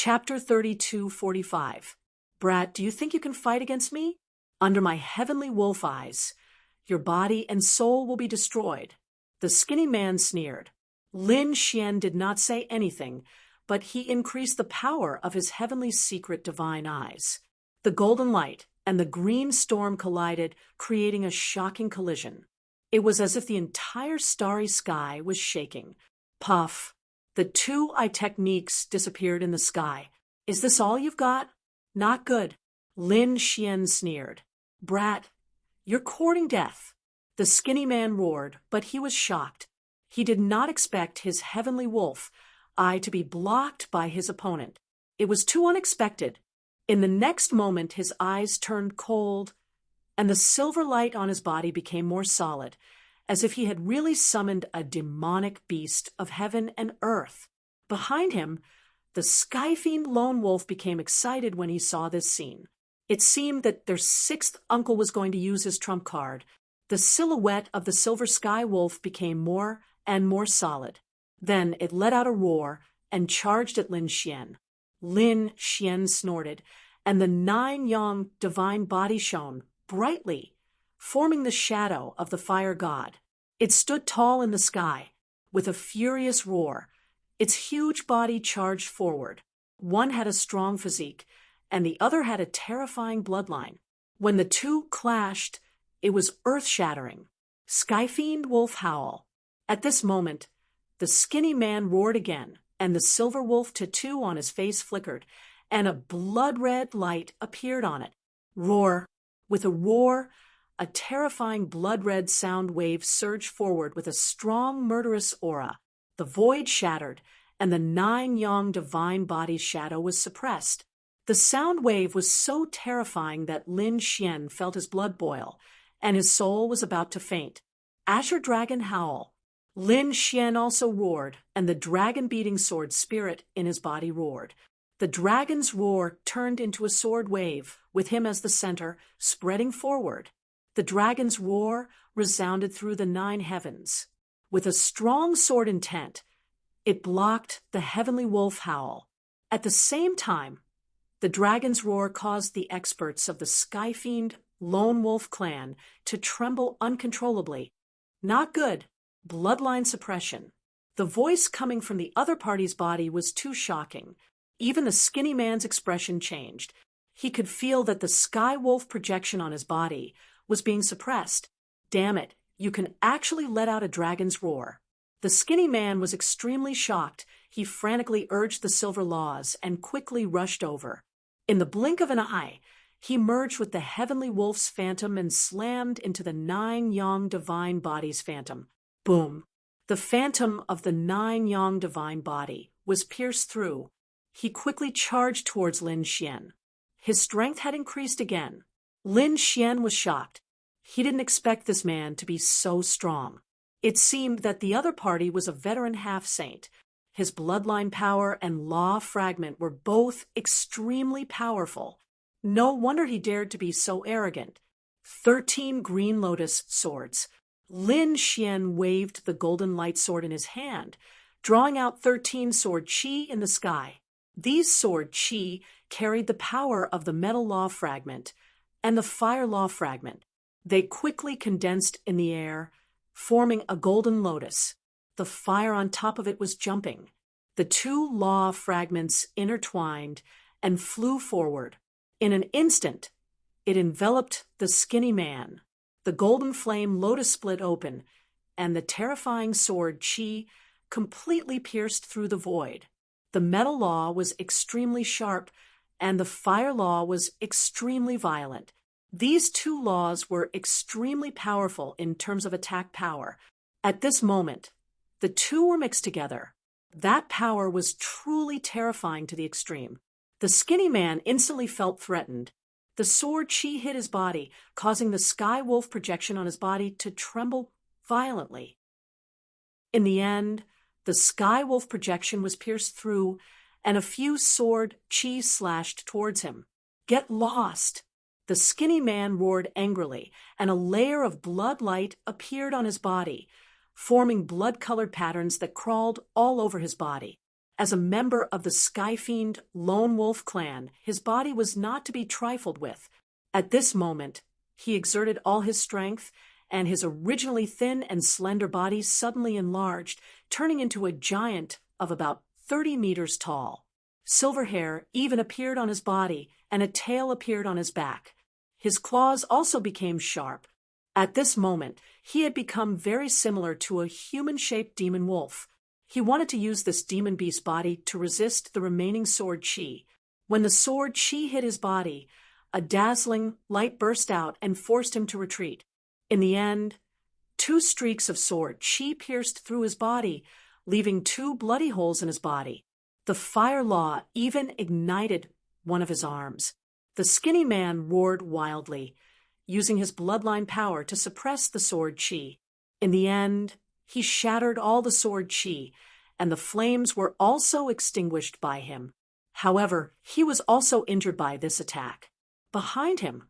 Chapter 32:45. Brat, do you think you can fight against me? Under my heavenly wolf eyes, your body and soul will be destroyed. The skinny man sneered. Lin Xian did not say anything, but he increased the power of his heavenly secret divine eyes. The golden light and the green storm collided, creating a shocking collision. It was as if the entire starry sky was shaking. Puff. The two eye techniques disappeared in the sky. Is this all you've got? Not good. Lin Xian sneered. Brat, you're courting death. The skinny man roared, but he was shocked. He did not expect his heavenly wolf eye to be blocked by his opponent. It was too unexpected. In the next moment, his eyes turned cold, and the silver light on his body became more solid, as if he had really summoned a demonic beast of heaven and earth. Behind him, the sky-fiend lone wolf became excited when he saw this scene. It seemed that their sixth uncle was going to use his trump card. The silhouette of the silver sky wolf became more and more solid. Then it let out a roar and charged at Lin Xian. Lin Xian snorted, and the 9-yang divine body shone brightly, forming the shadow of the fire god. It stood tall in the sky, with a furious roar. Its huge body charged forward. One had a strong physique, and the other had a terrifying bloodline. When the two clashed, it was earth-shattering. Skyfiend wolf howl. At this moment, the skinny man roared again, and the silver wolf tattoo on his face flickered, and a blood-red light appeared on it. Roar. With a roar, a terrifying blood-red sound wave surged forward with a strong, murderous aura. The void shattered, and the 9-yang divine body's shadow was suppressed. The sound wave was so terrifying that Lin Xian felt his blood boil, and his soul was about to faint. Azure Dragon howl. Lin Xian also roared, and the dragon-beating sword spirit in his body roared. The dragon's roar turned into a sword wave, with him as the center, spreading forward. The dragon's roar resounded through the 9 heavens. With a strong sword intent, it blocked the heavenly wolf howl. At the same time, the dragon's roar caused the experts of the Skyfiend Lone Wolf clan to tremble uncontrollably. Not good. Bloodline suppression. The voice coming from the other party's body was too shocking. Even the skinny man's expression changed. He could feel that the sky wolf projection on his body was being suppressed. Damn it, you can actually let out a dragon's roar. The skinny man was extremely shocked. He frantically urged the silver laws and quickly rushed over. In the blink of an eye, he merged with the heavenly wolf's phantom and slammed into the 9-yang divine body's phantom. Boom! The phantom of the 9-yang divine body was pierced through. He quickly charged towards Lin Xian. His strength had increased again. Lin Xian was shocked. He didn't expect this man to be so strong. It seemed that the other party was a veteran half-saint. His bloodline power and law fragment were both extremely powerful. No wonder he dared to be so arrogant. 13 green lotus swords. Lin Xian waved the golden light sword in his hand, drawing out 13 sword chi in the sky. These sword chi carried the power of the metal law fragment and the fire law fragment. They quickly condensed in the air, forming a golden lotus. The fire on top of it was jumping. The two law fragments intertwined and flew forward. In an instant, it enveloped the skinny man. The golden flame lotus split open, and the terrifying sword chi completely pierced through the void. The metal law was extremely sharp, and the fire law was extremely violent. These two laws were extremely powerful in terms of attack power. At this moment, the two were mixed together. That power was truly terrifying to the extreme. The skinny man instantly felt threatened. The sword chi hit his body, causing the sky wolf projection on his body to tremble violently. In the end, the sky wolf projection was pierced through, and a few sword chi slashed towards him. Get lost! The skinny man roared angrily, and a layer of blood light appeared on his body, forming blood-colored patterns that crawled all over his body. As a member of the Skyfiend Lone Wolf clan, his body was not to be trifled with. At this moment, he exerted all his strength, and his originally thin and slender body suddenly enlarged, turning into a giant of about 30 meters tall. Silver hair even appeared on his body, and a tail appeared on his back. His claws also became sharp. At this moment, he had become very similar to a human-shaped demon wolf. He wanted to use this demon beast body to resist the remaining sword chi. When the sword chi hit his body, a dazzling light burst out and forced him to retreat. In the end, 2 streaks of sword chi pierced through his body, leaving 2 bloody holes in his body. The fire law even ignited one of his arms. The skinny man roared wildly, using his bloodline power to suppress the sword chi. In the end, he shattered all the sword chi, and the flames were also extinguished by him. However, he was also injured by this attack. Behind him,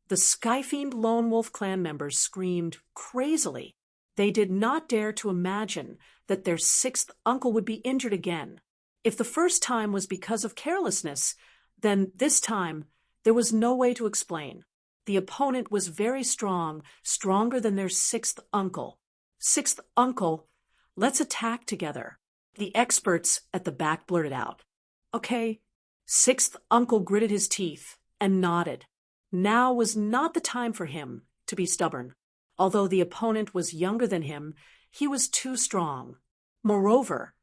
the Skyfiend Lone Wolf clan members screamed crazily. They did not dare to imagine that their 6th uncle would be injured again. If the first time was because of carelessness, then this time there was no way to explain. The opponent was very strong, stronger than their 6th uncle. 6th uncle, let's attack together. The experts at the back blurted out. Okay. 6th uncle gritted his teeth and nodded. Now was not the time for him to be stubborn. Although the opponent was younger than him, he was too strong. Moreover,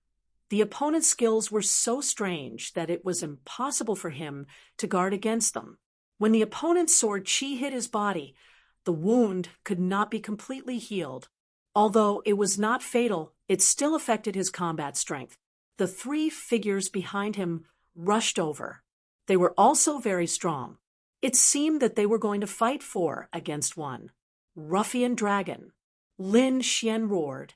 the opponent's skills were so strange that it was impossible for him to guard against them. When the opponent's sword chi hit his body, the wound could not be completely healed. Although it was not fatal, it still affected his combat strength. The 3 figures behind him rushed over. They were also very strong. It seemed that they were going to fight 4 against 1. Ruffian Dragon. Lin Xian roared,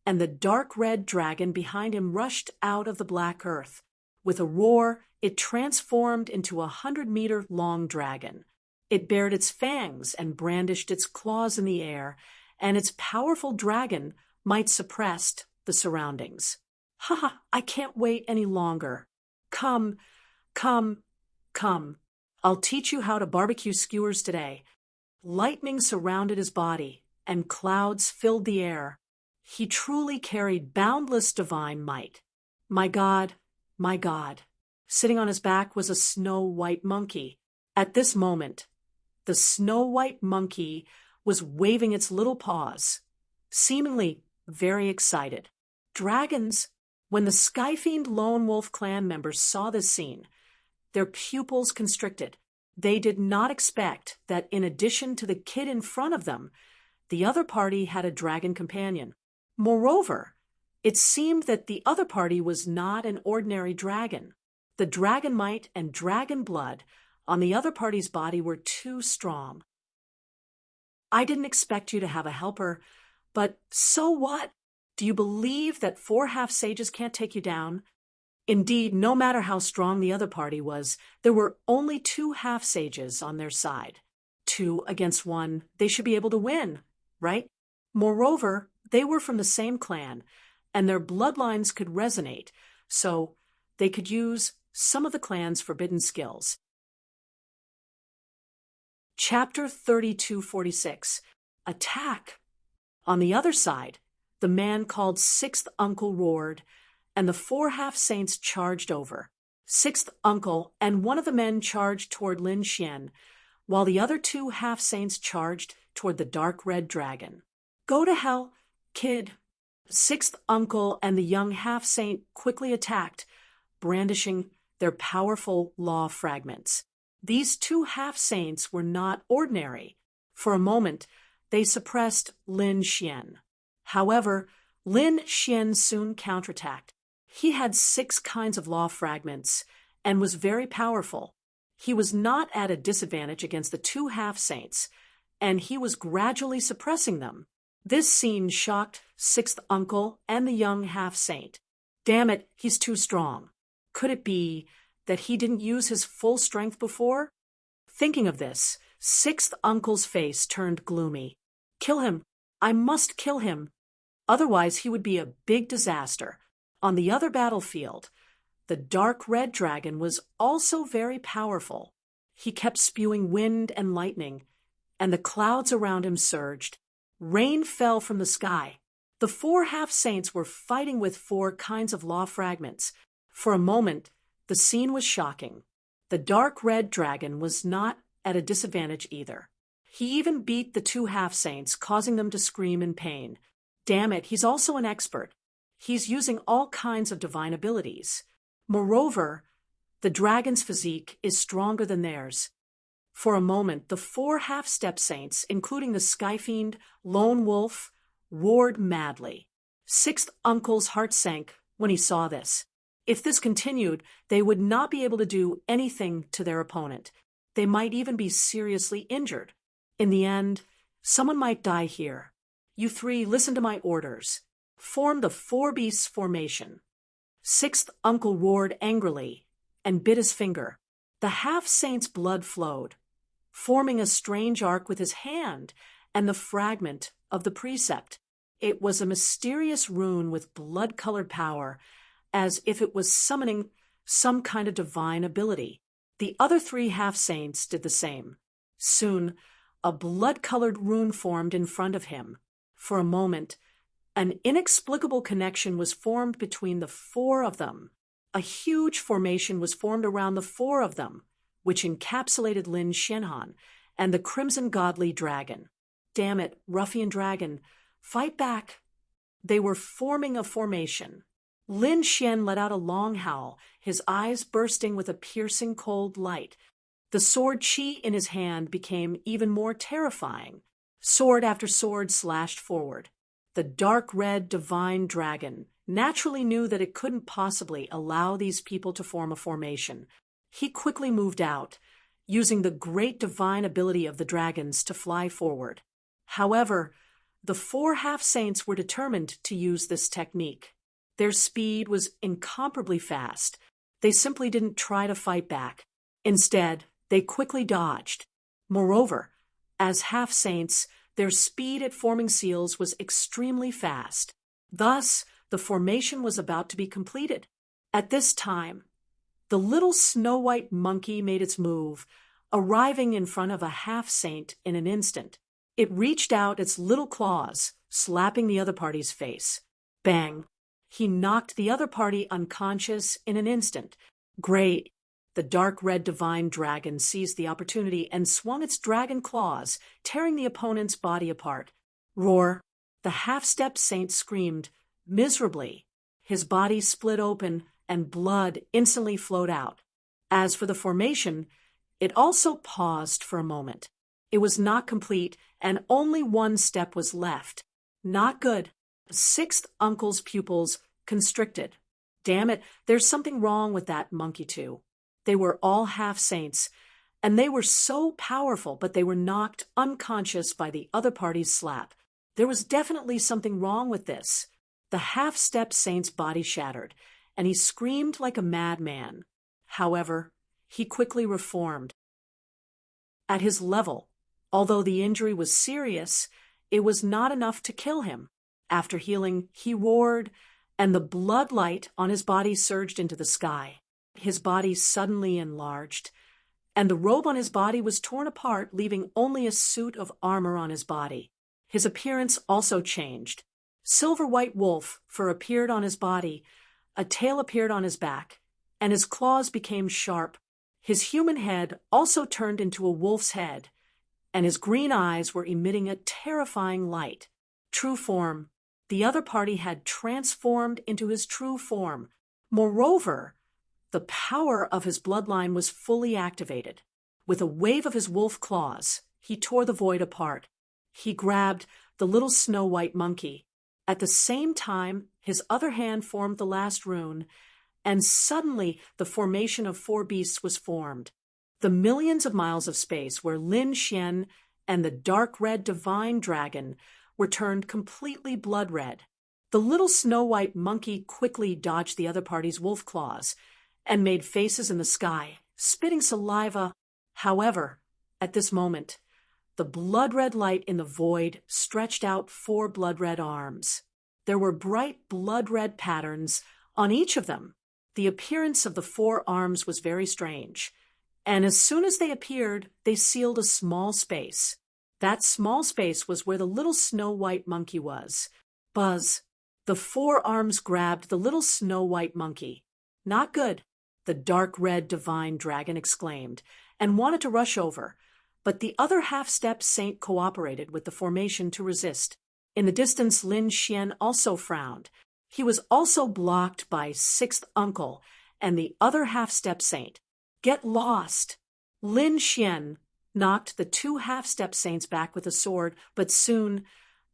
and the dark red dragon behind him rushed out of the black earth. With a roar, it transformed into a 100-meter-long dragon. It bared its fangs and brandished its claws in the air, and its powerful dragon might suppress the surroundings. Ha! I can't wait any longer. Come, come, come. I'll teach you how to barbecue skewers today. Lightning surrounded his body, and clouds filled the air. He truly carried boundless divine might. My God, my God. Sitting on his back was a snow-white monkey. At this moment, the snow-white monkey was waving its little paws, seemingly very excited. Dragons, when the Skyfiend Lone Wolf clan members saw this scene, their pupils constricted. They did not expect that in addition to the kid in front of them, the other party had a dragon companion. Moreover, it seemed that the other party was not an ordinary dragon. The dragon might and dragon blood on the other party's body were too strong. I didn't expect you to have a helper, but so what? Do you believe that 4 half-sages can't take you down? Indeed, no matter how strong the other party was, there were only 2 half-sages on their side. 2 against 1, they should be able to win, right? Moreover, they were from the same clan, and their bloodlines could resonate, so they could use some of the clan's forbidden skills. Chapter 3246. Attack. On the other side, the man called 6th Uncle roared, and the 4 half-saints charged over. 6th Uncle and one of the men charged toward Lin Xian, while the other 2 half-saints charged toward the dark red dragon. Go to hell, kid. 6th Uncle and the young half-saint quickly attacked, brandishing their powerful law fragments. These 2 half-saints were not ordinary. For a moment, they suppressed Lin Xian. However, Lin Xian soon counterattacked. He had 6 kinds of law fragments and was very powerful. He was not at a disadvantage against the 2 half-saints, and he was gradually suppressing them. This scene shocked 6th Uncle and the young half-saint. Damn it, he's too strong. Could it be that he didn't use his full strength before? Thinking of this, 6th Uncle's face turned gloomy. Kill him. I must kill him. Otherwise he would be a big disaster. On the other battlefield, The dark red dragon was also very powerful. He kept spewing wind and lightning, and the clouds around him surged. Rain fell from the sky. The four half-saints were fighting with four kinds of law fragments. For a moment, the scene was shocking. The dark red dragon was not at a disadvantage either. He even beat the two half-saints, causing them to scream in pain. Damn it, he's also an expert. He's using all kinds of divine abilities. Moreover, the dragon's physique is stronger than theirs. For a moment, the four half-step saints, including the Skyfiend, Lone Wolf, roared madly. Sixth Uncle's heart sank when he saw this. If this continued, they would not be able to do anything to their opponent. They might even be seriously injured. In the end, someone might die here. You three, listen to my orders. Form the four beasts formation. Sixth Uncle roared angrily and bit his finger. The half-saint's blood flowed, forming a strange arc with his hand and the fragment of the precept. It was a mysterious rune with blood-colored power, as if it was summoning some kind of divine ability. The other three half-saints did the same. Soon, a blood-colored rune formed in front of him. For a moment, an inexplicable connection was formed between the four of them. A huge formation was formed around the four of them, which encapsulated Lin Xianhan and the Crimson Godly Dragon. Damn it, ruffian dragon, fight back. They were forming a formation. Lin Xian let out a long howl, his eyes bursting with a piercing cold light. The sword Qi in his hand became even more terrifying. Sword after sword slashed forward. The dark red divine dragon naturally knew that it couldn't possibly allow these people to form a formation. He quickly moved out, using the great divine ability of the dragons to fly forward. However, the four half-saints were determined to use this technique. Their speed was incomparably fast. They simply didn't try to fight back. Instead, they quickly dodged. Moreover, as half-saints, their speed at forming seals was extremely fast. Thus, the formation was about to be completed. At this time, the little snow-white monkey made its move, arriving in front of a half-saint in an instant. It reached out its little claws, slapping the other party's face. Bang! He knocked the other party unconscious in an instant. Great! The dark red divine dragon seized the opportunity and swung its dragon claws, tearing the opponent's body apart. Roar! The half-step saint screamed miserably. His body split open and blood instantly flowed out. As for the formation, it also paused for a moment. It was not complete, and only one step was left. Not good. Sixth Uncle's pupils constricted. Damn it, there's something wrong with that monkey too. They were all half-saints, and they were so powerful, but they were knocked unconscious by the other party's slap. There was definitely something wrong with this. The half-step saint's body shattered, and he screamed like a madman. However, he quickly reformed. At his level, although the injury was serious, it was not enough to kill him. After healing, he roared, and the blood light on his body surged into the sky. His body suddenly enlarged, and the robe on his body was torn apart, leaving only a suit of armor on his body. His appearance also changed. Silver-white wolf fur appeared on his body, a tail appeared on his back, and his claws became sharp. His human head also turned into a wolf's head, and his green eyes were emitting a terrifying light. True form. The other party had transformed into his true form. Moreover, the power of his bloodline was fully activated. With a wave of his wolf claws, he tore the void apart. He grabbed the little snow-white monkey. At the same time, his other hand formed the last rune, and suddenly the formation of four beasts was formed. The millions of miles of space where Lin Xian and the dark red divine dragon were turned completely blood red. The little snow-white monkey quickly dodged the other party's wolf claws and made faces in the sky, spitting saliva. However, at this moment, the blood-red light in the void stretched out four blood-red arms. There were bright blood-red patterns on each of them. The appearance of the four arms was very strange, and as soon as they appeared, they sealed a small space. That small space was where the little snow-white monkey was. Buzz. The four arms grabbed the little snow-white monkey. Not good, the dark red divine dragon exclaimed, and wanted to rush over, but the other half-step saint cooperated with the formation to resist. In the distance, Lin Xian also frowned. He was also blocked by sixth uncle and the other half-step saint. Get lost! Lin Xian knocked the two half-step saints back with a sword, but soon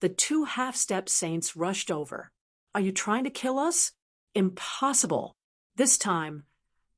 the two half-step saints rushed over. Are you trying to kill us? Impossible. This time,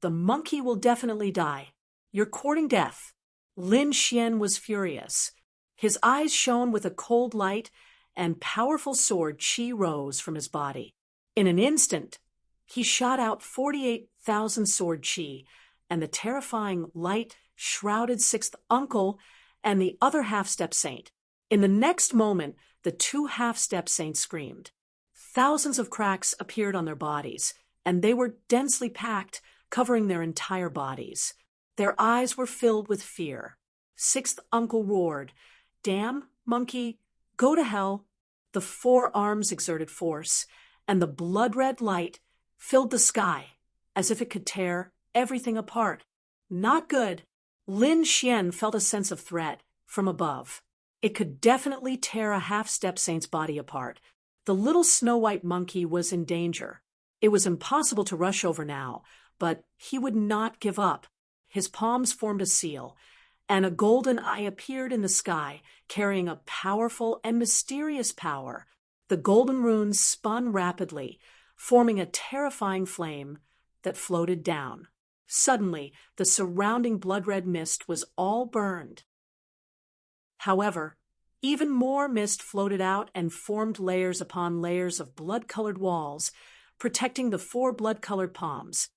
the monkey will definitely die. You're courting death. Lin Xian was furious. His eyes shone with a cold light, and powerful sword qi rose from his body. In an instant, he shot out 48,000 sword qi, and the terrifying light shrouded sixth uncle and the other half-step saint. In the next moment, the two half-step saints screamed. Thousands of cracks appeared on their bodies, and they were densely packed, covering their entire bodies. Their eyes were filled with fear. Sixth uncle roared, "Damn, monkey, go to hell." The four arms exerted force, and the blood-red light filled the sky, as if it could tear everything apart. Not good. Lin Xian felt a sense of threat from above. It could definitely tear a half-step saint's body apart. The little snow-white monkey was in danger. It was impossible to rush over now, but he would not give up. His palms formed a seal, and a golden eye appeared in the sky, carrying a powerful and mysterious power. The golden runes spun rapidly, forming a terrifying flame that floated down. Suddenly, the surrounding blood-red mist was all burned. However, even more mist floated out and formed layers upon layers of blood-colored walls, protecting the four blood-colored palms.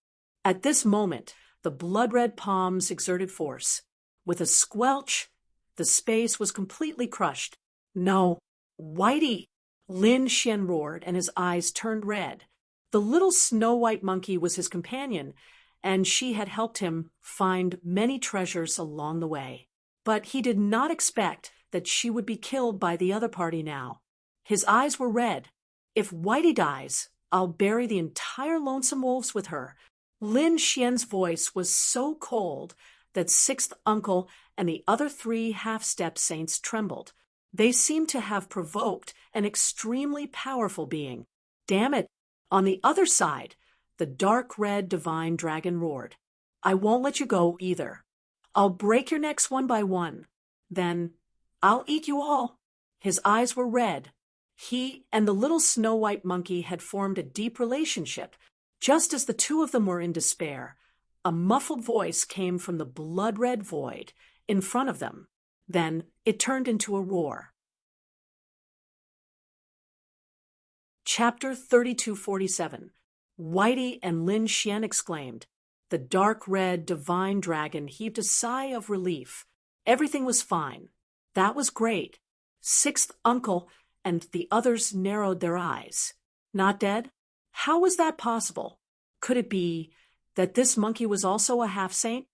At this moment, the blood-red palms exerted force. With a squelch, the space was completely crushed. "No, Whitey!" Lin Xian roared, and his eyes turned red. The little snow-white monkey was his companion, and she had helped him find many treasures along the way. But he did not expect that she would be killed by the other party now. His eyes were red. "If Whitey dies, I'll bury the entire Lonesome Wolves with her." Lin Xian's voice was so cold that sixth uncle and the other three half-step saints trembled. They seemed to have provoked an extremely powerful being. "Damn it!" On the other side, the dark red divine dragon roared. "I won't let you go either. I'll break your necks one by one. Then I'll eat you all." His eyes were red. He and the little snow-white monkey had formed a deep relationship. Just as the two of them were in despair, a muffled voice came from the blood-red void in front of them. Then it turned into a roar. Chapter 3247. Whitey and Lin Xian exclaimed. The dark red divine dragon heaved a sigh of relief. Everything was fine. That was great. Sixth uncle and the others narrowed their eyes. Not dead? How was that possible? Could it be that this monkey was also a half-saint?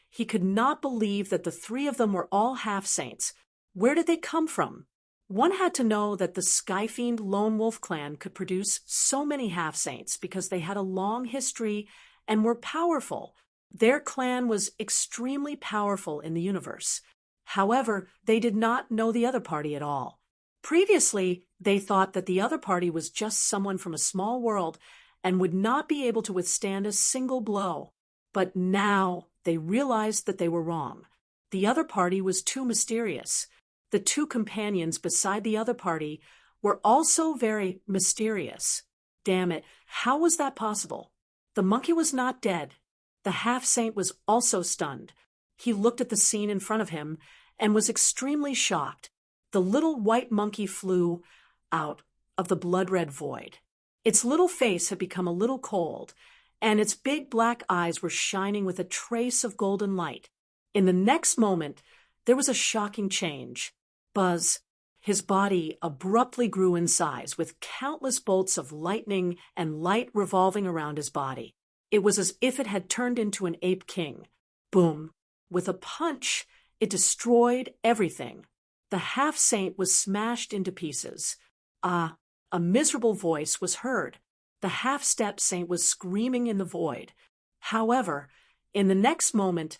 He could not believe that the three of them were all half-saints. Where did they come from? One had to know that the Skyfiend Lone Wolf clan could produce so many half-saints because they had a long history and were powerful. Their clan was extremely powerful in the universe. However, they did not know the other party at all. Previously, they thought that the other party was just someone from a small world and would not be able to withstand a single blow. But now they realized that they were wrong. The other party was too mysterious. The two companions beside the other party were also very mysterious. Damn it, how was that possible? The monkey was not dead. The half-saint was also stunned. He looked at the scene in front of him and was extremely shocked. The little white monkey flew out of the blood-red void. Its little face had become a little cold, and its big black eyes were shining with a trace of golden light. In the next moment, there was a shocking change. Buzz, his body abruptly grew in size, with countless bolts of lightning and light revolving around his body. It was as if it had turned into an ape king. Boom! With a punch, it destroyed everything. The half-saint was smashed into pieces. Ah, a miserable voice was heard. The half-step saint was screaming in the void. However, in the next moment,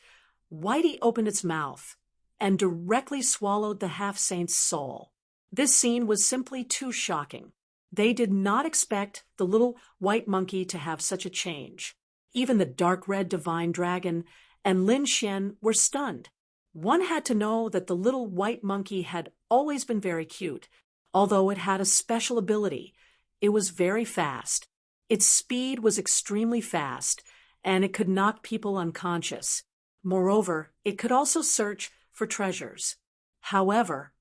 Whitey opened its mouth and directly swallowed the half-saint's soul. This scene was simply too shocking. They did not expect the little white monkey to have such a change. Even the dark red divine dragon and Lin Xian were stunned. One had to know that the little white monkey had always been very cute, although it had a special ability. It was very fast. Its speed was extremely fast, and it could knock people unconscious. Moreover, it could also search for treasures. However,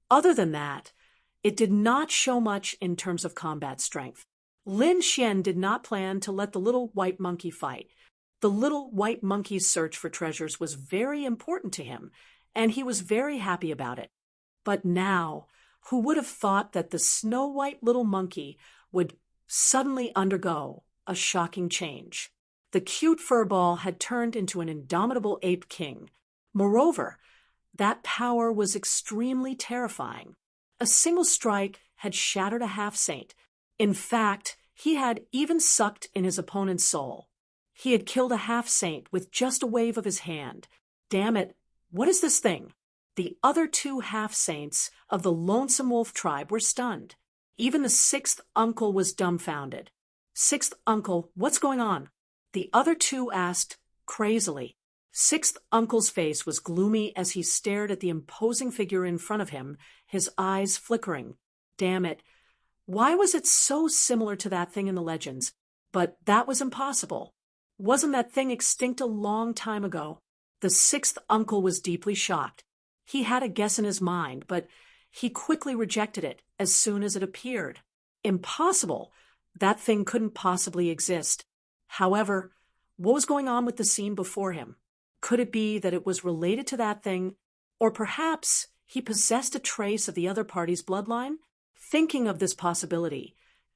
other than that, it did not show much in terms of combat strength. Lin Xian did not plan to let the little white monkey fight. The little white monkey's search for treasures was very important to him, and he was very happy about it. But now, who would have thought that the snow-white little monkey would suddenly undergo a shocking change? The cute furball had turned into an indomitable ape king. Moreover, that power was extremely terrifying. A single strike had shattered a half-saint. In fact, he had even sucked in his opponent's soul. He had killed a half-saint with just a wave of his hand. Damn it, what is this thing? The other two half-saints of the Lonesome Wolf tribe were stunned. Even the sixth uncle was dumbfounded. Sixth uncle, what's going on? The other two asked crazily. Sixth uncle's face was gloomy as he stared at the imposing figure in front of him, his eyes flickering. Damn it. Why was it so similar to that thing in the legends? But that was impossible. Wasn't that thing extinct a long time ago? The sixth uncle was deeply shocked. He had a guess in his mind, but he quickly rejected it as soon as it appeared. Impossible. That thing couldn't possibly exist. However, what was going on with the scene before him? Could it be that it was related to that thing, or perhaps he possessed a trace of the other party's bloodline? Thinking of this possibility,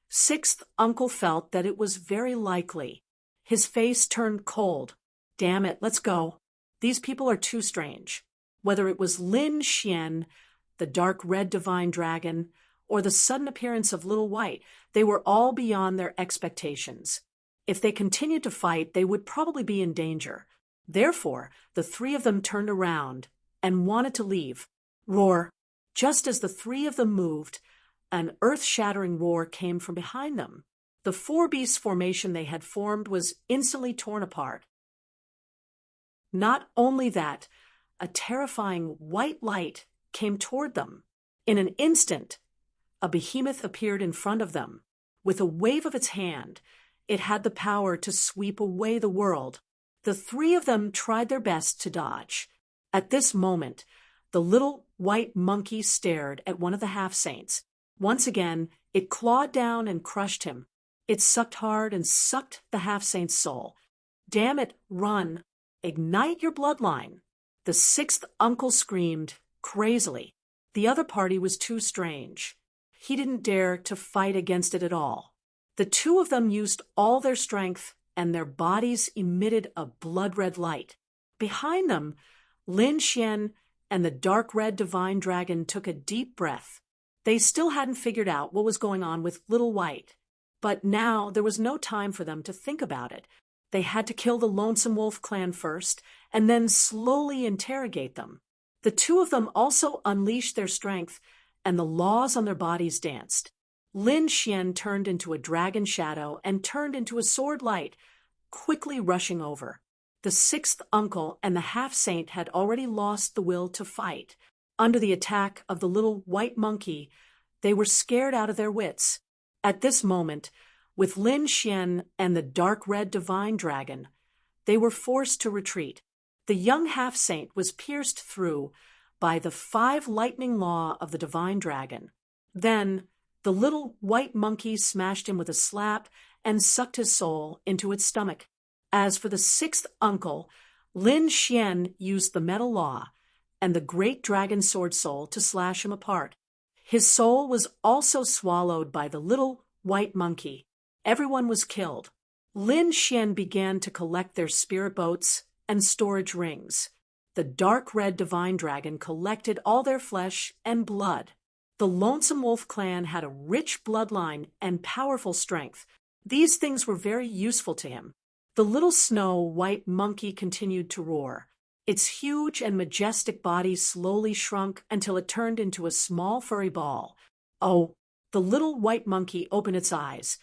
sixth uncle felt that it was very likely. His face turned cold. Damn it, let's go. These people are too strange. Whether it was Lin Xian, the dark red divine dragon, or the sudden appearance of Little White, they were all beyond their expectations. If they continued to fight, they would probably be in danger. Therefore, the three of them turned around and wanted to leave. Roar! Just as the three of them moved, an earth-shattering roar came from behind them. The four beasts formation they had formed was instantly torn apart. Not only that, a terrifying white light came toward them. In an instant, a behemoth appeared in front of them. With a wave of its hand, it had the power to sweep away the world. The three of them tried their best to dodge. At this moment, the little white monkey stared at one of the half-saints. Once again, it clawed down and crushed him. It sucked hard and sucked the half-saint's soul. Damn it, run. Ignite your bloodline. The sixth uncle screamed, crazily. The other party was too strange. He didn't dare to fight against it at all. The two of them used all their strength, and their bodies emitted a blood-red light. Behind them, Lin Xian and the dark red divine dragon took a deep breath. They still hadn't figured out what was going on with Little White. But now there was no time for them to think about it. They had to kill the Lonesome Wolf clan first, and then slowly interrogate them. The two of them also unleashed their strength, and the laws on their bodies danced. Lin Xian turned into a dragon shadow and turned into a sword light, quickly rushing over. The sixth uncle and the half-saint had already lost the will to fight. Under the attack of the little white monkey, they were scared out of their wits. At this moment, with Lin Xian and the dark red divine dragon, they were forced to retreat. The young half-saint was pierced through by the 5 lightning law of the divine dragon. Then, the little white monkey smashed him with a slap and sucked his soul into its stomach. As for the sixth uncle, Lin Xian used the metal law and the great dragon sword soul to slash him apart. His soul was also swallowed by the little white monkey. Everyone was killed. Lin Xian began to collect their spirit boats and storage rings. The dark red divine dragon collected all their flesh and blood. The Lonesome Wolf clan had a rich bloodline and powerful strength. These things were very useful to him. The little snow-white monkey continued to roar. Its huge and majestic body slowly shrunk until it turned into a small furry ball. Oh, the little white monkey opened its eyes,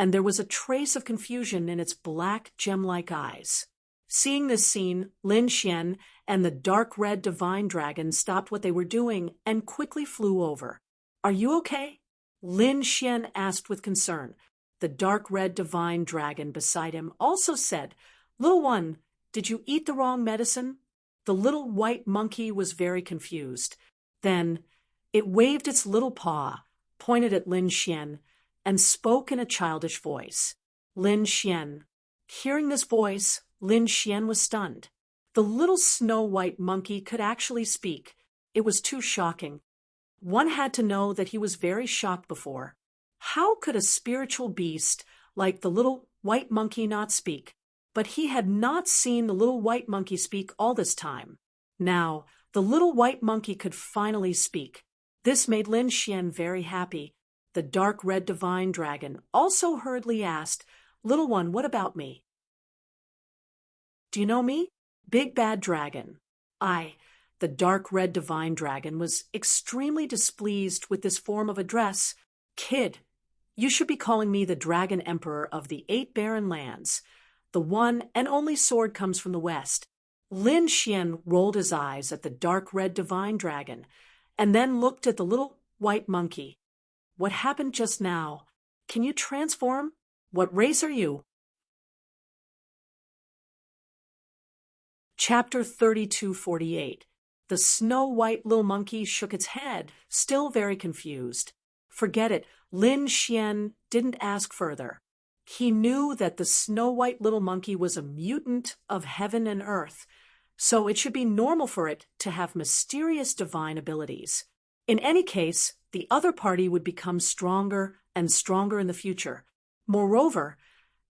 and there was a trace of confusion in its black gem-like eyes. Seeing this scene, Lin Xian and the dark red divine dragon stopped what they were doing and quickly flew over. "Are you okay?" Lin Xian asked with concern. The dark red divine dragon beside him also said, "Little one, did you eat the wrong medicine?" The little white monkey was very confused. Then it waved its little paw, pointed at Lin Xian, and spoke in a childish voice. Lin Xian. Hearing this voice, Lin Xian was stunned. The little snow-white monkey could actually speak. It was too shocking. One had to know that he was very shocked before. How could a spiritual beast like the little white monkey not speak? But he had not seen the little white monkey speak all this time. Now, the little white monkey could finally speak. This made Lin Xian very happy. The dark red divine dragon also hurriedly asked, "Little one, what about me?" "Do you know me? Big Bad Dragon." The dark red divine dragon was extremely displeased with this form of address. "Kid, you should be calling me the Dragon Emperor of the 8 Barren Lands. The one and only sword comes from the west." Lin Xian rolled his eyes at the dark red divine dragon and then looked at the little white monkey. "What happened just now? Can you transform? What race are you?" Chapter 3248. The snow-white little monkey shook its head, still very confused. Forget it, Lin Xian didn't ask further. He knew that the snow-white little monkey was a mutant of heaven and earth, so it should be normal for it to have mysterious divine abilities. In any case, the other party would become stronger and stronger in the future. Moreover,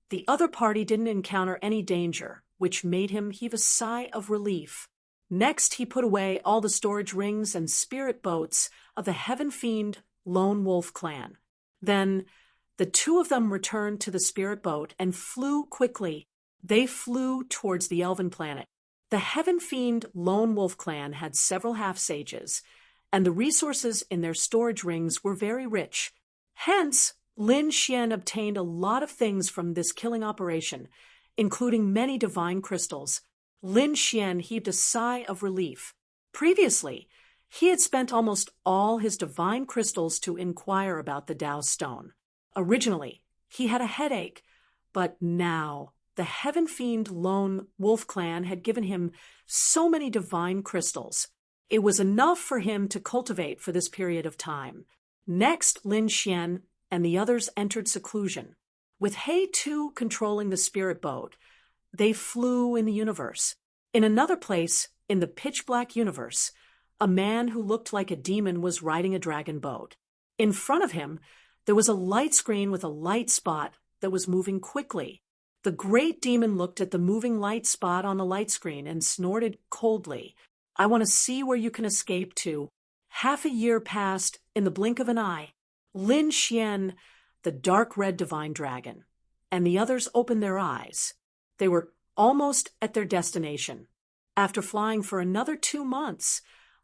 the other party didn't encounter any danger, which made him heave a sigh of relief. Next, he put away all the storage rings and spirit boats of the Heaven Fiend Lone Wolf clan. Then, the two of them returned to the spirit boat and flew quickly. They flew towards the elven planet. The Heaven Fiend Lone Wolf clan had several half-sages, and the resources in their storage rings were very rich. Hence, Lin Xian obtained a lot of things from this killing operation, including many divine crystals. Lin Xian heaved a sigh of relief. Previously, he had spent almost all his divine crystals to inquire about the Tao Stone. Originally, he had a headache, but now the Heaven Fiend Lone Wolf clan had given him so many divine crystals. It was enough for him to cultivate for this period of time. Next, Lin Xian and the others entered seclusion. With He Tu controlling the spirit boat, they flew in the universe. In another place, in the pitch-black universe, a man who looked like a demon was riding a dragon boat. In front of him, there was a light screen with a light spot that was moving quickly. The great demon looked at the moving light spot on the light screen and snorted coldly. "I want to see where you can escape to." Half a year passed in the blink of an eye. Lin Xian, the dark red divine dragon, and the others opened their eyes. They were almost at their destination. After flying for another 2 months,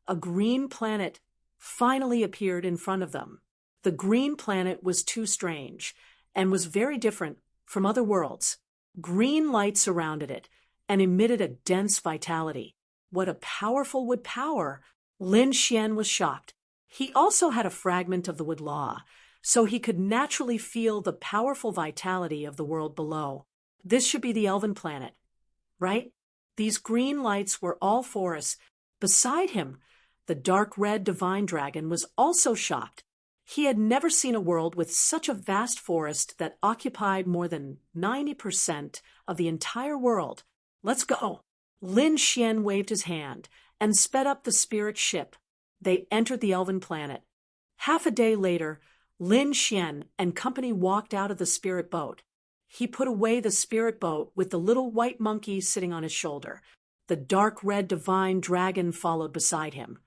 a green planet finally appeared in front of them. The green planet was too strange and was very different from other worlds. Green light surrounded it and emitted a dense vitality. What a powerful wood power! Lin Xian was shocked. He also had a fragment of the wood law, so he could naturally feel the powerful vitality of the world below. This should be the elven planet, right? These green lights were all forests. Beside him, the dark red divine dragon was also shocked. He had never seen a world with such a vast forest that occupied more than 90% of the entire world. "Let's go." Lin Xian waved his hand and sped up the spirit ship. They entered the elven planet. Half a day later, Lin Xian and company walked out of the spirit boat. He put away the spirit boat with the little white monkey sitting on his shoulder. The dark red divine dragon followed beside him.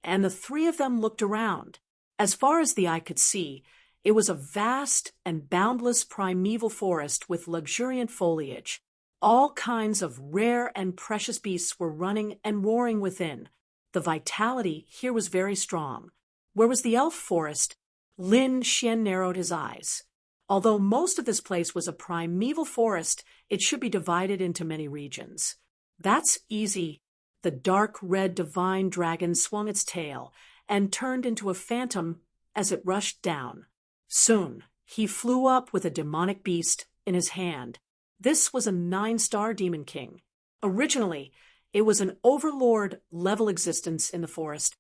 And the three of them looked around. As far as the eye could see, it was a vast and boundless primeval forest with luxuriant foliage. All kinds of rare and precious beasts were running and roaring within. The vitality here was very strong. Where was the elf forest? Lin Xian narrowed his eyes. Although most of this place was a primeval forest, it should be divided into many regions. That's easy. The dark red divine dragon swung its tail and turned into a phantom as it rushed down. Soon, he flew up with a demonic beast in his hand. This was a 9-star demon king. Originally, it was an overlord-level existence in the forest.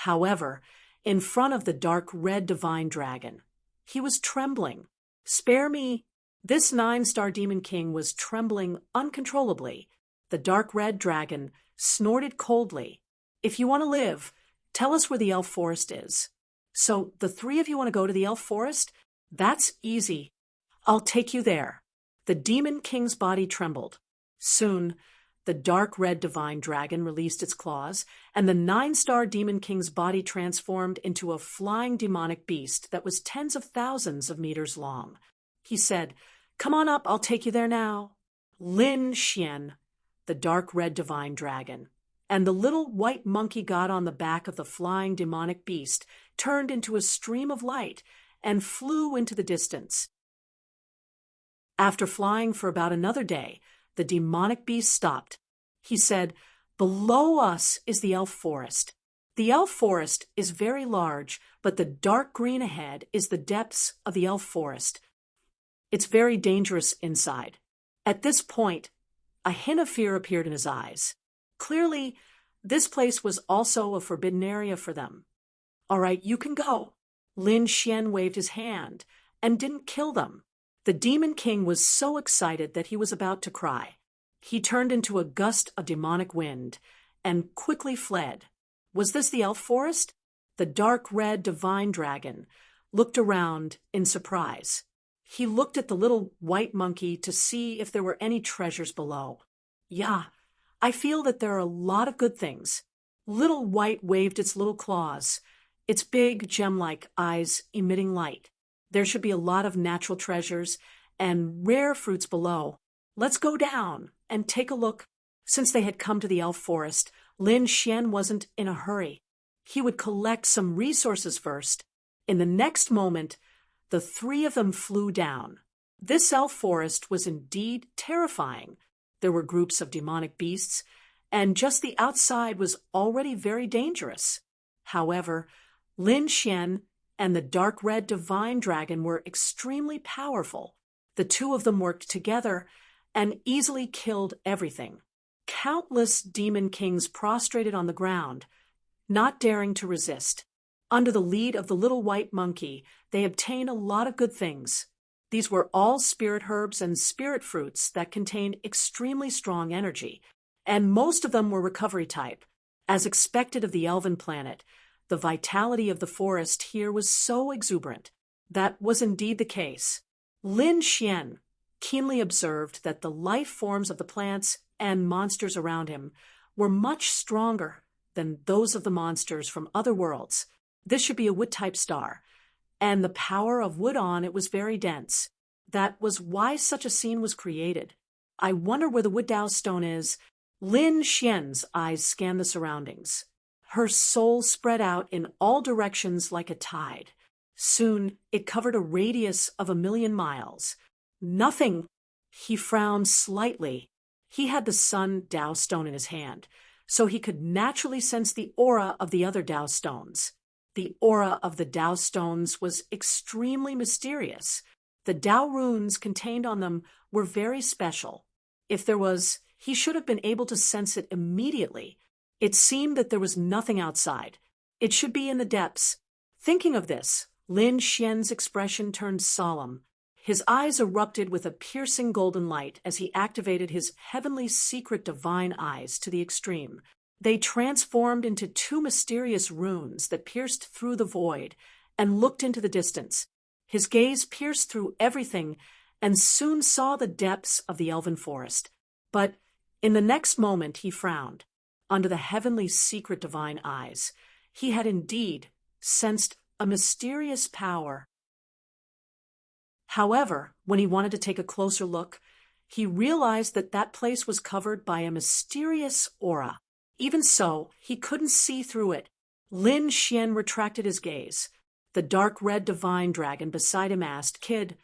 However, in front of the dark red divine dragon, he was trembling. Spare me! This 9-star demon king was trembling uncontrollably. The dark red dragon snorted coldly. If you want to live, tell us where the elf forest is. So the three of you want to go to the elf forest? That's easy. I'll take you there. The demon king's body trembled. Soon, the dark red divine dragon released its claws, and the 9-star demon king's body transformed into a flying demonic beast that was tens of thousands of meters long. He said, "Come on up, I'll take you there now." Lin Xian, the dark red divine dragon, and the little white monkey got on the back of the flying demonic beast, turned into a stream of light, and flew into the distance. After flying for about another day, the demonic beast stopped. He said, "Below us is the elf forest. The elf forest is very large, but the dark green ahead is the depths of the elf forest. It's very dangerous inside." At this point, a hint of fear appeared in his eyes. Clearly, this place was also a forbidden area for them. "All right, you can go." Lin Xian waved his hand and didn't kill them. The demon king was so excited that he was about to cry. He turned into a gust of demonic wind and quickly fled. Was this the elf forest? The dark red divine dragon looked around in surprise. He looked at the little white monkey to see if there were any treasures below. "Yeah, I feel that there are a lot of good things." Little White waved its little claws, its big gem-like eyes emitting light. "There should be a lot of natural treasures and rare fruits below. Let's go down and take a look." Since they had come to the elf forest, Lin Xian wasn't in a hurry. He would collect some resources first. In the next moment, the three of them flew down. This elf forest was indeed terrifying. There were groups of demonic beasts, and just the outside was already very dangerous. However, Lin Xian and the dark red divine dragon were extremely powerful. The two of them worked together and easily killed everything. Countless demon kings prostrated on the ground, not daring to resist. Under the lead of the little white monkey, they obtained a lot of good things. These were all spirit herbs and spirit fruits that contained extremely strong energy, and most of them were recovery type. As expected of the elven planet, the vitality of the forest here was so exuberant. That was indeed the case. Lin Xian keenly observed that the life forms of the plants and monsters around him were much stronger than those of the monsters from other worlds. This should be a wood-type star, and the power of wood on it was very dense. That was why such a scene was created. I wonder where the wood Dao stone is. Lin Xian's eyes scanned the surroundings. Her soul spread out in all directions like a tide. Soon it covered a radius of 1,000,000 miles. Nothing. He frowned slightly. He had the sun Dao stone in his hand, so he could naturally sense the aura of the other Dao stones. The aura of the Dao stones was extremely mysterious. The Dao runes contained on them were very special. If there was, he should have been able to sense it immediately. It seemed that there was nothing outside. It should be in the depths. Thinking of this, Lin Xian's expression turned solemn. His eyes erupted with a piercing golden light as he activated his heavenly secret divine eyes to the extreme. They transformed into 2 mysterious runes that pierced through the void and looked into the distance. His gaze pierced through everything and soon saw the depths of the elven forest. But in the next moment he frowned. Under the heavenly secret divine eyes, he had indeed sensed a mysterious power. However, when he wanted to take a closer look, he realized that that place was covered by a mysterious aura. Even so, he couldn't see through it. Lin Xian retracted his gaze. The dark red divine dragon beside him asked, "Kid,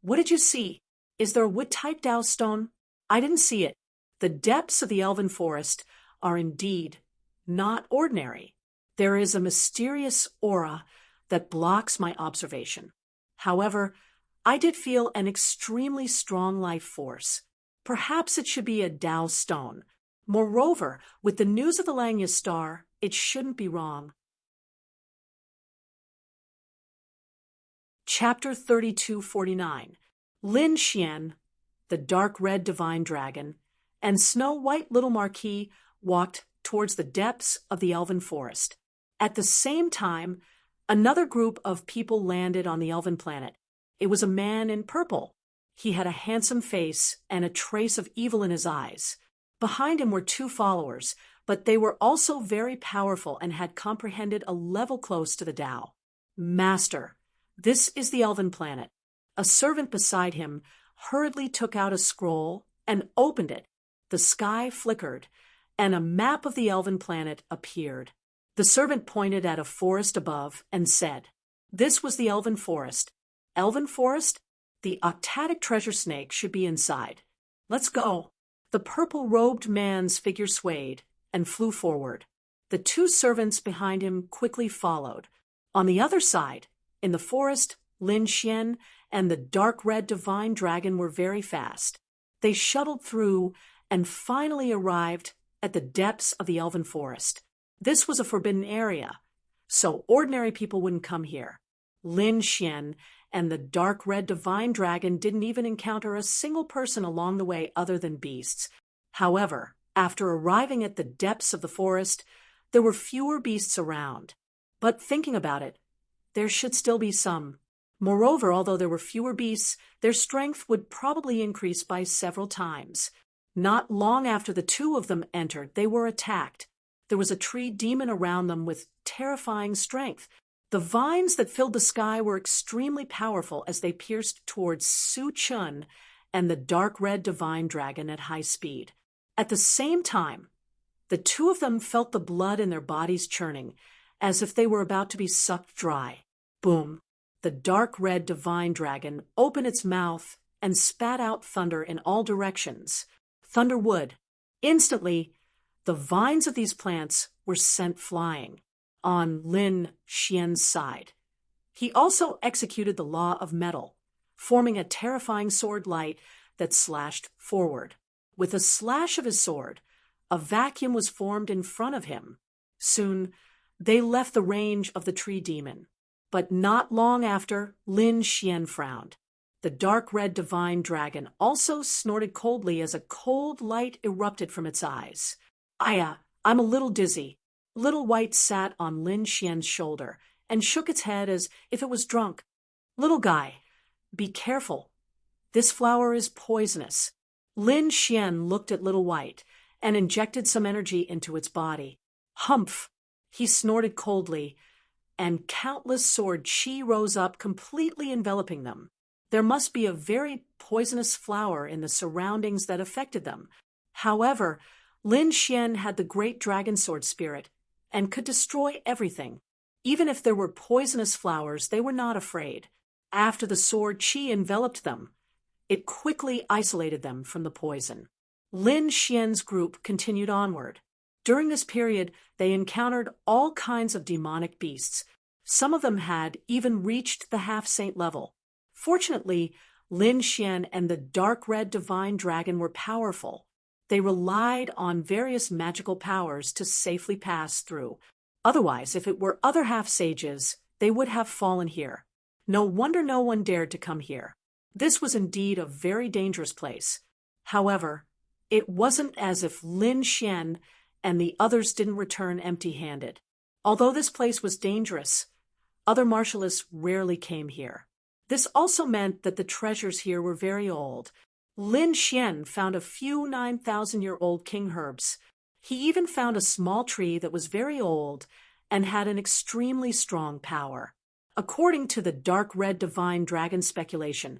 what did you see? Is there a wood-type Dao stone?" "I didn't see it. The depths of the elven forest are indeed not ordinary. There is a mysterious aura that blocks my observation. However, I did feel an extremely strong life force. Perhaps it should be a Dao stone. Moreover, with the news of the Langya star, it shouldn't be wrong." Chapter 3249. Lin Xian, the dark red divine dragon, and Snow White Little Marquis walked towards the depths of the elven forest. At the same time, another group of people landed on the elven planet. It was a man in purple. He had a handsome face and a trace of evil in his eyes. Behind him were two followers, but they were also very powerful and had comprehended a level close to the Tao. "Master, this is the elven planet." A servant beside him hurriedly took out a scroll and opened it. The sky flickered, and a map of the elven planet appeared. The servant pointed at a forest above and said, "This was the elven forest. Elven forest? The octatic treasure snake should be inside. Let's go." The purple-robed man's figure swayed and flew forward. The two servants behind him quickly followed. On the other side, in the forest, Lin Xian and the dark red divine dragon were very fast. They shuttled through and finally arrived at the depths of the elven forest. This was a forbidden area, so ordinary people wouldn't come here. Lin Xian and the dark red divine dragon didn't even encounter a single person along the way other than beasts. However, after arriving at the depths of the forest, there were fewer beasts around. But thinking about it, there should still be some. Moreover, although there were fewer beasts, their strength would probably increase by several times. Not long after the two of them entered, they were attacked. There was a tree demon around them with terrifying strength. The vines that filled the sky were extremely powerful as they pierced towards Su Chun and the dark red divine dragon at high speed. At the same time, the two of them felt the blood in their bodies churning, as if they were about to be sucked dry. Boom! The dark red divine dragon opened its mouth and spat out thunder in all directions. Thunder wood. Instantly, the vines of these plants were sent flying on Lin Xian's side. He also executed the law of metal, forming a terrifying sword light that slashed forward. With a slash of his sword, a vacuum was formed in front of him. Soon, they left the range of the tree demon. But not long after, Lin Xian frowned. The dark red divine dragon also snorted coldly as a cold light erupted from its eyes. "Aya, I'm a little dizzy." Little White sat on Lin Xian's shoulder and shook its head as if it was drunk. "Little guy, be careful. This flower is poisonous." Lin Xian looked at Little White and injected some energy into its body. "Humph!" He snorted coldly, and countless sword chi rose up, completely enveloping them. There must be a very poisonous flower in the surroundings that affected them. However, Lin Xian had the great dragon sword spirit and could destroy everything. Even if there were poisonous flowers, they were not afraid. After the sword chi enveloped them, it quickly isolated them from the poison. Lin Xian's group continued onward. During this period, they encountered all kinds of demonic beasts. Some of them had even reached the half-saint level. Fortunately, Lin Xian and the dark red divine dragon were powerful. They relied on various magical powers to safely pass through. Otherwise, if it were other half-sages, they would have fallen here. No wonder no one dared to come here. This was indeed a very dangerous place. However, it wasn't as if Lin Xian and the others didn't return empty-handed. Although this place was dangerous, other martialists rarely came here. This also meant that the treasures here were very old. Lin Xian found a few 9,000-year-old king herbs. He even found a small tree that was very old and had an extremely strong power. According to the dark red divine dragon speculation,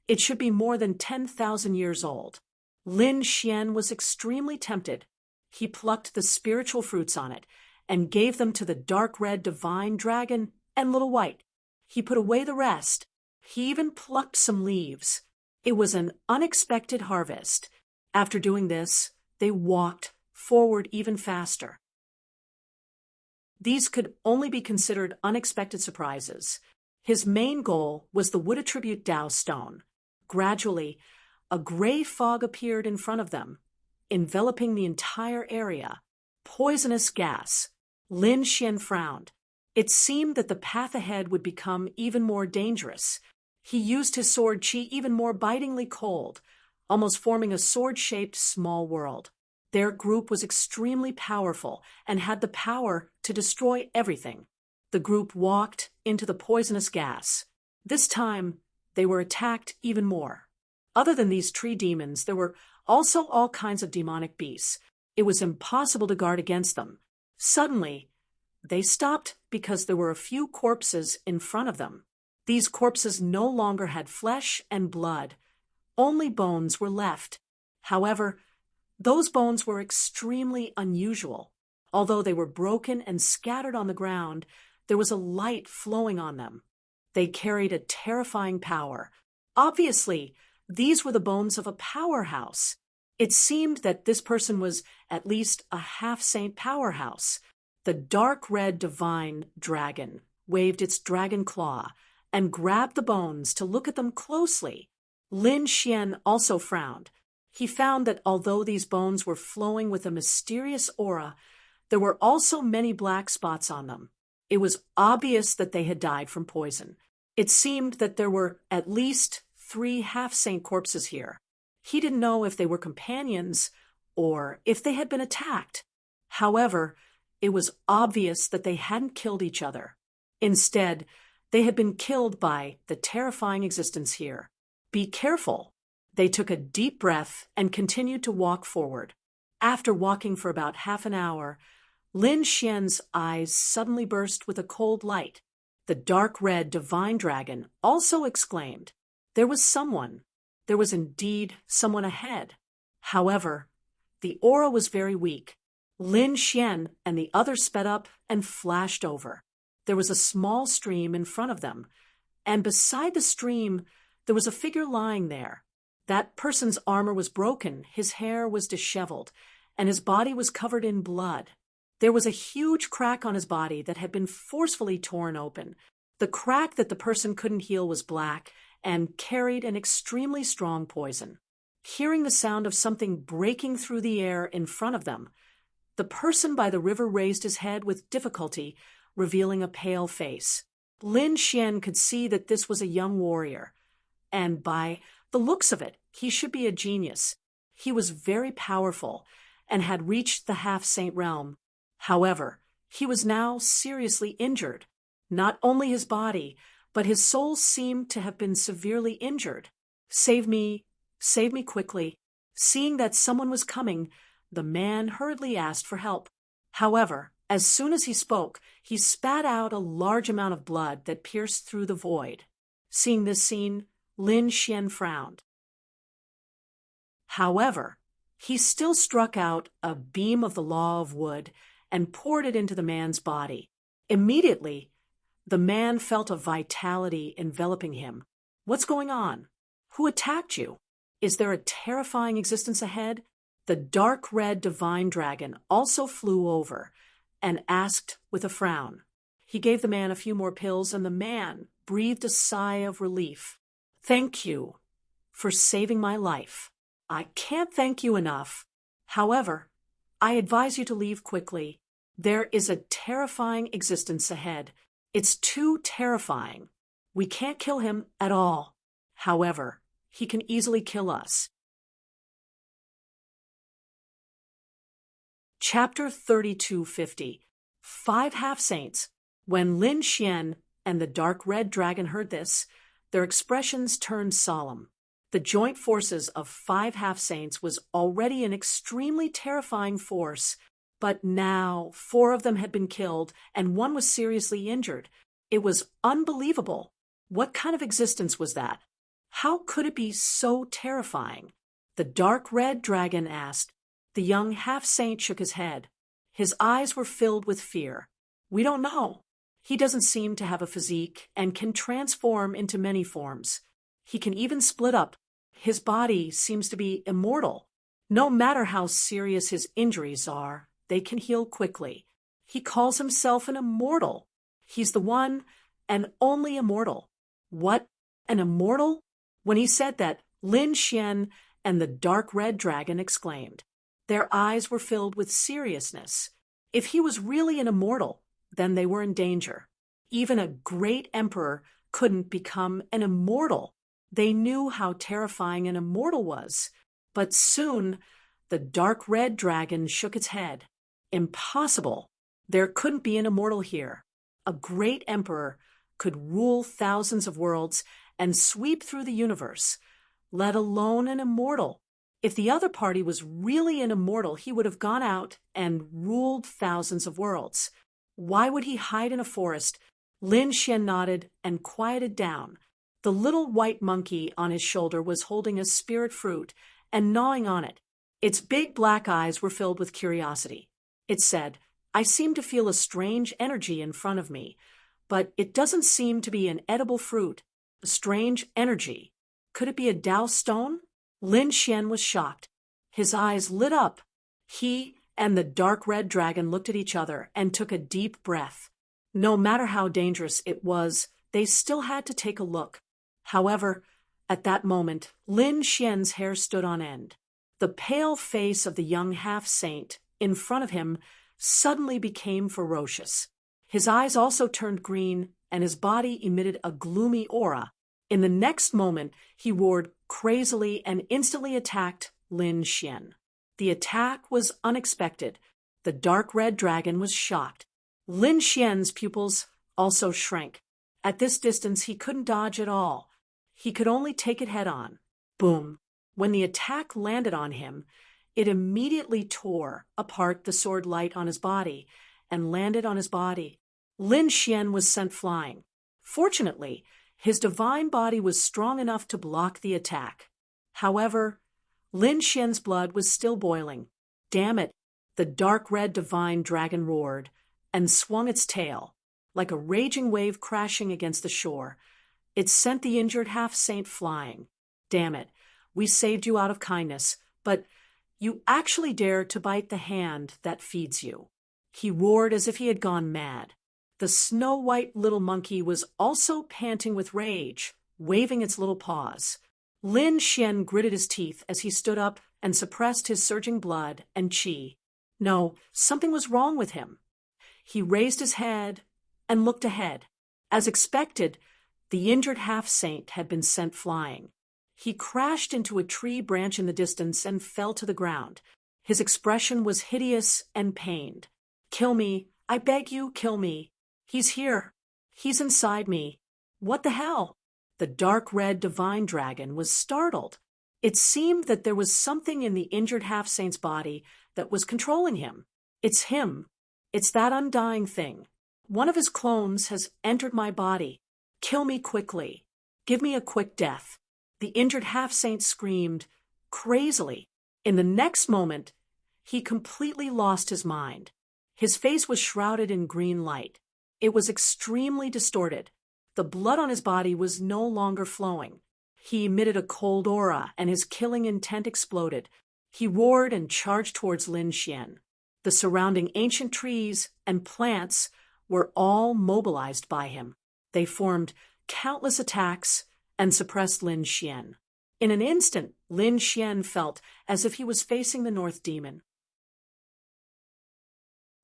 it should be more than 10,000 years old. Lin Xian was extremely tempted. He plucked the spiritual fruits on it and gave them to the dark red divine dragon and Little White. He put away the rest. He even plucked some leaves. It was an unexpected harvest. After doing this, they walked forward even faster. These could only be considered unexpected surprises. His main goal was the wood attribute Tao stone. Gradually, a gray fog appeared in front of them, enveloping the entire area. Poisonous gas. Lin Xian frowned. It seemed that the path ahead would become even more dangerous. He used his sword Qi even more bitingly cold, almost forming a sword-shaped small world. Their group was extremely powerful and had the power to destroy everything. The group walked into the poisonous gas. This time, they were attacked even more. Other than these tree demons, there were also all kinds of demonic beasts. It was impossible to guard against them. Suddenly, they stopped because there were a few corpses in front of them. These corpses no longer had flesh and blood. Only bones were left. However, those bones were extremely unusual. Although they were broken and scattered on the ground, there was a light flowing on them. They carried a terrifying power. Obviously, these were the bones of a powerhouse. It seemed that this person was at least a half-saint powerhouse. The dark red divine dragon waved its dragon claw and grabbed the bones to look at them closely. Lin Xian also frowned. He found that although these bones were flowing with a mysterious aura, there were also many black spots on them. It was obvious that they had died from poison. It seemed that there were at least 3 half-saint corpses here. He didn't know if they were companions or if they had been attacked. However, it was obvious that they hadn't killed each other. Instead, they had been killed by the terrifying existence here. Be careful. They took a deep breath and continued to walk forward. After walking for about half an hour, Lin Xian's eyes suddenly burst with a cold light. The dark red divine dragon also exclaimed, "There was someone. There was indeed someone ahead." However, the aura was very weak. Lin Xian and the others sped up and flashed over. There was a small stream in front of them, and beside the stream, there was a figure lying there. That person's armor was broken, his hair was disheveled, and his body was covered in blood. There was a huge crack on his body that had been forcefully torn open. The crack that the person couldn't heal was black and carried an extremely strong poison. Hearing the sound of something breaking through the air in front of them, the person by the river raised his head with difficulty, revealing a pale face. Lin Xian could see that this was a young warrior, and by the looks of it, he should be a genius. He was very powerful and had reached the half-saint realm. However, he was now seriously injured. Not only his body, but his soul seemed to have been severely injured. Save me quickly." Seeing that someone was coming, the man hurriedly asked for help. However, as soon as he spoke, he spat out a large amount of blood that pierced through the void. Seeing this scene, Lin Xian frowned. However, he still struck out a beam of the law of wood and poured it into the man's body. Immediately, the man felt a vitality enveloping him. "What's going on? Who attacked you? Is there a terrifying existence ahead?" The dark red divine dragon also flew over and asked with a frown. He gave the man a few more pills, and the man breathed a sigh of relief. "Thank you for saving my life. I can't thank you enough. However, I advise you to leave quickly. There is a terrifying existence ahead. It's too terrifying. We can't kill him at all. However, he can easily kill us." Chapter 3250. 5 Half-Saints. When Lin Xian and the dark red dragon heard this, their expressions turned solemn. The joint forces of 5 half-saints was already an extremely terrifying force, but now 4 of them had been killed and 1 was seriously injured. It was unbelievable. What kind of existence was that? How could it be so terrifying? The dark red dragon asked. The young half-saint shook his head. His eyes were filled with fear. We don't know. He doesn't seem to have a physique and can transform into many forms. He can even split up. His body seems to be immortal. No matter how serious his injuries are, they can heal quickly. He calls himself an immortal. He's the one and only immortal. What? An immortal? When he said that, Lin Xian and the dark red dragon exclaimed. Their eyes were filled with seriousness. If he was really an immortal, then they were in danger. Even a great emperor couldn't become an immortal. They knew how terrifying an immortal was. But soon, the dark red dragon shook its head. Impossible. There couldn't be an immortal here. A great emperor could rule thousands of worlds and sweep through the universe, let alone an immortal. If the other party was really an immortal, he would have gone out and ruled thousands of worlds. Why would he hide in a forest? Lin Xian nodded and quieted down. The little white monkey on his shoulder was holding a spirit fruit and gnawing on it. Its big black eyes were filled with curiosity. It said, I seem to feel a strange energy in front of me, but it doesn't seem to be an edible fruit. A strange energy. Could it be a Dao stone? Lin Xian was shocked. His eyes lit up. He and the dark red dragon looked at each other and took a deep breath. No matter how dangerous it was, they still had to take a look. However, at that moment, Lin Xian's hair stood on end. The pale face of the young half-saint in front of him suddenly became ferocious. His eyes also turned green, and his body emitted a gloomy aura. In the next moment, he roared crazily and instantly attacked Lin Xian. The attack was unexpected. The dark red dragon was shocked. Lin Xian's pupils also shrank. At this distance, he couldn't dodge at all. He could only take it head-on. Boom! When the attack landed on him, it immediately tore apart the sword light on his body and landed on his body. Lin Xian was sent flying. Fortunately, his divine body was strong enough to block the attack. However, Lin Xian's blood was still boiling. Damn it! The dark red divine dragon roared and swung its tail. Like a raging wave crashing against the shore, it sent the injured half-saint flying. Damn it! We saved you out of kindness, but you actually dared to bite the hand that feeds you. He roared as if he had gone mad. The snow-white little monkey was also panting with rage, waving its little paws. Lin Xian gritted his teeth as he stood up and suppressed his surging blood and qi. No, something was wrong with him. He raised his head and looked ahead. As expected, the injured half-saint had been sent flying. He crashed into a tree branch in the distance and fell to the ground. His expression was hideous and pained. Kill me. I beg you, kill me. He's here. He's inside me. What the hell? The dark red divine dragon was startled. It seemed that there was something in the injured half-saint's body that was controlling him. It's him. It's that undying thing. One of his clones has entered my body. Kill me quickly. Give me a quick death. The injured half-saint screamed, crazily. In the next moment, he completely lost his mind. His face was shrouded in green light. It was extremely distorted. The blood on his body was no longer flowing. He emitted a cold aura, and his killing intent exploded. He roared and charged towards Lin Xian. The surrounding ancient trees and plants were all mobilized by him. They formed countless attacks and suppressed Lin Xian. In an instant, Lin Xian felt as if he was facing the North Demon.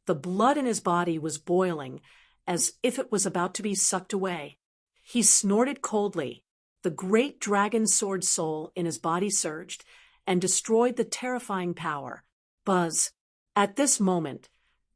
The blood in his body was boiling, as if it was about to be sucked away. He snorted coldly. The great dragon sword soul in his body surged and destroyed the terrifying power. Buzz. At this moment,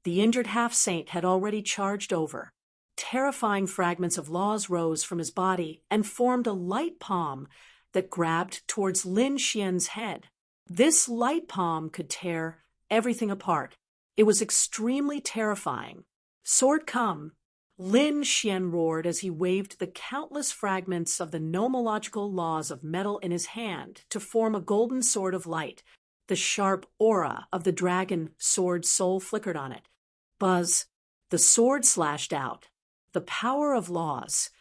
the injured half-saint had already charged over. terrifying fragments of laws rose from his body and formed a light palm that grabbed towards Lin Xian's head. This light palm could tear everything apart. It was extremely terrifying. Sword come! Lin Xian roared as he waved the countless fragments of the nomological laws of metal in his hand to form a golden sword of light. The sharp aura of the dragon sword soul flickered on it. Buzz! The sword slashed out. The power of laws,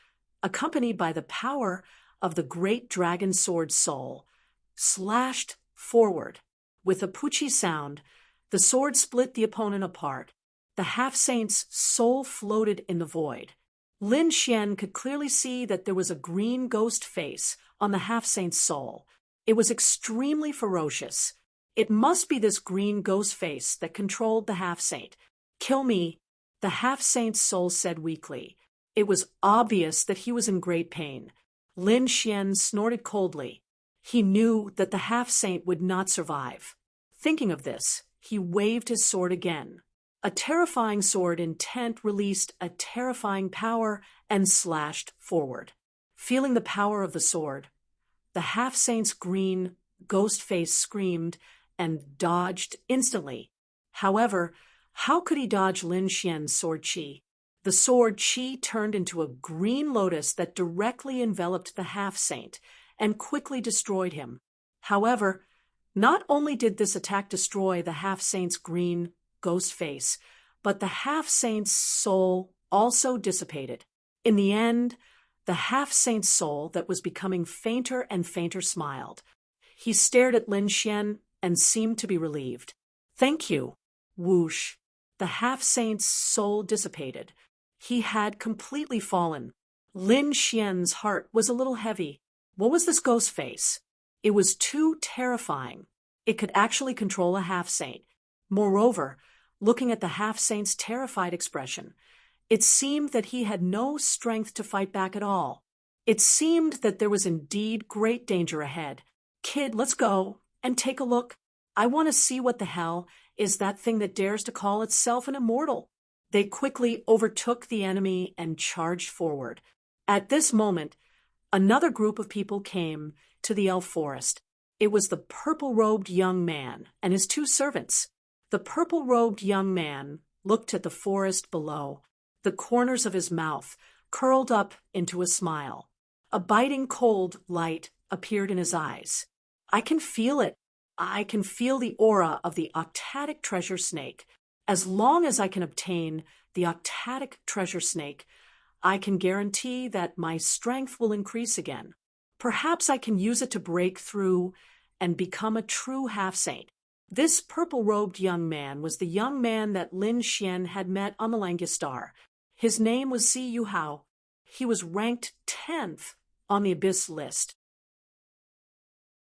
accompanied by the power of the great dragon sword soul, slashed forward. With a poochie sound, the sword split the opponent apart. The half-saint's soul floated in the void. Lin Xian could clearly see that there was a green ghost face on the half-saint's soul. It was extremely ferocious. It must be this green ghost face that controlled the half-saint. Kill me, the half-saint's soul said weakly. It was obvious that he was in great pain. Lin Xian snorted coldly. He knew that the half-saint would not survive. Thinking of this, he waved his sword again. A terrifying sword intent released a terrifying power and slashed forward. Feeling the power of the sword, the half-saint's green ghost face screamed and dodged instantly. However, how could he dodge Lin Xian's sword chi? The sword chi turned into a green lotus that directly enveloped the half-saint and quickly destroyed him. However, not only did this attack destroy the half-saint's green ghost face, but the half-saint's soul also dissipated. In the end, the half-saint's soul that was becoming fainter and fainter smiled. He stared at Lin Xian and seemed to be relieved. Thank you. Whoosh. The half-saint's soul dissipated. He had completely fallen. Lin Xian's heart was a little heavy. What was this ghost face? It was too terrifying. It could actually control a half-saint. Moreover, looking at the half-saint's terrified expression, it seemed that he had no strength to fight back at all. It seemed that there was indeed great danger ahead. Kid, let's go and take a look. I want to see what the hell is that thing that dares to call itself an immortal. They quickly overtook the enemy and charged forward. At this moment, another group of people came to the elf forest. It was the purple-robed young man and his two servants. The purple-robed young man looked at the forest below. The corners of his mouth curled up into a smile. A biting cold light appeared in his eyes. I can feel it. I can feel the aura of the octatic treasure snake. As long as I can obtain the octatic treasure snake, I can guarantee that my strength will increase again. Perhaps I can use it to break through and become a true half-saint. This purple-robed young man was the young man that Lin Xian had met on the Langistar. His name was Si Yu Hao. He was ranked 10th on the Abyss list.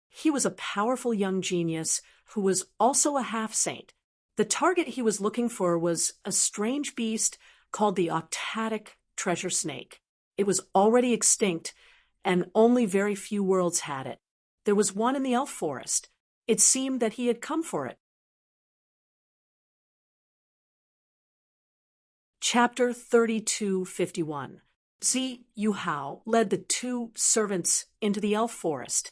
He was a powerful young genius who was also a half-saint. The target he was looking for was a strange beast called the octatic treasure snake. It was already extinct, and only very few worlds had it. There was one in the elf forest. It seemed that he had come for it. Chapter 3251. Zi Yuhao led the two servants into the elf forest,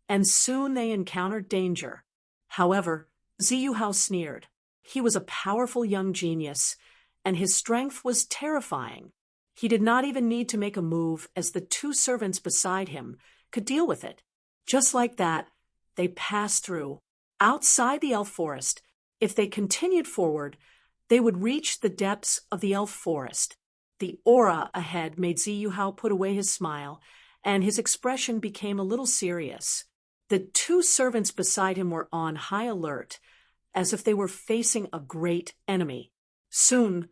and soon they encountered danger. However, Zi Yuhao sneered. He was a powerful young genius, and his strength was terrifying. He did not even need to make a move, as the two servants beside him could deal with it. Just like that, they passed through. Outside the elf forest, if they continued forward, they would reach the depths of the elf forest. The aura ahead made Zi Yuhao put away his smile, and his expression became a little serious. The two servants beside him were on high alert, as if they were facing a great enemy. Soon,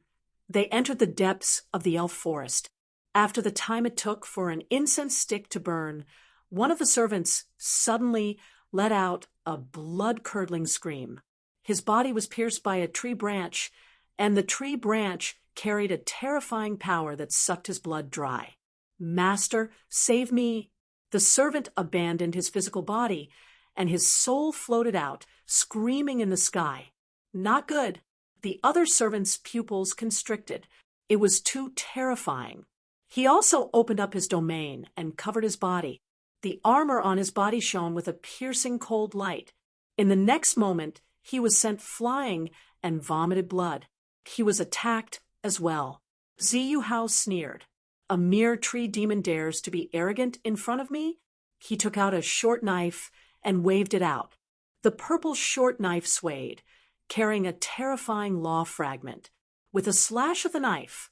they entered the depths of the elf forest. After the time it took for an incense stick to burn, one of the servants suddenly let out a blood-curdling scream. His body was pierced by a tree branch, and the tree branch carried a terrifying power that sucked his blood dry. Master, save me! The servant abandoned his physical body, and his soul floated out, screaming in the sky. Not good. The other servant's pupils constricted. It was too terrifying. He also opened up his domain and covered his body. The armor on his body shone with a piercing cold light. In the next moment, he was sent flying and vomited blood. He was attacked as well. Ziyu Hao sneered. A mere tree demon dares to be arrogant in front of me? He took out a short knife and waved it out. The purple short knife swayed, carrying a terrifying law fragment. With a slash of the knife,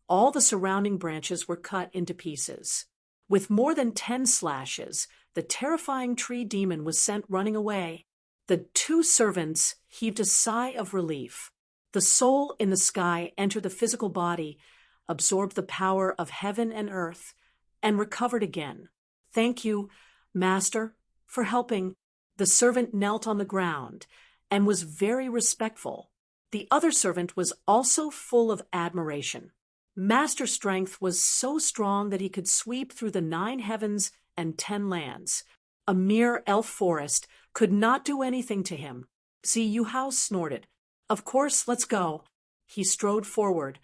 all the surrounding branches were cut into pieces. With more than 10 slashes, the terrifying tree demon was sent running away. The two servants heaved a sigh of relief. The soul in the sky entered the physical body, absorbed the power of heaven and earth, and recovered again. Thank you, Master, for helping. The servant knelt on the ground and was very respectful. The other servant was also full of admiration. Master's strength was so strong that he could sweep through the 9 heavens and 10 lands. A mere elf forest could not do anything to him. Ziyu Hao snorted. Of course, let's go. He strode forward,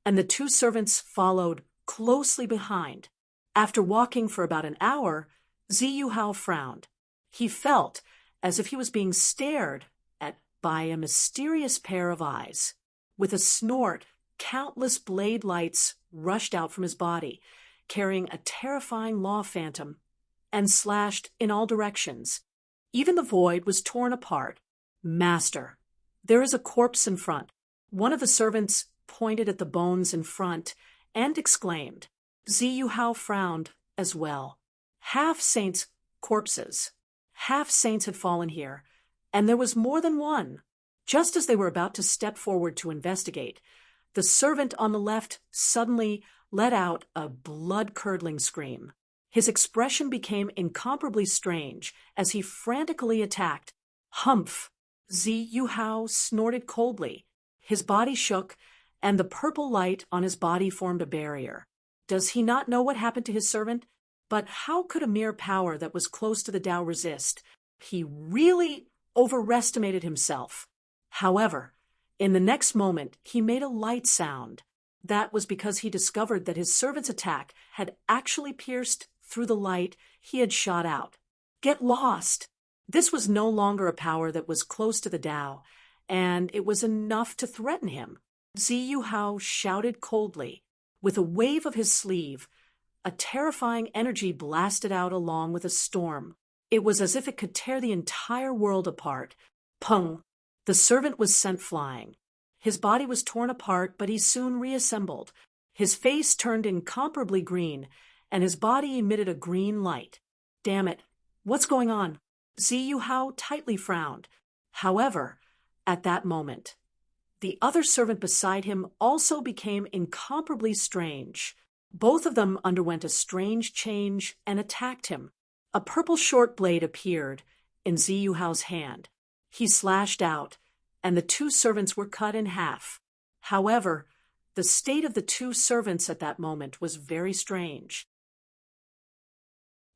and the two servants followed closely behind. After walking for about an hour, Ziyu Hao frowned. He felt as if he was being stared at by a mysterious pair of eyes. With a snort, countless blade lights rushed out from his body, carrying a terrifying law phantom, and slashed in all directions. Even the void was torn apart. Master, there is a corpse in front. One of the servants pointed at the bones in front and exclaimed. Ziyu Hao frowned as well. Half-saints' corpses. Half-saints had fallen here, and there was more than one. Just as they were about to step forward to investigate, the servant on the left suddenly let out a blood-curdling scream. His expression became incomparably strange as he frantically attacked. Humph! Ziyu Hao snorted coldly. His body shook, and the purple light on his body formed a barrier. Does he not know what happened to his servant? But how could a mere power that was close to the Tao resist? He really overestimated himself. However, in the next moment, he made a light sound. That was because he discovered that his servant's attack had actually pierced through the light he had shot out. Get lost! This was no longer a power that was close to the Tao, and it was enough to threaten him. Ziyu Hao shouted coldly. With a wave of his sleeve, a terrifying energy blasted out along with a storm. It was as if it could tear the entire world apart. Pung! The servant was sent flying. His body was torn apart, but he soon reassembled. His face turned incomparably green, and his body emitted a green light. Damn it! What's going on? Ziyu Hao tightly frowned. However, at that moment, the other servant beside him also became incomparably strange. Both of them underwent a strange change and attacked him. A purple short blade appeared in Ziyu Hao's hand. He slashed out, and the two servants were cut in half. However, the state of the two servants at that moment was very strange.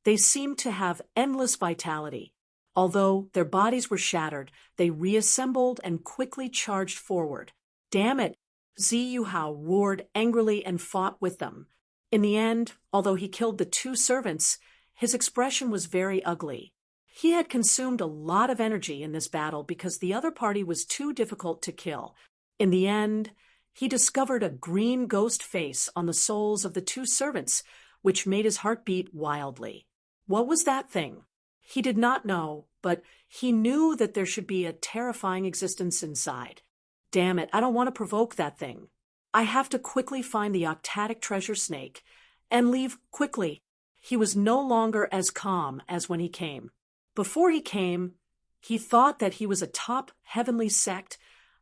They seemed to have endless vitality. Although their bodies were shattered, they reassembled and quickly charged forward. Damn it! Ziyu Hao roared angrily and fought with them. In the end, although he killed the two servants, his expression was very ugly. He had consumed a lot of energy in this battle because the other party was too difficult to kill. In the end, he discovered a green ghost face on the souls of the two servants, which made his heart beat wildly. What was that thing? He did not know, but he knew that there should be a terrifying existence inside. Damn it, I don't want to provoke that thing. I have to quickly find the octatic treasure snake and leave quickly. He was no longer as calm as when he came. Before he came, he thought that he was a top heavenly sect,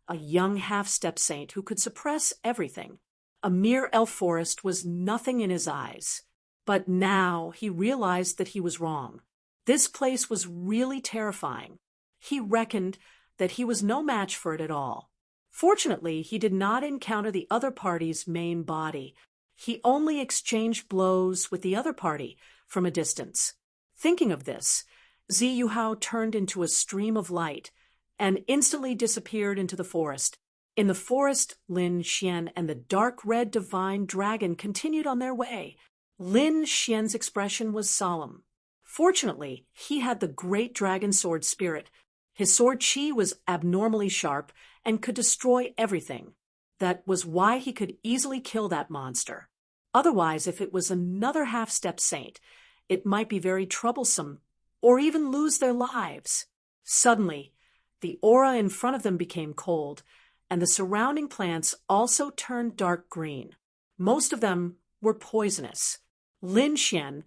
a young half-step saint who could suppress everything. A mere elf forest was nothing in his eyes. But now he realized that he was wrong. This place was really terrifying. He reckoned that he was no match for it at all. Fortunately, he did not encounter the other party's main body. He only exchanged blows with the other party from a distance. Thinking of this, Ziyu Hao turned into a stream of light and instantly disappeared into the forest. In the forest, Lin Xian and the dark red divine dragon continued on their way. Lin Xian's expression was solemn. Fortunately, he had the great dragon sword spirit. His sword chi was abnormally sharp and could destroy everything. That was why he could easily kill that monster. Otherwise, if it was another half-step saint, it might be very troublesome or even lose their lives. Suddenly, the aura in front of them became cold, and the surrounding plants also turned dark green. Most of them were poisonous. Lin Xian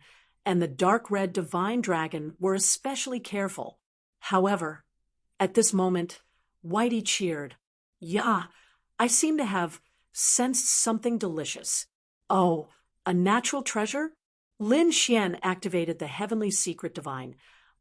and the dark red divine dragon were especially careful. However, at this moment, Whitey cheered. "Yeah, I seem to have sensed something delicious." "Oh, a natural treasure?" Lin Xian activated the heavenly secret divine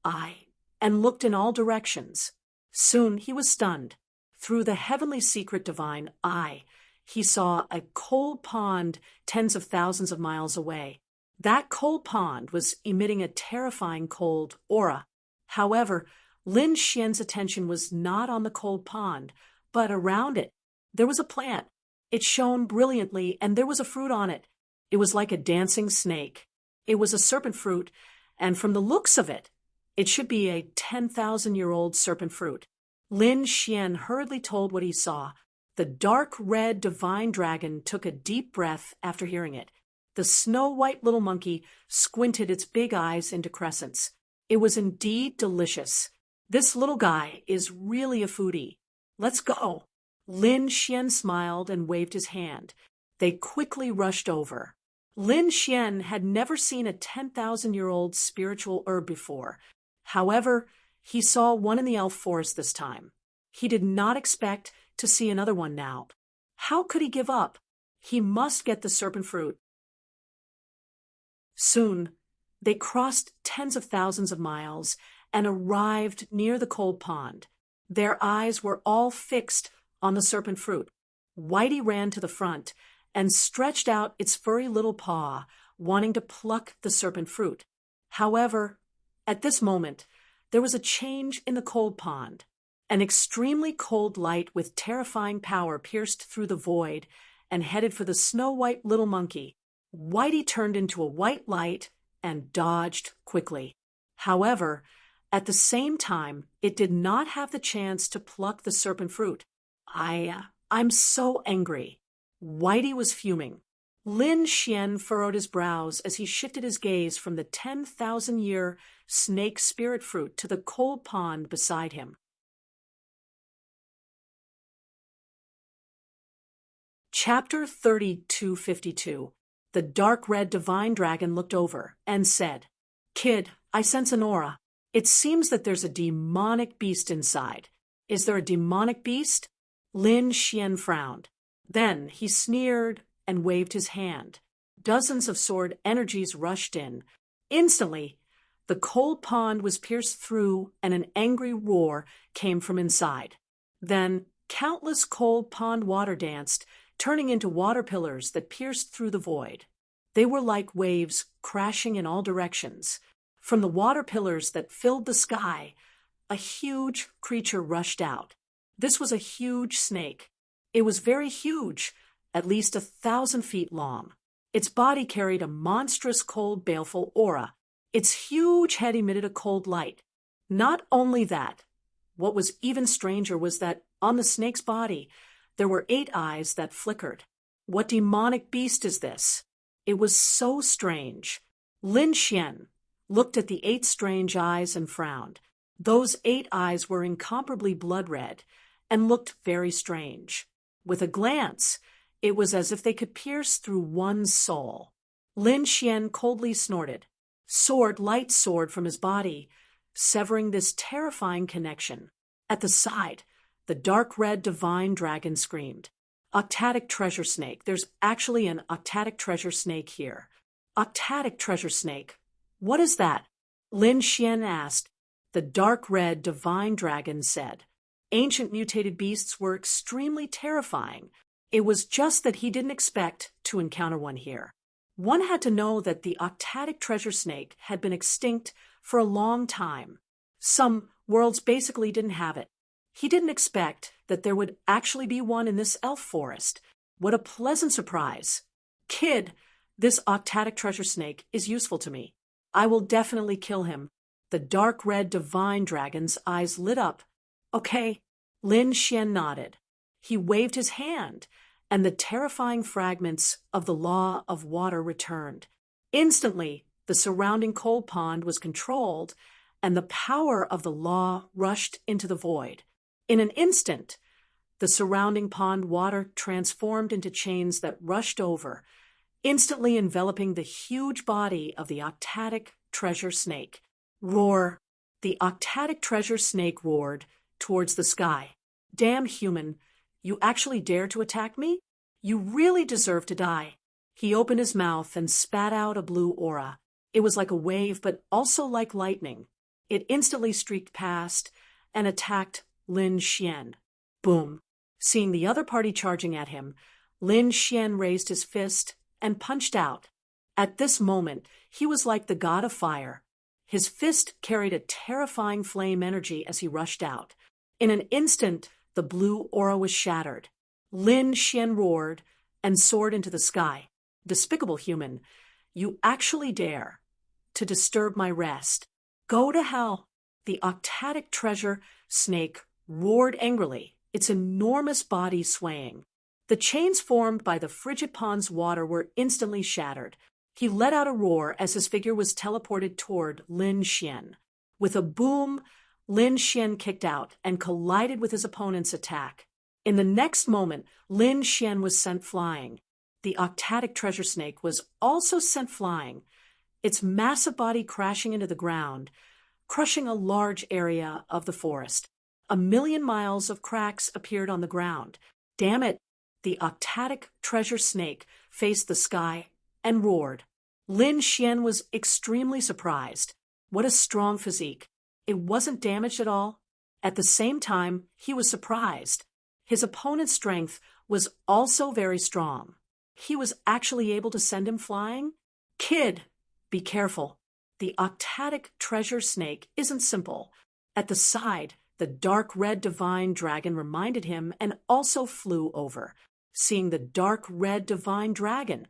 eye and looked in all directions. Soon he was stunned. Through the heavenly secret divine eye, he saw a cold pond tens of thousands of miles away. That cold pond was emitting a terrifying cold aura. However, Lin Xian's attention was not on the cold pond, but around it. There was a plant. It shone brilliantly, and there was a fruit on it. It was like a dancing snake. It was a serpent fruit, and from the looks of it, it should be a 10,000-year-old serpent fruit. Lin Xian hurriedly told what he saw. The dark red divine dragon took a deep breath after hearing it. The snow-white little monkey squinted its big eyes into crescents. It was indeed delicious. "This little guy is really a foodie. Let's go." Lin Xian smiled and waved his hand. They quickly rushed over. Lin Xian had never seen a 10,000-year-old spiritual herb before. However, he saw one in the elf forest this time. He did not expect to see another one now. How could he give up? He must get the serpent fruit. Soon, they crossed tens of thousands of miles and arrived near the cold pond. Their eyes were all fixed on the serpent fruit. Whitey ran to the front and stretched out its furry little paw, wanting to pluck the serpent fruit. However, at this moment, there was a change in the cold pond. An extremely cold light with terrifying power pierced through the void and headed for the snow-white little monkey. Whitey turned into a white light and dodged quickly. However, at the same time, it did not have the chance to pluck the serpent fruit. I'm so angry." Whitey was fuming. Lin Xian furrowed his brows as he shifted his gaze from the 10,000-year snake spirit fruit to the cold pond beside him. Chapter 3252. The dark red divine dragon looked over and said, "Kid, I sense an aura. It seems that there's a demonic beast inside. Is there a demonic beast?" Lin Xian frowned. Then he sneered and waved his hand. Dozens of sword energies rushed in. Instantly, the cold pond was pierced through and an angry roar came from inside. Then countless cold pond water danced, turning into water pillars that pierced through the void. They were like waves crashing in all directions. From the water pillars that filled the sky, a huge creature rushed out. This was a huge snake. It was very huge, at least 1,000 feet long. Its body carried a monstrous cold, baleful aura. Its huge head emitted a cold light. Not only that, what was even stranger was that on the snake's body, there were 8 eyes that flickered. What demonic beast is this? It was so strange. Lin Xian looked at the 8 strange eyes and frowned. Those 8 eyes were incomparably blood red and looked very strange. With a glance, it was as if they could pierce through one's soul. Lin Xian coldly snorted. Light soared from his body, severing this terrifying connection. At the side, the dark red divine dragon screamed. "Octatic treasure snake. There's actually an octatic treasure snake here." "Octatic treasure snake? What is that?" Lin Xian asked. The dark red divine dragon said. Ancient mutated beasts were extremely terrifying. It was just that he didn't expect to encounter one here. One had to know that the octatic treasure snake had been extinct for a long time. Some worlds basically didn't have it. He didn't expect that there would actually be one in this elf forest. What a pleasant surprise. Kid, this octatic treasure snake is useful to me. I will definitely kill him. The dark red divine dragon's eyes lit up. Okay. Lin Xian nodded. He waved his hand, and the terrifying fragments of the law of water returned. Instantly, the surrounding cold pond was controlled, and the power of the law rushed into the void. In an instant, the surrounding pond water transformed into chains that rushed over, instantly enveloping the huge body of the octatic treasure snake. Roar! The octatic treasure snake roared towards the sky. Damn human, you actually dare to attack me? You really deserve to die. He opened his mouth and spat out a blue aura. It was like a wave, but also like lightning. It instantly streaked past and attacked Lin Xian. Boom! Seeing the other party charging at him, Lin Xian raised his fist and punched out. At this moment, he was like the god of fire. His fist carried a terrifying flame energy as he rushed out. In an instant, the blue aura was shattered. Lin Xian roared and soared into the sky. Despicable human, you actually dare to disturb my rest. Go to hell! The octatic treasure snake roared angrily, its enormous body swaying. The chains formed by the frigid pond's water were instantly shattered. He let out a roar as his figure was teleported toward Lin Xian. With a boom, Lin Xian kicked out and collided with his opponent's attack. In the next moment, Lin Xian was sent flying. The octatic treasure snake was also sent flying, its massive body crashing into the ground, crushing a large area of the forest. 1,000,000 miles of cracks appeared on the ground. Damn it! The octatic treasure snake faced the sky and roared. Lin Xian was extremely surprised. What a strong physique. It wasn't damaged at all. At the same time, he was surprised. His opponent's strength was also very strong. He was actually able to send him flying? Kid, be careful. The octatic treasure snake isn't simple. At the side, the dark red divine dragon reminded him and also flew over. Seeing the dark red divine dragon,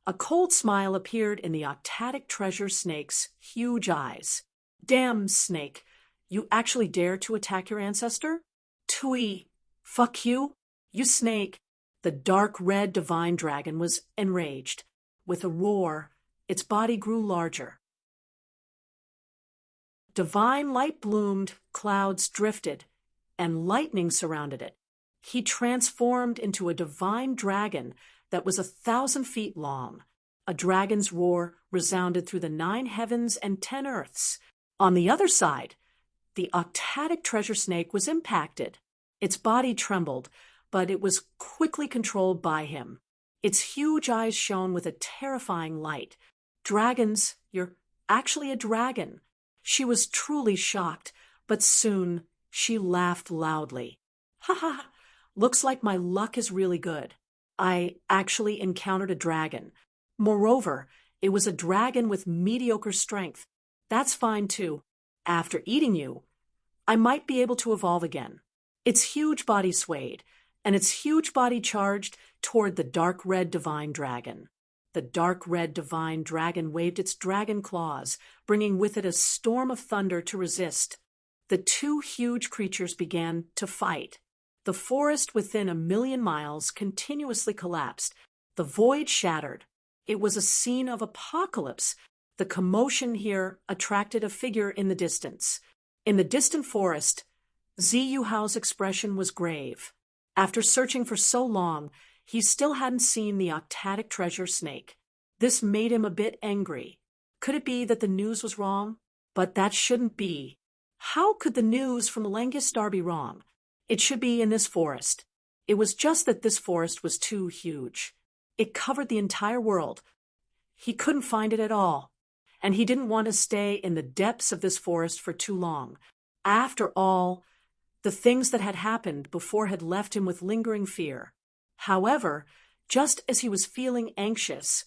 a cold smile appeared in the octatic treasure snake's huge eyes. Damn, snake, you actually dare to attack your ancestor? Tui, fuck you, you snake. The dark red divine dragon was enraged. With a roar, its body grew larger. Divine light bloomed, clouds drifted, and lightning surrounded it. He transformed into a divine dragon that was 1,000 feet long. A dragon's roar resounded through the 9 heavens and 10 earths. On the other side, the octatic treasure snake was impacted. Its body trembled, but it was quickly controlled by him. Its huge eyes shone with a terrifying light. Dragons, you're actually a dragon. She was truly shocked, but soon she laughed loudly. Ha ha! Looks like my luck is really good. I actually encountered a dragon. Moreover, it was a dragon with mediocre strength. That's fine too. After eating you, I might be able to evolve again. Its huge body swayed, and its huge body charged toward the dark red divine dragon. The dark red divine dragon waved its dragon claws, bringing with it a storm of thunder to resist. The 2 huge creatures began to fight. The forest within 1,000,000 miles continuously collapsed. The void shattered. It was a scene of apocalypse. The commotion here attracted a figure in the distance. In the distant forest, Ziyu Hao's expression was grave. After searching for so long, he still hadn't seen the octatic treasure snake. This made him a bit angry. Could it be that the news was wrong? But that shouldn't be. How could the news from Langus Star be wrong? It should be in this forest. It was just that this forest was too huge. It covered the entire world. He couldn't find it at all. And he didn't want to stay in the depths of this forest for too long. After all, the things that had happened before had left him with lingering fear. However, just as he was feeling anxious,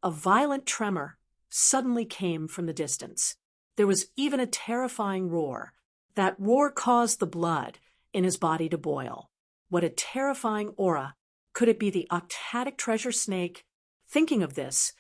a violent tremor suddenly came from the distance. There was even a terrifying roar. That roar caused the blood in his body to boil. What a terrifying aura. Could it be the octatic treasure snake? Thinking of this,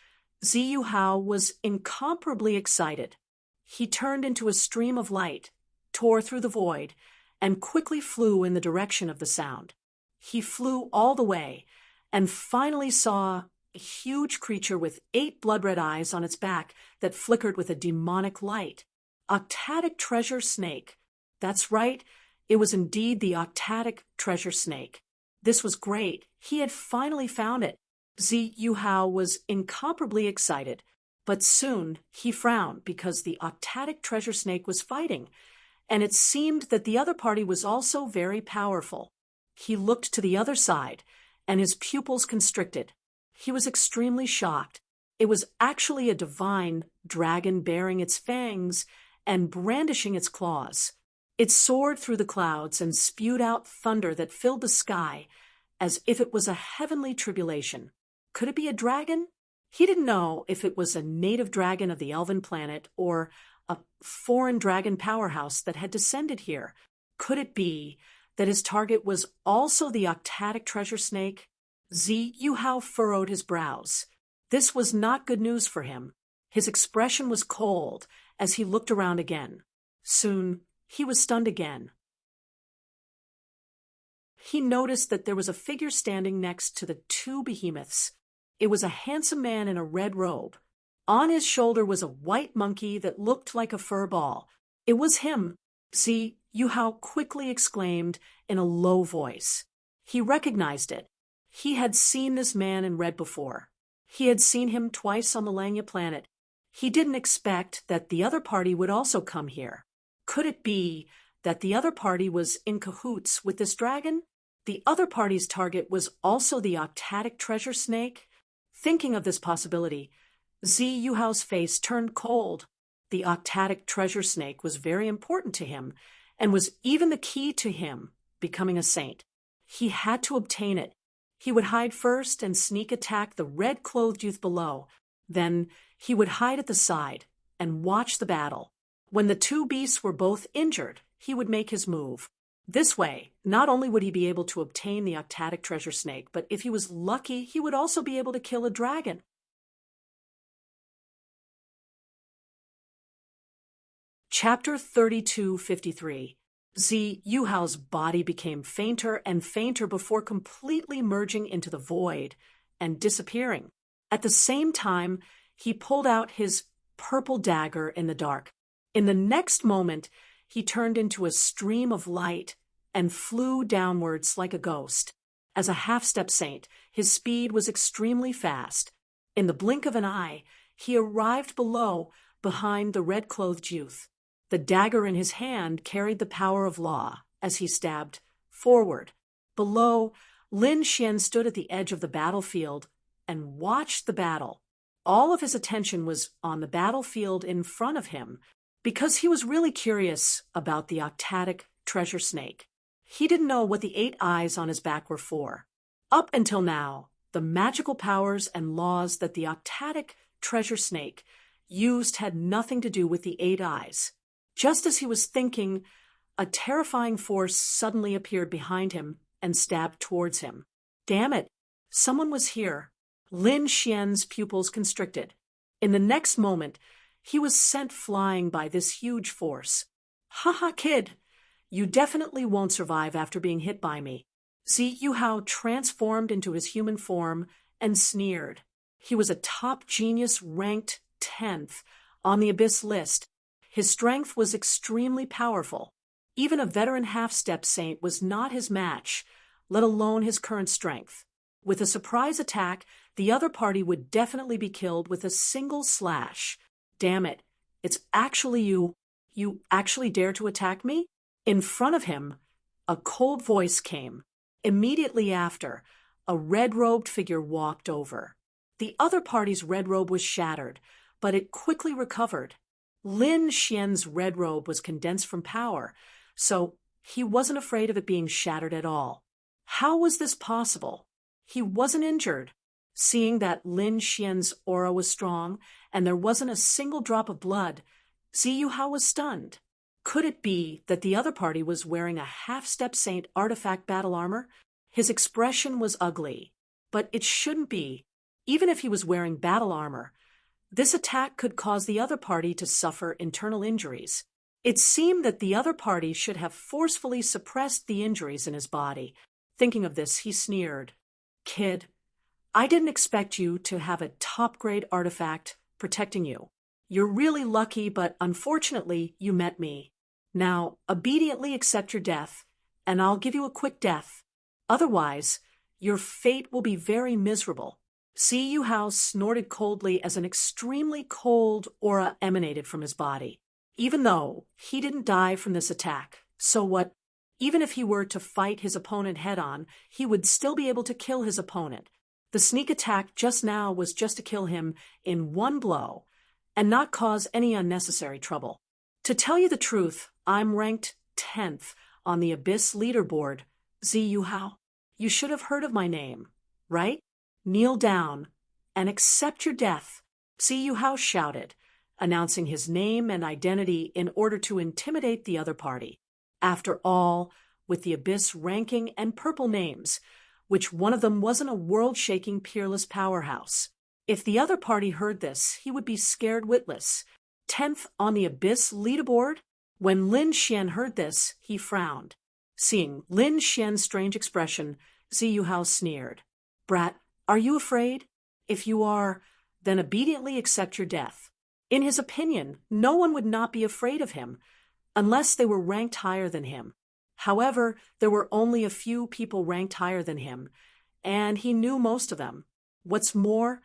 Ziyu Hao was incomparably excited. He turned into a stream of light, tore through the void, and quickly flew in the direction of the sound. He flew all the way, and finally saw a huge creature with 8 blood-red eyes on its back that flickered with a demonic light. Octatic treasure snake. That's right, it was indeed the octatic treasure snake. This was great. He had finally found it. Ziyu Hao was incomparably excited, but soon he frowned because the octatic treasure snake was fighting, and it seemed that the other party was also very powerful. He looked to the other side, and his pupils constricted. He was extremely shocked. It was actually a divine dragon bearing its fangs and brandishing its claws. It soared through the clouds and spewed out thunder that filled the sky as if it was a heavenly tribulation. Could it be a dragon? He didn't know if it was a native dragon of the elven planet or a foreign dragon powerhouse that had descended here. Could it be that his target was also the octatic treasure snake? Ziyu Hao furrowed his brows. This was not good news for him. His expression was cold as he looked around again. Soon, he was stunned again. He noticed that there was a figure standing next to the 2 behemoths. It was a handsome man in a red robe. On his shoulder was a white monkey that looked like a fur ball. It was him. Ziyu Hao quickly exclaimed in a low voice. He recognized it. He had seen this man in red before. He had seen him twice on the Langya planet. He didn't expect that the other party would also come here. Could it be that the other party was in cahoots with this dragon? The other party's target was also the octatic treasure snake? Thinking of this possibility, Ziyu Hao's face turned cold. The octatic treasure snake was very important to him and was even the key to him becoming a saint. He had to obtain it. He would hide first and sneak attack the red-clothed youth below. Then he would hide at the side and watch the battle. When the 2 beasts were both injured, he would make his move. This way, not only would he be able to obtain the octatic treasure snake, but if he was lucky, he would also be able to kill a dragon. Chapter 3253. Ziyu Hao's body became fainter and fainter before completely merging into the void and disappearing. At the same time, he pulled out his purple dagger in the dark. In the next moment, he turned into a stream of light and flew downwards like a ghost. As a half-step saint, his speed was extremely fast. In the blink of an eye, he arrived below, behind the red-clothed youth. The dagger in his hand carried the power of law as he stabbed forward. Below, Lin Xian stood at the edge of the battlefield and watched the battle. All of his attention was on the battlefield in front of him because he was really curious about the octatic treasure snake. He didn't know what the 8 eyes on his back were for. Up until now, the magical powers and laws that the octatic treasure snake used had nothing to do with the 8 eyes. Just as he was thinking, a terrifying force suddenly appeared behind him and stabbed towards him. Damn it! Someone was here. Lin Xian's pupils constricted. In the next moment, he was sent flying by this huge force. "Ha, kid! You definitely won't survive after being hit by me." Ziyu Hao transformed into his human form and sneered. He was a top genius ranked 10th on the Abyss list. His strength was extremely powerful. Even a veteran half-step saint was not his match, let alone his current strength. With a surprise attack, the other party would definitely be killed with a single slash. Damn it, it's actually you. You actually dare to attack me? In front of him, a cold voice came. Immediately after, a red-robed figure walked over. The other party's red robe was shattered, but it quickly recovered. Lin Xian's red robe was condensed from power, so he wasn't afraid of it being shattered at all. How was this possible? He wasn't injured. Seeing that Lin Xian's aura was strong and there wasn't a single drop of blood, Ziyu Hao was stunned. Could it be that the other party was wearing a half-step saint artifact battle armor? His expression was ugly, but it shouldn't be. Even if he was wearing battle armor, this attack could cause the other party to suffer internal injuries. It seemed that the other party should have forcefully suppressed the injuries in his body. Thinking of this, he sneered. "Kid, I didn't expect you to have a top-grade artifact protecting you. You're really lucky, but unfortunately, you met me. Now, obediently accept your death, and I'll give you a quick death. Otherwise, your fate will be very miserable." See Yu Hao snorted coldly as an extremely cold aura emanated from his body. Even though he didn't die from this attack, so what? Even if he were to fight his opponent head-on, he would still be able to kill his opponent. The sneak attack just now was just to kill him in one blow and not cause any unnecessary trouble. To tell you the truth, I'm ranked 10th on the Abyss leaderboard. Zi Yu Hao, you should have heard of my name, right? Kneel down and accept your death, Zi Yu Hao shouted, announcing his name and identity in order to intimidate the other party. After all, with the Abyss ranking and purple names, which one of them wasn't a world-shaking peerless powerhouse. If the other party heard this, he would be scared witless. 10th on the Abyss leaderboard? When Lin Xian heard this, he frowned. Seeing Lin Xian's strange expression, Zi Yu Hao sneered. "Brat, are you afraid? If you are, then obediently accept your death." In his opinion, no one would not be afraid of him, unless they were ranked higher than him. However, there were only a few people ranked higher than him, and he knew most of them. What's more,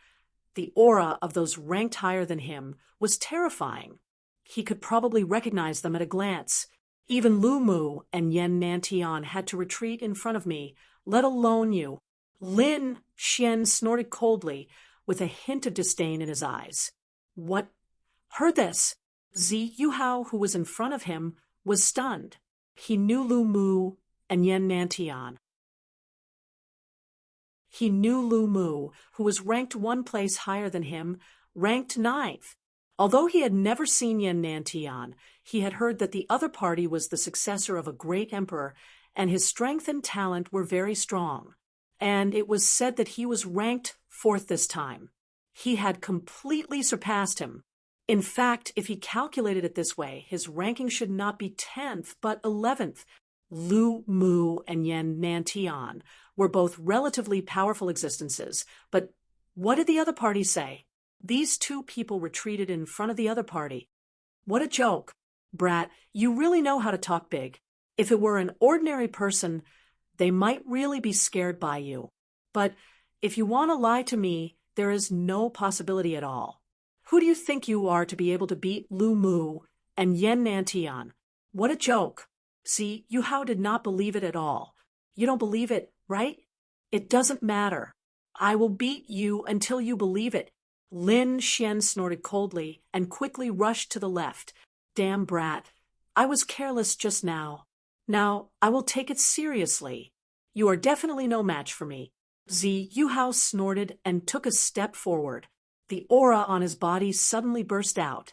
the aura of those ranked higher than him was terrifying. He could probably recognize them at a glance. Even Lu Mu and Yen Nantian had to retreat in front of me, let alone you. Lin Xian snorted coldly, with a hint of disdain in his eyes. What? Heard this? Zi Yu Hao, who was in front of him, was stunned. He knew Lu Mu and Yen Nantian. He knew Lu Mu, who was ranked one place higher than him, ranked 9th. Although he had never seen Yen Nantian, he had heard that the other party was the successor of a great emperor, and his strength and talent were very strong. And it was said that he was ranked 4th this time. He had completely surpassed him. In fact, if he calculated it this way, his ranking should not be 10th, but 11th. Lu Mu and Yen Nantian were both relatively powerful existences, but what did the other party say? These two people retreated in front of the other party. What a joke. Brat, you really know how to talk big. If it were an ordinary person, they might really be scared by you. But if you want to lie to me, there is no possibility at all. Who do you think you are to be able to beat Lu Mu and Yen Nantian? What a joke. See, Yu Hao did not believe it at all. You don't believe it, right? It doesn't matter. I will beat you until you believe it. Lin Xian snorted coldly and quickly rushed to the left. Damn brat. I was careless just now. Now, I will take it seriously. You are definitely no match for me. Zi Yu Hao snorted and took a step forward. The aura on his body suddenly burst out,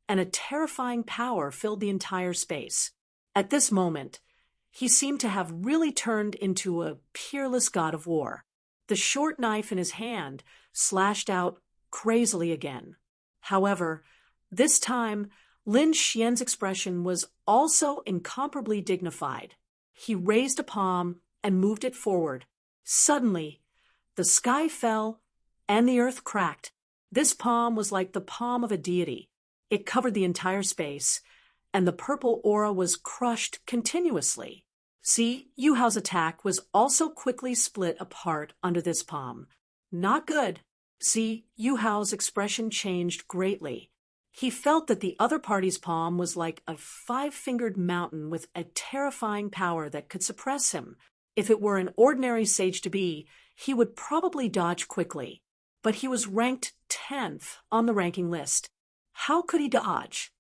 and a terrifying power filled the entire space. At this moment, he seemed to have really turned into a peerless god of war. The short knife in his hand slashed out crazily again. However, this time, Lin Xian's expression was also incomparably dignified. He raised a palm and moved it forward. Suddenly, the sky fell and the earth cracked. This palm was like the palm of a deity. It covered the entire space, and the purple aura was crushed continuously. See, Yu Hao's attack was also quickly split apart under this palm. Not good. See, Yu Hao's expression changed greatly. He felt that the other party's palm was like a 5-fingered mountain with a terrifying power that could suppress him. If it were an ordinary sage to be, he would probably dodge quickly. But he was ranked 10th on the ranking list. How could he dodge?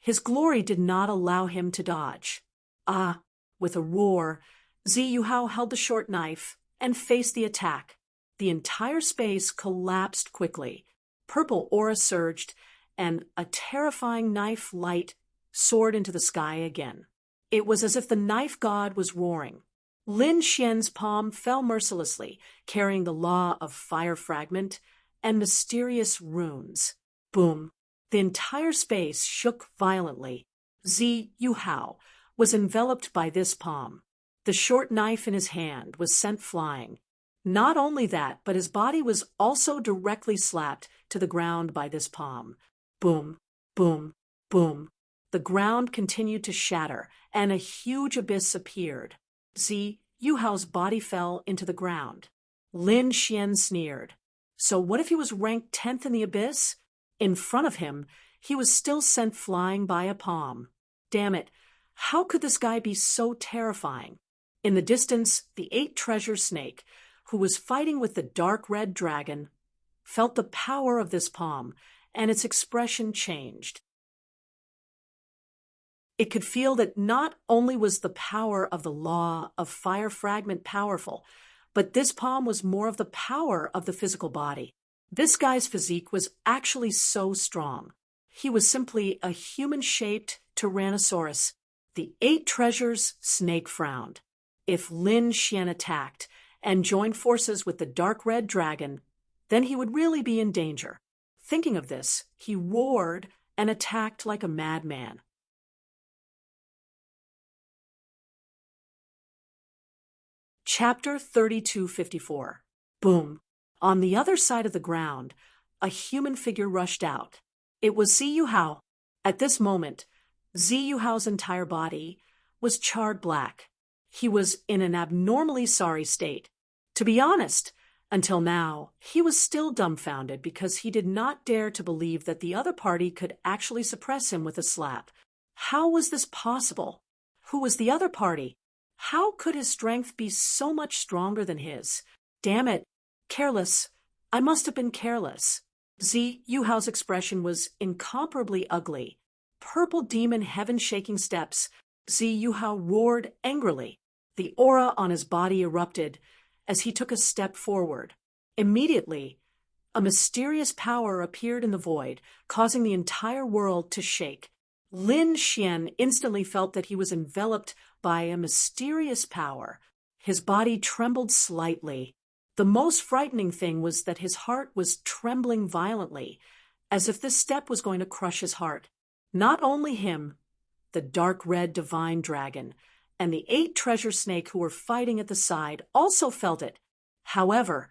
His glory did not allow him to dodge. Ah, with a roar, Zi Yu Hao held the short knife and faced the attack. The entire space collapsed quickly. Purple aura surged, and a terrifying knife light soared into the sky again. It was as if the knife god was roaring. Lin Xian's palm fell mercilessly, carrying the law of fire fragment and mysterious runes. Boom! The entire space shook violently. Zi Yuhao was enveloped by this palm. The short knife in his hand was sent flying. Not only that, but his body was also directly slapped to the ground by this palm. Boom, boom, boom. The ground continued to shatter, and a huge abyss appeared. Zi Yuhao's body fell into the ground. Lin Xian sneered. So what if he was ranked 10th in the abyss? In front of him, he was still sent flying by a palm. Damn it, how could this guy be so terrifying? In the distance, the 8-treasure snake, who was fighting with the dark red dragon, felt the power of this palm, and its expression changed. It could feel that not only was the power of the law of fire fragment powerful, but this palm was more of the power of the physical body. This guy's physique was actually so strong. He was simply a human-shaped Tyrannosaurus. The 8 treasures snake frowned. If Lin Xian attacked and joined forces with the dark red dragon, then he would really be in danger. Thinking of this, he roared and attacked like a madman. Chapter 3254. Boom. On the other side of the ground, a human figure rushed out. It was Zi Yuhao. At this moment, Zi Yuhao's entire body was charred black. He was in an abnormally sorry state. To be honest, until now, he was still dumbfounded because he did not dare to believe that the other party could actually suppress him with a slap. How was this possible? Who was the other party? How could his strength be so much stronger than his? Damn it. Careless. I must have been careless. Zi Yuhao's expression was incomparably ugly. Purple demon heaven-shaking steps. Zi Yuhao roared angrily. The aura on his body erupted as he took a step forward. Immediately, a mysterious power appeared in the void, causing the entire world to shake. Lin Xian instantly felt that he was enveloped by a mysterious power. His body trembled slightly. The most frightening thing was that his heart was trembling violently, as if this step was going to crush his heart. Not only him, the dark red divine dragon, and the 8-treasure snake who were fighting at the side also felt it. However,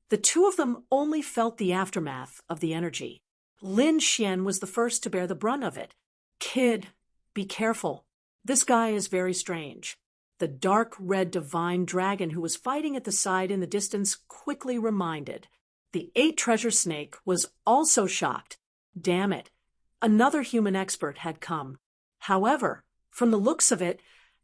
the two of them only felt the aftermath of the energy. Lin Xian was the first to bear the brunt of it. Kid, be careful. This guy is very strange. The dark red divine dragon who was fighting at the side in the distance quickly reminded. The 8-treasure snake was also shocked. Damn it. Another human expert had come. However, from the looks of it,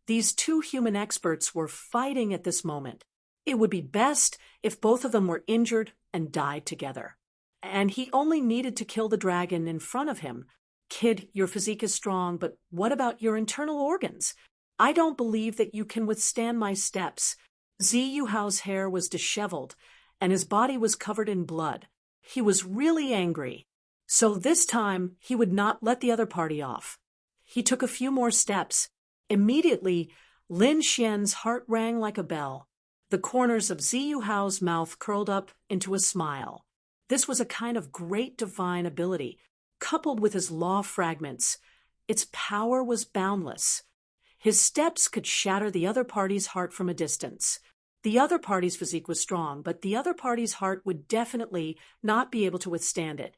these 2 human experts were fighting at this moment. It would be best if both of them were injured and died together. And he only needed to kill the dragon in front of him. Kid, your physique is strong, but what about your internal organs? I don't believe that you can withstand my steps. Zi Yuhao's hair was disheveled, and his body was covered in blood. He was really angry. So this time, he would not let the other party off. He took a few more steps. Immediately, Lin Xian's heart rang like a bell. The corners of Zi Yuhao's mouth curled up into a smile. This was a kind of great divine ability, coupled with his law fragments. Its power was boundless. His steps could shatter the other party's heart from a distance. The other party's physique was strong, but the other party's heart would definitely not be able to withstand it.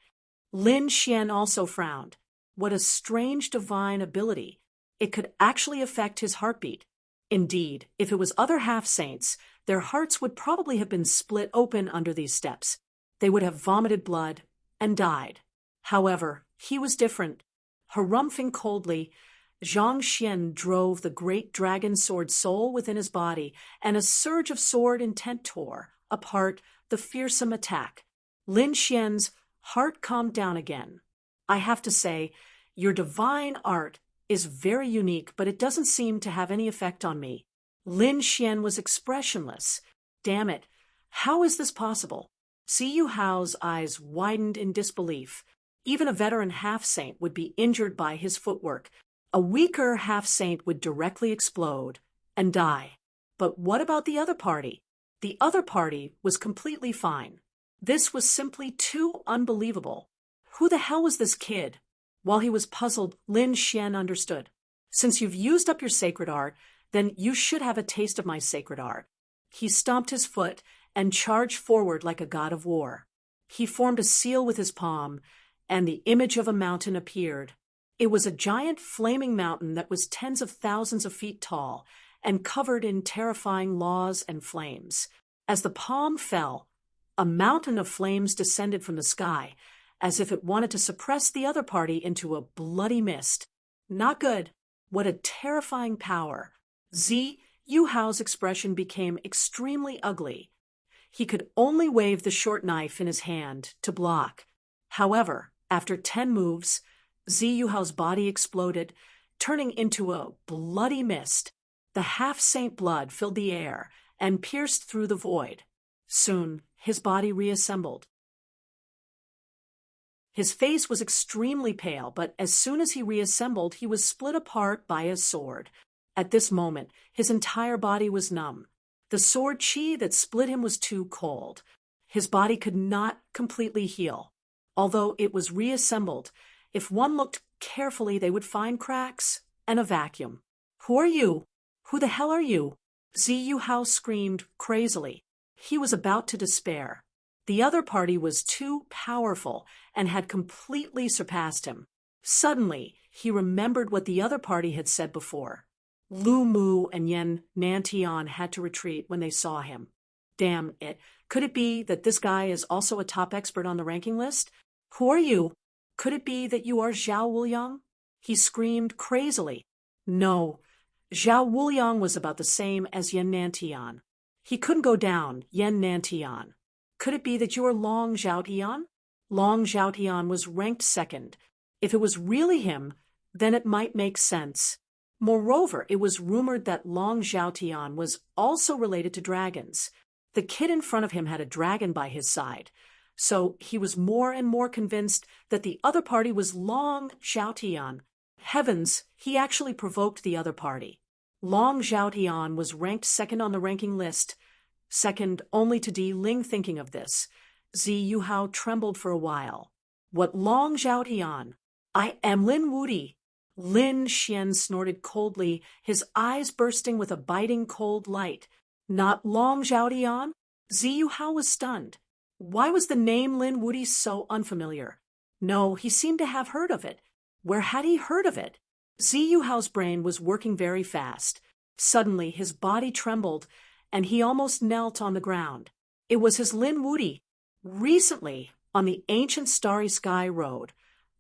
Lin Xian also frowned. What a strange divine ability. It could actually affect his heartbeat. Indeed, if it was other half-saints, their hearts would probably have been split open under these steps. They would have vomited blood and died. However, he was different. Harumphing coldly, Zhang Xian drove the great dragon sword soul within his body, and a surge of sword intent tore apart the fearsome attack. Lin Xian's heart calmed down again. I have to say, your divine art is very unique, but it doesn't seem to have any effect on me. Lin Xian was expressionless. Damn it, how is this possible? Zi Yuhao's eyes widened in disbelief. Even a veteran half-saint would be injured by his footwork. A weaker half-saint would directly explode and die. But what about the other party? The other party was completely fine. This was simply too unbelievable. Who the hell was this kid? While he was puzzled, Lin Xian understood. Since you've used up your sacred art, then you should have a taste of my sacred art. He stomped his foot and charged forward like a god of war. He formed a seal with his palm, and the image of a mountain appeared. It was a giant flaming mountain that was tens of thousands of feet tall and covered in terrifying laws and flames. As the palm fell, a mountain of flames descended from the sky, as if it wanted to suppress the other party into a bloody mist. Not good. What a terrifying power. Zi Yuhao's expression became extremely ugly. He could only wave the short knife in his hand to block. However, after 10 moves, Zi Yuhao's body exploded, turning into a bloody mist. The half-saint blood filled the air and pierced through the void. Soon, his body reassembled. His face was extremely pale, but as soon as he reassembled, he was split apart by a sword. At this moment, his entire body was numb. The sword chi that split him was too cold. His body could not completely heal. Although it was reassembled, if one looked carefully, they would find cracks and a vacuum. Who are you? Who the hell are you? Zi Yuhao screamed crazily. He was about to despair. The other party was too powerful and had completely surpassed him. Suddenly, he remembered what the other party had said before. Lu Mu and Yan Nantian had to retreat when they saw him. Damn it. Could it be that this guy is also a top expert on the ranking list? Who are you? Could it be that you are Zhao Wuliang? He screamed crazily. No. Zhao Wuliang was about the same as Yan Nantian. He couldn't go down, Yan Nantian. Could it be that you are Long Zhaotian? Long Zhaotian was ranked second. If it was really him, then it might make sense. Moreover, it was rumored that Long Zhaotian was also related to dragons. The kid in front of him had a dragon by his side, so he was more and more convinced that the other party was Long Zhaotian. Heavens, he actually provoked the other party. Long Zhaotian was ranked second on the ranking list, second only to Di Ling. Thinking of this, Zi Yuhao trembled for a while. What Long Zhaotian? I am Lin Wudi. Lin Xian snorted coldly, his eyes bursting with a biting cold light. Not Long Zhaotian? Zi Yuhao was stunned. Why was the name Lin Wudi so unfamiliar? No, he seemed to have heard of it. Where had he heard of it? Zi Yuhao's brain was working very fast. Suddenly, his body trembled, and he almost knelt on the ground. It was his Lin Wudi. Recently, on the ancient Starry Sky Road,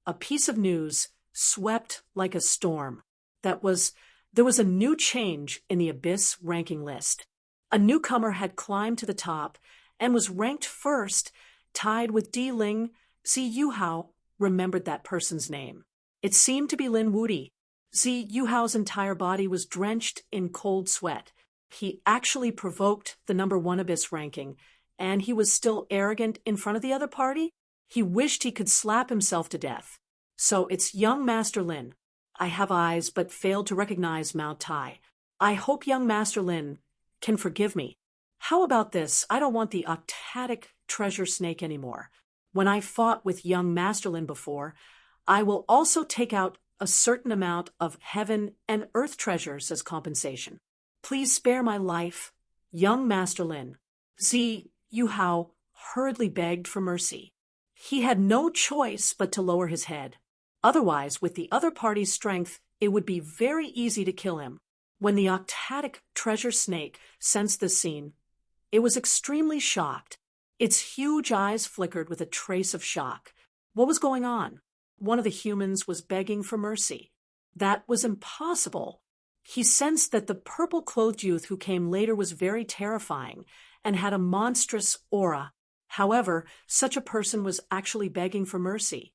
a piece of news swept like a storm. There was a new change in the Abyss ranking list. A newcomer had climbed to the top and was ranked first, tied with Di Ling. Zi Yuhao remembered that person's name. It seemed to be Lin Wudi. Zi Yuhao's entire body was drenched in cold sweat. He actually provoked the #1 Abyss ranking, and he was still arrogant in front of the other party? He wished he could slap himself to death. So it's young Master Lin. I have eyes but failed to recognize Mount Tai. I hope young Master Lin can forgive me. How about this? I don't want the octatic treasure snake anymore. When I fought with young Master Lin before, I will also take out a certain amount of heaven and earth treasures as compensation. Please spare my life, young Master Lin. Zi Yuhao hurriedly begged for mercy. He had no choice but to lower his head. Otherwise, with the other party's strength, it would be very easy to kill him. When the octatic treasure snake sensed this scene, it was extremely shocked. Its huge eyes flickered with a trace of shock. What was going on? One of the humans was begging for mercy. That was impossible. He sensed that the purple-clothed youth who came later was very terrifying and had a monstrous aura. However, such a person was actually begging for mercy.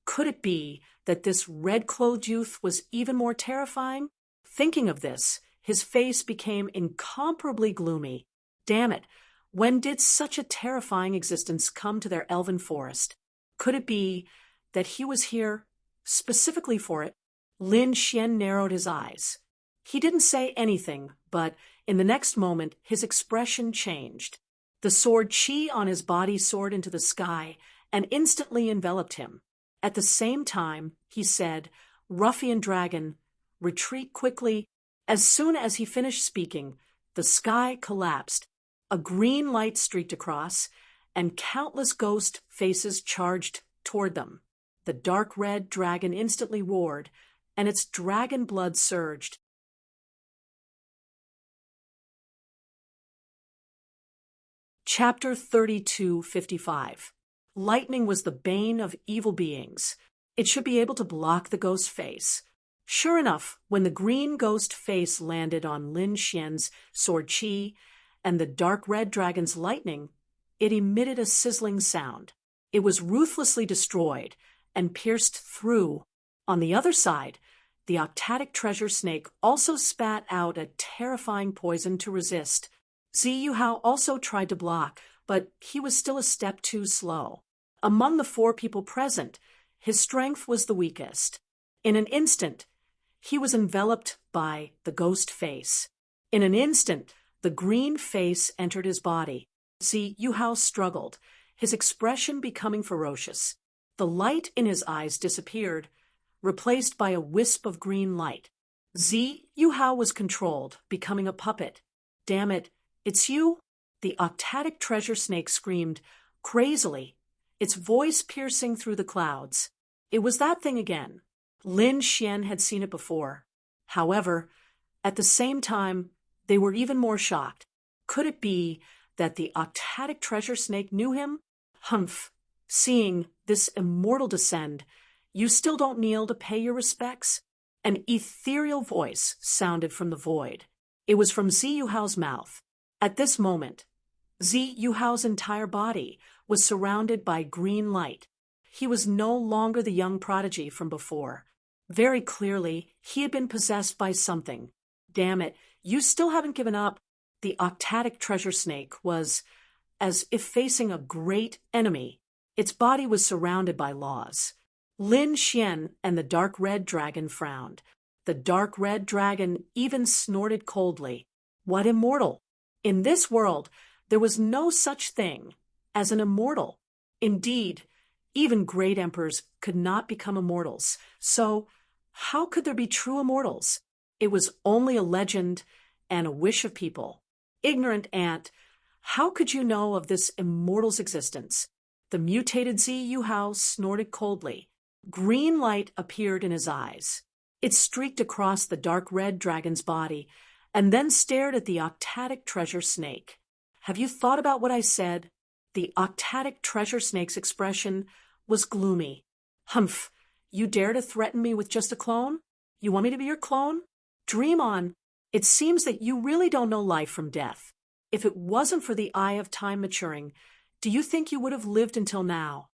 Could it be that this red-clothed youth was even more terrifying? Thinking of this, his face became incomparably gloomy. Damn it, when did such a terrifying existence come to their elven forest? Could it be that he was here specifically for it. Lin Xian narrowed his eyes. He didn't say anything, but in the next moment his expression changed. The sword qi on his body soared into the sky and instantly enveloped him. At the same time, he said, "Ruffian dragon, retreat quickly." As soon as he finished speaking, the sky collapsed. A green light streaked across, and countless ghost faces charged toward them. The dark red dragon instantly roared, and its dragon blood surged. Chapter 32:55. Lightning was the bane of evil beings. It should be able to block the ghost face. Sure enough, when the green ghost face landed on Lin Xian's sword qi and the dark red dragon's lightning, it emitted a sizzling sound. It was ruthlessly destroyed and pierced through. On the other side, the octatic treasure snake also spat out a terrifying poison to resist. Zi Yuhao also tried to block, but he was still a step too slow. Among the 4 people present, his strength was the weakest. In an instant, he was enveloped by the ghost face. In an instant, the green face entered his body. Zi Yuhao struggled, his expression becoming ferocious. The light in his eyes disappeared, replaced by a wisp of green light. Zi Yuhao was controlled, becoming a puppet. "Damn it, it's you?" The octatic treasure snake screamed, crazily, its voice piercing through the clouds. It was that thing again. Lin Xian had seen it before. However, at the same time, they were even more shocked. Could it be that the octatic treasure snake knew him? Humph! Seeing this immortal descend, you still don't kneel to pay your respects? An ethereal voice sounded from the void. It was from Zi Yuhao's mouth. At this moment, Zi Yuhao's entire body was surrounded by green light. He was no longer the young prodigy from before. Very clearly, he had been possessed by something. "Damn it, you still haven't given up." The octatic treasure snake was as if facing a great enemy. Its body was surrounded by laws. Lin Xian and the dark red dragon frowned. The dark red dragon even snorted coldly. What immortal? In this world, there was no such thing as an immortal. Indeed, even great emperors could not become immortals. So, how could there be true immortals? It was only a legend and a wish of people. Ignorant ant, how could you know of this immortal's existence? The mutated Zi Yuhao snorted coldly. Green light appeared in his eyes. It streaked across the dark red dragon's body and then stared at the octatic treasure snake. "Have you thought about what I said?" The octatic treasure snake's expression was gloomy. "Humph! You dare to threaten me with just a clone? You want me to be your clone? Dream on. It seems that you really don't know life from death. If it wasn't for the eye of time maturing, do you think you would have lived until now?"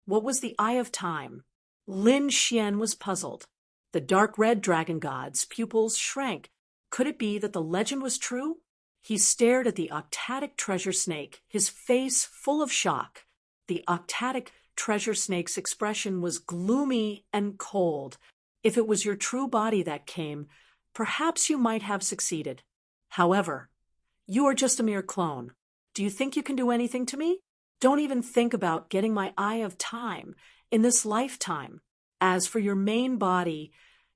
What was the eye of time? Lin Xian was puzzled. The dark red dragon god's pupils shrank. Could it be that the legend was true? He stared at the octatic treasure snake, his face full of shock. The octatic treasure snake's expression was gloomy and cold. "If it was your true body that came, perhaps you might have succeeded. However, you are just a mere clone. Do you think you can do anything to me? Don't even think about getting my eye of time in this lifetime. As for your main body,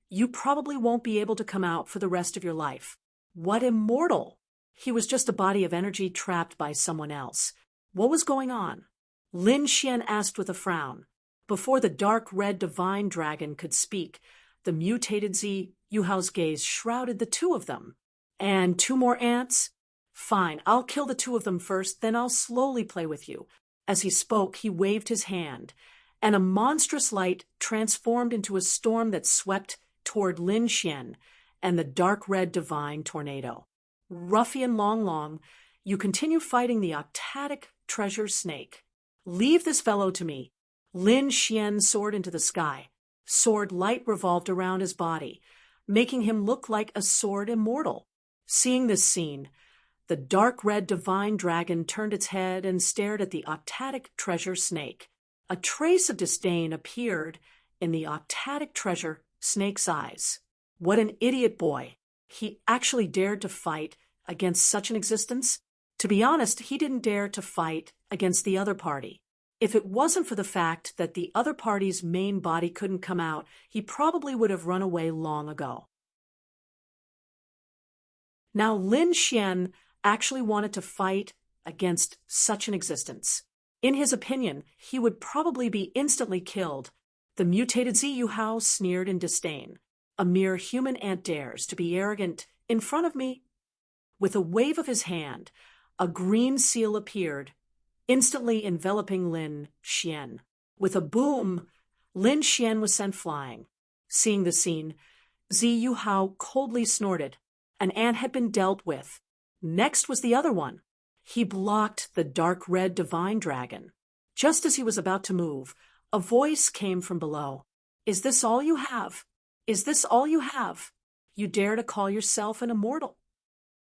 you probably won't be able to come out for the rest of your life." What immortal? He was just a body of energy trapped by someone else. What was going on? Lin Xian asked with a frown. Before the dark red divine dragon could speak, the mutated Zi Yuhao's gaze shrouded the 2 of them. "And 2 more ants? Fine, I'll kill the 2 of them first, then I'll slowly play with you." As he spoke, he waved his hand, and a monstrous light transformed into a storm that swept toward Lin Xian and the dark red divine tornado. "Ruffian Long Long, you continue fighting the octatic treasure snake. Leave this fellow to me." Lin Xian soared into the sky. Sword light revolved around his body, making him look like a sword immortal. Seeing this scene, the dark red divine dragon turned its head and stared at the octatic treasure snake. A trace of disdain appeared in the octatic treasure, Snake's eyes. What an idiot boy. He actually dared to fight against such an existence? To be honest, he didn't dare to fight against the other party. If it wasn't for the fact that the other party's main body couldn't come out, he probably would have run away long ago. Now, Lin Xian actually wanted to fight against such an existence. In his opinion, he would probably be instantly killed. The mutated Ziyu Hao sneered in disdain. A mere human ant dares to be arrogant in front of me? With a wave of his hand, a green seal appeared, instantly enveloping Lin Xian. With a boom, Lin Xian was sent flying. Seeing the scene, Ziyu Hao coldly snorted. An ant had been dealt with. Next was the other one. He blocked the dark red divine dragon. Just as he was about to move, a voice came from below. "Is this all you have? Is this all you have? You dare to call yourself an immortal?"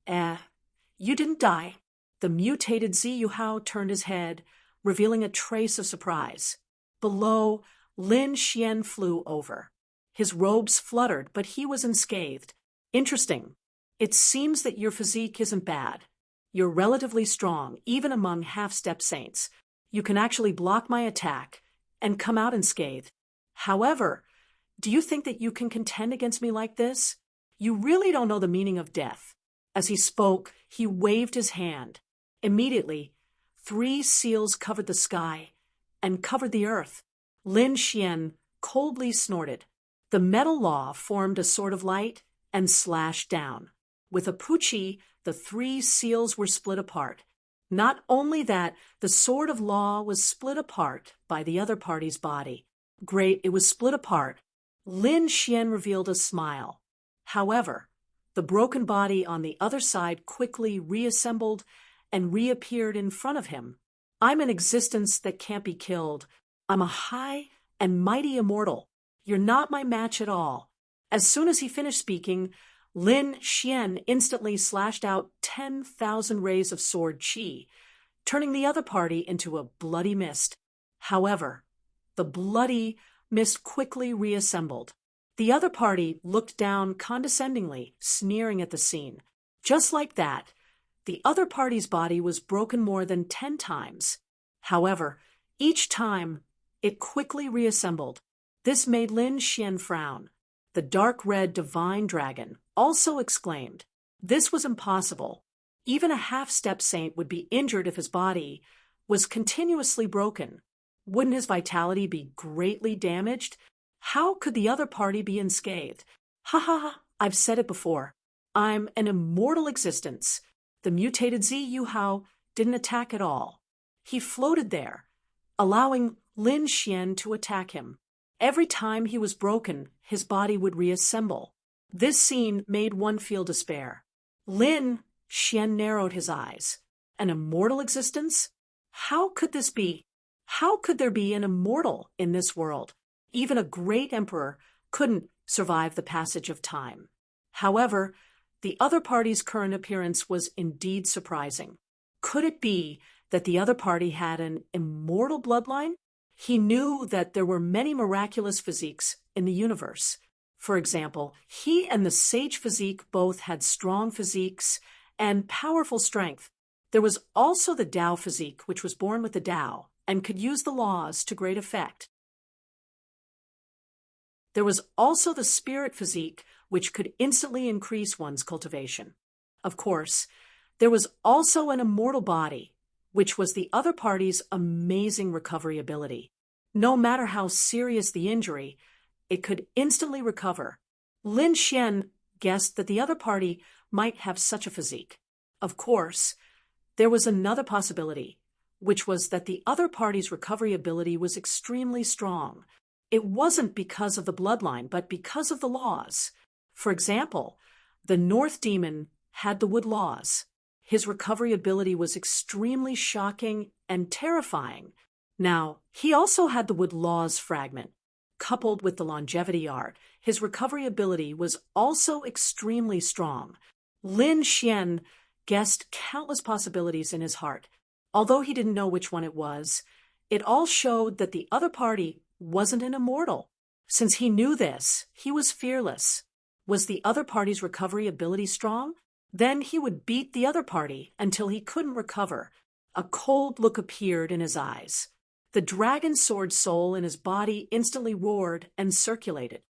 You didn't die." The mutated Ziyu Hao turned his head, revealing a trace of surprise. Below, Lin Xian flew over. His robes fluttered, but he was unscathed. "Interesting. It seems that your physique isn't bad. You're relatively strong, even among half-step saints. You can actually block my attack and come out unscathed. However, do you think that you can contend against me like this? You really don't know the meaning of death." As he spoke, he waved his hand. Immediately, 3 seals covered the sky and covered the earth. Lin Xian coldly snorted. The metal law formed a sword of light and slashed down. With a puchi, the 3 seals were split apart. Not only that, the sword of law was split apart by the other party's body. Great, it was split apart. Lin Xian revealed a smile. However, the broken body on the other side quickly reassembled and reappeared in front of him. "I'm an existence that can't be killed. I'm a high and mighty immortal. You're not my match at all." As soon as he finished speaking, Lin Xian instantly slashed out 10,000 rays of sword chi, turning the other party into a bloody mist. However, the bloody mist quickly reassembled. The other party looked down condescendingly, sneering at the scene. Just like that, the other party's body was broken more than 10 times. However, each time, it quickly reassembled. This made Lin Xian frown. The dark red divine dragon also exclaimed, "This was impossible. Even a half-step saint would be injured if his body was continuously broken. Wouldn't his vitality be greatly damaged? How could the other party be unscathed? Ha ha ha, I've said it before. I'm an immortal existence." The mutated Ziyu Hao didn't attack at all. He floated there, allowing Lin Xian to attack him. Every time he was broken, his body would reassemble. This scene made one feel despair. Lin Xian narrowed his eyes. An immortal existence? How could this be? How could there be an immortal in this world? Even a great emperor couldn't survive the passage of time. However, the other party's current appearance was indeed surprising. Could it be that the other party had an immortal bloodline? He knew that there were many miraculous physiques in the universe. For example, he and the sage physique both had strong physiques and powerful strength. There was also the Tao physique, which was born with the Tao and could use the laws to great effect. There was also the spirit physique, which could instantly increase one's cultivation. Of course, there was also an immortal body, which was the other party's amazing recovery ability. No matter how serious the injury, it could instantly recover. Lin Xian guessed that the other party might have such a physique. Of course, there was another possibility, which was that the other party's recovery ability was extremely strong. It wasn't because of the bloodline, but because of the laws. For example, the North Demon had the wood laws. His recovery ability was extremely shocking and terrifying. Now, he also had the wood laws fragment. Coupled with the longevity art, his recovery ability was also extremely strong. Lin Xian guessed countless possibilities in his heart. Although he didn't know which one it was, it all showed that the other party wasn't an immortal. Since he knew this, he was fearless. Was the other party's recovery ability strong? Then he would beat the other party until he couldn't recover. A cold look appeared in his eyes. The dragon sword soul in his body instantly roared and circulated.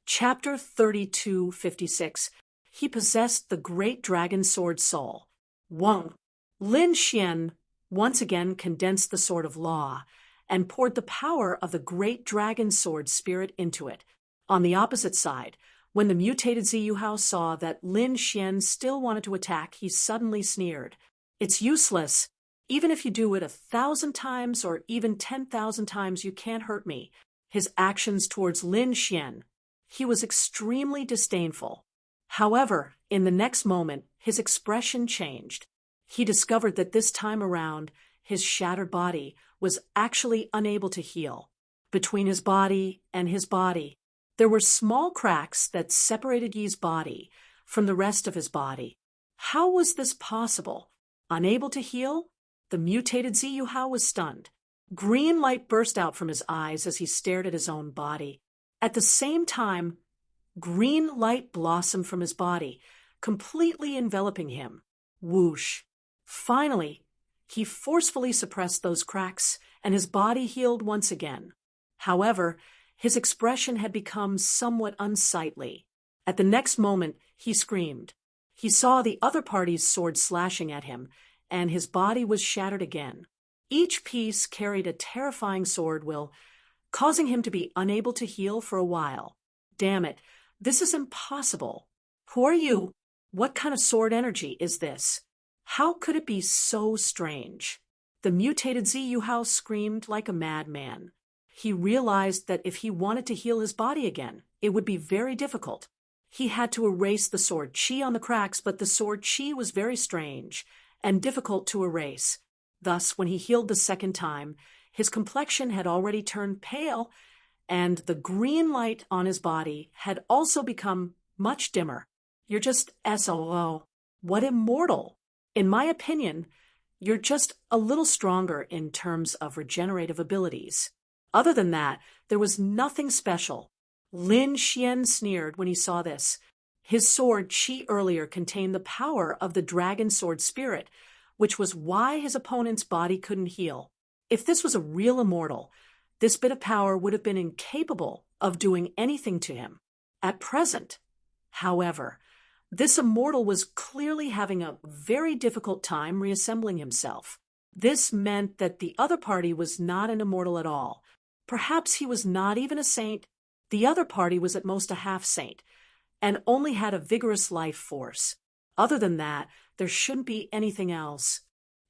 Chapter 3256. He possessed the great dragon sword soul. 1. Lin Xian once again condensed the sword of law and poured the power of the great dragon sword spirit into it. On the opposite side, when the mutated Ziyuhao saw that Lin Xian still wanted to attack, he suddenly sneered. It's useless. Even if you do it 1,000 times or even 10,000 times, you can't hurt me. His actions towards Lin Xian. He was extremely disdainful. However, in the next moment, his expression changed. He discovered that this time around, his shattered body was actually unable to heal. Between his body and his body, there were small cracks that separated Yi's body from the rest of his body. How was this possible? Unable to heal? The mutated Ziyuhao was stunned. Green light burst out from his eyes as he stared at his own body. At the same time, green light blossomed from his body, completely enveloping him. Whoosh! Finally, he forcefully suppressed those cracks, and his body healed once again. However, his expression had become somewhat unsightly. At the next moment, he screamed. He saw the other party's sword slashing at him, and his body was shattered again. Each piece carried a terrifying sword will, causing him to be unable to heal for a while. Damn it, this is impossible. Who are you? What kind of sword energy is this? How could it be so strange? The mutated Ziyuhao screamed like a madman. He realized that if he wanted to heal his body again, it would be very difficult. He had to erase the sword chi on the cracks, but the sword chi was very strange and difficult to erase. Thus, when he healed the second time, his complexion had already turned pale, and the green light on his body had also become much dimmer. You're just SOO. What immortal! In my opinion, you're just a little stronger in terms of regenerative abilities. Other than that, there was nothing special. Lin Xian sneered when he saw this. His sword chi earlier contained the power of the dragon sword spirit, which was why his opponent's body couldn't heal. If this was a real immortal, this bit of power would have been incapable of doing anything to him. At present, however, this immortal was clearly having a very difficult time reassembling himself. This meant that the other party was not an immortal at all. Perhaps he was not even a saint. The other party was at most a half-saint, and only had a vigorous life force. Other than that, there shouldn't be anything else.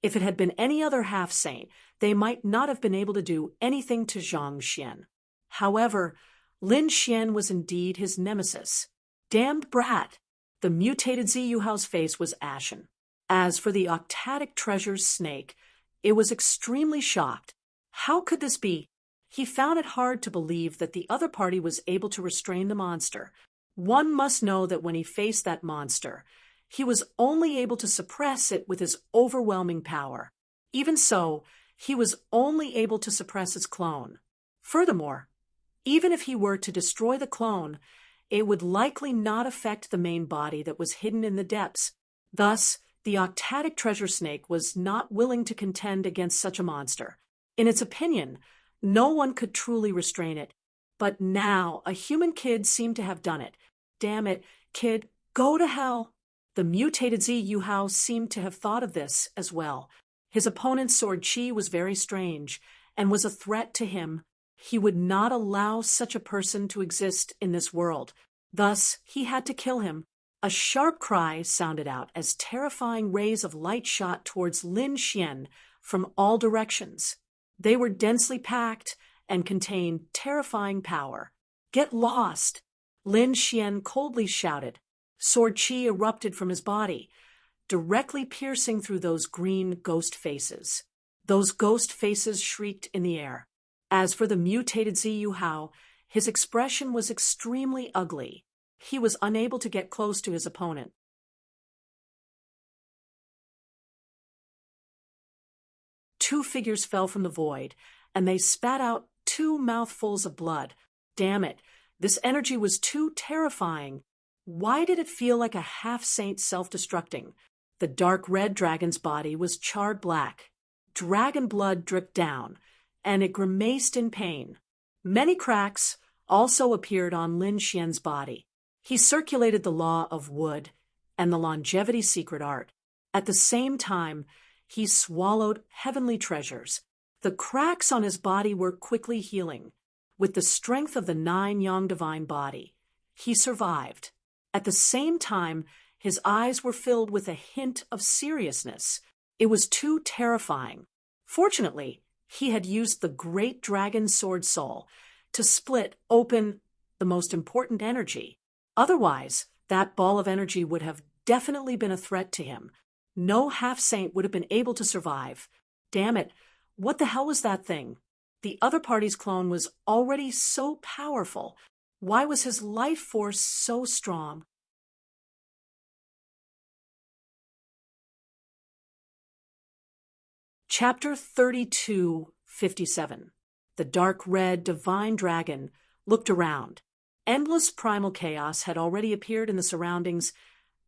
If it had been any other half-saint, they might not have been able to do anything to Zhang Xian. However, Lin Xian was indeed his nemesis. Damned brat! The mutated Ziyuhao's face was ashen. As for the octatic treasure's snake, it was extremely shocked. How could this be? He found it hard to believe that the other party was able to restrain the monster. One must know that when he faced that monster, he was only able to suppress it with his overwhelming power. Even so, he was only able to suppress its clone. Furthermore, even if he were to destroy the clone, it would likely not affect the main body that was hidden in the depths. Thus, the octatic treasure snake was not willing to contend against such a monster. In its opinion, no one could truly restrain it. But now, a human kid seemed to have done it. Damn it, kid, go to hell! The mutated Ziyuhao seemed to have thought of this as well. His opponent's sword chi was very strange, and was a threat to him. He would not allow such a person to exist in this world. Thus, he had to kill him. A sharp cry sounded out as terrifying rays of light shot towards Lin Xian from all directions. They were densely packed and contained terrifying power. Get lost! Lin Xian coldly shouted. Sword chi erupted from his body, directly piercing through those green ghost faces. Those ghost faces shrieked in the air. As for the mutated Ziyuhao, his expression was extremely ugly. He was unable to get close to his opponent. two figures fell from the void, and they spat out 2 mouthfuls of blood. Damn it, this energy was too terrifying. Why did it feel like a half-saint self-destructing? The dark red dragon's body was charred black. Dragon blood dripped down, and it grimaced in pain. Many cracks also appeared on Lin Xian's body. He circulated the law of wood and the longevity secret art. At the same time, he swallowed heavenly treasures. The cracks on his body were quickly healing. With the strength of the 9 yang divine body, he survived. At the same time, his eyes were filled with a hint of seriousness. It was too terrifying. Fortunately, he had used the great dragon sword soul to split open the most important energy. Otherwise, that ball of energy would have definitely been a threat to him. No half-saint would have been able to survive. Damn it, what the hell was that thing? The other party's clone was already so powerful. Why was his life force so strong? Chapter 32:57. The dark red divine dragon looked around. Endless primal chaos had already appeared in the surroundings,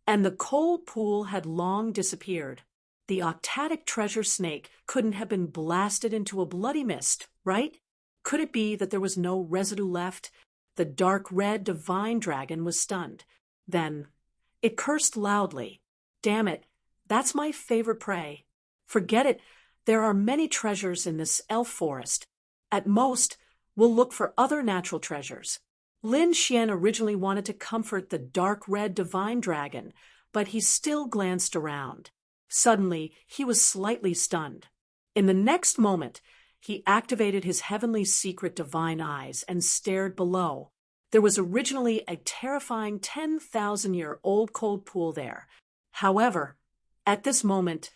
and the cold pool had long disappeared. The octatic treasure snake couldn't have been blasted into a bloody mist, right? Could it be that there was no residue left? The dark red divine dragon was stunned. Then it cursed loudly. Damn it, that's my favorite prey. Forget it, there are many treasures in this elf forest. At most, we'll look for other natural treasures. Lin Xian originally wanted to comfort the dark red divine dragon, but he still glanced around. Suddenly, he was slightly stunned. In the next moment, he activated his heavenly secret divine eyes and stared below. There was originally a terrifying 10,000-year-old cold pool there. However, at this moment,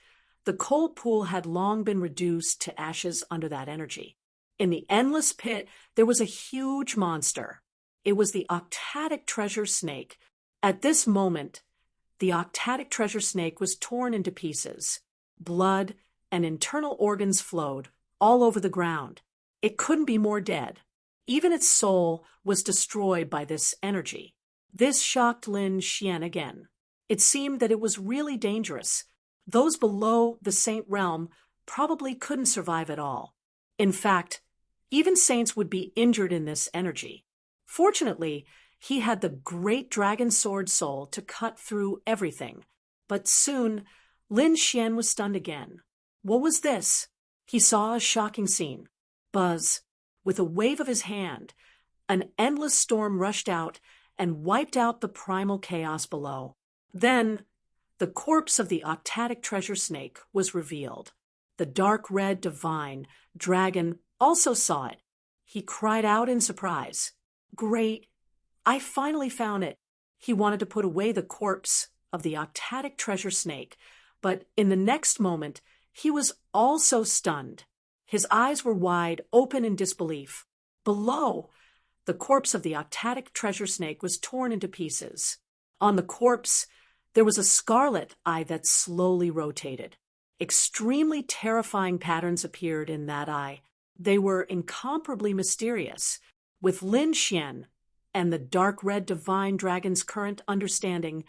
the cold pool had long been reduced to ashes under that energy. In the endless pit, there was a huge monster. It was the octatic treasure snake. At this moment, the octatic treasure snake was torn into pieces. Blood and internal organs flowed all over the ground. It couldn't be more dead. Even its soul was destroyed by this energy. This shocked Lin Xian again. It seemed that it was really dangerous. Those below the saint realm probably couldn't survive at all. In fact, even saints would be injured in this energy. Fortunately, he had the great dragon sword soul to cut through everything. But soon, Lin Xian was stunned again. What was this? He saw a shocking scene. Buzz, with a wave of his hand, an endless storm rushed out and wiped out the primal chaos below. Then, the corpse of the octatic treasure snake was revealed. The dark red divine dragon also saw it. He cried out in surprise. Great! I finally found it. He wanted to put away the corpse of the octatic treasure snake, but in the next moment, he was also stunned. His eyes were wide open in disbelief. Below, the corpse of the octatic treasure snake was torn into pieces. On the corpse, there was a scarlet eye that slowly rotated. Extremely terrifying patterns appeared in that eye. They were incomparably mysterious. With Lin Xian and the dark red divine dragon's current understanding,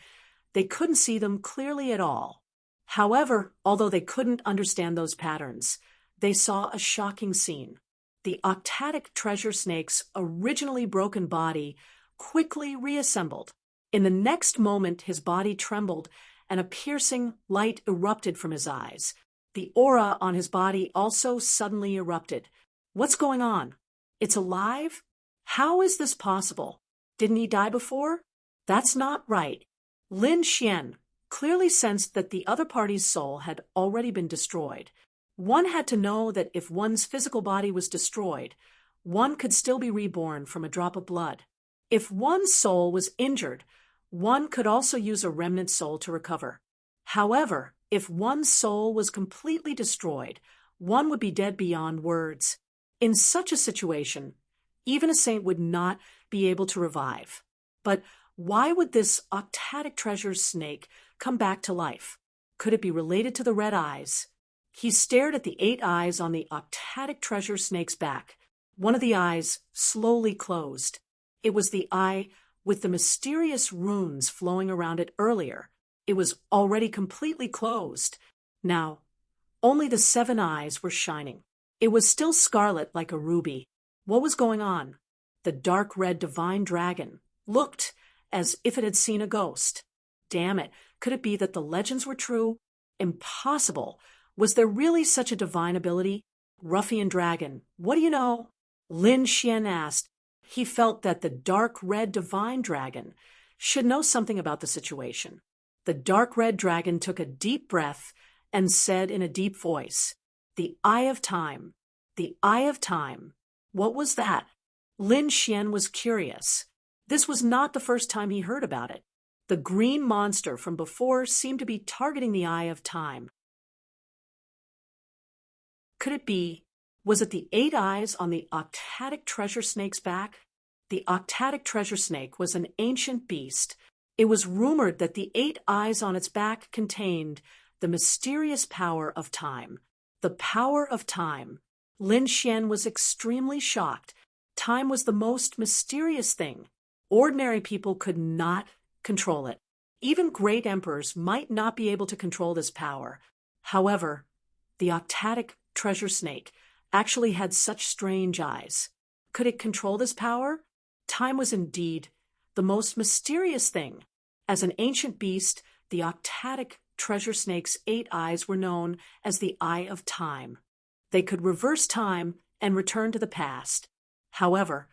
they couldn't see them clearly at all. However, although they couldn't understand those patterns, they saw a shocking scene. The octatic treasure snake's originally broken body quickly reassembled. In the next moment, his body trembled and a piercing light erupted from his eyes. The aura on his body also suddenly erupted. What's going on? It's alive? How is this possible? Didn't he die before? That's not right. Lin Xian clearly sensed that the other party's soul had already been destroyed. One had to know that if one's physical body was destroyed, one could still be reborn from a drop of blood. If one's soul was injured, one could also use a remnant soul to recover. However, if one's soul was completely destroyed, one would be dead beyond words. In such a situation, even a saint would not be able to revive. But why would this octatic treasure snake come back to life? Could it be related to the red eyes? He stared at the 8 eyes on the octatic treasure snake's back. One of the eyes slowly closed. It was the eye with the mysterious runes flowing around it earlier. It was already completely closed. Now, only the 7 eyes were shining. It was still scarlet like a ruby. What was going on? The dark red divine dragon looked as if it had seen a ghost. Damn it, could it be that the legends were true? Impossible. Was there really such a divine ability? Ruffian dragon, what do you know? Lin Xian asked. He felt that the dark red divine dragon should know something about the situation. The dark red dragon took a deep breath and said in a deep voice, "The Eye of Time, the Eye of Time." What was that? Lin Xian was curious. This was not the first time he heard about it. The green monster from before seemed to be targeting the Eye of Time. Could it be? Was it the 8 eyes on the octatic treasure snake's back? The octatic treasure snake was an ancient beast. It was rumored that the 8 eyes on its back contained the mysterious power of time. The power of time. Lin Xian was extremely shocked. Time was the most mysterious thing. Ordinary people could not control it. Even great emperors might not be able to control this power. However, the octatic treasure snake actually had such strange eyes. Could it control this power? Time was indeed the most mysterious thing. As an ancient beast, the octatic treasure snake's 8 eyes were known as the Eye of Time. They could reverse time and return to the past. However,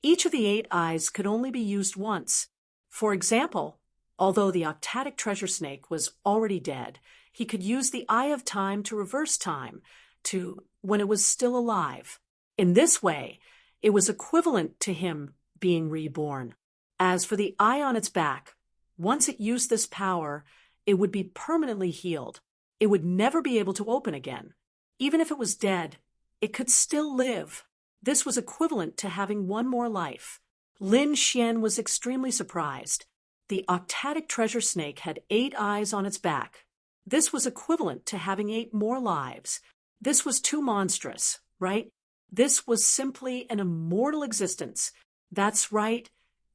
each of the 8 eyes could only be used once. For example, although the octatic treasure snake was already dead, he could use the Eye of Time to reverse time to when it was still alive. In this way, it was equivalent to him being reborn. As for the eye on its back, once it used this power, it would be permanently healed. It would never be able to open again. Even if it was dead, it could still live. This was equivalent to having one more life. Lin Xian was extremely surprised. The octatic treasure snake had 8 eyes on its back. This was equivalent to having 8 more lives. This was too monstrous, right? This was simply an immortal existence. That's right.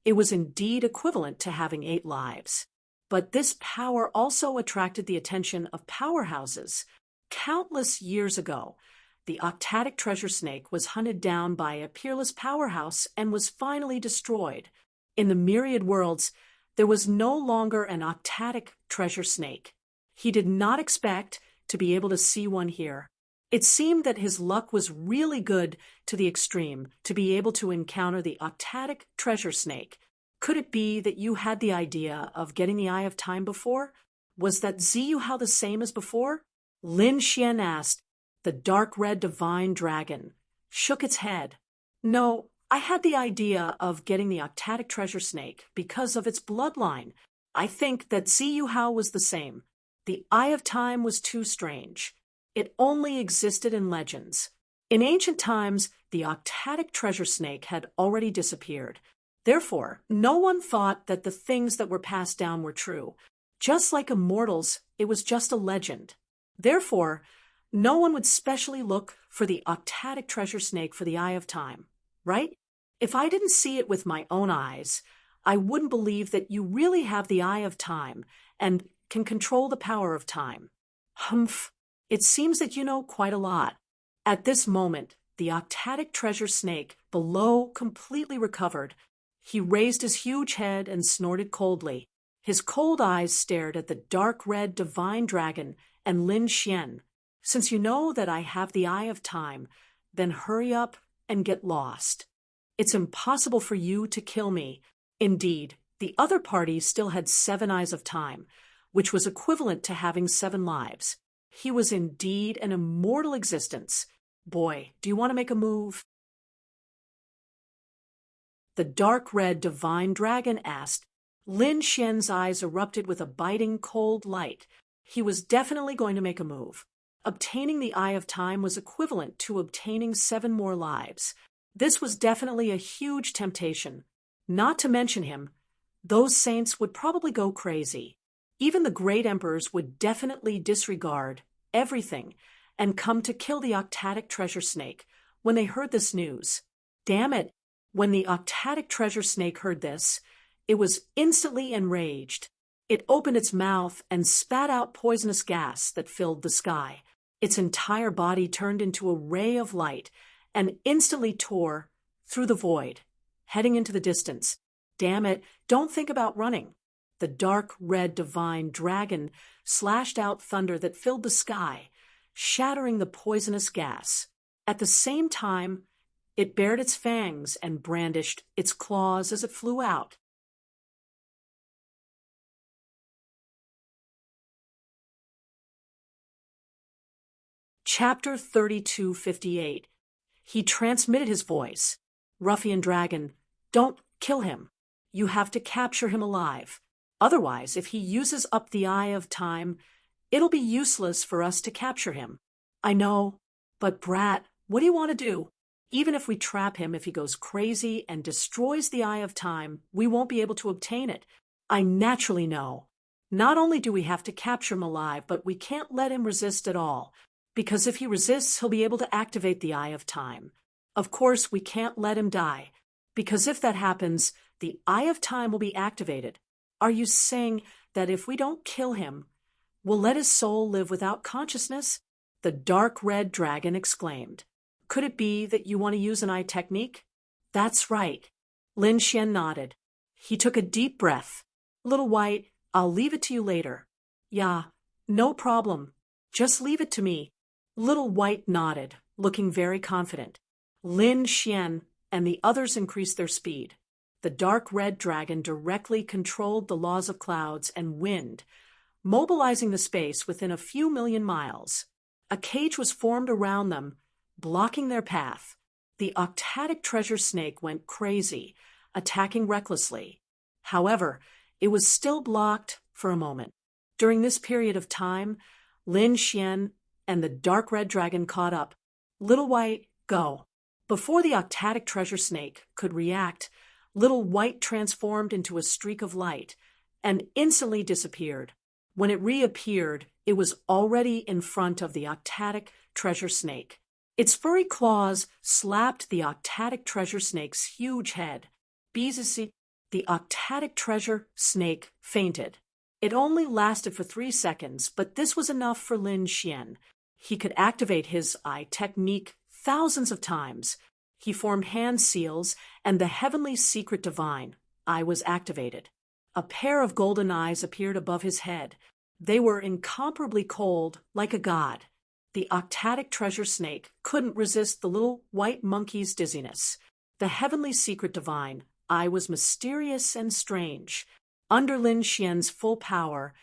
It was indeed equivalent to having 8 lives. But this power also attracted the attention of powerhouses. Countless years ago, the octatic treasure snake was hunted down by a peerless powerhouse and was finally destroyed. In the myriad worlds, there was no longer an octatic treasure snake. He did not expect to be able to see one here. It seemed that his luck was really good to the extreme to be able to encounter the octatic treasure snake. Could it be that you had the idea of getting the Eye of Time before? Was that Ziyuhao the same as before? Lin Xian asked. The dark red divine dragon shook its head. No, I had the idea of getting the octatic treasure snake because of its bloodline. I think that Ziyuhao was the same. The Eye of Time was too strange. It only existed in legends. In ancient times, the octatic treasure snake had already disappeared. Therefore, no one thought that the things that were passed down were true. Just like immortals, it was just a legend. Therefore, no one would specially look for the octatic treasure snake for the Eye of Time, right? If I didn't see it with my own eyes, I wouldn't believe that you really have the Eye of Time and can control the power of time. Humph. It seems that you know quite a lot. At this moment, the octatic treasure snake below completely recovered. He raised his huge head and snorted coldly. His cold eyes stared at the dark red divine dragon and Lin Xian. Since you know that I have the Eye of Time, then hurry up and get lost. It's impossible for you to kill me. Indeed, the other party still had 7 eyes of time, which was equivalent to having 7 lives. He was indeed an immortal existence. Boy, do you want to make a move? The dark red divine dragon asked. Lin Xian's eyes erupted with a biting cold light. He was definitely going to make a move. Obtaining the Eye of Time was equivalent to obtaining 7 more lives. This was definitely a huge temptation. Not to mention him, those saints would probably go crazy. Even the great emperors would definitely disregard everything and come to kill the Octatic treasure snake when they heard this news. Damn it! When the Octatic treasure snake heard this, it was instantly enraged. It opened its mouth and spat out poisonous gas that filled the sky. Its entire body turned into a ray of light and instantly tore through the void, heading into the distance. Damn it, don't think about running. The dark red divine dragon slashed out thunder that filled the sky, shattering the poisonous gas. At the same time, it bared its fangs and brandished its claws as it flew out. Chapter 3258. He transmitted his voice. Ruffian dragon, don't kill him. You have to capture him alive. Otherwise, if he uses up the Eye of Time, it'll be useless for us to capture him. I know, but Brat, what do you want to do? Even if we trap him, if he goes crazy and destroys the Eye of Time, we won't be able to obtain it. I naturally know. Not only do we have to capture him alive, but we can't let him resist at all. Because if he resists, he'll be able to activate the Eye of Time. Of course, we can't let him die, because if that happens, the Eye of Time will be activated. Are you saying that if we don't kill him, we'll let his soul live without consciousness? The dark red dragon exclaimed. Could it be that you want to use an eye technique? That's right. Lin Xian nodded. He took a deep breath. Little White, I'll leave it to you later. Yeah, no problem. Just leave it to me. Little White nodded, looking very confident. Lin Xian and the others increased their speed. The dark red dragon directly controlled the laws of clouds and wind, mobilizing the space within a few million miles. A cage was formed around them, blocking their path. The Octatic treasure snake went crazy, attacking recklessly. However, it was still blocked for a moment. During this period of time, Lin Xian and the dark red dragon caught up. Little White, go. Before the Octatic treasure snake could react, Little White transformed into a streak of light and instantly disappeared. When it reappeared, it was already in front of the Octatic treasure snake. Its furry claws slapped the Octatic treasure snake's huge head. The Octatic treasure snake fainted. It only lasted for 3 seconds, but this was enough for Lin Xian. He could activate his eye technique thousands of times. He formed hand seals, and the heavenly secret divine eye was activated. A pair of golden eyes appeared above his head. They were incomparably cold, like a god. The Octatic treasure snake couldn't resist the little white monkey's dizziness. The heavenly secret divine eye was mysterious and strange. Under Lin Xian's full power,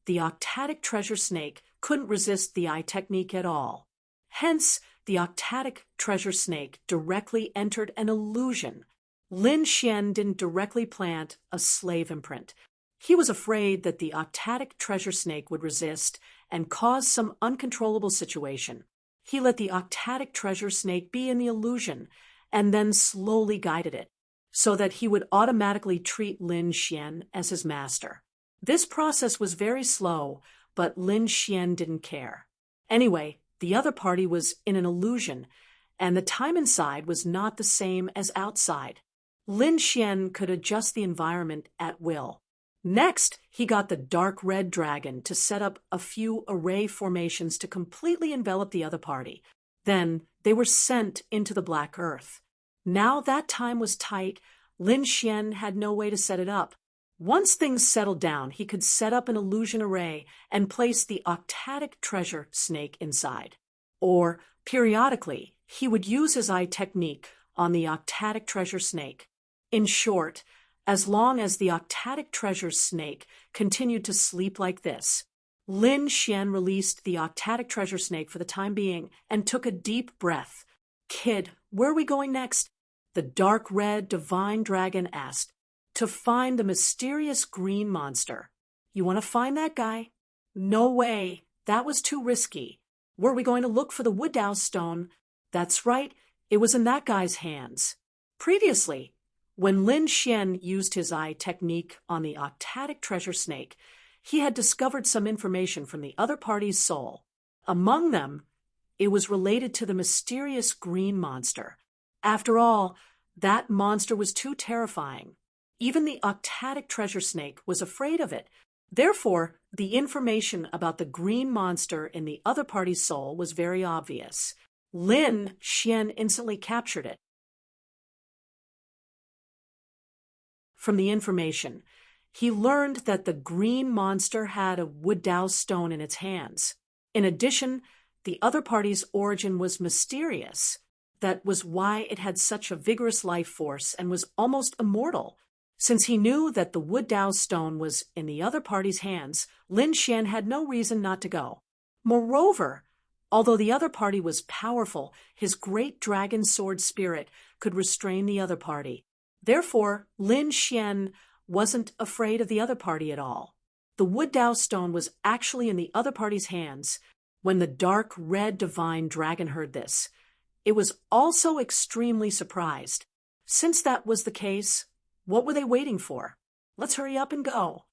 the Octatic treasure snake couldn't resist the eye technique at all. Hence, the Octatic treasure snake directly entered an illusion. Lin Xian didn't directly plant a slave imprint. He was afraid that the Octatic treasure snake would resist and cause some uncontrollable situation. He let the Octatic treasure snake be in the illusion and then slowly guided it, so that he would automatically treat Lin Xian as his master. This process was very slow, but Lin Xian didn't care. Anyway, the other party was in an illusion, and the time inside was not the same as outside. Lin Xian could adjust the environment at will. Next, he got the dark red dragon to set up a few array formations to completely envelop the other party. Then they were sent into the black earth. Now that time was tight, Lin Xian had no way to set it up. Once things settled down, he could set up an illusion array and place the Octatic treasure snake inside. Or, periodically, he would use his eye technique on the Octatic treasure snake. In short, as long as the Octatic treasure snake continued to sleep like this, Lin Xian released the Octatic treasure snake for the time being and took a deep breath. Kid, where are we going next? The dark red divine dragon asked. To find the mysterious green monster. You want to find that guy? No way. That was too risky. Were we going to look for the Wooddow stone? That's right. It was in that guy's hands. Previously, when Lin Xian used his eye technique on the Octatic treasure snake, he had discovered some information from the other party's soul. Among them, It was related to the mysterious green monster. After all, that monster was too terrifying. Even the octatic treasure snake was afraid of it. Therefore, the information about the green monster in the other party's soul was very obvious. Lin Xian instantly captured it. From the information, he learned that the green monster had a wood dao stone in its hands. In addition, the other party's origin was mysterious. That was why it had such a vigorous life force and was almost immortal. Since he knew that the wood dao stone was in the other party's hands, Lin Xian had no reason not to go. Moreover, although the other party was powerful, his great dragon sword spirit could restrain the other party. Therefore, Lin Xian wasn't afraid of the other party at all. The wood dao stone was actually in the other party's hands. When the dark red divine dragon heard this, it was also extremely surprised. Since that was the case, what were they waiting for? Let's hurry up and go.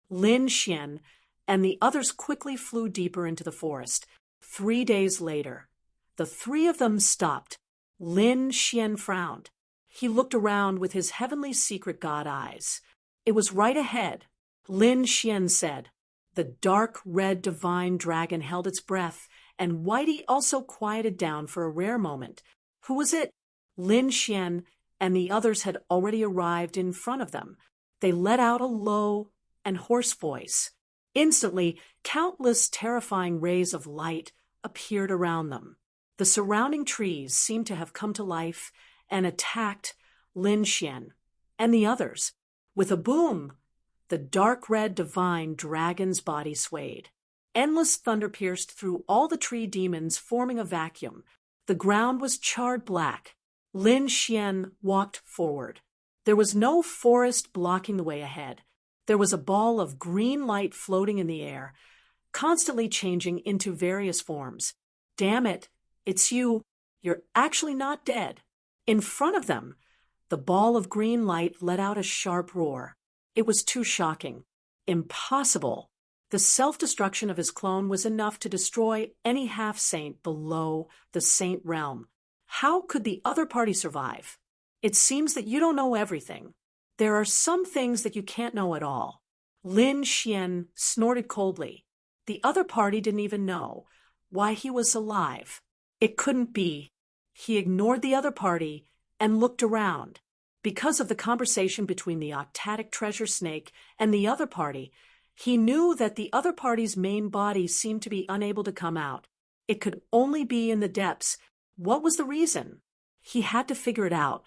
Lin Xian and the others quickly flew deeper into the forest. 3 days later, the three of them stopped. Lin Xian frowned. He looked around with his heavenly secret god eyes. It was right ahead. Lin Xian said. The dark red divine dragon held its breath, and Whitey also quieted down for a rare moment. Who was it? Lin Xian and the others had already arrived in front of them. They let out a low and hoarse voice. Instantly, countless terrifying rays of light appeared around them. The surrounding trees seemed to have come to life and attacked Lin Xian and the others. With a boom, the dark red divine dragon's body swayed. Endless thunder pierced through all the tree demons, forming a vacuum. The ground was charred black. Lin Xian walked forward. There was no forest blocking the way ahead. There was a ball of green light floating in the air, constantly changing into various forms. Damn it, it's you. You're actually not dead. In front of them, the ball of green light let out a sharp roar. It was too shocking. Impossible. The self-destruction of his clone was enough to destroy any half-saint below the saint realm. How could the other party survive? It seems that you don't know everything. There are some things that you can't know at all. Lin Xian snorted coldly. The other party didn't even know why he was alive. It couldn't be. He ignored the other party and looked around. Because of the conversation between the octatic treasure snake and the other party, he knew that the other party's main body seemed to be unable to come out. It could only be in the depths. What was the reason? He had to figure it out.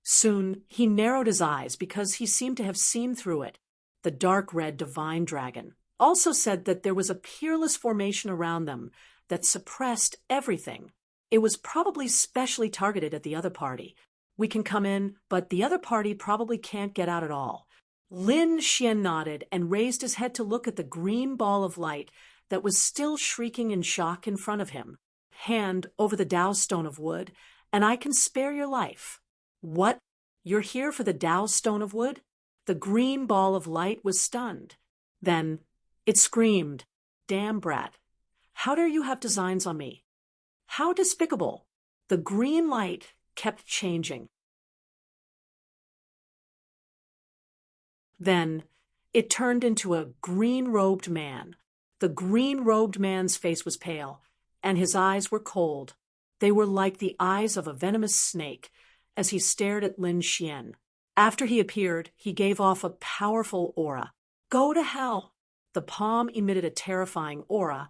Soon, he narrowed his eyes because he seemed to have seen through it. The dark red divine dragon also said that there was a peerless formation around them that suppressed everything. It was probably specially targeted at the other party. We can come in, but the other party probably can't get out at all. Lin Xian nodded and raised his head to look at the green ball of light that was still shrieking in shock in front of him. Hand over the Dao stone of wood, and I can spare your life. What? You're here for the Dao stone of wood? The green ball of light was stunned. Then it screamed, "Damn brat. How dare you have designs on me? How despicable." The green light kept changing. Then it turned into a green-robed man. The green-robed man's face was pale, and his eyes were cold. They were like the eyes of a venomous snake as he stared at Lin Xian. After he appeared, he gave off a powerful aura. Go to hell! The palm emitted a terrifying aura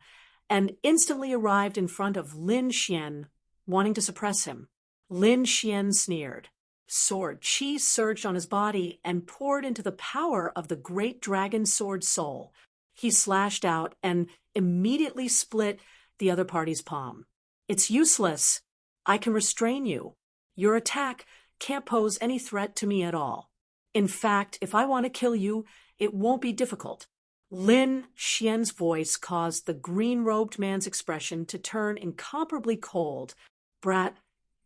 and instantly arrived in front of Lin Xian, wanting to suppress him. Lin Xian sneered. Sword chi surged on his body and poured into the power of the great dragon sword soul. He slashed out and immediately split the other party's palm. It's useless. I can restrain you. Your attack can't pose any threat to me at all. In fact, if I want to kill you, it won't be difficult. Lin Xian's voice caused the green-robed man's expression to turn incomparably cold. Brat,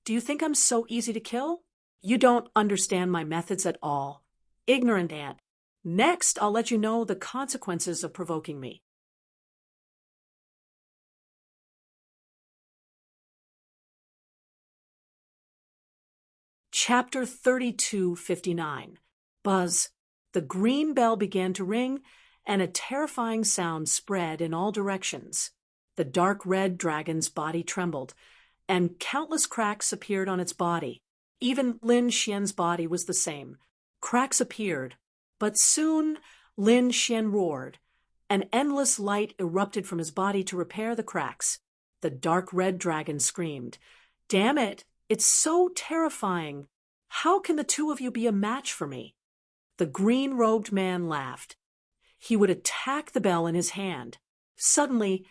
do you think I'm so easy to kill? You don't understand my methods at all. Ignorant ant. Next, I'll let you know the consequences of provoking me. Chapter 3259. Buzz. The green bell began to ring, and a terrifying sound spread in all directions. The dark red dragon's body trembled, and countless cracks appeared on its body. Even Lin Xian's body was the same. Cracks appeared, but soon Lin Xian roared. An endless light erupted from his body to repair the cracks. The dark red dragon screamed, "Damn it! It's so terrifying. How can the two of you be a match for me?" The green-robed man laughed. He would attack the bell in his hand. Suddenly,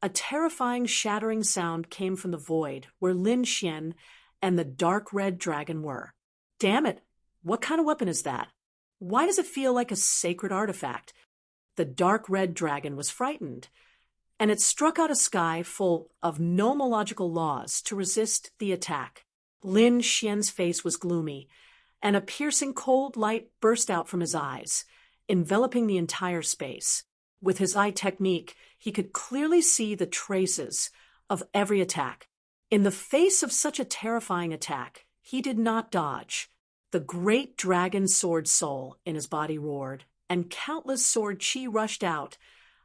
a terrifying shattering sound came from the void where Lin Xian and the dark red dragon were. "Damn it! What kind of weapon is that? Why does it feel like a sacred artifact?" The dark red dragon was frightened, and it struck out a sky full of nomological laws to resist the attack. Lin Xian's face was gloomy, and a piercing cold light burst out from his eyes, enveloping the entire space. With his eye technique, he could clearly see the traces of every attack. In the face of such a terrifying attack, he did not dodge. The great dragon sword soul in his body roared, and countless sword chi rushed out,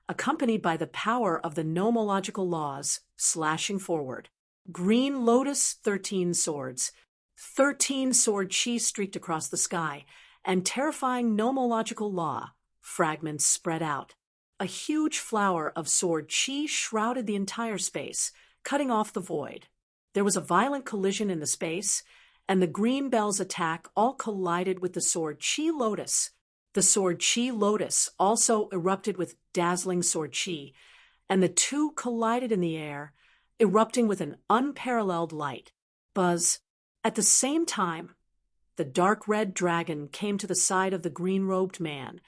accompanied by the power of the nomological laws slashing forward. Green Lotus 13 swords. 13 sword chi streaked across the sky, and terrifying nomological law fragments spread out. A huge flower of sword chi shrouded the entire space, cutting off the void. There was a violent collision in the space, and the green bell's attack all collided with the sword chi lotus. The sword chi lotus also erupted with dazzling sword chi, and the two collided in the air, erupting with an unparalleled light. Buzz. At the same time, the dark red dragon came to the side of the green-robed man,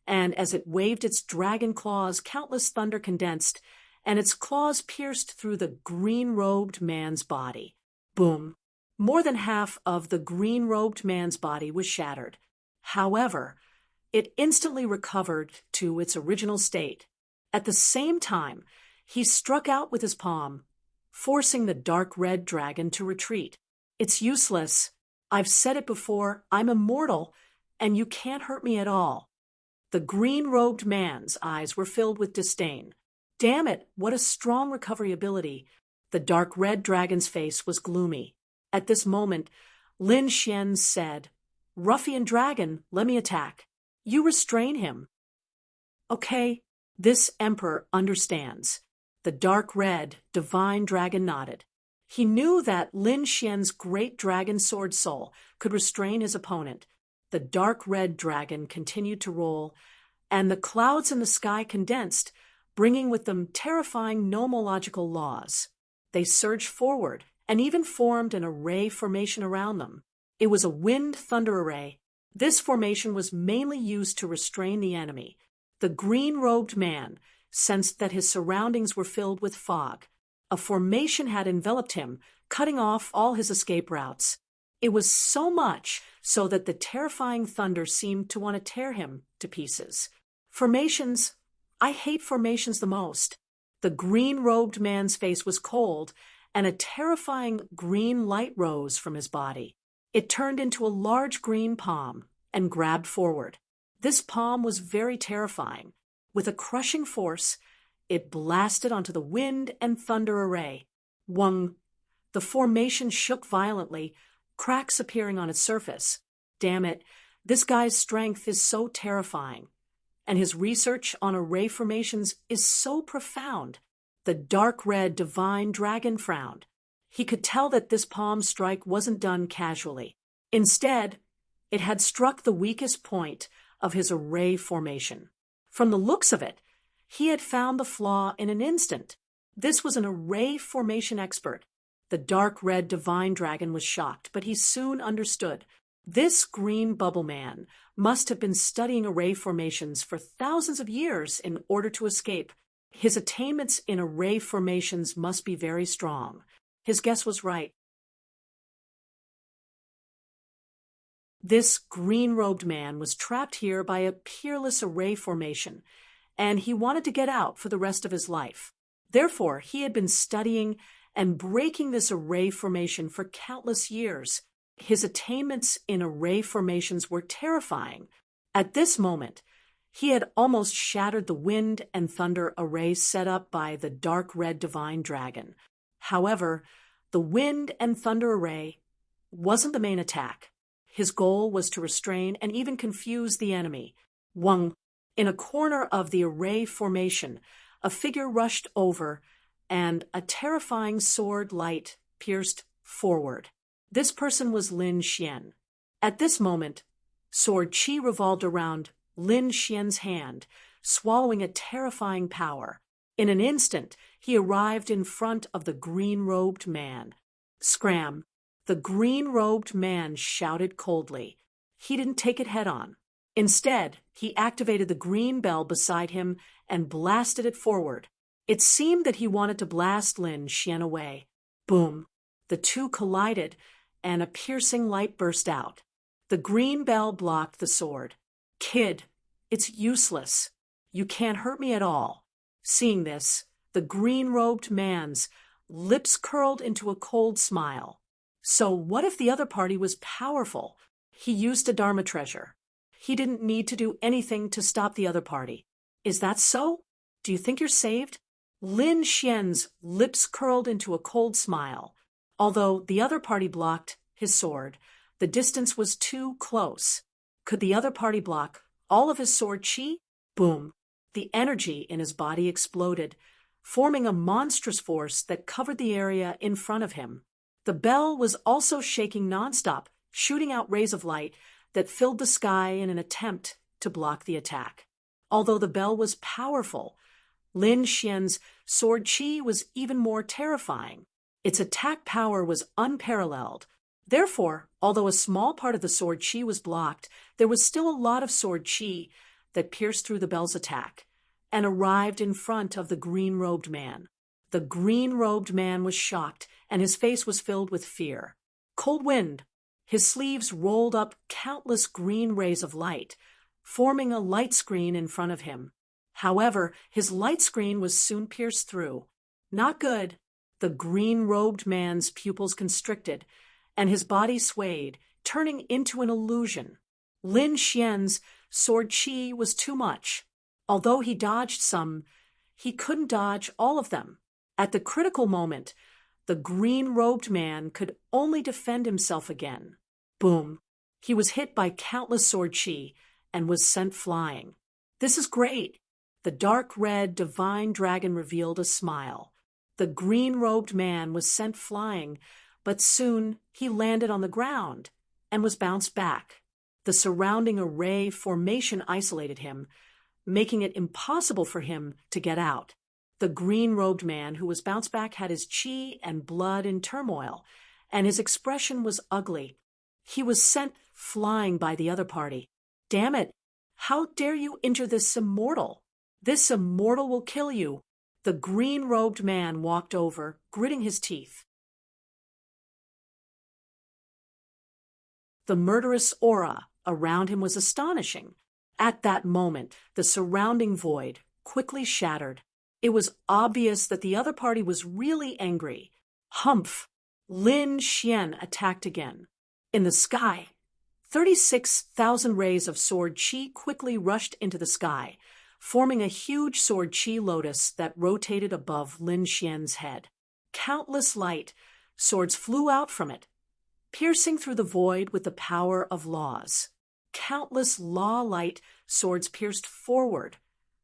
and as it waved its dragon claws, countless thunder condensed, and its claws pierced through the green-robed man's body. Boom! More than half of the green-robed man's body was shattered. However, it instantly recovered to its original state. At the same time, he struck out with his palm, forcing the dark red dragon to retreat. "It's useless. I've said it before, I'm immortal, and you can't hurt me at all." The green-robed man's eyes were filled with disdain. "Damn it, what a strong recovery ability." The dark red dragon's face was gloomy. At this moment, Lin Xian said, "Ruffian dragon, let me attack. You restrain him." "Okay, this emperor understands." The dark red, divine dragon nodded. He knew that Lin Xian's great dragon sword soul could restrain his opponent. The dark red dragon continued to roll, and the clouds in the sky condensed, bringing with them terrifying nomological laws. They surged forward and even formed an array formation around them. It was a wind-thunder array. This formation was mainly used to restrain the enemy. The green-robed man sensed that his surroundings were filled with fog. A formation had enveloped him, cutting off all his escape routes. It was so much so that the terrifying thunder seemed to want to tear him to pieces. Formations, I hate formations the most. The green-robed man's face was cold, and a terrifying green light rose from his body. It turned into a large green palm and grabbed forward. This palm was very terrifying. With a crushing force, it blasted onto the wind and thunder array. Wung! The formation shook violently, cracks appearing on its surface. Damn it, this guy's strength is so terrifying. And his research on array formations is so profound. The dark red divine dragon frowned. He could tell that this palm strike wasn't done casually. Instead, it had struck the weakest point of his array formation. From the looks of it, he had found the flaw in an instant. This was an array formation expert. The dark red divine dragon was shocked, but he soon understood. This green bubble man must have been studying array formations for thousands of years in order to escape. His attainments in array formations must be very strong. His guess was right. This green-robed man was trapped here by a peerless array formation, and he wanted to get out for the rest of his life. Therefore, he had been studying and breaking this array formation for countless years. His attainments in array formations were terrifying. At this moment, he had almost shattered the wind and thunder array set up by the dark red divine dragon. However, the wind and thunder array wasn't the main attack. His goal was to restrain and even confuse the enemy. In a corner of the array formation, a figure rushed over, and a terrifying sword light pierced forward. This person was Lin Xian. At this moment, sword qi revolved around Lin Xian's hand, swallowing a terrifying power. In an instant, he arrived in front of the green-robed man. Scram! The green-robed man shouted coldly. He didn't take it head-on. Instead, he activated the green bell beside him and blasted it forward. It seemed that he wanted to blast Lin Xian away. Boom! The two collided, and a piercing light burst out. The green bell blocked the sword. Kid, it's useless. You can't hurt me at all. Seeing this, the green-robed man's lips curled into a cold smile. So what if the other party was powerful? He used a Dharma treasure. He didn't need to do anything to stop the other party. Is that so? Do you think you're saved? Lin Xian's lips curled into a cold smile. Although the other party blocked his sword, the distance was too close. Could the other party block all of his sword qi? Boom! The energy in his body exploded, forming a monstrous force that covered the area in front of him. The bell was also shaking nonstop, shooting out rays of light that filled the sky in an attempt to block the attack. Although the bell was powerful, Lin Xian's sword qi was even more terrifying. Its attack power was unparalleled. Therefore, although a small part of the sword qi was blocked, there was still a lot of sword qi that pierced through the bell's attack and arrived in front of the green-robed man. The green-robed man was shocked, and his face was filled with fear. Cold wind. His sleeves rolled up countless green rays of light, forming a light screen in front of him. However, his light screen was soon pierced through. Not good. The green-robed man's pupils constricted, and his body swayed, turning into an illusion. Lin Xian's sword qi was too much. Although he dodged some, he couldn't dodge all of them. At the critical moment, the green-robed man could only defend himself again. Boom! He was hit by countless sword qi and was sent flying. This is great! The dark red divine dragon revealed a smile. The green-robed man was sent flying, but soon he landed on the ground and was bounced back. The surrounding array formation isolated him, making it impossible for him to get out. The green-robed man who was bounced back had his qi and blood in turmoil, and his expression was ugly. He was sent flying by the other party. Damn it! How dare you injure this immortal? This immortal will kill you. The green-robed man walked over, gritting his teeth. The murderous aura around him was astonishing. At that moment, the surrounding void quickly shattered. It was obvious that the other party was really angry. Humph! Lin Xian attacked again. In the sky, 36,000 rays of sword qi quickly rushed into the sky, forming a huge sword qi lotus that rotated above Lin Xian's head. Countless light swords flew out from it, piercing through the void with the power of laws. Countless law-light swords pierced forward,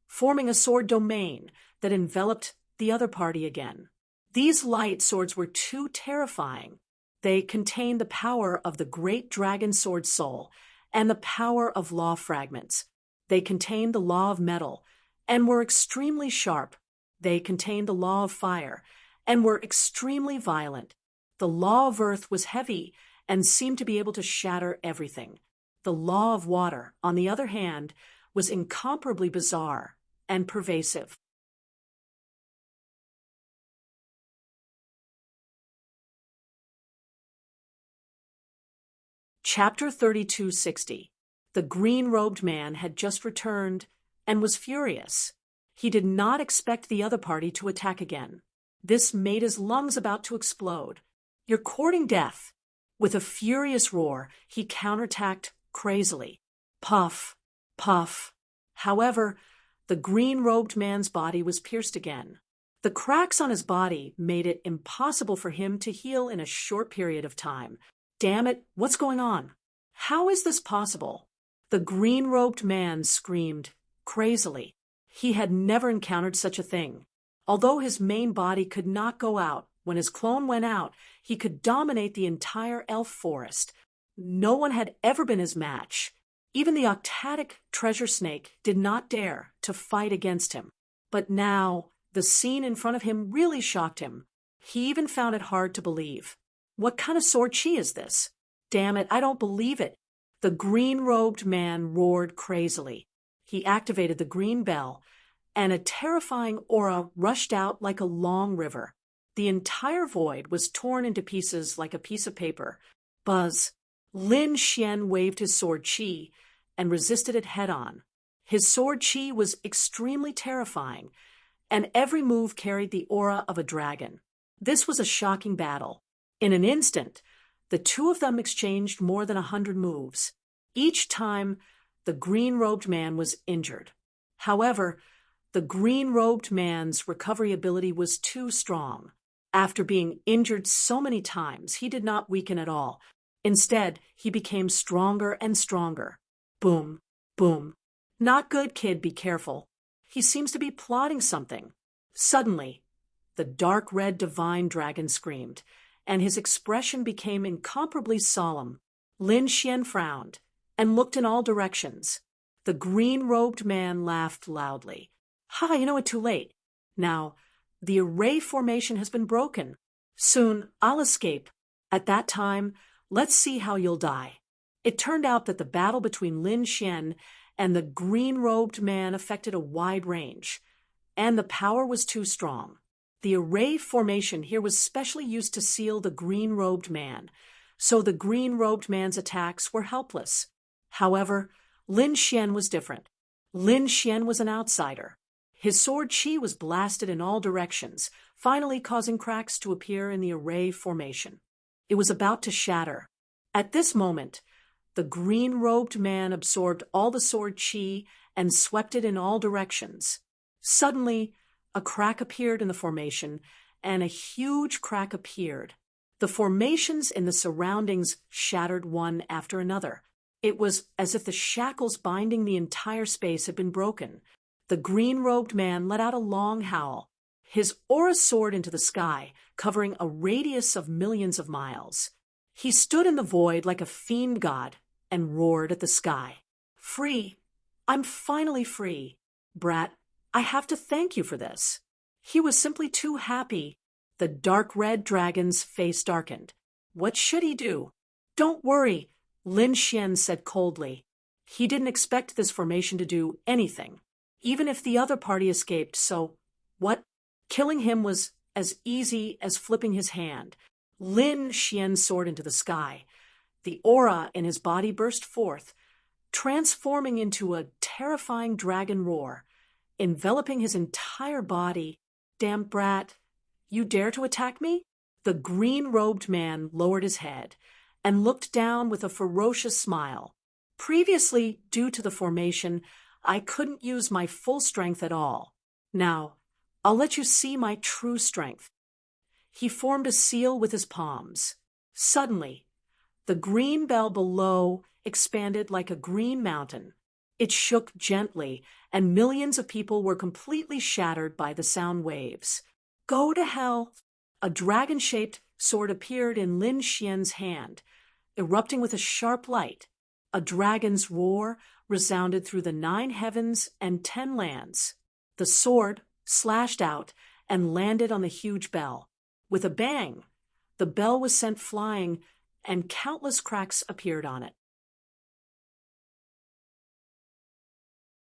forming a sword domain that enveloped the other party again. These light swords were too terrifying. They contained the power of the great dragon sword soul and the power of law fragments. They contained the law of metal and were extremely sharp. They contained the law of fire and were extremely violent. The law of earth was heavy and seemed to be able to shatter everything. The law of water, on the other hand, was incomparably bizarre and pervasive. Chapter 3260. The green-robed man had just returned and was furious. He did not expect the other party to attack again. This made his lungs about to explode. You're courting death. With a furious roar, he counterattacked crazily. Puff, puff. However, the green-robed man's body was pierced again. The cracks on his body made it impossible for him to heal in a short period of time. Damn it, what's going on? How is this possible? The green-robed man screamed crazily. He had never encountered such a thing. Although his main body could not go out, when his clone went out, he could dominate the entire elf forest. No one had ever been his match. Even the octatic treasure snake did not dare to fight against him. But now, the scene in front of him really shocked him. He even found it hard to believe. What kind of sword chi is this? Damn it, I don't believe it. The green-robed man roared crazily. He activated the green bell, and a terrifying aura rushed out like a long river. The entire void was torn into pieces like a piece of paper. Buzz. Lin Xian waved his sword chi and resisted it head-on. His sword chi was extremely terrifying, and every move carried the aura of a dragon. This was a shocking battle. In an instant, the two of them exchanged more than 100 moves. Each time, the green-robed man was injured. However, the green-robed man's recovery ability was too strong. After being injured so many times, he did not weaken at all. Instead, he became stronger and stronger. Boom, boom. Not good, kid, be careful. He seems to be plotting something. Suddenly, the dark red divine dragon screamed, and his expression became incomparably solemn. Lin Xian frowned and looked in all directions. The green-robed man laughed loudly. Ha, you know it too late. Now, the array formation has been broken. Soon, I'll escape. At that time, let's see how you'll die. It turned out that the battle between Lin Xian and the green-robed man affected a wide range, and the power was too strong. The array formation here was specially used to seal the green-robed man, so the green-robed man's attacks were helpless. However, Lin Xian was different. Lin Xian was an outsider. His sword chi was blasted in all directions, finally causing cracks to appear in the array formation. It was about to shatter. At this moment, the green-robed man absorbed all the sword chi and swept it in all directions. Suddenly, a crack appeared in the formation, and a huge crack appeared. The formations in the surroundings shattered one after another. It was as if the shackles binding the entire space had been broken. The green-robed man let out a long howl. His aura soared into the sky, covering a radius of millions of miles. He stood in the void like a fiend god and roared at the sky. Free! I'm finally free. Brat, I have to thank you for this. He was simply too happy. The dark red dragon's face darkened. What should he do? Don't worry, Lin Xian said coldly. He didn't expect this formation to do anything, even if the other party escaped, so what? Killing him was as easy as flipping his hand. Lin Xian soared into the sky. The aura in his body burst forth, transforming into a terrifying dragon roar, enveloping his entire body. Damn brat, you dare to attack me? The green-robed man lowered his head and looked down with a ferocious smile. Previously, due to the formation, I couldn't use my full strength at all. Now, I'll let you see my true strength. He formed a seal with his palms. Suddenly, the green bell below expanded like a green mountain. It shook gently, and millions of people were completely shattered by the sound waves. Go to hell! A dragon-shaped sword appeared in Lin Xian's hand, erupting with a sharp light. A dragon's roar resounded through the 9 heavens and 10 lands. The sword slashed out and landed on the huge bell. With a bang, the bell was sent flying, and countless cracks appeared on it.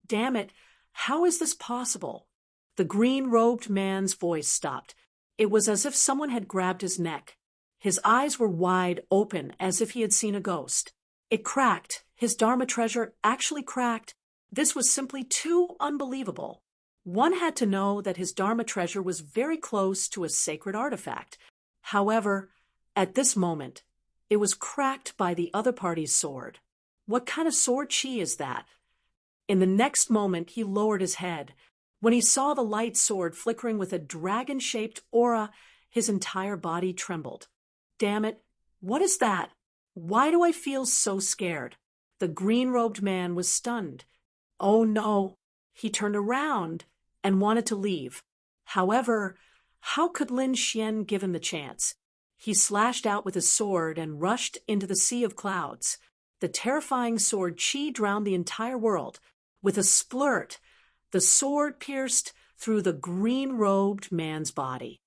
Damn it, how is this possible? The green-robed man's voice stopped. It was as if someone had grabbed his neck. His eyes were wide open, as if he had seen a ghost. It cracked. His Dharma treasure actually cracked. This was simply too unbelievable. One had to know that his Dharma treasure was very close to a sacred artifact. However, at this moment, It was cracked by the other party's sword. What kind of sword chi is that? In the next moment, he lowered his head. When he saw the light sword flickering with a dragon-shaped aura, his entire body trembled. Damn it, what is that? Why do I feel so scared? The green-robed man was stunned. Oh no! He turned around and wanted to leave. However, how could Lin Xian give him the chance? He slashed out with his sword and rushed into the sea of clouds. The terrifying sword chi drowned the entire world. With a splurt, the sword pierced through the green-robed man's body.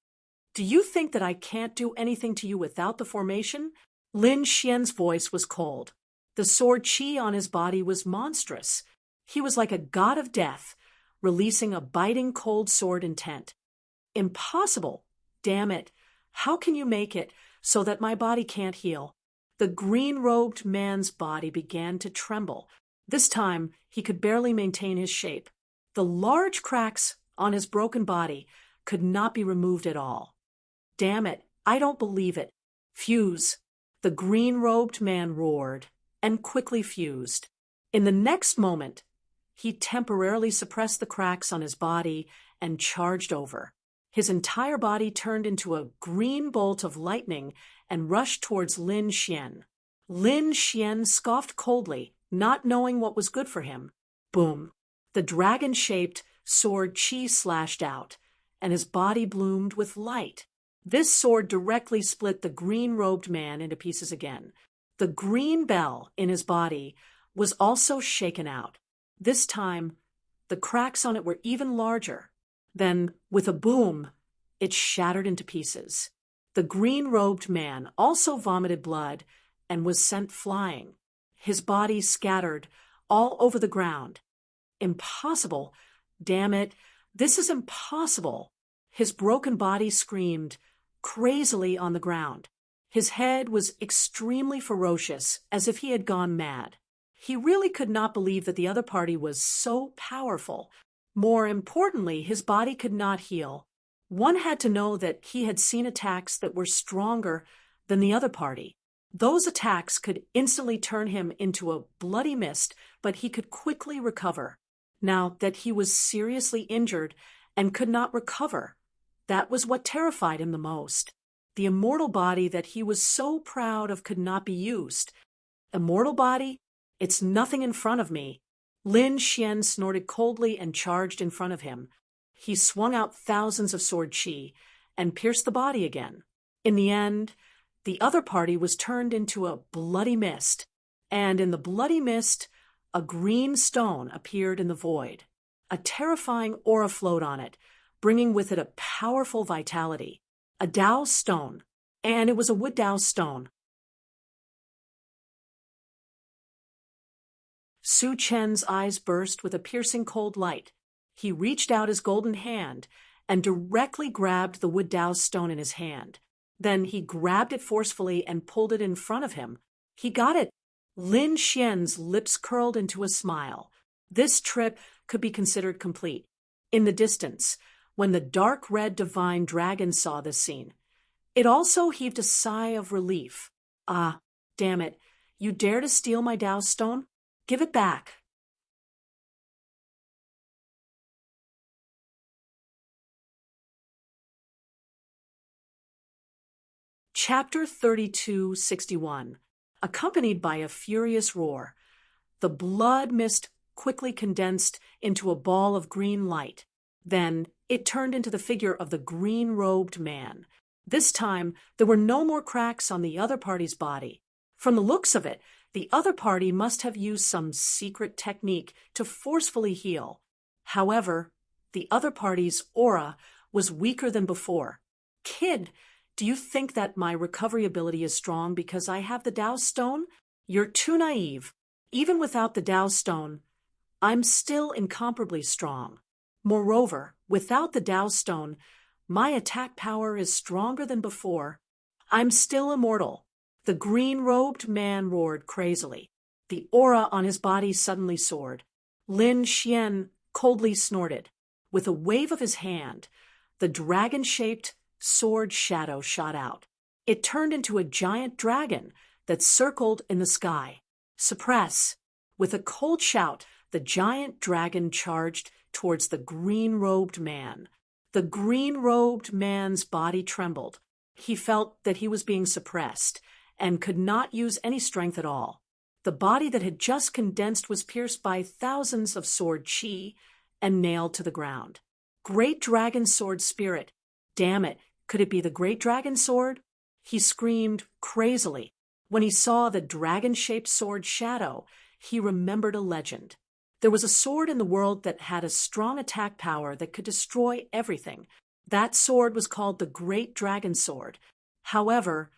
Do you think that I can't do anything to you without the formation? Lin Xian's voice was cold. The sword chi on his body was monstrous. He was like a god of death, releasing a biting cold sword intent. Impossible! Damn it! How can you make it so that my body can't heal? The green-robed man's body began to tremble. This time, he could barely maintain his shape. The large cracks on his broken body could not be removed at all. Damn it, I don't believe it. Fuse! The green-robed man roared and quickly fused. In the next moment, he temporarily suppressed the cracks on his body and charged over. His entire body turned into a green bolt of lightning and rushed towards Lin Xian. Lin Xian scoffed coldly, not knowing what was good for him. Boom! The dragon-shaped sword chi slashed out, and his body bloomed with light. This sword directly split the green-robed man into pieces again. The green bell in his body was also shaken out. This time, the cracks on it were even larger. Then, with a boom, it shattered into pieces. The green-robed man also vomited blood and was sent flying. His body scattered all over the ground. Impossible! Damn it! This is impossible! His broken body screamed crazily on the ground. His head was extremely ferocious, as if he had gone mad. He really could not believe that the other party was so powerful. More importantly, his body could not heal. One had to know that he had seen attacks that were stronger than the other party. Those attacks could instantly turn him into a bloody mist, but he could quickly recover. Now that he was seriously injured and could not recover, that was what terrified him the most. The immortal body that he was so proud of could not be used. Immortal body? It's nothing in front of me. Lin Xian snorted coldly and charged in front of him. He swung out thousands of sword chi and pierced the body again. In the end, the other party was turned into a bloody mist, and in the bloody mist, a green stone appeared in the void. A terrifying aura flowed on it, bringing with it a powerful vitality. A Dao stone, and it was a wood Dao stone. Su Chen's eyes burst with a piercing cold light. He reached out his golden hand and directly grabbed the wood Dao stone in his hand. Then he grabbed it forcefully and pulled it in front of him. He got it. Lin Xian's lips curled into a smile. This trip could be considered complete. In the distance, when the dark red divine dragon saw this scene, it also heaved a sigh of relief. Ah, damn it. You dare to steal my Dao stone? Give it back. Chapter 3261. Accompanied by a furious roar, the blood mist quickly condensed into a ball of green light. Then it turned into the figure of the green-robed man. This time, there were no more cracks on the other party's body. From the looks of it, the other party must have used some secret technique to forcefully heal. However, the other party's aura was weaker than before. Kid, do you think that my recovery ability is strong because I have the Dao Stone? You're too naive. Even without the Dao Stone, I'm still incomparably strong. Moreover, without the Dao Stone, my attack power is stronger than before. I'm still immortal. The green-robed man roared crazily. The aura on his body suddenly soared. Lin Xian coldly snorted. With a wave of his hand, the dragon-shaped sword shadow shot out. It turned into a giant dragon that circled in the sky. Suppress! With a cold shout, the giant dragon charged towards the green-robed man. The green-robed man's body trembled. He felt that he was being suppressed and could not use any strength at all. The body that had just condensed was pierced by thousands of sword chi and nailed to the ground. Great dragon sword spirit! Damn it, could it be the great dragon sword? He screamed crazily. When he saw the dragon-shaped sword shadow, he remembered a legend. There was a sword in the world that had a strong attack power that could destroy everything. That sword was called the Great Dragon Sword. However,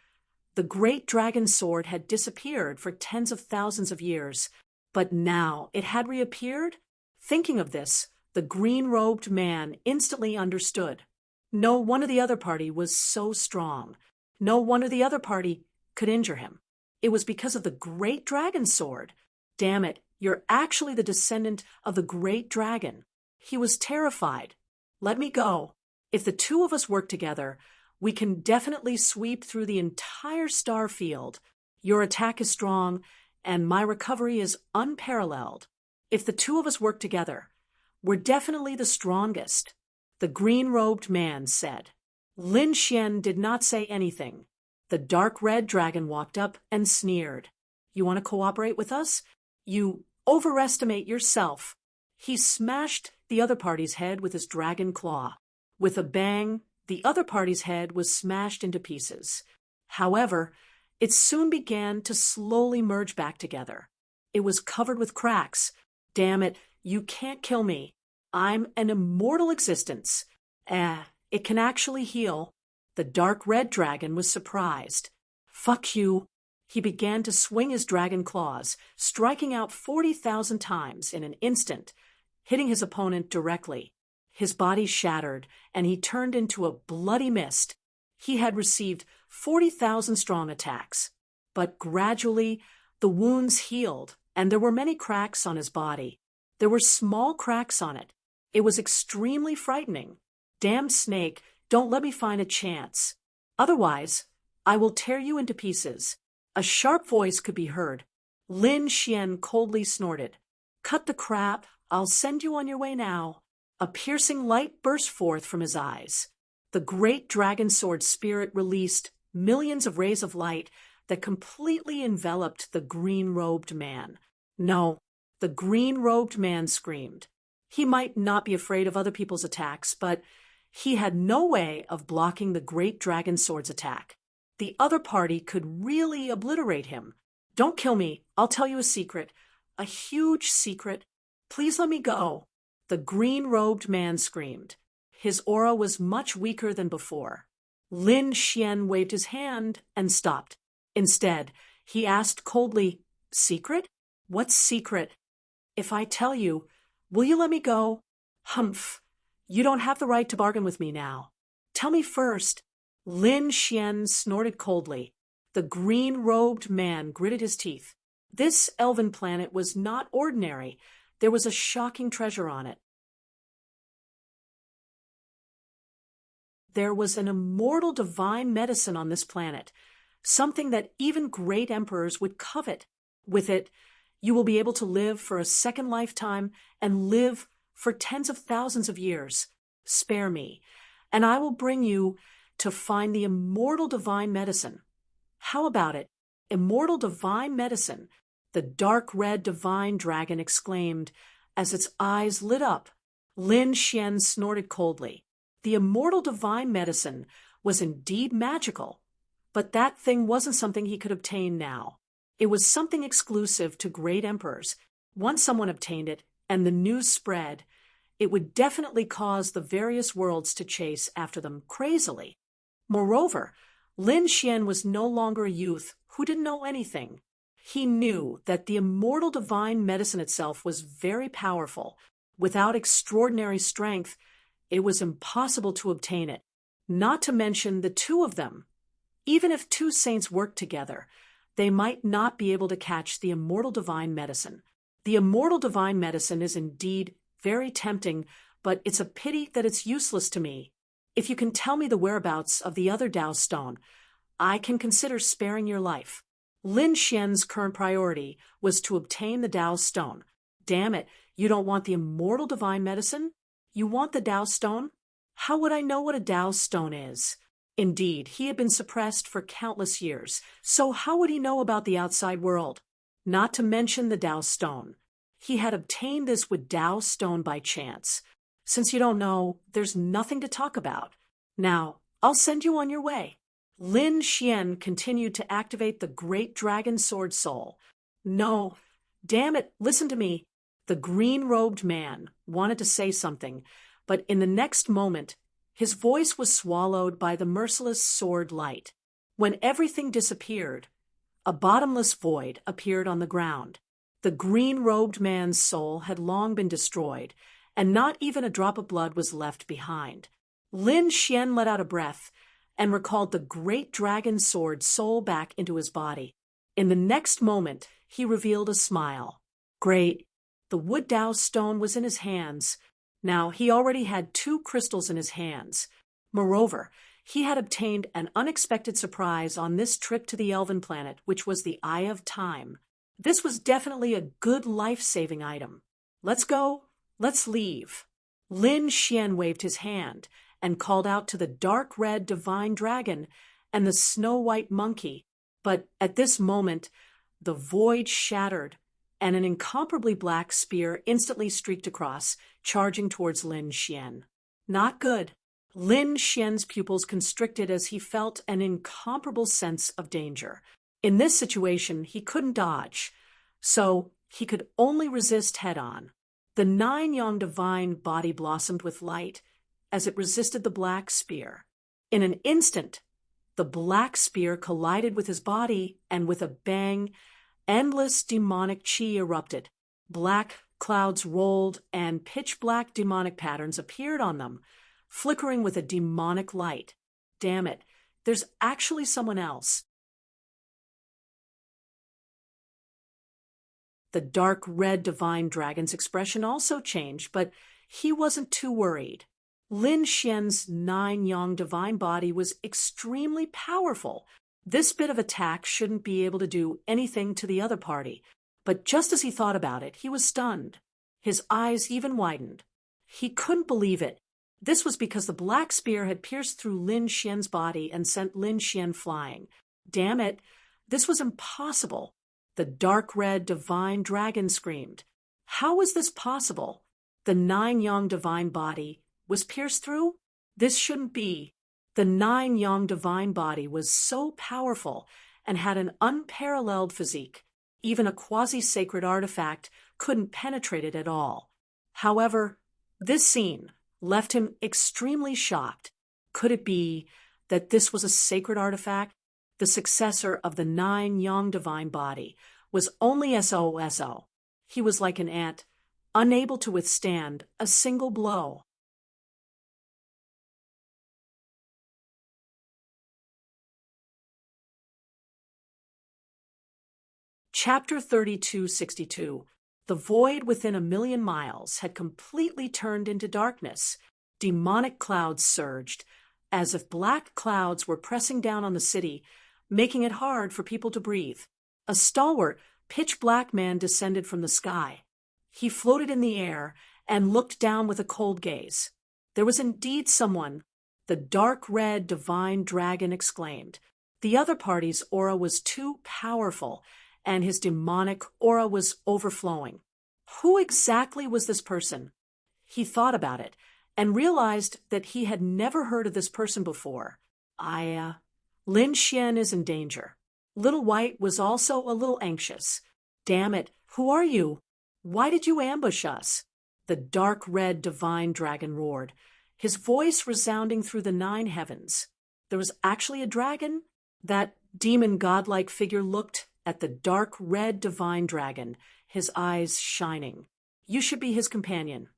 the Great Dragon Sword had disappeared for tens of thousands of years, but now it had reappeared? Thinking of this, the green-robed man instantly understood. No one of the other party was so strong. No one of the other party could injure him. It was because of the Great Dragon Sword. Damn it, you're actually the descendant of the Great Dragon. He was terrified. Let me go. If the two of us work together, we can definitely sweep through the entire star field. Your attack is strong, and my recovery is unparalleled. If the two of us work together, we're definitely the strongest, the green-robed man said. Lin Xian did not say anything. The dark red dragon walked up and sneered. You want to cooperate with us? You overestimate yourself. He smashed the other party's head with his dragon claw. With a bang, the other party's head was smashed into pieces. However, it soon began to slowly merge back together. It was covered with cracks. Damn it, you can't kill me. I'm an immortal existence. It can actually heal. The dark red dragon was surprised. Fuck you. He began to swing his dragon claws, striking out 40,000 times in an instant, hitting his opponent directly. His body shattered, and he turned into a bloody mist. He had received 40,000 strong attacks. But gradually, the wounds healed, and there were many cracks on his body. There were small cracks on it. It was extremely frightening. Damn snake, don't let me find a chance. Otherwise, I will tear you into pieces. A sharp voice could be heard. Lin Xian coldly snorted. Cut the crap, I'll send you on your way now. A piercing light burst forth from his eyes. The great dragon sword spirit released millions of rays of light that completely enveloped the green-robed man. No, the green-robed man screamed. He might not be afraid of other people's attacks, but he had no way of blocking the great dragon sword's attack. The other party could really obliterate him. Don't kill me. I'll tell you a secret. A huge secret. Please let me go. The green-robed man screamed. His aura was much weaker than before. Lin Xian waved his hand and stopped. Instead, he asked coldly, Secret? What secret? If I tell you, will you let me go? Humph. You don't have the right to bargain with me now. Tell me first. Lin Xian snorted coldly. The green-robed man gritted his teeth. This elven planet was not ordinary. There was a shocking treasure on it. There was an immortal divine medicine on this planet, something that even great emperors would covet. With it, you will be able to live for a second lifetime and live for tens of thousands of years. Spare me, and I will bring you to find the immortal divine medicine. How about it? Immortal divine medicine, the dark red divine dragon exclaimed as its eyes lit up. Lin Xian snorted coldly. The immortal divine medicine was indeed magical, but that thing wasn't something he could obtain now. It was something exclusive to great emperors. Once someone obtained it and the news spread, it would definitely cause the various worlds to chase after them crazily. Moreover, Lin Xian was no longer a youth who didn't know anything. He knew that the immortal divine medicine itself was very powerful. Without extraordinary strength, it was impossible to obtain it. Not to mention the two of them. Even if two saints worked together, they might not be able to catch the immortal divine medicine. The immortal divine medicine is indeed very tempting, but it's a pity that it's useless to me. If you can tell me the whereabouts of the other Tao stone, I can consider sparing your life. Lin Xian's current priority was to obtain the Tao Stone. Damn it, you don't want the immortal divine medicine? You want the Tao Stone? How would I know what a Tao Stone is? Indeed, he had been suppressed for countless years, so how would he know about the outside world? Not to mention the Tao Stone. He had obtained this with Tao Stone by chance. Since you don't know, there's nothing to talk about. Now, I'll send you on your way. Lin Xian continued to activate the Great Dragon Sword Soul. No, damn it, listen to me. The green-robed man wanted to say something, but in the next moment, his voice was swallowed by the merciless sword light. When everything disappeared, a bottomless void appeared on the ground. The green-robed man's soul had long been destroyed, and not even a drop of blood was left behind. Lin Xian let out a breath and recalled the great dragon sword soul back into his body. In the next moment, he revealed a smile. Great. The wood Tao stone was in his hands. Now, he already had 2 crystals in his hands. Moreover, he had obtained an unexpected surprise on this trip to the Elven planet, which was the Eye of Time. This was definitely a good life-saving item. Let's go. Let's leave. Lin Xian waved his hand and called out to the dark red divine dragon and the snow-white monkey. But at this moment, the void shattered, and an incomparably black spear instantly streaked across, charging towards Lin Xian. Not good. Lin Xian's pupils constricted as he felt an incomparable sense of danger. In this situation, he couldn't dodge, so he could only resist head-on. The 9-yang divine body blossomed with light as it resisted the black spear. In an instant, the black spear collided with his body, and with a bang, endless demonic chi erupted. Black clouds rolled, and pitch-black demonic patterns appeared on them, flickering with a demonic light. Damn it, there's actually someone else. The dark red divine dragon's expression also changed, but he wasn't too worried. Lin Xian's 9-yang divine body was extremely powerful. This bit of attack shouldn't be able to do anything to the other party, but just as he thought about it, he was stunned. His eyes even widened. He couldn't believe it. This was because the black spear had pierced through Lin Xian's body and sent Lin Xian flying. Damn it, this was impossible. The dark red divine dragon screamed. How was this possible? The 9-yang divine body was pierced through? This shouldn't be. The 9-yang divine body was so powerful and had an unparalleled physique. Even a quasi-sacred artifact couldn't penetrate it at all. However, this scene left him extremely shocked. Could it be that this was a sacred artifact? The successor of the 9-yang divine body was only SOSO. He was like an ant, unable to withstand a single blow. Chapter 3262. The void within 1,000,000 miles had completely turned into darkness. Demonic clouds surged, as if black clouds were pressing down on the city, making it hard for people to breathe. A stalwart, pitch-black man descended from the sky. He floated in the air and looked down with a cold gaze. There was indeed someone. The dark red divine dragon exclaimed. The other party's aura was too powerful, and his demonic aura was overflowing. Who exactly was this person? He thought about it and realized that he had never heard of this person before. Lin Xian is in danger. Little White was also a little anxious. Damn it, who are you? Why did you ambush us? The dark red divine dragon roared, his voice resounding through the 9 heavens. There was actually a dragon? That demon godlike figure looked at the dark red divine dragon, his eyes shining. You should be his companion,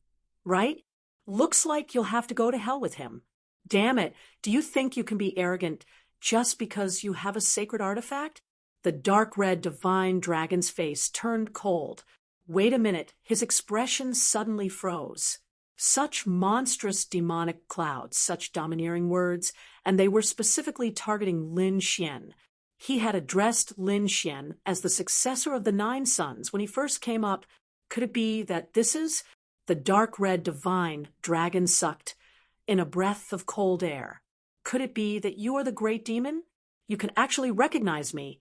right? Looks like you'll have to go to hell with him. Damn it, do you think you can be arrogant just because you have a sacred artifact? The dark red divine dragon's face turned cold. Wait a minute, his expression suddenly froze. Such monstrous demonic clouds, such domineering words, and they were specifically targeting Lin Xian. He had addressed Lin Xian as the successor of the Nine Sons when he first came up. Could it be that this is the dark red divine dragon sucked in a breath of cold air? Could it be that you are the great demon? You can actually recognize me.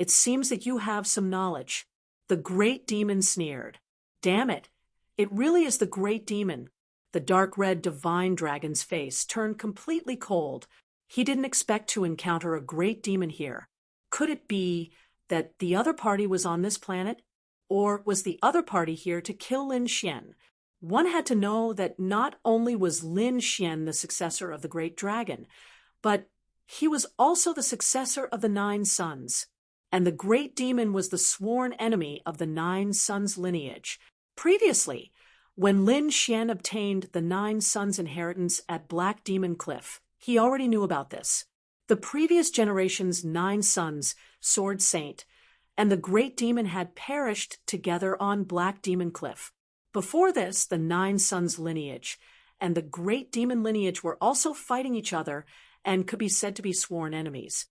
It seems that you have some knowledge. The great demon sneered. Damn it. It really is the great demon. The dark red divine dragon's face turned completely cold. He didn't expect to encounter a great demon here. Could it be that the other party was on this planet? Or was the other party here to kill Lin Xian? One had to know that not only was Lin Xian the successor of the great dragon, but he was also the successor of the Nine Sons. And the great demon was the sworn enemy of the Nine Sons lineage. Previously, when Lin Xian obtained the Nine Sons' inheritance at Black Demon Cliff, he already knew about this. The previous generation's Nine Sons, Sword Saint, and the great demon had perished together on Black Demon Cliff. Before this, the Nine Sons lineage and the great demon lineage were also fighting each other and could be said to be sworn enemies.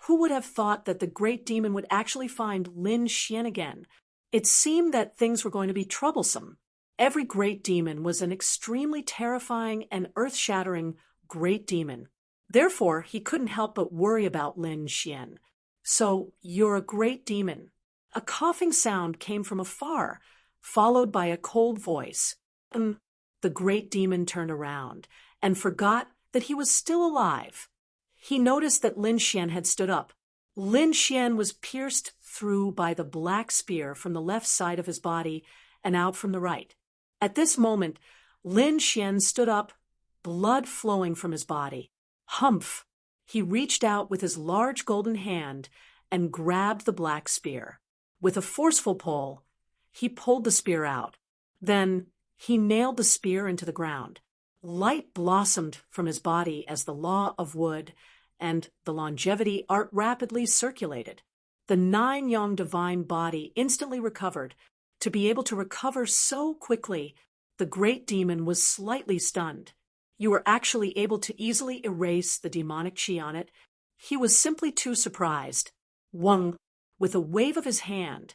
Who would have thought that the great demon would actually find Lin Xian again? It seemed that things were going to be troublesome. Every great demon was an extremely terrifying and earth-shattering great demon. Therefore, he couldn't help but worry about Lin Xian. So, you're a great demon. A coughing sound came from afar, followed by a cold voice. The great demon turned around and forgot that he was still alive. He noticed that Lin Xian had stood up. Lin Xian was pierced through by the black spear from the left side of his body and out from the right. At this moment, Lin Xian stood up, blood flowing from his body. Humph! He reached out with his large golden hand and grabbed the black spear. With a forceful pull, he pulled the spear out. Then he nailed the spear into the ground. Light blossomed from his body as the law of wood and the longevity art rapidly circulated. The nine-yang divine body instantly recovered. To be able to recover so quickly, the great demon was slightly stunned. You were actually able to easily erase the demonic chi on it. He was simply too surprised. Wang, with a wave of his hand,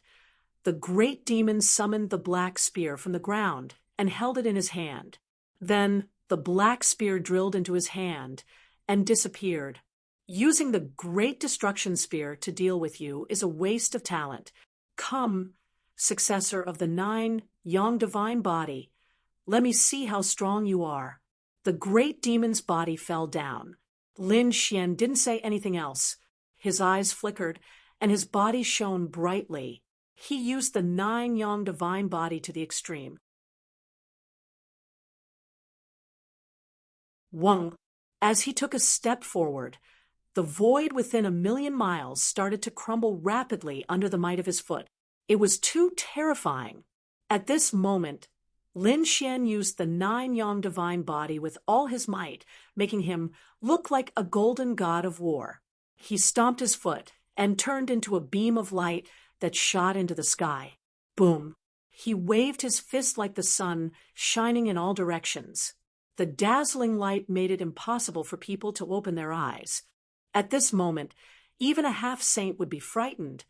the great demon summoned the black spear from the ground and held it in his hand. Then the black spear drilled into his hand and disappeared. Using the great destruction spear to deal with you is a waste of talent. Come, successor of the nine-yang divine body, let me see how strong you are. The great demon's body fell down. Lin Xian didn't say anything else. His eyes flickered, and his body shone brightly. He used the nine-yang divine body to the extreme. Wang, as he took a step forward, the void within 1,000,000 miles started to crumble rapidly under the might of his foot. It was too terrifying. At this moment, Lin Xian used the nine-yang divine body with all his might, making him look like a golden god of war. He stomped his foot and turned into a beam of light that shot into the sky. Boom! He waved his fist like the sun, shining in all directions. The dazzling light made it impossible for people to open their eyes. At this moment, even a half-saint would be frightened,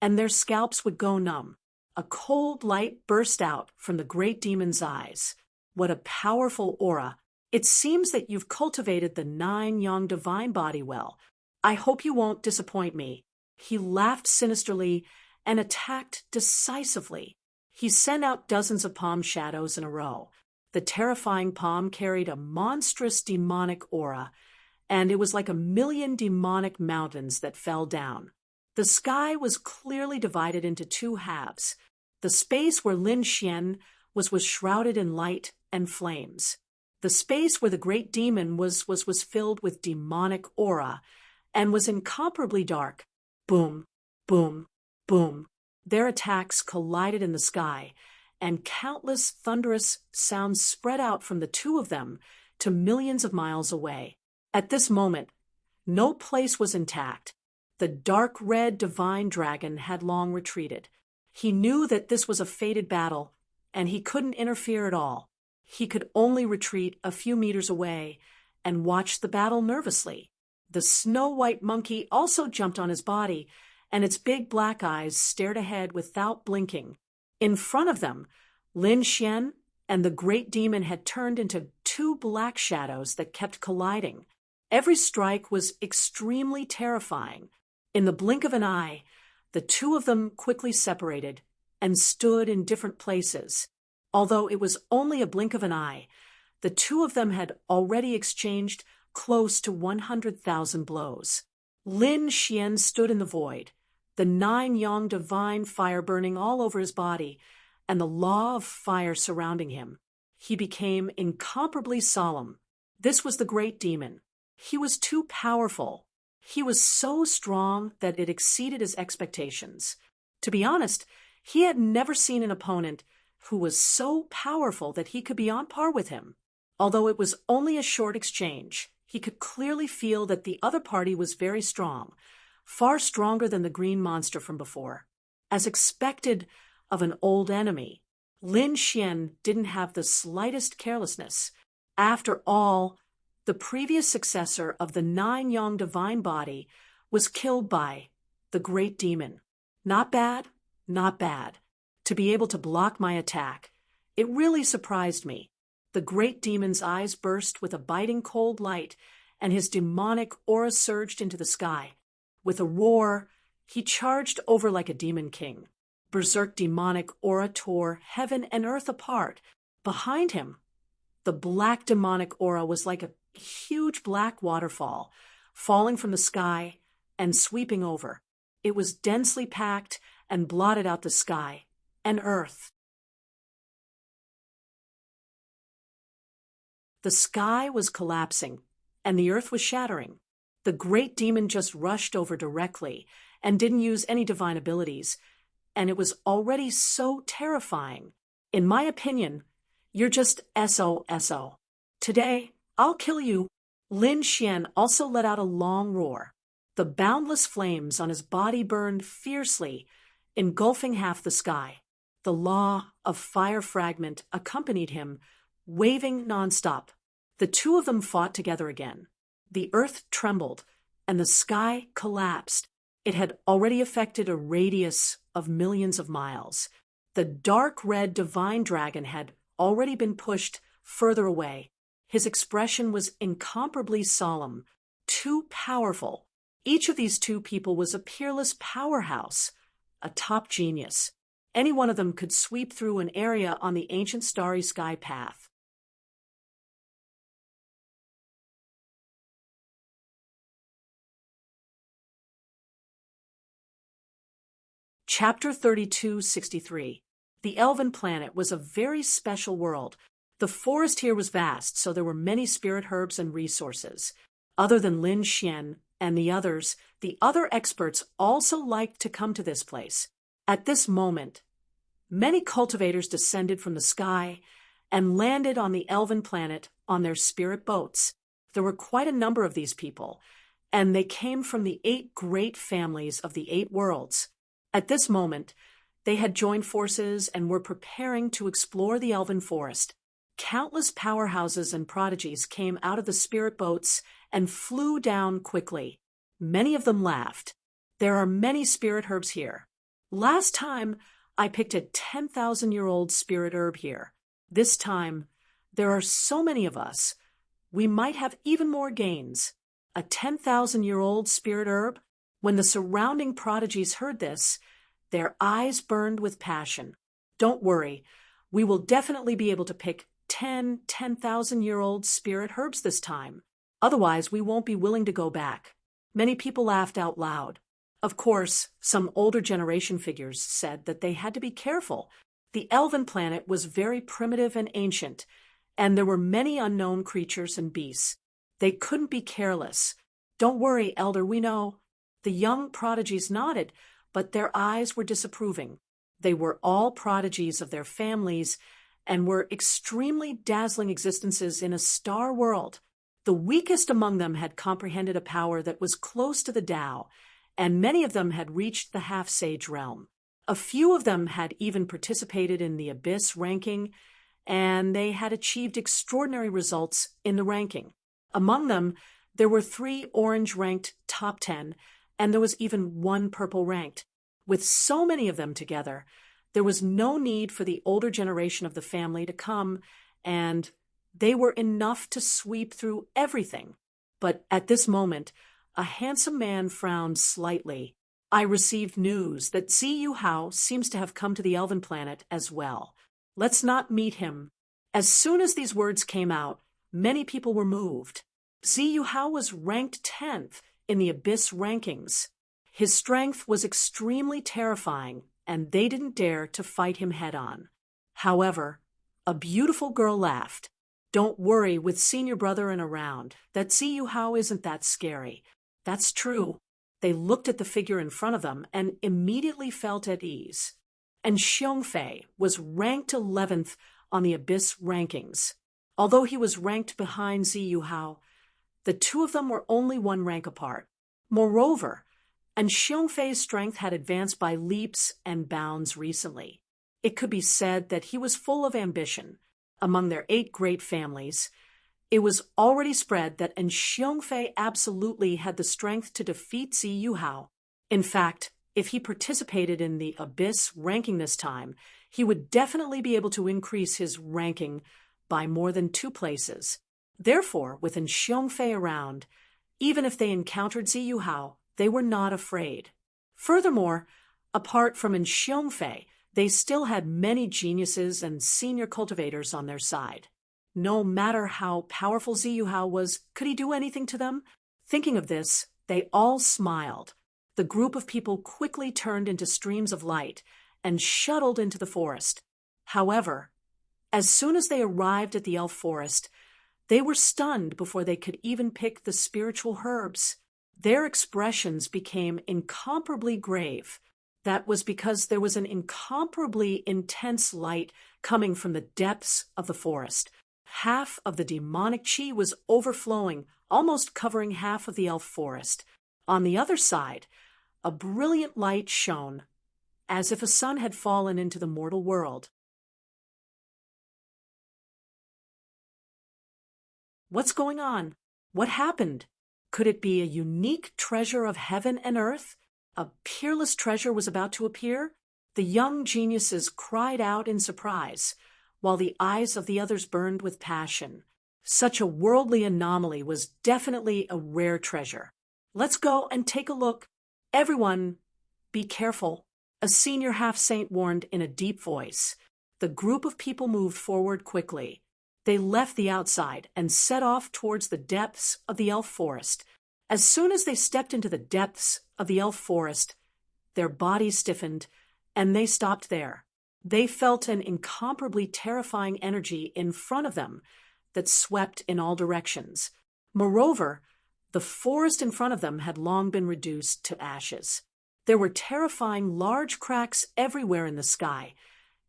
and their scalps would go numb. A cold light burst out from the great demon's eyes. What a powerful aura! It seems that you've cultivated the nine-yang divine body well. I hope you won't disappoint me. He laughed sinisterly and attacked decisively. He sent out dozens of palm shadows in a row. The terrifying palm carried a monstrous demonic aura, and it was like 1,000,000 demonic mountains that fell down. The sky was clearly divided into two halves. The space where Lin Xian was shrouded in light and flames. The space where the great demon was filled with demonic aura and was incomparably dark. Boom, boom, boom. Their attacks collided in the sky, and countless thunderous sounds spread out from the two of them to millions of miles away. At this moment, no place was intact. The dark red divine dragon had long retreated. He knew that this was a fated battle, and he couldn't interfere at all. He could only retreat a few meters away and watch the battle nervously. The snow-white monkey also jumped on his body, and its big black eyes stared ahead without blinking. In front of them, Lin Xian and the great demon had turned into two black shadows that kept colliding. Every strike was extremely terrifying. In the blink of an eye, the two of them quickly separated and stood in different places. Although it was only a blink of an eye, the two of them had already exchanged close to 100,000 blows. Lin Xian stood in the void, the 9-yang divine fire burning all over his body, and the law of fire surrounding him. He became incomparably solemn. This was the great demon. He was too powerful. He was so strong that it exceeded his expectations. To be honest, he had never seen an opponent who was so powerful that he could be on par with him. Although it was only a short exchange, he could clearly feel that the other party was very strong, far stronger than the green monster from before. As expected of an old enemy, Lin Xian didn't have the slightest carelessness. After all, the previous successor of the 9-yang divine body was killed by the great demon. Not bad, not bad. To be able to block my attack, it really surprised me. The great demon's eyes burst with a biting cold light, and his demonic aura surged into the sky. With a roar, he charged over like a demon king. Berserk demonic aura tore heaven and earth apart. Behind him, the black demonic aura was like a huge black waterfall, falling from the sky and sweeping over. It was densely packed and blotted out the sky and earth. The sky was collapsing, and the earth was shattering. The great demon just rushed over directly and didn't use any divine abilities, and it was already so terrifying. In my opinion, you're just SOSO. Today, I'll kill you. Lin Xian also let out a long roar. The boundless flames on his body burned fiercely, engulfing half the sky. The law of fire fragment accompanied him, waving nonstop. The two of them fought together again. The earth trembled, and the sky collapsed. It had already affected a radius of millions of miles. The dark red divine dragon had already been pushed further away. His expression was incomparably solemn, too powerful. Each of these two people was a peerless powerhouse, a top genius. Any one of them could sweep through an area on the ancient starry sky path. Chapter 3263. The Elven Planet was a very special world. The forest here was vast, so there were many spirit herbs and resources. Other than Lin Xian and the others, the other experts also liked to come to this place. At this moment, many cultivators descended from the sky and landed on the Elven Planet on their spirit boats. There were quite a number of these people, and they came from the 8 great families of the 8 worlds. At this moment, they had joined forces and were preparing to explore the Elven Forest. Countless powerhouses and prodigies came out of the spirit boats and flew down quickly. Many of them laughed. There are many spirit herbs here. Last time, I picked a 10,000-year-old spirit herb here. This time, there are so many of us, we might have even more gains. A 10,000-year-old spirit herb? When the surrounding prodigies heard this, their eyes burned with passion. Don't worry, we will definitely be able to pick 10,000-year-old spirit herbs this time. Otherwise, we won't be willing to go back. Many people laughed out loud. Of course, some older generation figures said that they had to be careful. The Elven Planet was very primitive and ancient, and there were many unknown creatures and beasts. They couldn't be careless. Don't worry, Elder, we know. The young prodigies nodded, but their eyes were disapproving. They were all prodigies of their families and were extremely dazzling existences in a star world. The weakest among them had comprehended a power that was close to the Tao, and many of them had reached the half-sage realm. A few of them had even participated in the Abyss ranking, and they had achieved extraordinary results in the ranking. Among them, there were 3 orange-ranked top 10, and there was even 1 purple-ranked. With so many of them together, there was no need for the older generation of the family to come, and they were enough to sweep through everything. But at this moment, a handsome man frowned slightly. I received news that Ziyu Hao seems to have come to the Elven planet as well. Let's not meet him. As soon as these words came out, many people were moved. Ziyu Hao was ranked 10th in the Abyss rankings. His strength was extremely terrifying, and they didn't dare to fight him head-on. However, a beautiful girl laughed. Don't worry, with senior brother and around, that Ziyu Hao isn't that scary. That's true. They looked at the figure in front of them and immediately felt at ease. And Xiongfei was ranked 11th on the Abyss rankings. Although he was ranked behind Ziyu Hao, the two of them were only 1 rank apart. Moreover, and Xiongfei's strength had advanced by leaps and bounds recently. It could be said that he was full of ambition. Among their 8 great families, it was already spread that Xiongfei absolutely had the strength to defeat Ziyu Hao. In fact, if he participated in the Abyss ranking this time, he would definitely be able to increase his ranking by more than 2 places. Therefore, with Xiongfei around, even if they encountered Ziyu Hao, they were not afraid. Furthermore, apart from Xiongfei, they still had many geniuses and senior cultivators on their side. No matter how powerful Ziyu Hao was, could he do anything to them? Thinking of this, they all smiled. The group of people quickly turned into streams of light and shuttled into the forest. However, as soon as they arrived at the elf forest, they were stunned before they could even pick the spiritual herbs. Their expressions became incomparably grave. That was because there was an incomparably intense light coming from the depths of the forest. Half of the demonic chi was overflowing, almost covering half of the elf forest. On the other side, a brilliant light shone, as if a sun had fallen into the mortal world. What's going on? What happened? Could it be a unique treasure of heaven and earth? A peerless treasure was about to appear? The young geniuses cried out in surprise, while the eyes of the others burned with passion. Such a worldly anomaly was definitely a rare treasure. Let's go and take a look. Everyone, be careful, a senior half-saint warned in a deep voice. The group of people moved forward quickly. They left the outside and set off towards the depths of the elf forest. As soon as they stepped into the depths of the elf forest, their bodies stiffened, and they stopped there. They felt an incomparably terrifying energy in front of them that swept in all directions. Moreover, the forest in front of them had long been reduced to ashes. There were terrifying large cracks everywhere in the sky,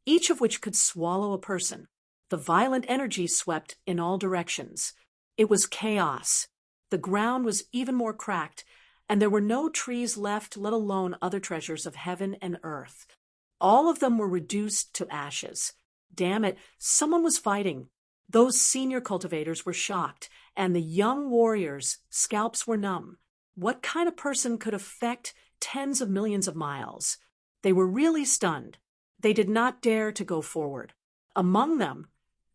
each of which could swallow a person. The violent energy swept in all directions. It was chaos. The ground was even more cracked, and there were no trees left, let alone other treasures of heaven and earth. All of them were reduced to ashes. Damn it, someone was fighting. Those senior cultivators were shocked, and the young warriors' scalps were numb. What kind of person could affect tens of millions of miles? They were really stunned. They did not dare to go forward. Among them,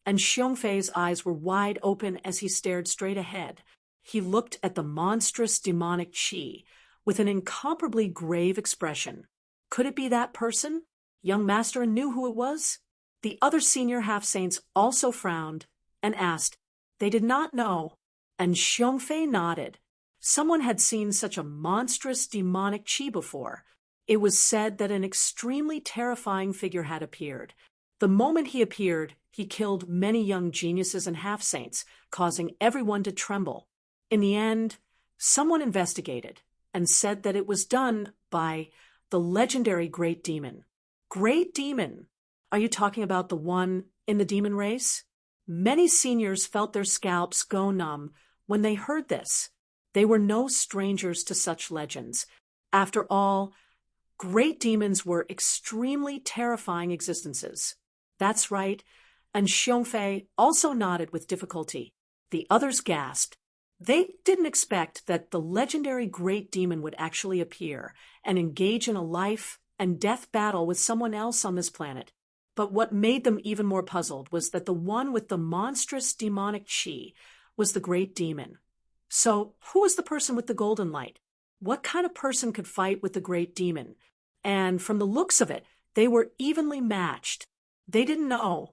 and Xiongfei's eyes were wide open as he stared straight ahead. He looked at the monstrous demonic chi with an incomparably grave expression. Could it be that person? Young Master knew who it was. The other senior half-saints also frowned and asked. They did not know, and Xiongfei nodded. Someone had seen such a monstrous demonic chi before. It was said that an extremely terrifying figure had appeared. The moment he appeared, he killed many young geniuses and half-saints, causing everyone to tremble. In the end, someone investigated and said that it was done by the legendary Great Demon. Great Demon? Are you talking about the one in the demon race? Many seniors felt their scalps go numb when they heard this. They were no strangers to such legends. After all, great demons were extremely terrifying existences. That's right, and Xiongfei also nodded with difficulty. The others gasped. They didn't expect that the legendary Great Demon would actually appear and engage in a life and death battle with someone else on this planet. But what made them even more puzzled was that the one with the monstrous demonic chi was the Great Demon. So, who was the person with the golden light? What kind of person could fight with the Great Demon? And from the looks of it, they were evenly matched. They didn't know.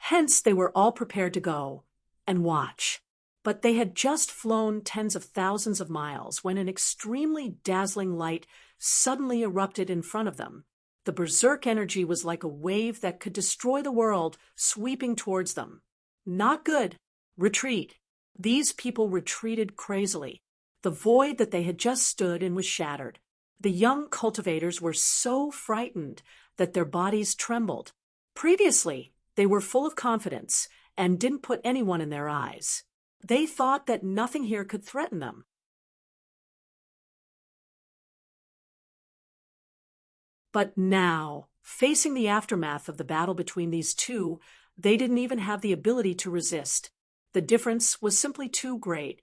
Hence, they were all prepared to go and watch. But they had just flown tens of thousands of miles when an extremely dazzling light suddenly erupted in front of them. The berserk energy was like a wave that could destroy the world, sweeping towards them. Not good. Retreat. These people retreated crazily. The void that they had just stood in was shattered. The young cultivators were so frightened that their bodies trembled. Previously, they were full of confidence and didn't put anyone in their eyes. They thought that nothing here could threaten them. But now, facing the aftermath of the battle between these two, they didn't even have the ability to resist. The difference was simply too great.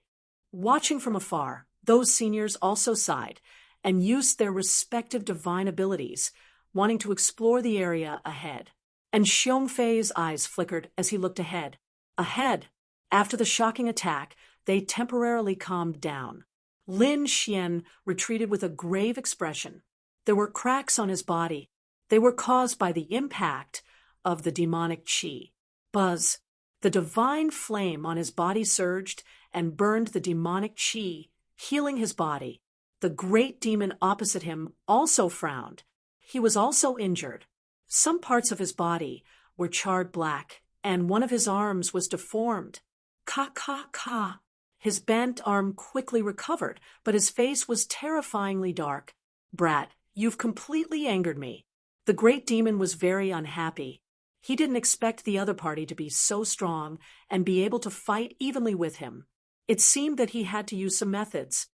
Watching from afar, those seniors also sighed and used their respective divine abilities, wanting to explore the area ahead. And Xiongfei's eyes flickered as he looked ahead. Ahead, after the shocking attack, they temporarily calmed down. Lin Xian retreated with a grave expression. There were cracks on his body. They were caused by the impact of the demonic chi. Buzz. The divine flame on his body surged and burned the demonic chi, healing his body. The great demon opposite him also frowned. He was also injured. Some parts of his body were charred black, and one of his arms was deformed. Ka. His bent arm quickly recovered, but his face was terrifyingly dark. Brat, you've completely angered me. The great demon was very unhappy. He didn't expect the other party to be so strong and be able to fight evenly with him. It seemed that he had to use some methods.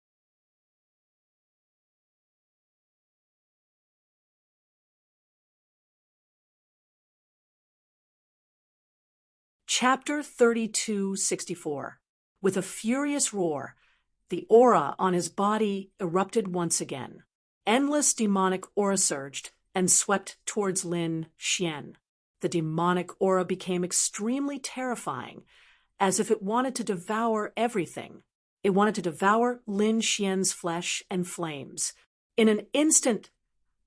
Chapter 3264. With a furious roar, the aura on his body erupted once again. Endless demonic aura surged and swept towards Lin Xian. The demonic aura became extremely terrifying, as if it wanted to devour everything. It wanted to devour Lin Xian's flesh and flames. In an instant,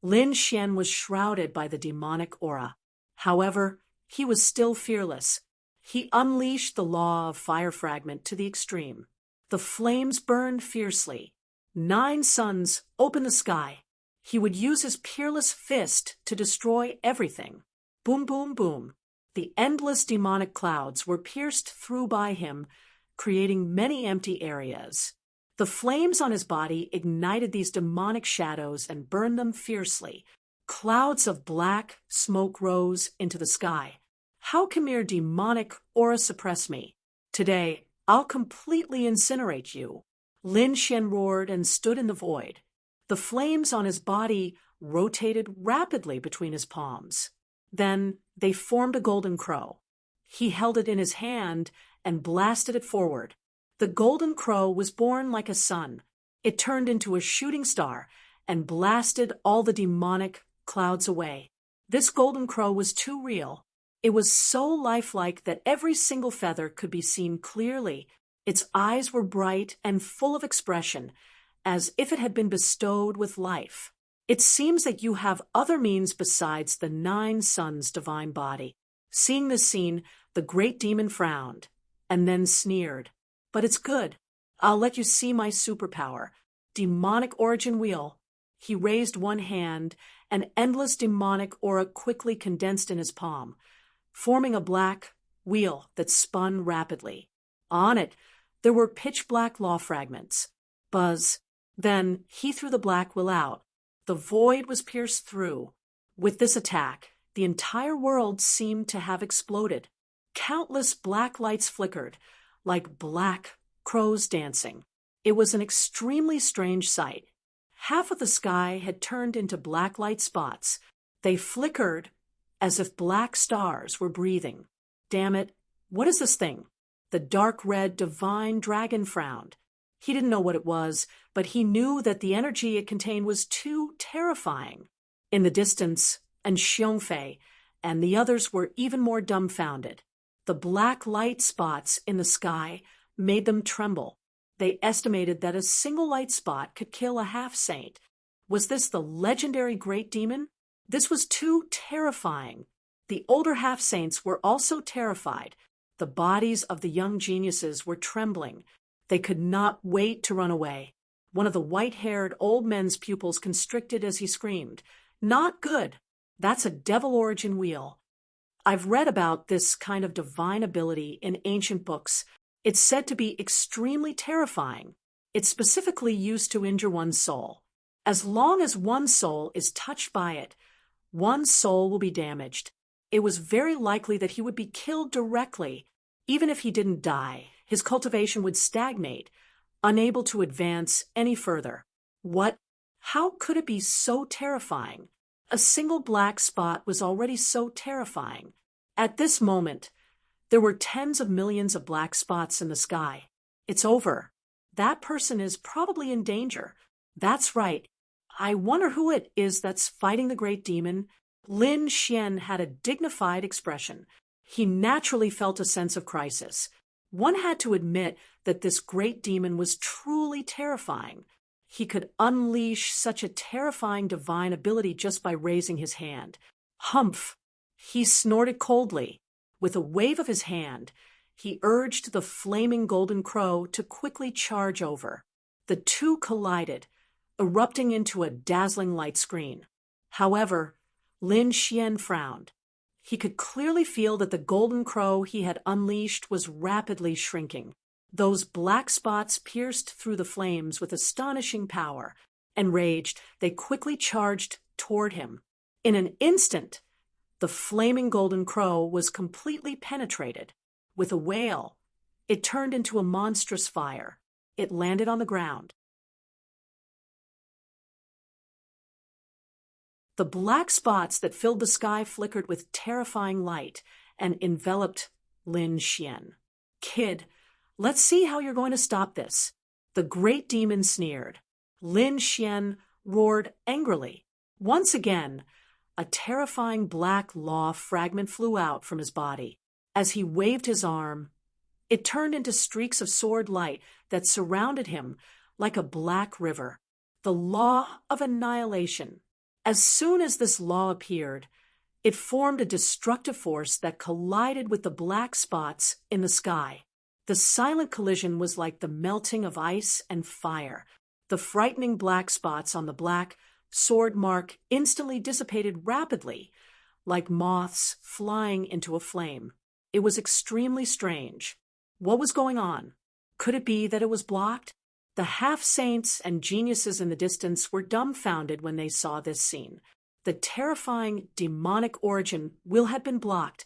Lin Xian was shrouded by the demonic aura. However, he was still fearless. He unleashed the law of fire fragment to the extreme. The flames burned fiercely. 9 suns opened the sky. He would use his peerless fist to destroy everything. Boom, boom, boom. The endless demonic clouds were pierced through by him, creating many empty areas. The flames on his body ignited these demonic shadows and burned them fiercely. Clouds of black smoke rose into the sky. How can mere demonic aura suppress me? Today, I'll completely incinerate you. Lin Xian roared and stood in the void. The flames on his body rotated rapidly between his palms. Then they formed a golden crow. He held it in his hand and blasted it forward. The golden crow was born like a sun. It turned into a shooting star and blasted all the demonic clouds away. This golden crow was too real. It was so lifelike that every single feather could be seen clearly. Its eyes were bright and full of expression, as if it had been bestowed with life. It seems that you have other means besides the 9 suns' divine body. Seeing this scene, the great demon frowned, and then sneered. But it's good. I'll let you see my superpower. Demonic origin wheel. He raised one hand, and endless demonic aura quickly condensed in his palm, forming a black wheel that spun rapidly. On it, there were pitch-black law fragments. Buzz. Then he threw the black wheel out. The void was pierced through. With this attack, the entire world seemed to have exploded. Countless black lights flickered, like black crows dancing. It was an extremely strange sight. Half of the sky had turned into black light spots. They flickered as if black stars were breathing. Damn it, what is this thing? The dark red divine dragon frowned. He didn't know what it was, but he knew that the energy it contained was too terrifying. In the distance, and Xiongfei and the others were even more dumbfounded. The black light spots in the sky made them tremble. They estimated that a single light spot could kill a half-saint. Was this the legendary great demon? This was too terrifying. The older half-saints were also terrified. The bodies of the young geniuses were trembling. They could not wait to run away. One of the white-haired old men's pupils constricted as he screamed, "Not good! That's a devil origin wheel." I've read about this kind of divine ability in ancient books. It's said to be extremely terrifying. It's specifically used to injure one's soul. As long as one's soul is touched by it, one's soul will be damaged. It was very likely that he would be killed directly. Even if he didn't die, his cultivation would stagnate, unable to advance any further. What? How could it be so terrifying? A single black spot was already so terrifying. At this moment, there were tens of millions of black spots in the sky. It's over. That person is probably in danger. That's right. I wonder who it is that's fighting the great demon. Lin Xian had a dignified expression. He naturally felt a sense of crisis. One had to admit that this great demon was truly terrifying. He could unleash such a terrifying divine ability just by raising his hand. Humph! He snorted coldly. With a wave of his hand, he urged the flaming golden crow to quickly charge over. The two collided, erupting into a dazzling light screen. However, Lin Xian frowned. He could clearly feel that the golden crow he had unleashed was rapidly shrinking. Those black spots pierced through the flames with astonishing power. Enraged, they quickly charged toward him. In an instant, the flaming golden crow was completely penetrated. With a wail, it turned into a monstrous fire. It landed on the ground. The black spots that filled the sky flickered with terrifying light and enveloped Lin Xian. "Kid, let's see how you're going to stop this." The great demon sneered. Lin Xian roared angrily. Once again, a terrifying black law fragment flew out from his body. As he waved his arm, it turned into streaks of sword light that surrounded him like a black river. The law of annihilation. As soon as this law appeared, it formed a destructive force that collided with the black spots in the sky. The silent collision was like the melting of ice and fire. The frightening black spots on the black sword mark instantly dissipated rapidly, like moths flying into a flame. It was extremely strange. What was going on? Could it be that it was blocked? The half-saints and geniuses in the distance were dumbfounded when they saw this scene. The terrifying demonic origin will had been blocked.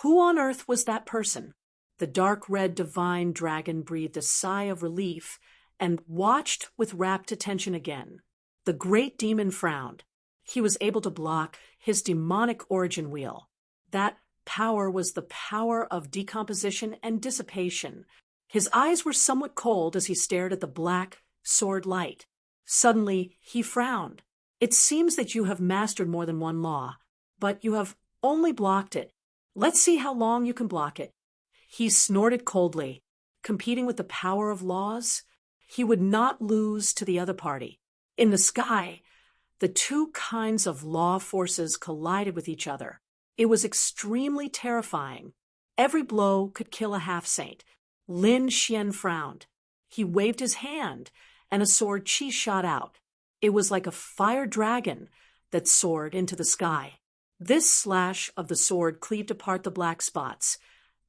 Who on earth was that person? The dark red divine dragon breathed a sigh of relief and watched with rapt attention again. The great demon frowned. He was able to block his demonic origin wheel. That power was the power of decomposition and dissipation. His eyes were somewhat cold as he stared at the black sword light. Suddenly, he frowned. "It seems that you have mastered more than one law, but you have only blocked it. Let's see how long you can block it." He snorted coldly. Competing with the power of laws, he would not lose to the other party. In the sky, the two kinds of law forces collided with each other. It was extremely terrifying. Every blow could kill a half-saint. Lin Xian frowned. He waved his hand, and a sword chi shot out. It was like a fire dragon that soared into the sky. This slash of the sword cleaved apart the black spots,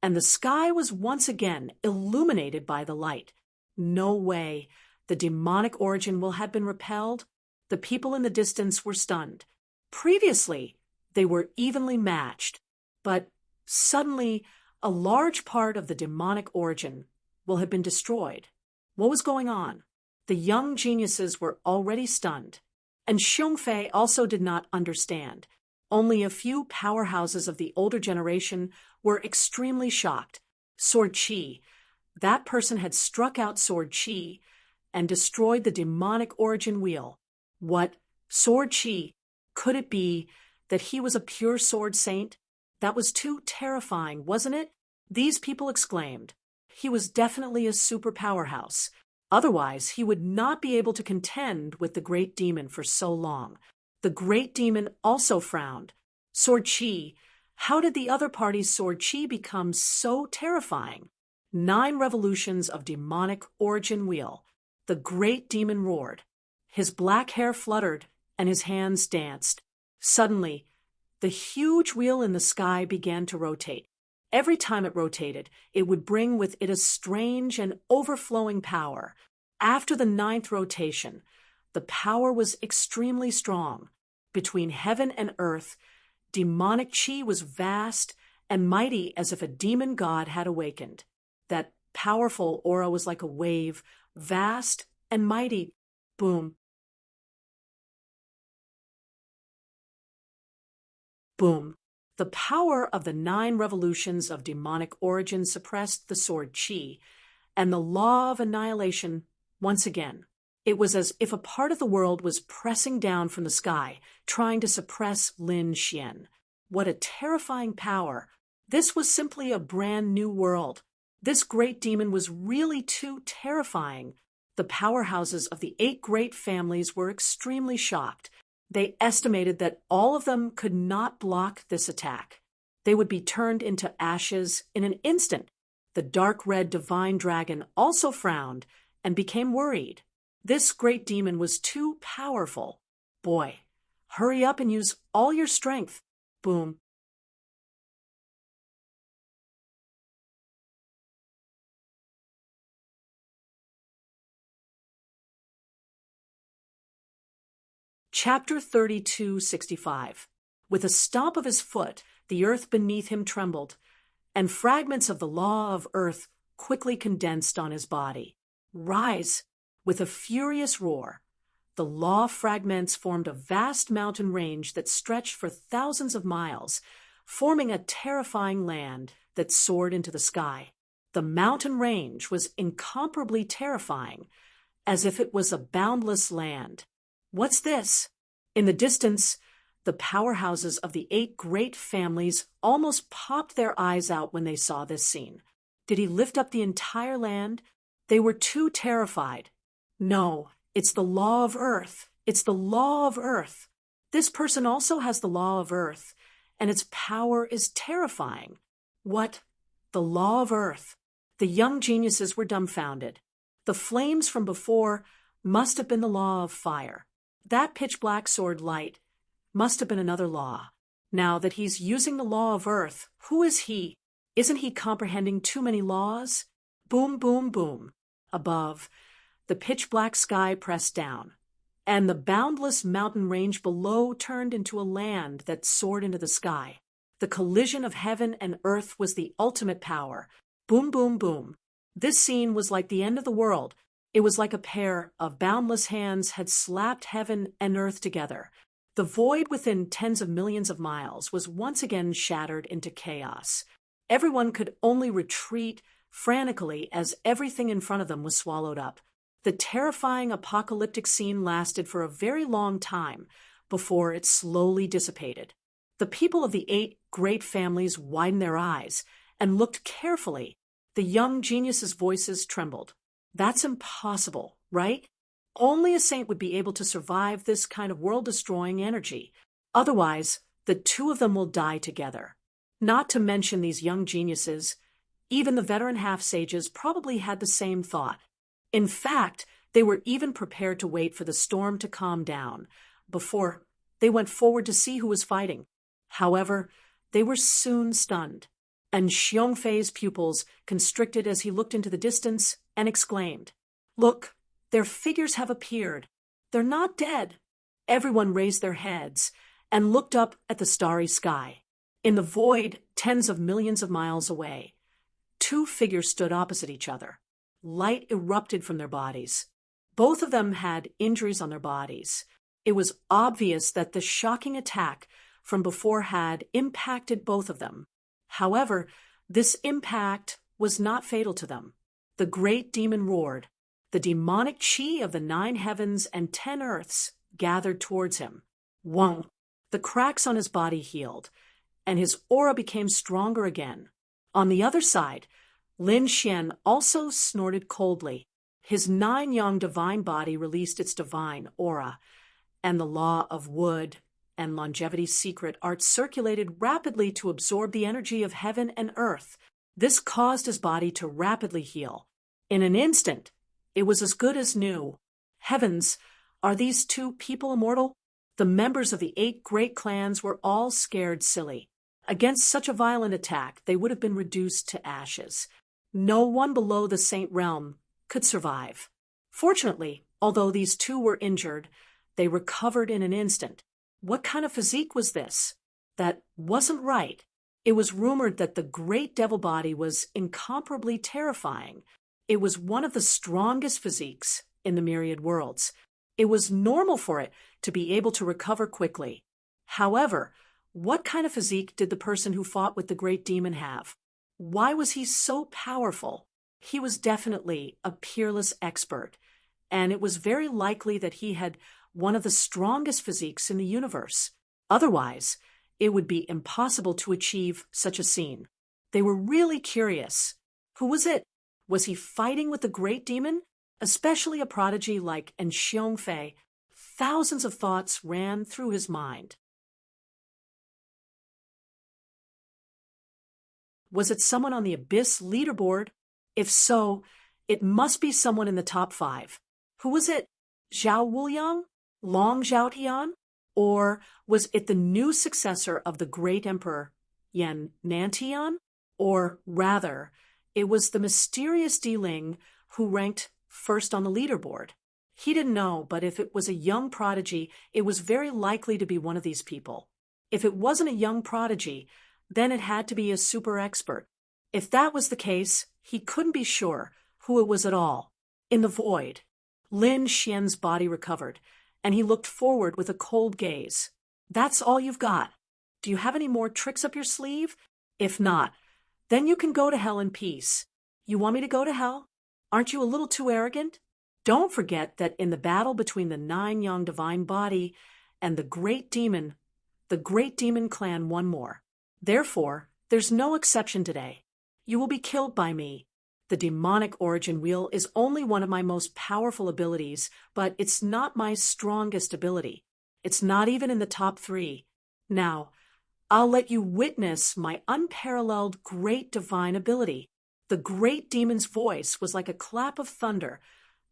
and the sky was once again illuminated by the light. No way. The demonic origin will have been repelled. The people in the distance were stunned. Previously, they were evenly matched, but suddenly a large part of the demonic origin will have been destroyed. What was going on? The young geniuses were already stunned, and Xiongfei also did not understand. Only a few powerhouses of the older generation were extremely shocked. Sword Chi. That person had struck out Sword Chi and destroyed the demonic origin wheel. What? Sword Chi? Could it be that he was a pure sword saint? That was too terrifying, wasn't it? These people exclaimed. He was definitely a super powerhouse. Otherwise, he would not be able to contend with the great demon for so long. The great demon also frowned. Sword Chi. How did the other party's Sword Chi become so terrifying? 9 revolutions of demonic origin wheel. The great demon roared. His black hair fluttered, and his hands danced. Suddenly, the huge wheel in the sky began to rotate. Every time it rotated, it would bring with it a strange and overflowing power. After the 9th rotation, the power was extremely strong. Between heaven and earth, demonic chi was vast and mighty as if a demon god had awakened. That powerful aura was like a wave, vast and mighty. Boom. Boom. The power of the 9 revolutions of demonic origin suppressed the Sword Chi, and the law of annihilation once again. It was as if a part of the world was pressing down from the sky, trying to suppress Lin Xian. What a terrifying power! This was simply a brand new world. This great demon was really too terrifying. The powerhouses of the 8 great families were extremely shocked. They estimated that all of them could not block this attack. They would be turned into ashes in an instant. The dark red divine dragon also frowned and became worried. This great demon was too powerful. Boy, hurry up and use all your strength. Boom. Chapter 32:65. With a stomp of his foot, the earth beneath him trembled, and fragments of the law of earth quickly condensed on his body. Rise! With a furious roar, the law fragments formed a vast mountain range that stretched for thousands of miles, forming a terrifying land that soared into the sky. The mountain range was incomparably terrifying, as if it was a boundless land. What's this? In the distance, the powerhouses of the 8 great families almost popped their eyes out when they saw this scene. Did he lift up the entire land? They were too terrified. No, it's the law of earth. It's the law of earth. This person also has the law of earth, and its power is terrifying. What? The law of earth. The young geniuses were dumbfounded. The flames from before must have been the law of fire. That pitch-black sword light must have been another law. Now that he's using the law of earth, who is he? Isn't he comprehending too many laws? Boom, boom, boom. Above, the pitch-black sky pressed down, and the boundless mountain range below turned into a land that soared into the sky. The collision of heaven and earth was the ultimate power. Boom, boom, boom. This scene was like the end of the world. It was like a pair of boundless hands had slapped heaven and earth together. The void within tens of millions of miles was once again shattered into chaos. Everyone could only retreat frantically as everything in front of them was swallowed up. The terrifying apocalyptic scene lasted for a very long time before it slowly dissipated. The people of the 8 great families widened their eyes and looked carefully. The young geniuses' voices trembled. That's impossible, right? Only a saint would be able to survive this kind of world-destroying energy. Otherwise, the 2 of them will die together. Not to mention these young geniuses, even the veteran half-sages probably had the same thought. In fact, they were even prepared to wait for the storm to calm down before they went forward to see who was fighting. However, they were soon stunned, and Xiongfei's pupils constricted as he looked into the distance and exclaimed, "Look, their figures have appeared. They're not dead." Everyone raised their heads and looked up at the starry sky. In the void, tens of millions of miles away, 2 figures stood opposite each other. Light erupted from their bodies. Both of them had injuries on their bodies. It was obvious that the shocking attack from before had impacted both of them. However, this impact was not fatal to them. The great demon roared. The demonic chi of the 9 heavens and 10 earths gathered towards him. Whoa! The cracks on his body healed, and his aura became stronger again. On the other side, Lin Xian also snorted coldly. His 9-yang divine body released its divine aura, and the law of wood and longevity's secret art circulated rapidly to absorb the energy of heaven and earth. This caused his body to rapidly heal. In an instant, it was as good as new. Heavens, are these 2 people immortal? The members of the 8 great clans were all scared silly. Against such a violent attack, they would have been reduced to ashes. No one below the Saint Realm could survive. Fortunately, although these 2 were injured, they recovered in an instant. What kind of physique was this? That wasn't right. It was rumored that the great devil body was incomparably terrifying. It was one of the strongest physiques in the myriad worlds. It was normal for it to be able to recover quickly. However, what kind of physique did the person who fought with the great demon have? Why was he so powerful? He was definitely a peerless expert, and it was very likely that he had one of the strongest physiques in the universe. Otherwise, it would be impossible to achieve such a scene. They were really curious. Who was it? Was he fighting with the great demon? Especially a prodigy like Xiong Fei. Thousands of thoughts ran through his mind. Was it someone on the Abyss leaderboard? If so, it must be someone in the top 5. Who was it? Zhao Wuliang? Long Zhaotian? Or was it the new successor of the great emperor, Yan Nantian? Or rather, it was the mysterious Di Ling who ranked first on the leaderboard. He didn't know, but if it was a young prodigy, it was very likely to be one of these people. If it wasn't a young prodigy, then it had to be a super expert. If that was the case, he couldn't be sure who it was at all. In the void, Lin Xian's body recovered, and he looked forward with a cold gaze. That's all you've got. Do you have any more tricks up your sleeve? If not, then you can go to hell in peace. You want me to go to hell? Aren't you a little too arrogant? Don't forget that in the battle between the 9-yang divine body and the great demon clan won more. Therefore, there's no exception today. You will be killed by me. The demonic origin wheel is only one of my most powerful abilities, but it's not my strongest ability. It's not even in the top 3. Now, I'll let you witness my unparalleled great divine ability. The great demon's voice was like a clap of thunder,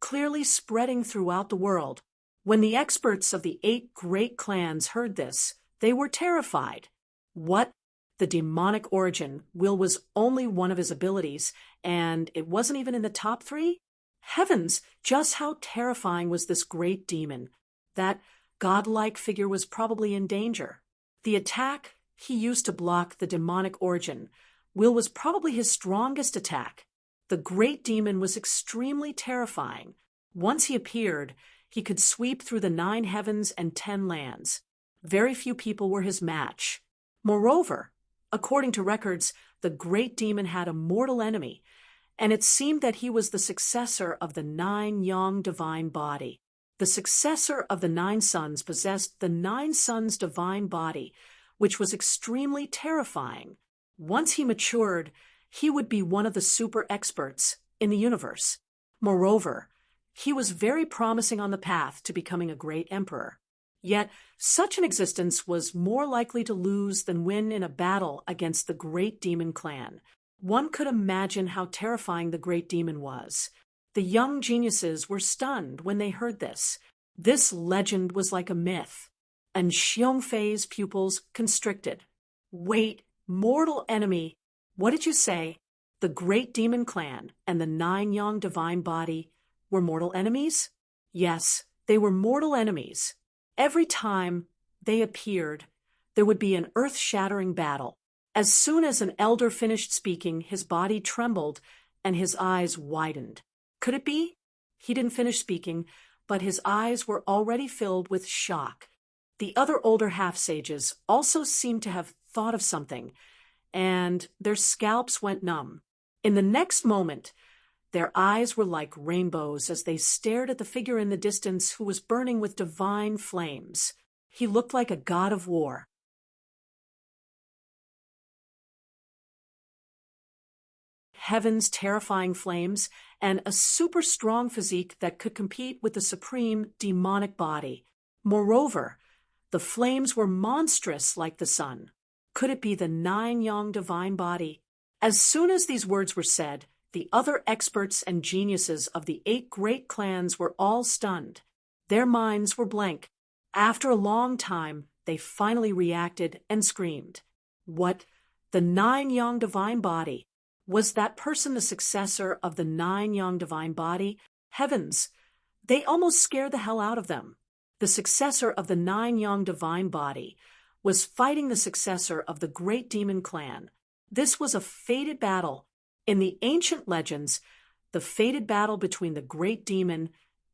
clearly spreading throughout the world. When the experts of the 8 great clans heard this, they were terrified. What? The demonic origin will was only one of his abilities, and it wasn't even in the top 3? Heavens, just how terrifying was this great demon? That godlike figure was probably in danger. The attack he used to block the demonic origin was probably his strongest attack. The great demon was extremely terrifying. Once he appeared, he could sweep through the 9 heavens and 10 lands. Very few people were his match. Moreover, according to records, the great demon had a mortal enemy, and it seemed that he was the successor of the 9-yang divine body. The successor of the 9 sons possessed the 9 sons divine body, which was extremely terrifying. Once he matured, he would be one of the super experts in the universe. Moreover, he was very promising on the path to becoming a great emperor. Yet, such an existence was more likely to lose than win in a battle against the great demon clan. One could imagine how terrifying the great demon was. The young geniuses were stunned when they heard this. This legend was like a myth, and Xiong Fei's pupils constricted. Wait, mortal enemy? What did you say? The great demon clan and the 9-yang divine body were mortal enemies? Yes, they were mortal enemies. Every time they appeared, there would be an earth-shattering battle. As soon as an elder finished speaking, his body trembled and his eyes widened. Could it be? He didn't finish speaking, but his eyes were already filled with shock. The other older half-sages also seemed to have thought of something, and their scalps went numb. In the next moment, their eyes were like rainbows as they stared at the figure in the distance who was burning with divine flames. He looked like a god of war. Heaven's terrifying flames, and a super strong physique that could compete with the supreme demonic body. Moreover, the flames were monstrous like the sun. Could it be the nine-yang divine body? As soon as these words were said, the other experts and geniuses of the 8 great clans were all stunned. Their minds were blank. After a long time, they finally reacted and screamed. What? The nine-yang divine body? Was that person the successor of the nine-yang divine body? Heavens! They almost scared the hell out of them. The successor of the nine-yang divine body was fighting the successor of the great demon clan. This was a fated battle. In the ancient legends, the fated battle between the great demon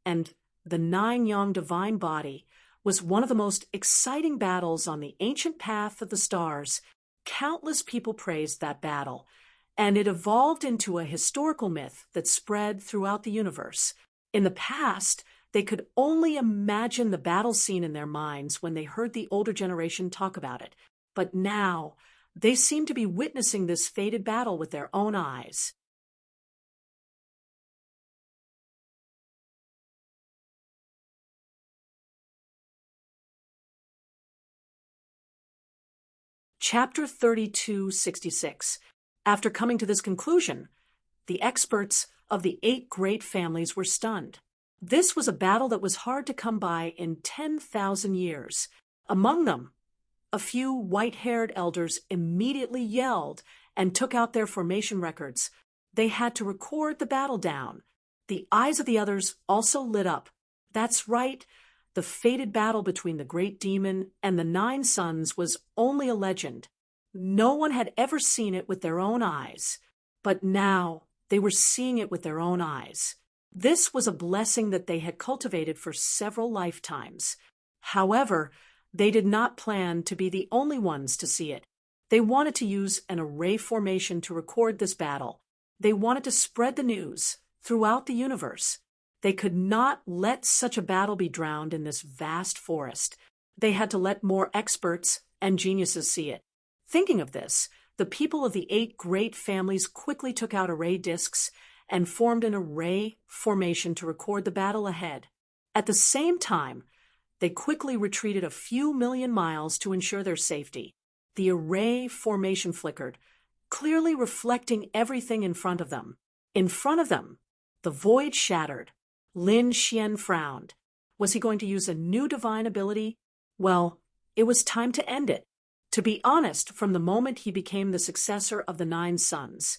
and the nine-yang divine body was one of the most exciting battles on the ancient path of the stars. Countless people praised that battle, and it evolved into a historical myth that spread throughout the universe. In the past, they could only imagine the battle scene in their minds when they heard the older generation talk about it. But now, they seem to be witnessing this fated battle with their own eyes. Chapter 3266. After coming to this conclusion, the experts of the 8 great families were stunned. This was a battle that was hard to come by in 10,000 years. Among them, a few white-haired elders immediately yelled and took out their formation records. They had to record the battle down. The eyes of the others also lit up. That's right, the fated battle between the great demon and the 9 sons was only a legend. No one had ever seen it with their own eyes. But now they were seeing it with their own eyes. This was a blessing that they had cultivated for several lifetimes. However, they did not plan to be the only ones to see it. They wanted to use an array formation to record this battle. They wanted to spread the news throughout the universe. They could not let such a battle be drowned in this vast forest. They had to let more experts and geniuses see it. Thinking of this, the people of the 8 great families quickly took out array discs and formed an array formation to record the battle ahead. At the same time, they quickly retreated a few million miles to ensure their safety. The array formation flickered, clearly reflecting everything in front of them. In front of them, the void shattered. Lin Xian frowned. Was he going to use a new divine ability? Well, it was time to end it. To be honest, from the moment he became the successor of the 9 sons,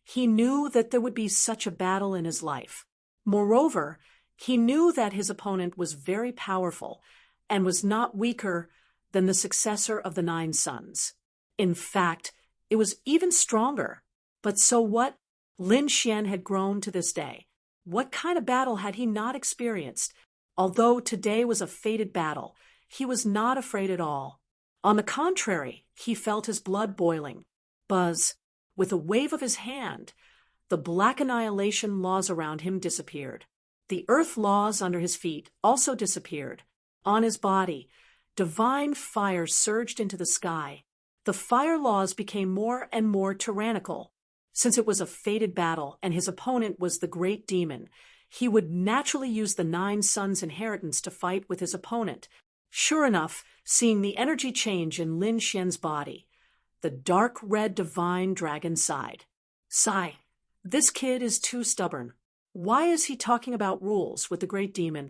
he knew that there would be such a battle in his life. Moreover, he knew that his opponent was very powerful and was not weaker than the successor of the 9 sons. In fact, it was even stronger. But so what? Lin Xian had grown to this day. What kind of battle had he not experienced? Although today was a fated battle, he was not afraid at all. On the contrary, he felt his blood boiling. Buzz, with a wave of his hand, the black annihilation laws around him disappeared. The earth laws under his feet also disappeared. On his body, divine fire surged into the sky. The fire laws became more and more tyrannical. Since it was a fated battle and his opponent was the great demon, he would naturally use the 9 sons' inheritance to fight with his opponent. Sure enough, seeing the energy change in Lin Xian's body, the dark red divine dragon sighed. Sigh, this kid is too stubborn. Why is he talking about rules with the great demon?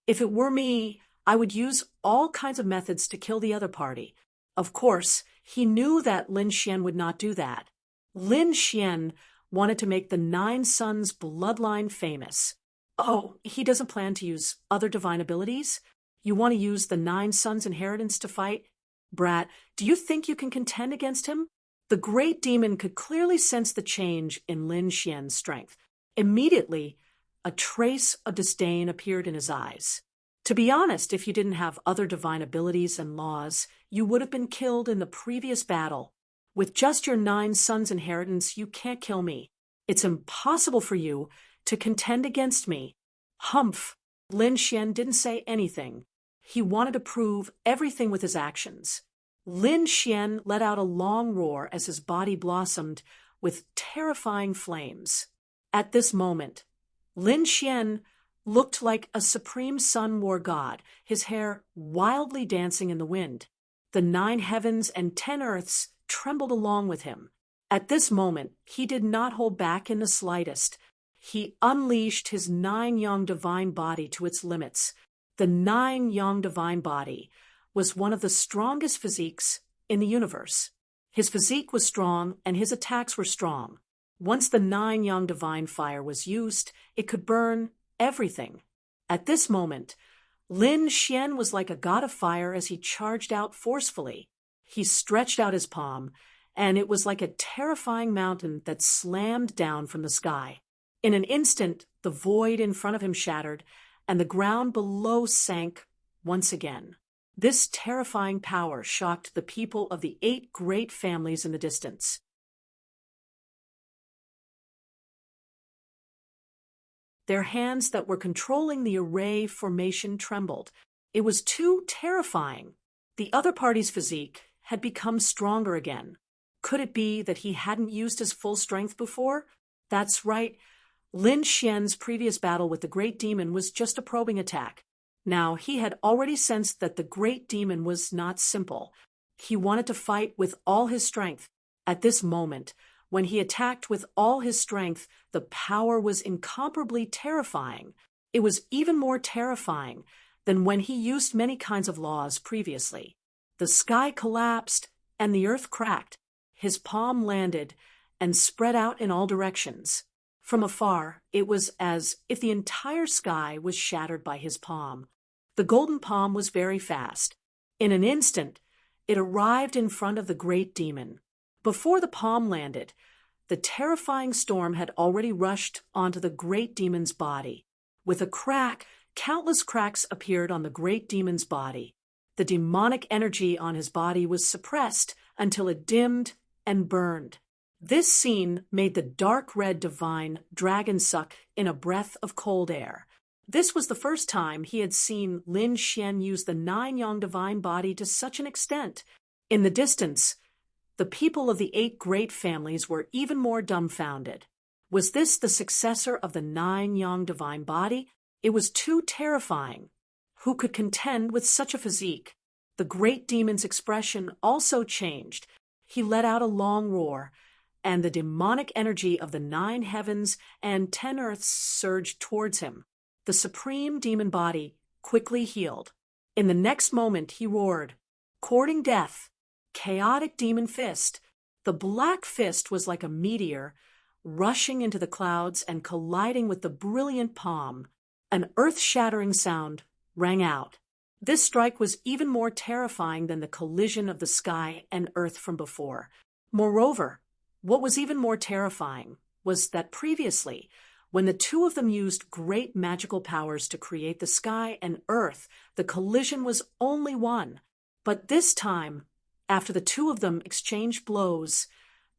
If it were me, I would use all kinds of methods to kill the other party. Of course, he knew that Lin Xian would not do that. Lin Xian wanted to make the 9 sons' bloodline famous. Oh, he doesn't plan to use other divine abilities? You want to use the 9 sons' inheritance to fight? Brat, do you think you can contend against him? The great demon could clearly sense the change in Lin Xian's strength. Immediately, a trace of disdain appeared in his eyes. To be honest, if you didn't have other divine abilities and laws, you would have been killed in the previous battle. With just your 9 sons' inheritance, you can't kill me. It's impossible for you to contend against me. Humph! Lin Xian didn't say anything. He wanted to prove everything with his actions. Lin Xian let out a long roar as his body blossomed with terrifying flames. At this moment, Lin Xian looked like a supreme sun war god, his hair wildly dancing in the wind. The 9 heavens and 10 earths trembled along with him. At this moment, he did not hold back in the slightest. He unleashed his 9 yang divine body to its limits. The 9 yang divine body was one of the strongest physiques in the universe. His physique was strong and his attacks were strong. Once the 9 yang divine fire was used, it could burn everything. At this moment, Lin Xian was like a god of fire as he charged out forcefully. He stretched out his palm, and it was like a terrifying mountain that slammed down from the sky. In an instant, the void in front of him shattered, and the ground below sank once again. This terrifying power shocked the people of the 8 great families in the distance. Their hands that were controlling the array formation trembled. It was too terrifying. The other party's physique had become stronger again. Could it be that he hadn't used his full strength before? That's right. Lin Xian's previous battle with the Great Demon was just a probing attack. Now, he had already sensed that the Great Demon was not simple. He wanted to fight with all his strength. At this moment, when he attacked with all his strength, the power was incomparably terrifying. It was even more terrifying than when he used many kinds of laws previously. The sky collapsed and the earth cracked. His palm landed and spread out in all directions. From afar, it was as if the entire sky was shattered by his palm. The golden palm was very fast. In an instant, it arrived in front of the Great Demon. Before the palm landed, the terrifying storm had already rushed onto the Great Demon's body. With a crack, countless cracks appeared on the Great Demon's body. The demonic energy on his body was suppressed until it dimmed and burned. This scene made the dark red divine dragon suck in a breath of cold air. This was the first time he had seen Lin Xian use the 9 yang divine body to such an extent. In the distance, the people of the 8 great families were even more dumbfounded. Was this the successor of the 9 yang divine body? It was too terrifying. Who could contend with such a physique? The Great Demon's expression also changed. He let out a long roar, and the demonic energy of the 9 heavens and 10 earths surged towards him. The supreme demon body quickly healed. In the next moment, he roared, courting death, chaotic demon fist. The black fist was like a meteor, rushing into the clouds and colliding with the brilliant palm. An earth-shattering sound rang out. This strike was even more terrifying than the collision of the sky and earth from before. Moreover, what was even more terrifying was that previously, when the 2 of them used great magical powers to create the sky and earth, the collision was only 1. But this time, after the 2 of them exchanged blows,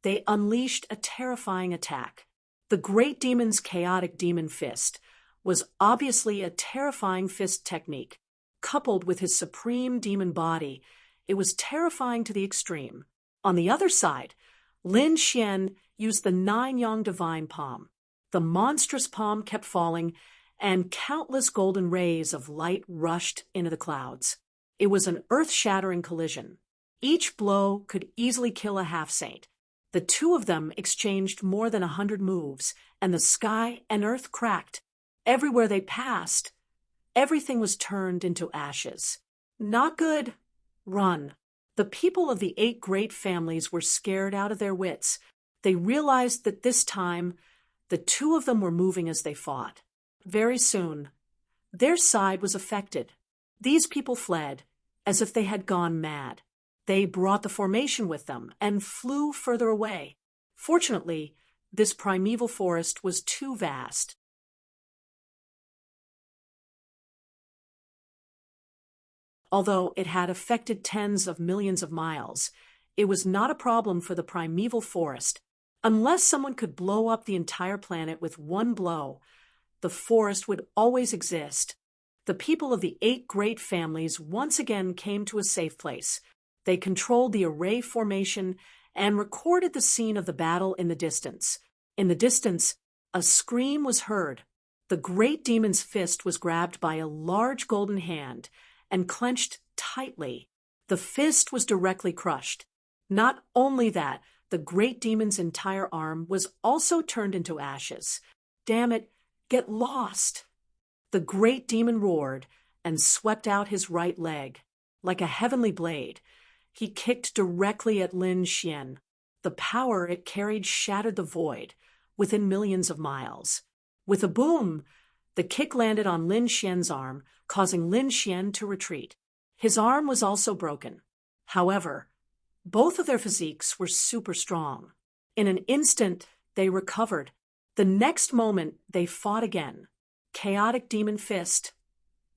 they unleashed a terrifying attack. The Great Demon's chaotic demon fist was obviously a terrifying fist technique. Coupled with his supreme demon body, it was terrifying to the extreme. On the other side, Lin Xian used the 9 yang divine palm. The monstrous palm kept falling, and countless golden rays of light rushed into the clouds. It was an earth-shattering collision. Each blow could easily kill a half-saint. The 2 of them exchanged more than 100 moves, and the sky and earth cracked. Everywhere they passed, everything was turned into ashes. Not good. Run. The people of the 8 great families were scared out of their wits. They realized that this time, the 2 of them were moving as they fought. Very soon, their side was affected. These people fled, as if they had gone mad. They brought the formation with them and flew further away. Fortunately, this primeval forest was too vast. Although it had affected tens of millions of miles, it was not a problem for the primeval forest. Unless someone could blow up the entire planet with one blow, the forest would always exist. The people of the 8 great families once again came to a safe place. They controlled the array formation and recorded the scene of the battle in the distance. In the distance, a scream was heard. The great demon's fist was grabbed by a large golden hand and clenched tightly. The fist was directly crushed. Not only that, the great demon's entire arm was also turned into ashes. Damn it, get lost! The great demon roared and swept out his right leg. Like a heavenly blade, he kicked directly at Lin Xian. The power it carried shattered the void within millions of miles. With a boom, the kick landed on Lin Xian's arm, causing Lin Xian to retreat. His arm was also broken. However, both of their physiques were super strong. In an instant, they recovered. The next moment, they fought again. Chaotic demon fist.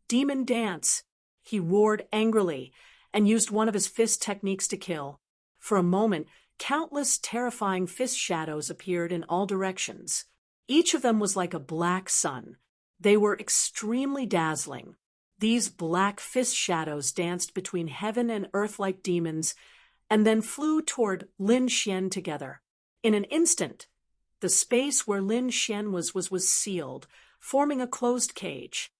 Demon dance. He roared angrily and used one of his fist techniques to kill. For a moment, countless terrifying fist shadows appeared in all directions. Each of them was like a black sun. They were extremely dazzling. These black fist shadows danced between heaven and earth like demons and then flew toward Lin Xian together. In an instant, the space where Lin Xian was sealed, forming a closed cage.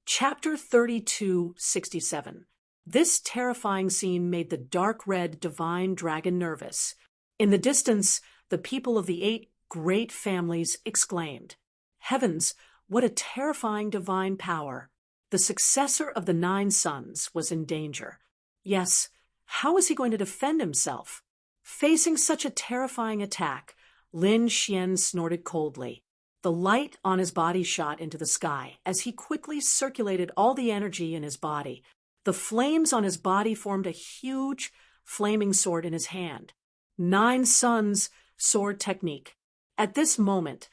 Chapter 3267. This terrifying scene made the dark red divine dragon nervous. In the distance, the people of the 8 great families exclaimed, "Heavens, what a terrifying divine power!" The successor of the 9 sons was in danger. Yes, how was he going to defend himself? Facing such a terrifying attack, Lin Xian snorted coldly. The light on his body shot into the sky as he quickly circulated all the energy in his body. The flames on his body formed a huge, flaming sword in his hand. 9 sons sword technique. At this moment,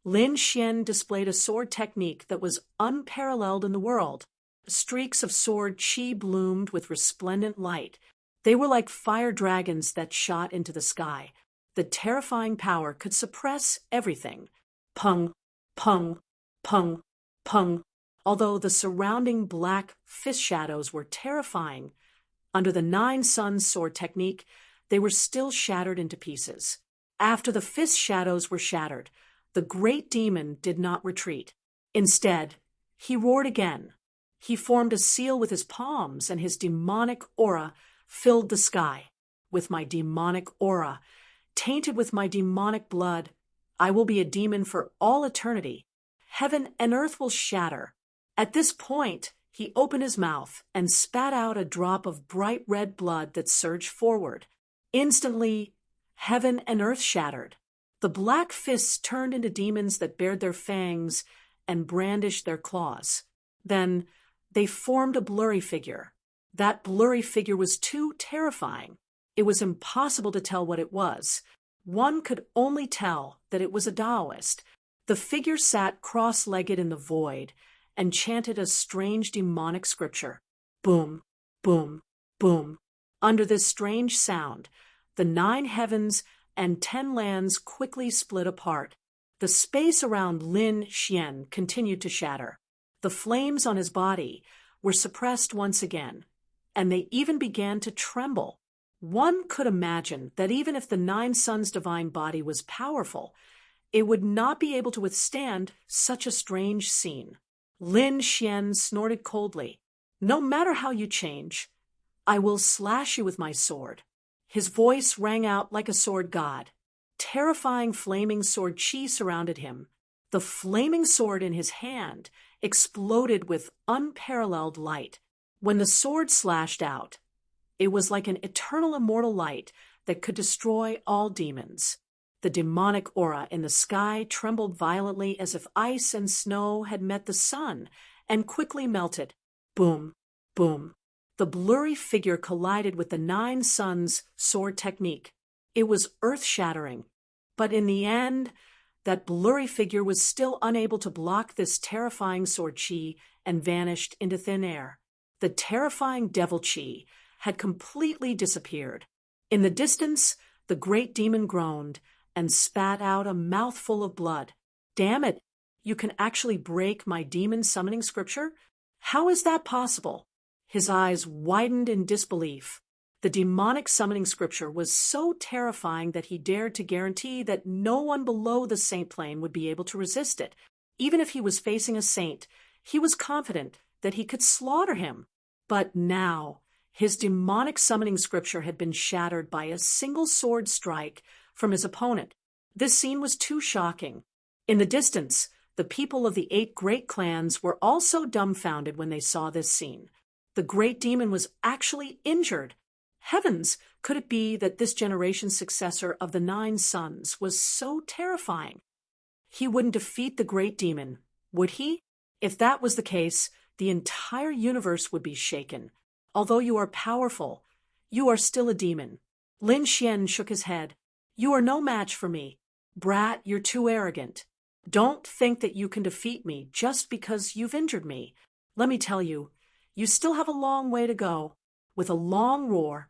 Lin Xian displayed a sword technique that was unparalleled in the world. Streaks of sword chi bloomed with resplendent light. They were like fire dragons that shot into the sky. The terrifying power could suppress everything. Pung, pung, pung, pung. Although the surrounding black fist shadows were terrifying, under the 9 sons sword technique, they were still shattered into pieces. After the fist shadows were shattered, the great demon did not retreat. Instead, he roared again. He formed a seal with his palms, and his demonic aura filled the sky. With my demonic aura, tainted with my demonic blood, I will be a demon for all eternity. Heaven and earth will shatter. At this point, he opened his mouth and spat out a drop of bright red blood that surged forward. Instantly, heaven and earth shattered. The black fists turned into demons that bared their fangs and brandished their claws. Then, they formed a blurry figure. That blurry figure was too terrifying. It was impossible to tell what it was. One could only tell that it was a Taoist. The figure sat cross-legged in the void and chanted a strange demonic scripture. Boom, boom, boom. Under this strange sound, the 9 heavens and 10 lands quickly split apart. The space around Lin Xian continued to shatter. The flames on his body were suppressed once again, and they even began to tremble. One could imagine that even if the 9 sons' divine body was powerful, it would not be able to withstand such a strange scene. Lin Xian snorted coldly. "No matter how you change, I will slash you with my sword." His voice rang out like a sword god. Terrifying flaming sword chi surrounded him. The flaming sword in his hand exploded with unparalleled light. When the sword slashed out, it was like an eternal immortal light that could destroy all demons. The demonic aura in the sky trembled violently as if ice and snow had met the sun and quickly melted. Boom, boom, The blurry figure collided with the Nine Suns' sword technique. It was earth-shattering. But in the end, that blurry figure was still unable to block this terrifying sword chi and vanished into thin air. The terrifying devil chi had completely disappeared. In the distance, the great demon groaned and spat out a mouthful of blood. Damn it! You can actually break my demon summoning scripture? How is that possible? His eyes widened in disbelief. The demonic summoning scripture was so terrifying that he dared to guarantee that no one below the saint plane would be able to resist it. Even if he was facing a saint, he was confident that he could slaughter him. But now, his demonic summoning scripture had been shattered by a single sword strike from his opponent. This scene was too shocking. In the distance, the people of the 8 great clans were also dumbfounded when they saw this scene. The great demon was actually injured. Heavens, could it be that this generation's successor of the 9 Suns was so terrifying? He wouldn't defeat the great demon, would he? If that was the case, the entire universe would be shaken. Although you are powerful, you are still a demon. Lin Xian shook his head. You are no match for me. Brat, you're too arrogant. Don't think that you can defeat me just because you've injured me. Let me tell you, you still have a long way to go. With a long roar,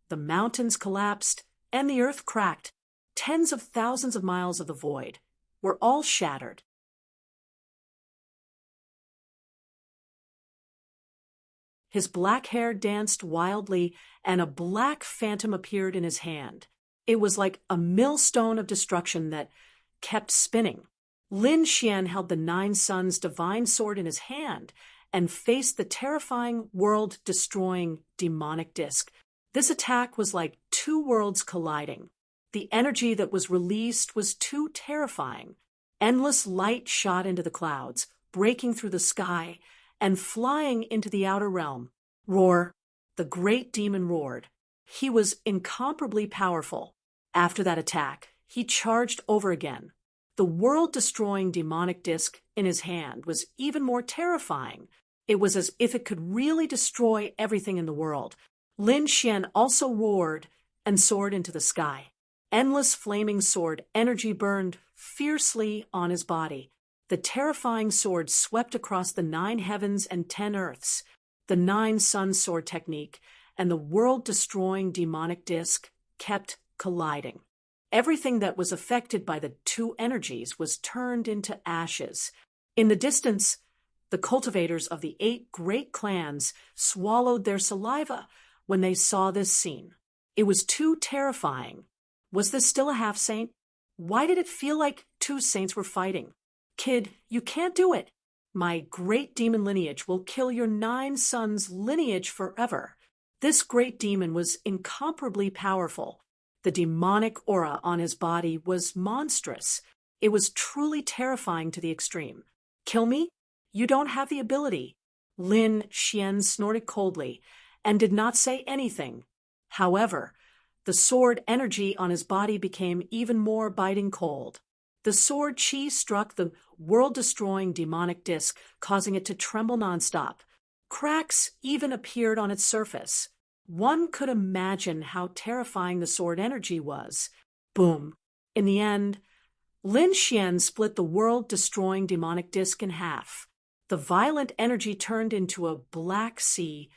the mountains collapsed and the earth cracked. Tens of thousands of miles of the void were all shattered. His black hair danced wildly, and a black phantom appeared in his hand. It was like a millstone of destruction that kept spinning. Lin Xian held the 9 Suns' divine sword in his hand and faced the terrifying, world-destroying demonic disc. This attack was like 2 worlds colliding. The energy that was released was too terrifying. Endless light shot into the clouds, breaking through the sky and flying into the outer realm. Roar! The great demon roared. He was incomparably powerful. After that attack, he charged over again. The world-destroying demonic disc in his hand was even more terrifying. It was as if it could really destroy everything in the world. Lin Xian also roared and soared into the sky. Endless flaming sword energy burned fiercely on his body. The terrifying sword swept across the 9 heavens and 10 earths. The 9 Sun sword technique and the world-destroying demonic disc kept colliding. Everything that was affected by the 2 energies was turned into ashes. In the distance, the cultivators of the 8 great clans swallowed their saliva when they saw this scene. It was too terrifying. Was this still a half-saint? Why did it feel like 2 saints were fighting? Kid, you can't do it. My great demon lineage will kill your 9 sons' lineage forever. This great demon was incomparably powerful. The demonic aura on his body was monstrous. It was truly terrifying to the extreme. Kill me? You don't have the ability. Lin Xian snorted coldly and did not say anything. However, the sword energy on his body became even more biting cold. The sword chi struck the world-destroying demonic disc, causing it to tremble nonstop. Cracks even appeared on its surface. One could imagine how terrifying the sword energy was. Boom. In the end, Lin Xian split the world-destroying demonic disc in half. The violent energy turned into a black sea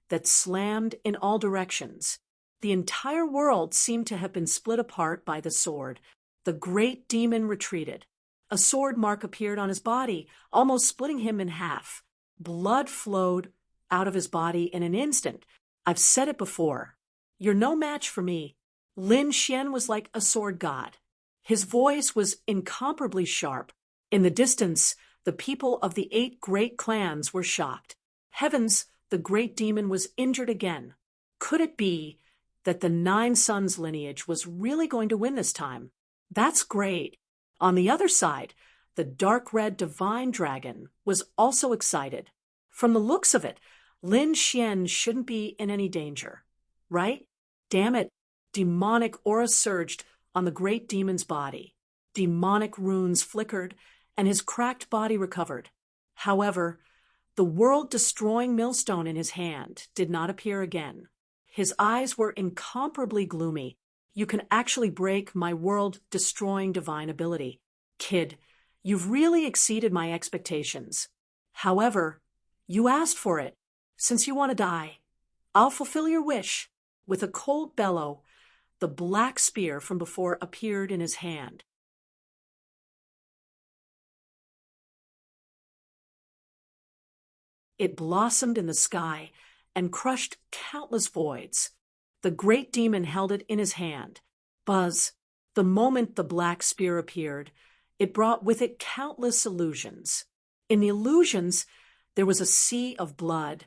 that slammed in all directions. The entire world seemed to have been split apart by the sword. The great demon retreated. A sword mark appeared on his body, almost splitting him in half. Blood flowed out of his body in an instant. I've said it before. You're no match for me. Lin Xian was like a sword god. His voice was incomparably sharp. In the distance, the people of the 8 great clans were shocked. Heavens, the great demon was injured again. Could it be that the 9 sons lineage was really going to win this time? That's great. On the other side, the dark red divine dragon was also excited. From the looks of it, Lin Xian shouldn't be in any danger, right? Damn it. Demonic aura surged on the great demon's body. Demonic runes flickered, and his cracked body recovered. However, The world-destroying millstone in his hand did not appear again. His eyes were incomparably gloomy. You can actually break my world-destroying divine ability. Kid, you've really exceeded my expectations. However, you asked for it. Since you want to die, I'll fulfill your wish. With a cold bellow, the black spear from before appeared in his hand. It blossomed in the sky and crushed countless voids. The great demon held it in his hand. Buzz, the moment the black spear appeared, it brought with it countless illusions. In the illusions, there was a sea of blood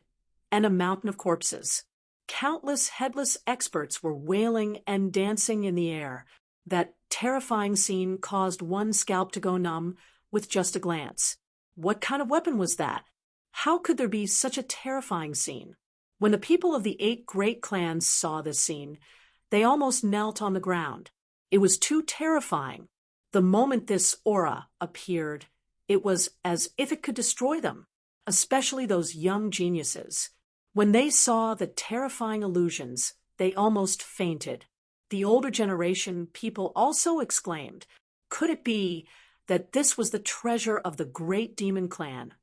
and a mountain of corpses. Countless headless experts were wailing and dancing in the air. That terrifying scene caused one scalp to go numb with just a glance. What kind of weapon was that? How could there be such a terrifying scene? When the people of the 8 great clans saw this scene, they almost knelt on the ground. It was too terrifying. The moment this aura appeared, it was as if it could destroy them, especially those young geniuses. When they saw the terrifying illusions, they almost fainted. The older generation people also exclaimed, could it be that this was the treasure of the great demon clan?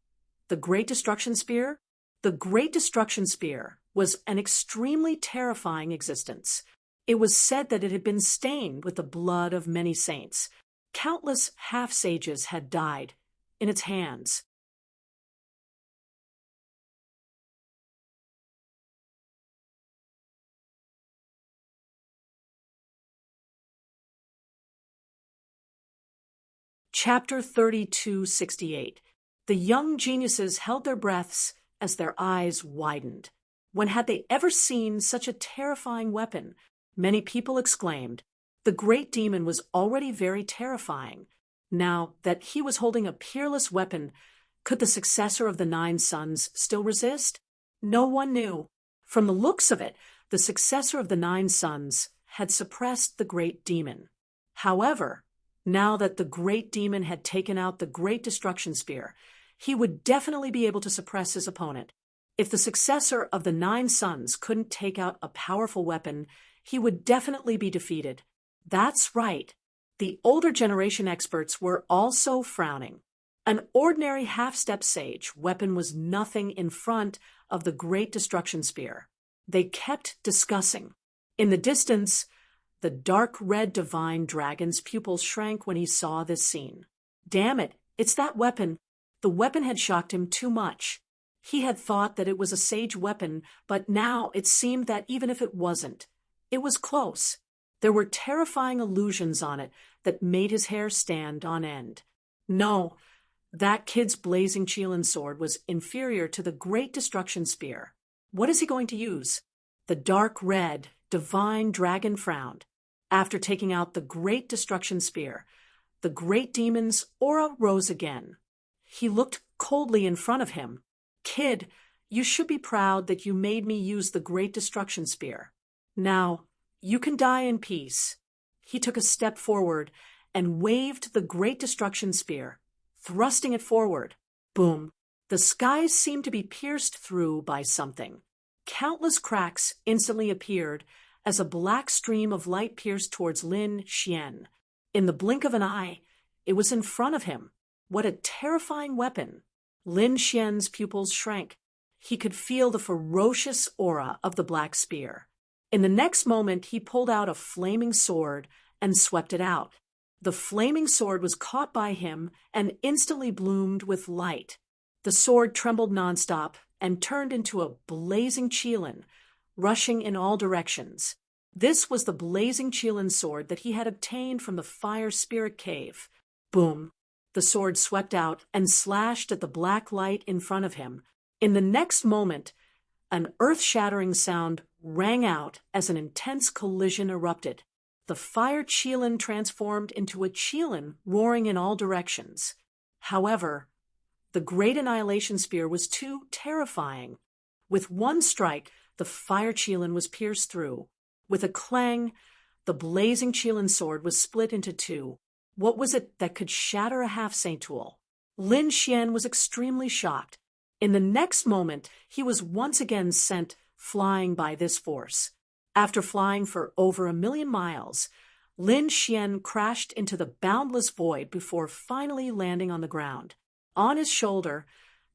The Great Destruction Spear? The Great Destruction Spear was an extremely terrifying existence. It was said that it had been stained with the blood of many saints. Countless half-sages had died in its hands. Chapter 3268. The young geniuses held their breaths as their eyes widened. When had they ever seen such a terrifying weapon? Many people exclaimed. The great demon was already very terrifying. Now that he was holding a peerless weapon, could the successor of the 9 sons still resist? No one knew. From the looks of it, the successor of the 9 sons had suppressed the great demon. However, now that the great demon had taken out the Great Destruction Spear, he would definitely be able to suppress his opponent. If the successor of the 9 sons couldn't take out a powerful weapon, he would definitely be defeated. That's right. The older generation experts were also frowning. An ordinary half-step sage weapon was nothing in front of the Great Destruction Spear. They kept discussing. In the distance, the dark red divine dragon's pupils shrank when he saw this scene. Damn it, it's that weapon. The weapon had shocked him too much. He had thought that it was a sage weapon, but now it seemed that even if it wasn't, it was close. There were terrifying illusions on it that made his hair stand on end. No, that kid's blazing Qilin sword was inferior to the Great Destruction Spear. What is he going to use? The dark red, divine dragon frowned. After taking out the Great Destruction Spear, the great demon's aura rose again. He looked coldly in front of him. Kid, you should be proud that you made me use the Great Destruction Spear. Now, you can die in peace. He took a step forward and waved the Great Destruction Spear, thrusting it forward. Boom! The skies seemed to be pierced through by something. Countless cracks instantly appeared as a black stream of light pierced towards Lin Xian. In the blink of an eye, it was in front of him. What a terrifying weapon! Lin Xian's pupils shrank. He could feel the ferocious aura of the black spear. In the next moment, he pulled out a flaming sword and swept it out. The flaming sword was caught by him and instantly bloomed with light. The sword trembled nonstop and turned into a blazing Qilin, rushing in all directions. This was the blazing Qilin sword that he had obtained from the Fire Spirit Cave. Boom! The sword swept out and slashed at the black light in front of him. In the next moment, an earth-shattering sound rang out as an intense collision erupted. The fire Qilin transformed into a Qilin roaring in all directions. However, the Great Annihilation Spear was too terrifying. With one strike, the fire Qilin was pierced through. With a clang, the blazing Qilin sword was split into 2. What was it that could shatter a half-saint tool? Lin Xian was extremely shocked. In the next moment, he was once again sent flying by this force. After flying for over 1,000,000 miles, Lin Xian crashed into the boundless void before finally landing on the ground. On his shoulder,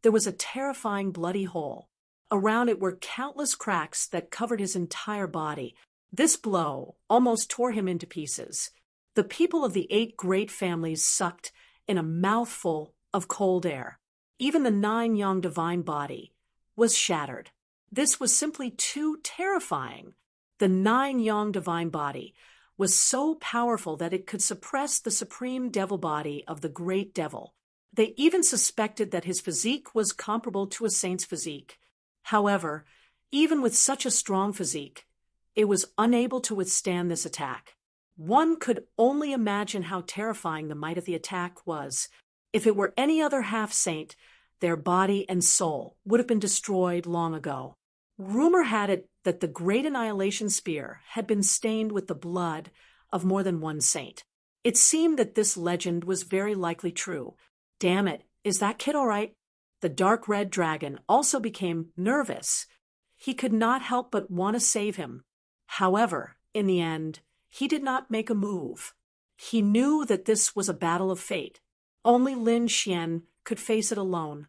there was a terrifying bloody hole. Around it were countless cracks that covered his entire body. This blow almost tore him into pieces. The people of the 8 great families sucked in a mouthful of cold air. Even the 9 Yang divine body was shattered. This was simply too terrifying. The 9 Yang divine body was so powerful that it could suppress the supreme devil body of the great devil. They even suspected that his physique was comparable to a saint's physique. However, even with such a strong physique, it was unable to withstand this attack. One could only imagine how terrifying the might of the attack was. If it were any other half-saint, their body and soul would have been destroyed long ago. Rumor had it that the great annihilation spear had been stained with the blood of more than one saint. It seemed that this legend was very likely true. Damn it, is that kid all right? The dark red dragon also became nervous. He could not help but want to save him. However, in the end, he did not make a move. He knew that this was a battle of fate. Only Lin Xian could face it alone.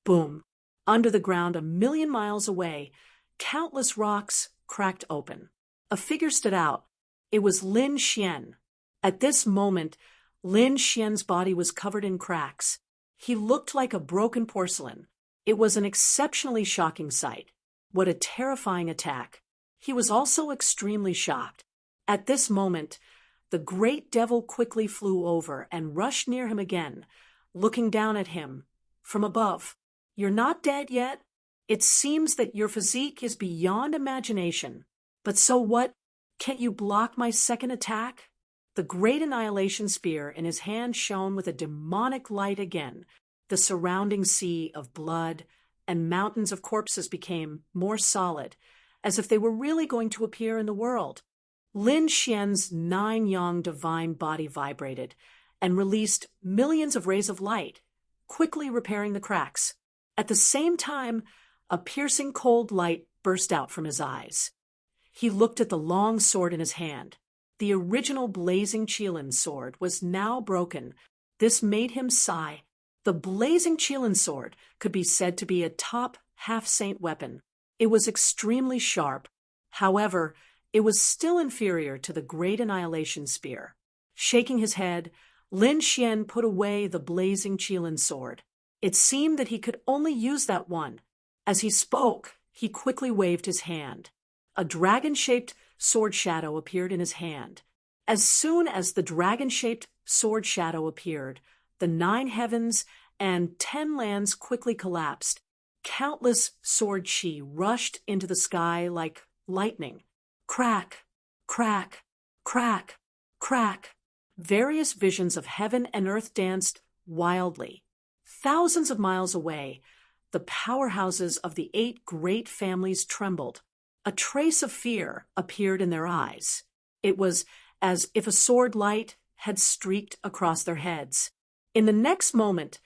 Boom! Under the ground 1,000,000 miles away, countless rocks cracked open. A figure stood out. It was Lin Xian. At this moment, Lin Xian's body was covered in cracks. He looked like a broken porcelain. It was an exceptionally shocking sight. What a terrifying attack. He was also extremely shocked. At this moment, the great devil quickly flew over and rushed near him again, looking down at him from above. You're not dead yet? It seems that your physique is beyond imagination. But so what? Can't you block my second attack? The great annihilation spear in his hand shone with a demonic light again. The surrounding sea of blood and mountains of corpses became more solid, as if they were really going to appear in the world. Lin Xian's 9 Yang divine body vibrated and released millions of rays of light, quickly repairing the cracks. At the same time, a piercing cold light burst out from his eyes. He looked at the long sword in his hand. The original blazing Qilin sword was now broken. This made him sigh. The blazing Qilin sword could be said to be a top half-saint weapon. It was extremely sharp. However, it was still inferior to the great annihilation spear. Shaking his head, Lin Xian put away the blazing Qilin sword. It seemed that he could only use that one. As he spoke, he quickly waved his hand. A dragon-shaped sword shadow appeared in his hand. As soon as the dragon-shaped sword shadow appeared, the 9 heavens and 10 lands quickly collapsed. Countless sword chi rushed into the sky like lightning. Crack, crack, crack, crack. Various visions of heaven and earth danced wildly. Thousands of miles away, the powerhouses of the 8 great families trembled. A trace of fear appeared in their eyes. It was as if a sword light had streaked across their heads. In the next moment,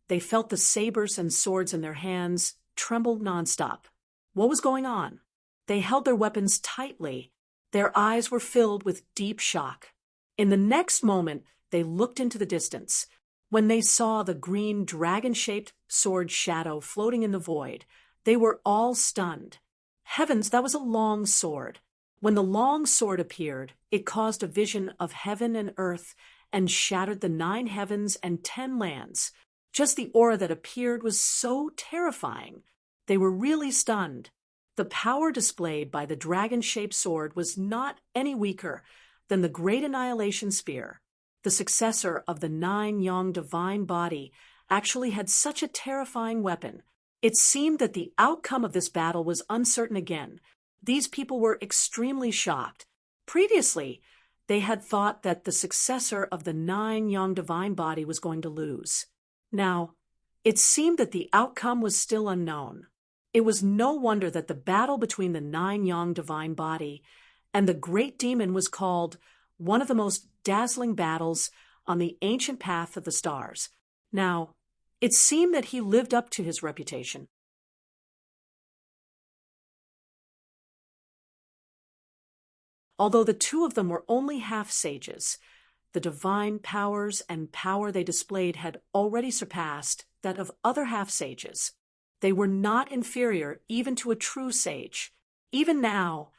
they felt the sabers and swords in their hands tremble nonstop. What was going on? They held their weapons tightly. Their eyes were filled with deep shock. In the next moment, they looked into the distance. When they saw the green dragon-shaped sword shadow floating in the void, they were all stunned. Heavens, that was a long sword. When the long sword appeared, it caused a vision of heaven and earth and shattered the 9 heavens and 10 lands. Just the aura that appeared was so terrifying. They were really stunned. The power displayed by the dragon-shaped sword was not any weaker than the great annihilation spear. The successor of the 9 Yang divine body actually had such a terrifying weapon. It seemed that the outcome of this battle was uncertain again. These people were extremely shocked. Previously, they had thought that the successor of the 9 Yang divine body was going to lose. Now, it seemed that the outcome was still unknown. It was no wonder that the battle between the 9 Yang divine body and the great demon was called one of the most dazzling battles on the ancient path of the stars. Now, it seemed that he lived up to his reputation. Although the two of them were only half-sages, the divine powers and power they displayed had already surpassed that of other half-sages. They were not inferior even to a true sage. Even now,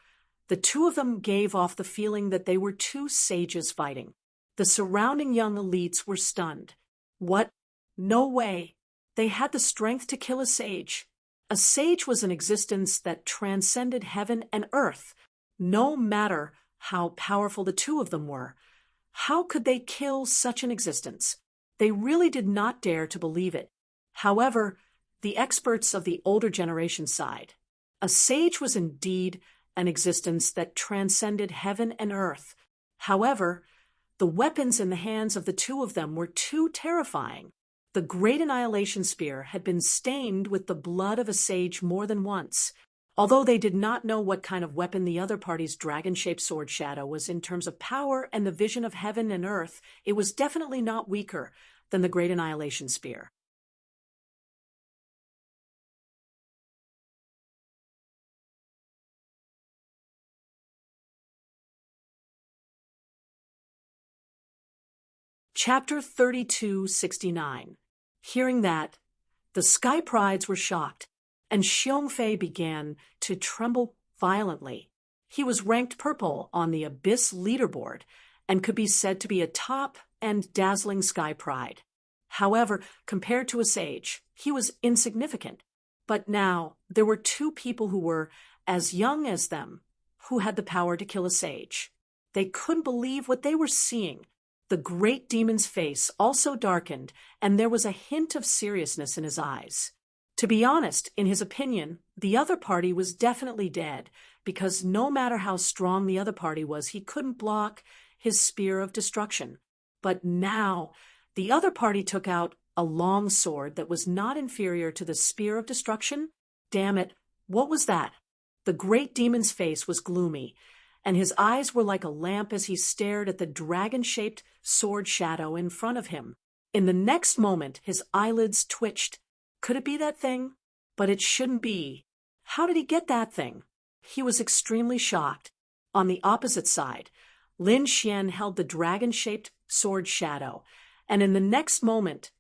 the two of them gave off the feeling that they were two sages fighting. The surrounding young elites were stunned. What? No way. They had the strength to kill a sage. A sage was an existence that transcended heaven and earth, no matter how powerful the two of them were. How could they kill such an existence? They really did not dare to believe it. However, the experts of the older generation sighed. A sage was indeed an existence that transcended heaven and earth. However, the weapons in the hands of the two of them were too terrifying. The great annihilation spear had been stained with the blood of a sage more than once. Although they did not know what kind of weapon the other party's dragon-shaped sword shadow was in terms of power and the vision of heaven and earth, it was definitely not weaker than the great annihilation spear. Chapter 3269. Hearing that, the Sky Prides were shocked, and Xiongfei began to tremble violently. He was ranked purple on the Abyss leaderboard and could be said to be a top and dazzling Sky Pride. However, compared to a sage, he was insignificant. But now there were two people who were as young as them who had the power to kill a sage. They couldn't believe what they were seeing. The great demon's face also darkened, and there was a hint of seriousness in his eyes. To be honest, in his opinion, the other party was definitely dead, because no matter how strong the other party was, he couldn't block his spear of destruction. But now, the other party took out a long sword that was not inferior to the spear of destruction. Damn it, what was that? The great demon's face was gloomy, and his eyes were like a lamp as he stared at the dragon-shaped sword shadow in front of him. In the next moment, his eyelids twitched. Could it be that thing? But it shouldn't be. How did he get that thing? He was extremely shocked. On the opposite side, Lin Xian held the dragon-shaped sword shadow, and in the next moment,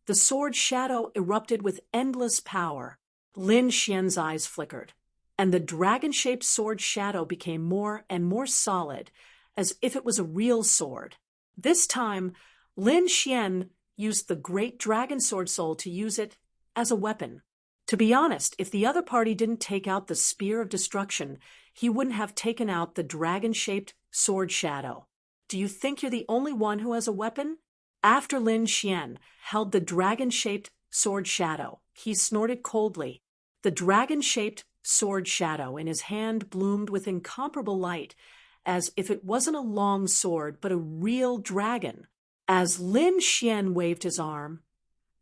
the sword shadow erupted with endless power. Lin Xian's eyes flickered, and the dragon-shaped sword shadow became more and more solid, as if it was a real sword. This time, Lin Xian used the great dragon sword soul to use it as a weapon. To be honest, if the other party didn't take out the spear of destruction, he wouldn't have taken out the dragon-shaped sword shadow. Do you think you're the only one who has a weapon? After Lin Xian held the dragon-shaped sword shadow, he snorted coldly. The dragon-shaped sword shadow in his hand bloomed with incomparable light, as if it wasn't a long sword but a real dragon. As Lin Xian waved his arm,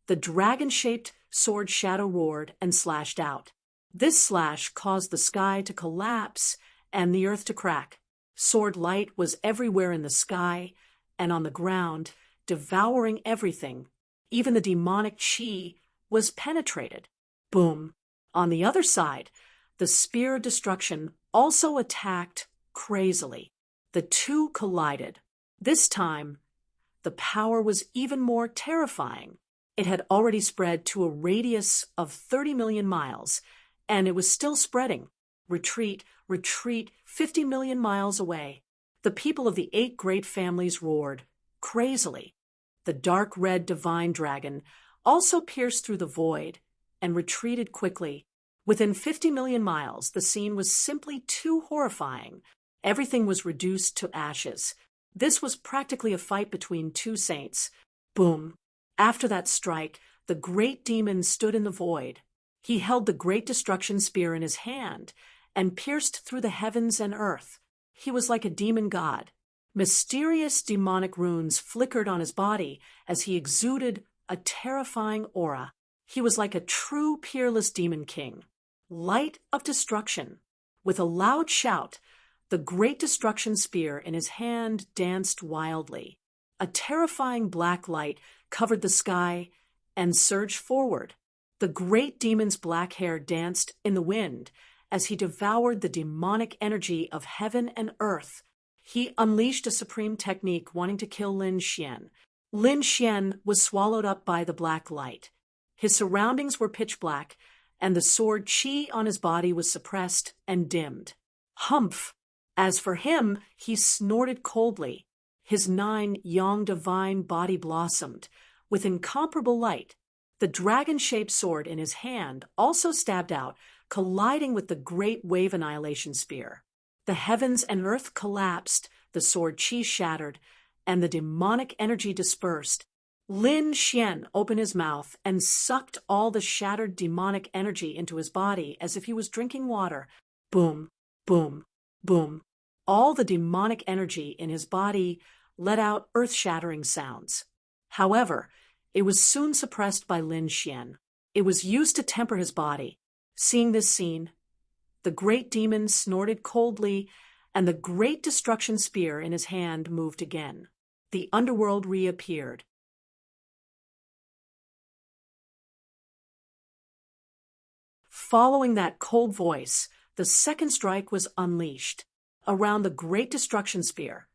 the dragon-shaped sword shadow roared and slashed out. This slash caused the sky to collapse and the earth to crack. Sword light was everywhere in the sky and on the ground, devouring everything. Even the demonic chi was penetrated. Boom. On the other side, the spear of destruction also attacked crazily. The two collided. This time, the power was even more terrifying. It had already spread to a radius of 30 million miles, and it was still spreading. Retreat, retreat, 50 million miles away. The people of the 8 great families roared, crazily. The dark red divine dragon also pierced through the void and retreated quickly. Within 50 million miles, the scene was simply too horrifying. Everything was reduced to ashes. This was practically a fight between two saints. Boom. After that strike, the great demon stood in the void. He held the great destruction spear in his hand and pierced through the heavens and earth. He was like a demon god. Mysterious demonic runes flickered on his body as he exuded a terrifying aura. He was like a true peerless demon king. Light of destruction. With a loud shout, the great destruction spear in his hand danced wildly. A terrifying black light covered the sky and surged forward. The great demon's black hair danced in the wind as he devoured the demonic energy of heaven and earth. He unleashed a supreme technique wanting to kill Lin Xian. Lin Xian was swallowed up by the black light. His surroundings were pitch black, and the sword qi on his body was suppressed and dimmed. Humph! As for him, he snorted coldly. His 9 yang divine body blossomed with incomparable light. The dragon-shaped sword in his hand also stabbed out, colliding with the great wave annihilation spear. The heavens and earth collapsed, the sword qi shattered, and the demonic energy dispersed. Lin Xian opened his mouth and sucked all the shattered demonic energy into his body as if he was drinking water. Boom, boom, boom. All the demonic energy in his body let out earth-shattering sounds. However, it was soon suppressed by Lin Xian. It was used to temper his body. Seeing this scene, the great demon snorted coldly, and the great destruction spear in his hand moved again. The underworld reappeared. Following that cold voice, the second strike was unleashed. Around the great destruction spear,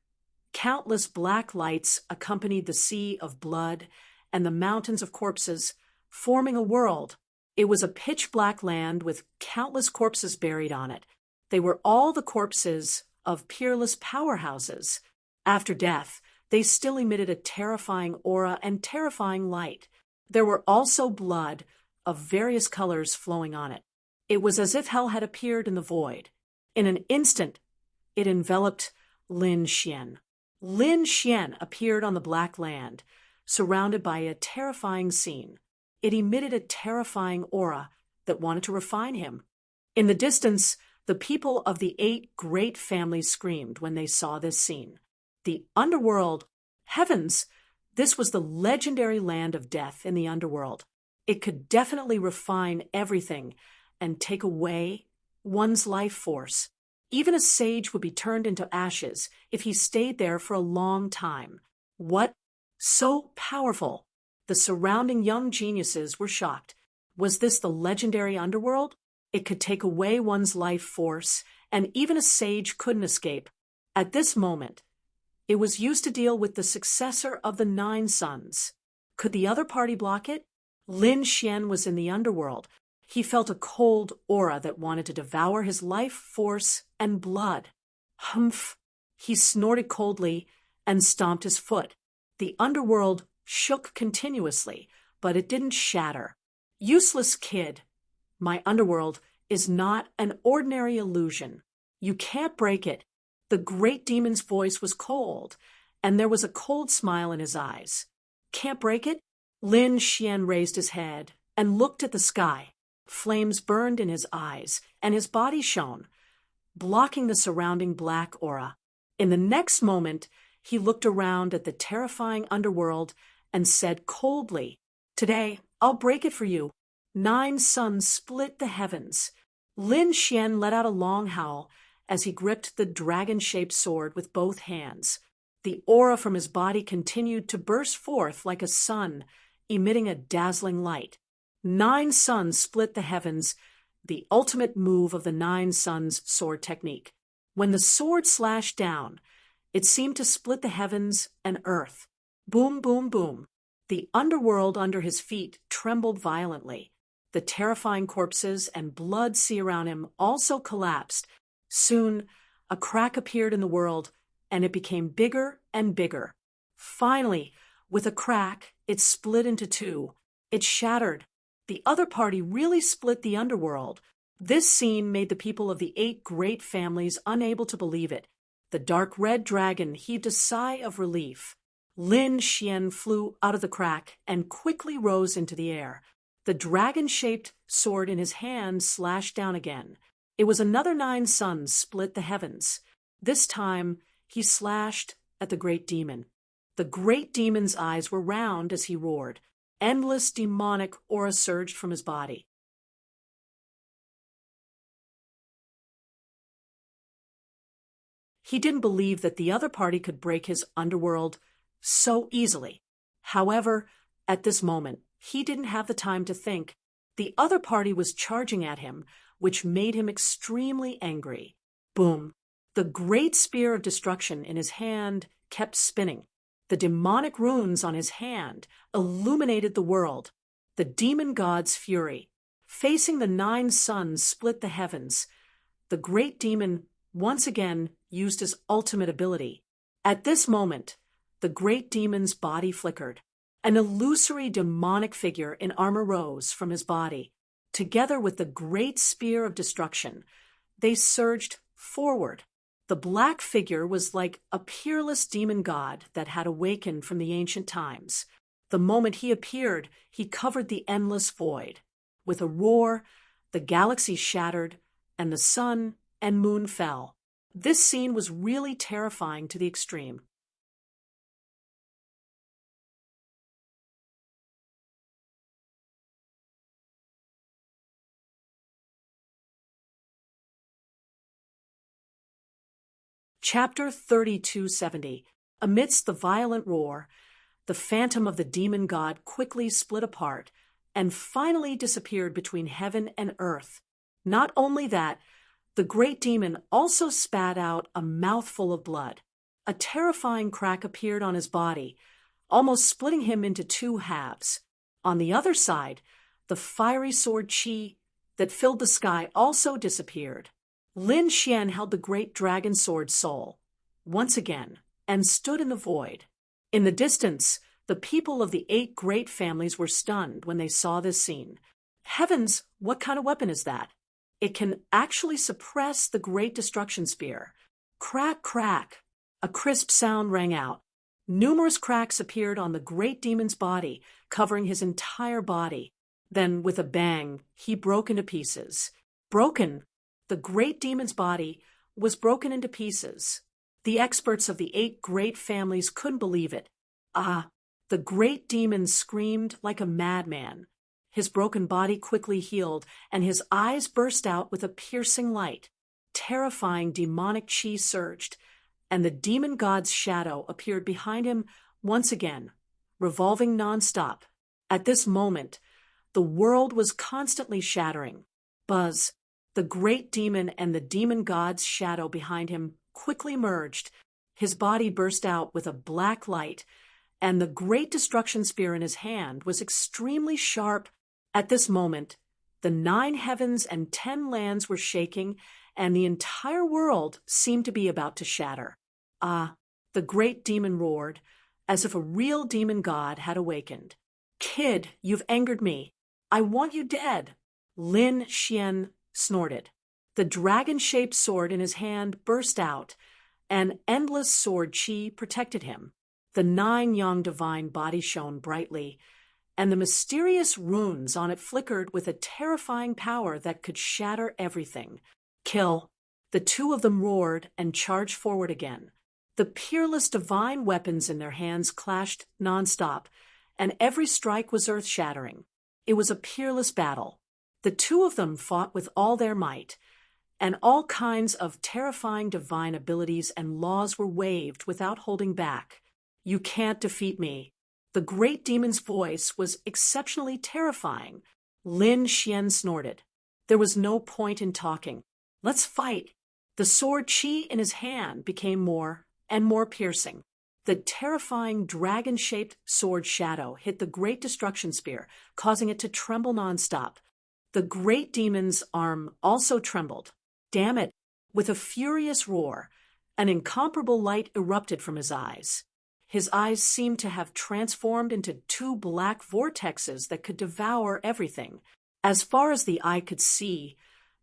countless black lights accompanied the sea of blood and the mountains of corpses, forming a world. It was a pitch-black land with countless corpses buried on it. They were all the corpses of peerless powerhouses. After death, they still emitted a terrifying aura and terrifying light. There were also blood of various colors flowing on it. It was as if hell had appeared in the void. In an instant, it enveloped Lin Xian. Lin Xian appeared on the black land, surrounded by a terrifying scene. It emitted a terrifying aura that wanted to refine him. In the distance, the people of the 8 great families screamed when they saw this scene. The underworld, heavens, this was the legendary land of death in the underworld. It could definitely refine everything and take away one's life force. Even a sage would be turned into ashes if he stayed there for a long time. What? So powerful! The surrounding young geniuses were shocked. Was this the legendary underworld? It could take away one's life force, and even a sage couldn't escape. At this moment, it was used to deal with the successor of the 9 sons. Could the other party block it? Lin Xian was in the underworld. He felt a cold aura that wanted to devour his life force and blood. Humph! He snorted coldly and stomped his foot. The underworld shook continuously, but it didn't shatter. Useless kid. My underworld is not an ordinary illusion. You can't break it. The great demon's voice was cold, and there was a cold smile in his eyes. Can't break it? Lin Xian raised his head and looked at the sky. Flames burned in his eyes, and his body shone, blocking the surrounding black aura. In the next moment, he looked around at the terrifying underworld and said coldly, "Today, I'll break it for you." 9 suns split the heavens. Lin Xian let out a long howl as he gripped the dragon-shaped sword with both hands. The aura from his body continued to burst forth like a sun, emitting a dazzling light. 9 suns split the heavens, the ultimate move of the 9 suns sword technique. When the sword slashed down, it seemed to split the heavens and earth. Boom, boom, boom. The underworld under his feet trembled violently. The terrifying corpses and blood sea around him also collapsed. Soon, a crack appeared in the world, and it became bigger and bigger. Finally, with a crack, it split into 2. It shattered. The other party really split the underworld. This scene made the people of the 8 great families unable to believe it. The dark red dragon heaved a sigh of relief. Lin Xian flew out of the crack and quickly rose into the air. The dragon-shaped sword in his hand slashed down again. It was another 9 suns split the heavens. This time, he slashed at the great demon. The great demon's eyes were round as he roared. Endless demonic aura surged from his body. He didn't believe that the other party could break his underworld so easily. However, at this moment, he didn't have the time to think. The other party was charging at him, which made him extremely angry. Boom! The great spear of destruction in his hand kept spinning. The demonic runes on his hand illuminated the world. The demon god's fury, facing the 9 suns, split the heavens. The great demon once again used his ultimate ability. At this moment, the great demon's body flickered. An illusory demonic figure in armor rose from his body. Together with the great spear of destruction, they surged forward. The black figure was like a peerless demon god that had awakened from the ancient times. The moment he appeared, he covered the endless void. With a roar, the galaxy shattered, and the sun and moon fell. This scene was really terrifying to the extreme. Chapter 3270. Amidst the violent roar, the phantom of the demon god quickly split apart and finally disappeared between heaven and earth. Not only that, the great demon also spat out a mouthful of blood. A terrifying crack appeared on his body, almost splitting him into 2 halves. On the other side, the fiery sword Qi that filled the sky also disappeared. Lin Xian held the great dragon sword Soul once again and stood in the void. In the distance, the people of the 8 great families were stunned when they saw this scene. Heavens, what kind of weapon is that? It can actually suppress the great destruction spear. Crack, crack. A crisp sound rang out. Numerous cracks appeared on the great demon's body, covering his entire body. Then, with a bang, he broke into pieces. Broken. The great demon's body was broken into pieces. The experts of the 8 great families couldn't believe it. The great demon screamed like a madman. His broken body quickly healed, and his eyes burst out with a piercing light. Terrifying demonic Qi surged, and the demon god's shadow appeared behind him once again, revolving non-stop. At this moment, the world was constantly shattering. Buzz! The great demon and the demon god's shadow behind him quickly merged. His body burst out with a black light, and the great destruction spear in his hand was extremely sharp. At this moment, the 9 heavens and 10 lands were shaking, and the entire world seemed to be about to shatter. The great demon roared, as if a real demon god had awakened. "Kid, you've angered me. I want you dead." Lin Xian snorted. The dragon-shaped sword in his hand burst out. An endless sword Qi protected him. The 9 young divine body shone brightly, and the mysterious runes on it flickered with a terrifying power that could shatter everything. "Kill." The 2 of them roared and charged forward again. The peerless divine weapons in their hands clashed nonstop, and every strike was earth-shattering. It was a peerless battle. The 2 of them fought with all their might, and all kinds of terrifying divine abilities and laws were waved without holding back. "You can't defeat me." The great demon's voice was exceptionally terrifying. Lin Xian snorted. There was no point in talking. "Let's fight." The sword Qi in his hand became more and more piercing. The terrifying dragon-shaped sword shadow hit the great destruction spear, causing it to tremble nonstop. The great demon's arm also trembled. Damn it! With a furious roar, an incomparable light erupted from his eyes. His eyes seemed to have transformed into 2 black vortexes that could devour everything. As far as the eye could see,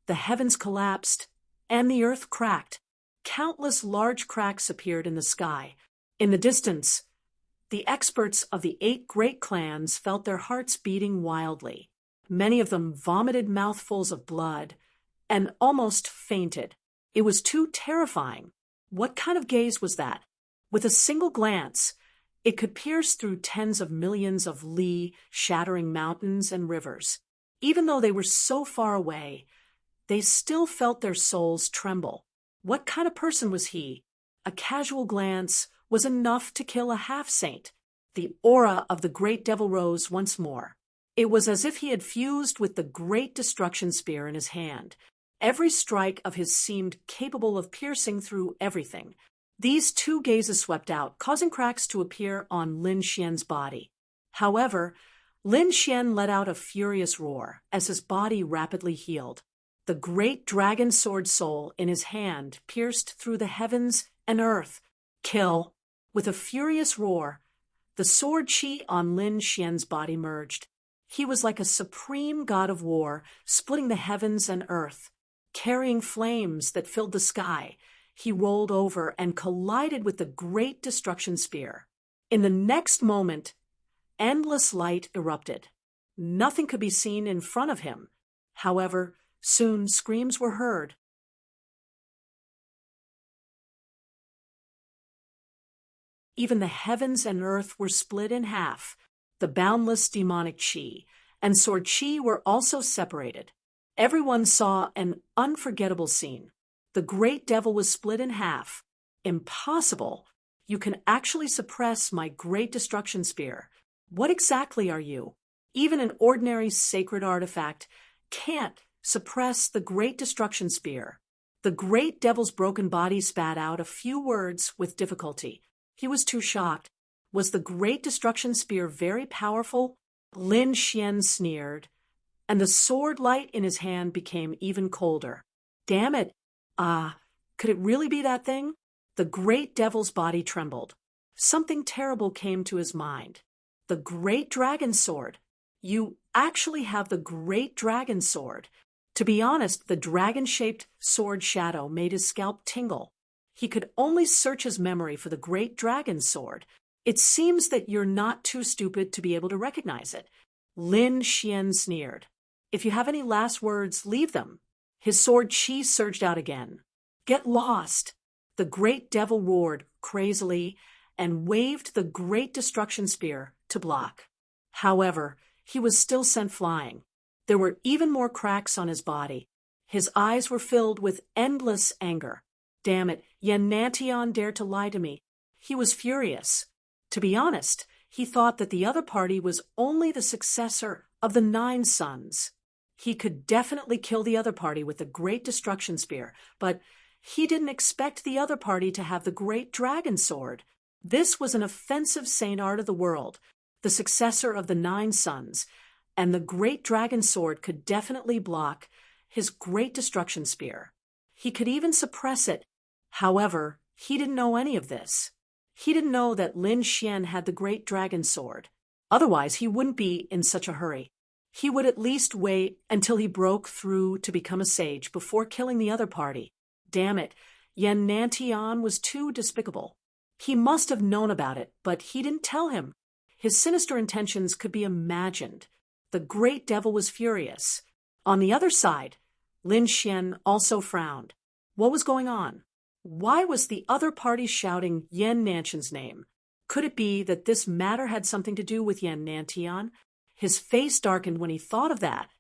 the heavens collapsed and the earth cracked. Countless large cracks appeared in the sky. In the distance, the experts of the 8 great clans felt their hearts beating wildly. Many of them vomited mouthfuls of blood and almost fainted. It was too terrifying. What kind of gaze was that? With a single glance, it could pierce through tens of millions of li, shattering mountains and rivers. Even though they were so far away, they still felt their souls tremble. What kind of person was he? A casual glance was enough to kill a half-saint. The aura of the great devil rose once more. It was as if he had fused with the great destruction spear in his hand. Every strike of his seemed capable of piercing through everything. These two gazes swept out, causing cracks to appear on Lin Xian's body. However, Lin Xian let out a furious roar as his body rapidly healed. The great dragon sword soul in his hand pierced through the heavens and earth. Kill! With a furious roar, the sword chi on Lin Xian's body merged. He was like a supreme god of war, splitting the heavens and earth. Carrying flames that filled the sky, he rolled over and collided with the great destruction spear. In the next moment, endless light erupted. Nothing could be seen in front of him. However, soon screams were heard. Even the heavens and earth were split in half. The boundless demonic chi and sword chi were also separated. Everyone saw an unforgettable scene. The great devil was split in half. Impossible! You can actually suppress my great destruction spear. What exactly are you? Even an ordinary sacred artifact can't suppress the great destruction spear. The great devil's broken body spat out a few words with difficulty. He was too shocked. Was the great destruction spear very powerful? Lin Xian sneered, and the sword light in his hand became even colder. Damn it! Could it really be that thing? The great devil's body trembled. Something terrible came to his mind. The great dragon sword. You actually have the great dragon sword. To be honest, the dragon-shaped sword shadow made his scalp tingle. He could only search his memory for the great dragon sword. It seems that you're not too stupid to be able to recognize it. Lin Xian sneered. If you have any last words, leave them. His sword chi surged out again. Get lost! The great devil roared crazily and waved the great destruction spear to block. However, he was still sent flying. There were even more cracks on his body. His eyes were filled with endless anger. Damn it, Yan Nantian dared to lie to me. He was furious. To be honest, he thought that the other party was only the successor of the 9 sons. He could definitely kill the other party with the great destruction spear, but he didn't expect the other party to have the great dragon sword. This was an offensive saint art of the world, the successor of the 9 sons, and the great dragon sword could definitely block his great destruction spear. He could even suppress it. However, he didn't know any of this. He didn't know that Lin Xian had the great dragon sword. Otherwise, he wouldn't be in such a hurry. He would at least wait until he broke through to become a sage before killing the other party. Damn it, Yan Nantian was too despicable. He must have known about it, but he didn't tell him. His sinister intentions could be imagined. The great devil was furious. On the other side, Lin Xian also frowned. What was going on? Why was the other party shouting Yan Nantian's name? Could it be that this matter had something to do with Yan Nantian? His face darkened when he thought of that.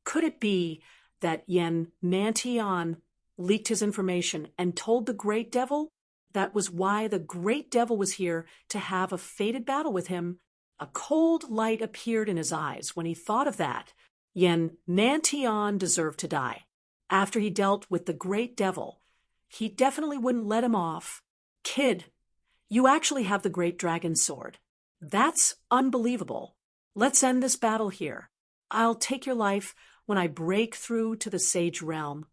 Could it be that Yan Nantian leaked his information and told the great devil? That was why the great devil was here to have a fated battle with him. A cold light appeared in his eyes when he thought of that. Yan Nantian deserved to die. After he dealt with the great devil, he definitely wouldn't let him off. Kid, you actually have the great dragon sword. That's unbelievable. Let's end this battle here. I'll take your life when I break through to the sage realm.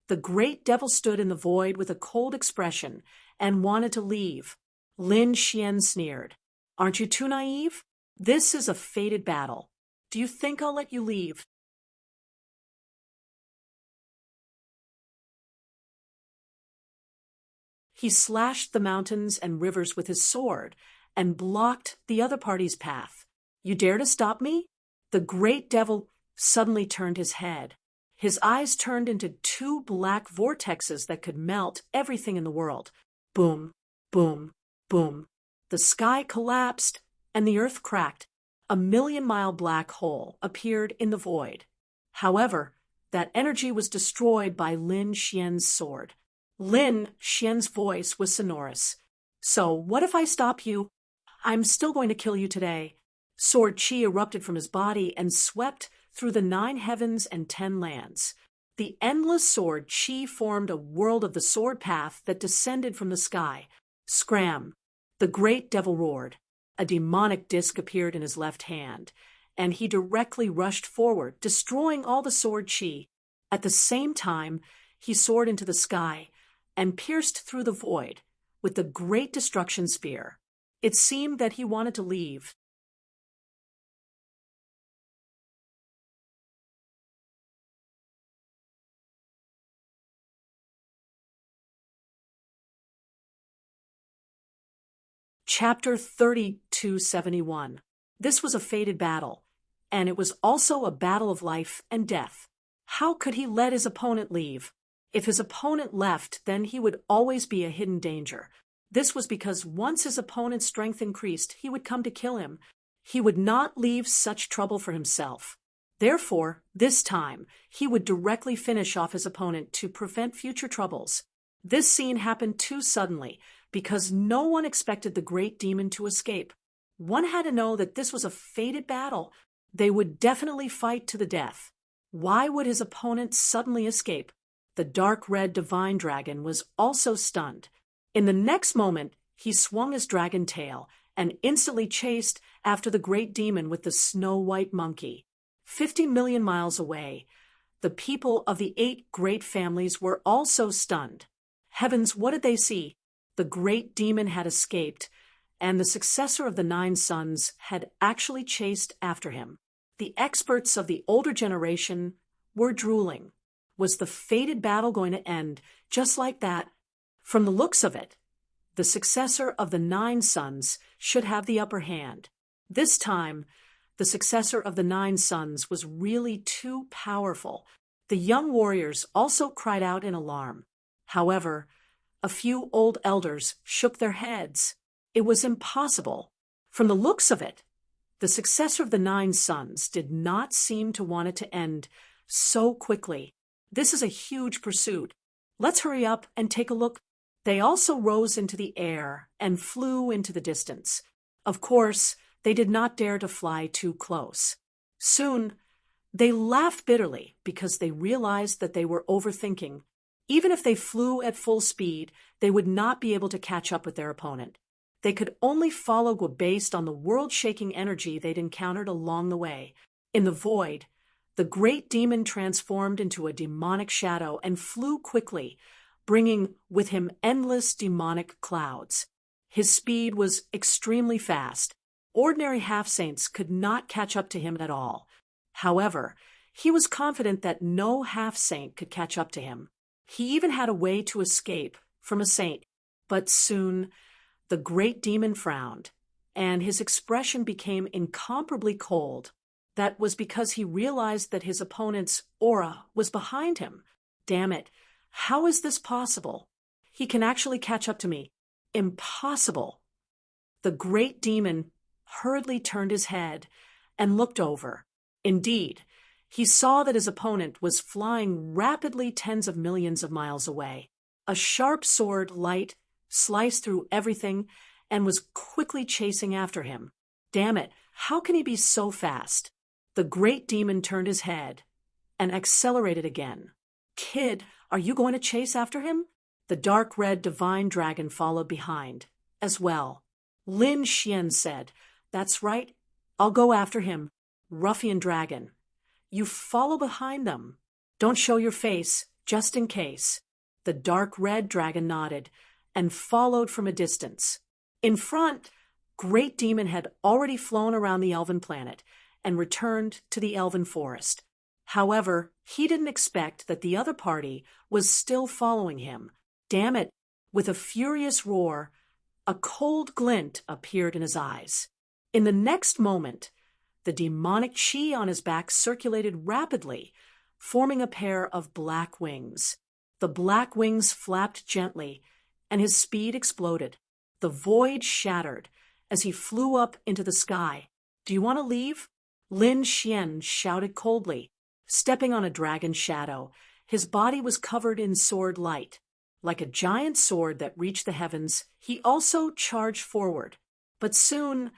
The great devil stood in the void with a cold expression and wanted to leave. Lin Xian sneered. Aren't you too naive? This is a fated battle. Do you think I'll let you leave? He slashed the mountains and rivers with his sword and blocked the other party's path. You dare to stop me? The great devil suddenly turned his head. His eyes turned into 2 black vortexes that could melt everything in the world. Boom, boom, boom. The sky collapsed and the earth cracked. A 1,000,000-mile black hole appeared in the void. However, that energy was destroyed by Lin Xian's sword. Lin Xian's voice was sonorous. So, what if I stop you? I'm still going to kill you today. Sword chi erupted from his body and swept through the 9 heavens and 10 lands. The endless sword chi formed a world of the sword path that descended from the sky. Scram! The great devil roared. A demonic disc appeared in his left hand, and he directly rushed forward, destroying all the sword chi. At the same time, he soared into the sky and pierced through the void with the great destruction spear. It seemed that he wanted to leave. Chapter 3271. This was a fated battle, and it was also a battle of life and death. How could he let his opponent leave? If his opponent left, then he would always be a hidden danger. This was because once his opponent's strength increased, he would come to kill him. He would not leave such trouble for himself. Therefore, this time, he would directly finish off his opponent to prevent future troubles. This scene happened too suddenly, because no one expected the great demon to escape. One had to know that this was a fated battle. They would definitely fight to the death. Why would his opponent suddenly escape? The dark red divine dragon was also stunned. In the next moment, he swung his dragon tail and instantly chased after the great demon with the snow-white monkey. 50 million miles away, the people of the 8 great families were also stunned. Heavens, what did they see? The great demon had escaped, and the successor of the 9 sons had actually chased after him. The experts of the older generation were drooling. Was the fated battle going to end just like that? From the looks of it, the successor of the 9 sons should have the upper hand. This time, the successor of the 9 sons was really too powerful. The young warriors also cried out in alarm. However, a few old elders shook their heads. It was impossible. From the looks of it, the successor of the 9 sons did not seem to want it to end so quickly. This is a huge pursuit. Let's hurry up and take a look. They also rose into the air and flew into the distance. Of course, they did not dare to fly too close. Soon, they laughed bitterly because they realized that they were overthinking. Even if they flew at full speed, they would not be able to catch up with their opponent. They could only follow based on the world-shaking energy they'd encountered along the way. In the void, the great demon transformed into a demonic shadow and flew quickly, bringing with him endless demonic clouds. His speed was extremely fast. Ordinary half-saints could not catch up to him at all. However, he was confident that no half-saint could catch up to him. He even had a way to escape from a saint. But soon, the great demon frowned, and his expression became incomparably cold. That was because he realized that his opponent's aura was behind him. Damn it, how is this possible? He can actually catch up to me. Impossible. The great demon hurriedly turned his head and looked over. Indeed, he saw that his opponent was flying rapidly tens of millions of miles away. A sharp sword light sliced through everything and was quickly chasing after him. Damn it, how can he be so fast? The great demon turned his head and accelerated again. Kid, are you going to chase after him? The dark red divine dragon followed behind as well. Lin Xian said, "That's right, I'll go after him. Ruffian dragon. You follow behind them. Don't show your face, just in case." The dark red dragon nodded and followed from a distance. In front, Great Demon had already flown around the elven planet and returned to the elven forest. However, he didn't expect that the other party was still following him. Damn it! With a furious roar, a cold glint appeared in his eyes. In the next moment, the demonic chi on his back circulated rapidly, forming a pair of black wings. The black wings flapped gently, and his speed exploded. The void shattered as he flew up into the sky. "Do you want to leave?" Lin Xian shouted coldly. Stepping on a dragon shadow, his body was covered in sword light. Like a giant sword that reached the heavens, he also charged forward. But soon,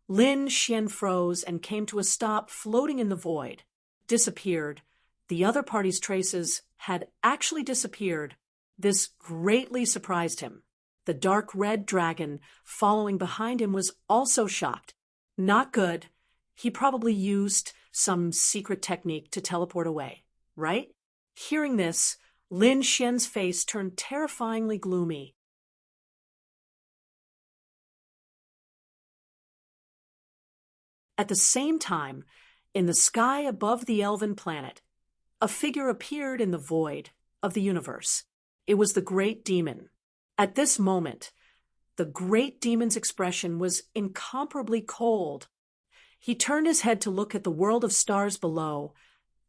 Lin Xian froze and came to a stop floating in the void, disappeared. The other party's traces had actually disappeared. This greatly surprised him. The dark red dragon following behind him was also shocked. Not good. He probably used some secret technique to teleport away, right? Hearing this, Lin Xian's face turned terrifyingly gloomy. At the same time, in the sky above the elven planet, a figure appeared in the void of the universe. It was the great demon. At this moment, the great demon's expression was incomparably cold. He turned his head to look at the world of stars below,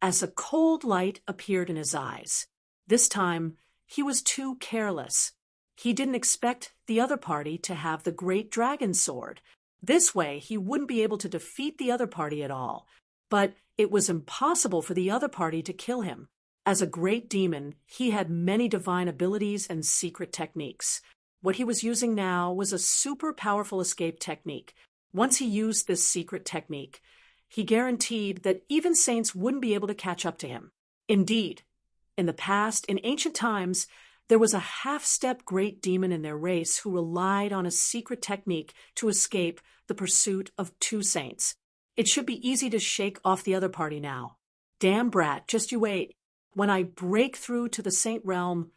as a cold light appeared in his eyes. This time, he was too careless. He didn't expect the other party to have the great dragon sword. This way, he wouldn't be able to defeat the other party at all. But it was impossible for the other party to kill him. As a great demon, he had many divine abilities and secret techniques. What he was using now was a super powerful escape technique. Once he used this secret technique, he guaranteed that even saints wouldn't be able to catch up to him. Indeed, in the past, in ancient times, there was a half-step great demon in their race who relied on a secret technique to escape the pursuit of two saints. It should be easy to shake off the other party now. Damn brat, just you wait. When I break through to the saint realm,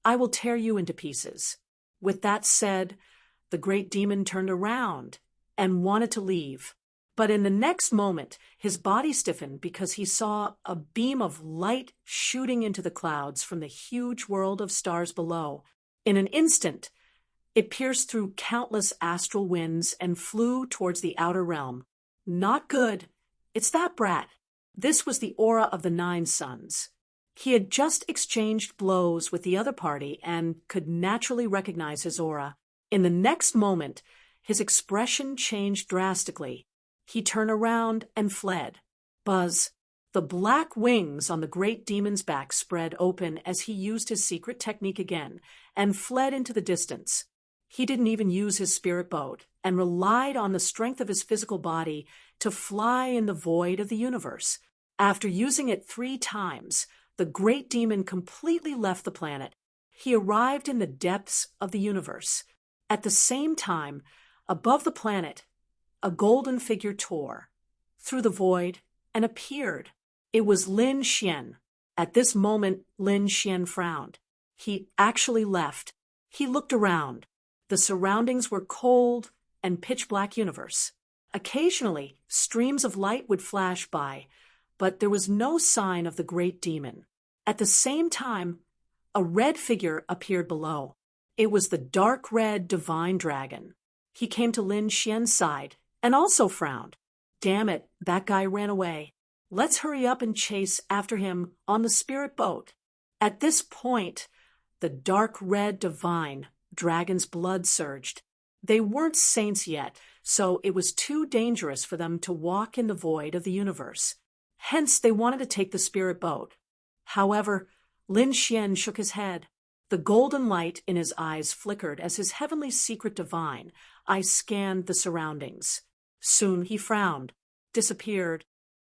I will tear you into pieces. With that said, the great demon turned around and wanted to leave. But in the next moment, his body stiffened because he saw a beam of light shooting into the clouds from the huge world of stars below. In an instant, it pierced through countless astral winds and flew towards the outer realm. Not good. It's that brat. This was the aura of the 9 suns. He had just exchanged blows with the other party and could naturally recognize his aura. In the next moment, his expression changed drastically. He turned around and fled. Buzz. The black wings on the great demon's back spread open as he used his secret technique again and fled into the distance. He didn't even use his spirit boat and relied on the strength of his physical body to fly in the void of the universe. After using it 3 times, the great demon completely left the planet. He arrived in the depths of the universe. At the same time, above the planet, a golden figure tore through the void and appeared. It was Lin Xian. At this moment, Lin Xian frowned. He actually left. He looked around. The surroundings were cold and pitch-black universe. Occasionally, streams of light would flash by, but there was no sign of the great demon. At the same time, a red figure appeared below. It was the dark red divine dragon. He came to Lin Xian's side and also frowned. Damn it, that guy ran away. Let's hurry up and chase after him on the spirit boat. At this point, the dark red divine dragon's blood surged. They weren't saints yet, so it was too dangerous for them to walk in the void of the universe. Hence, they wanted to take the spirit boat. However, Lin Xian shook his head. The golden light in his eyes flickered as his heavenly secret divine eye scanned the surroundings. Soon he frowned, disappeared.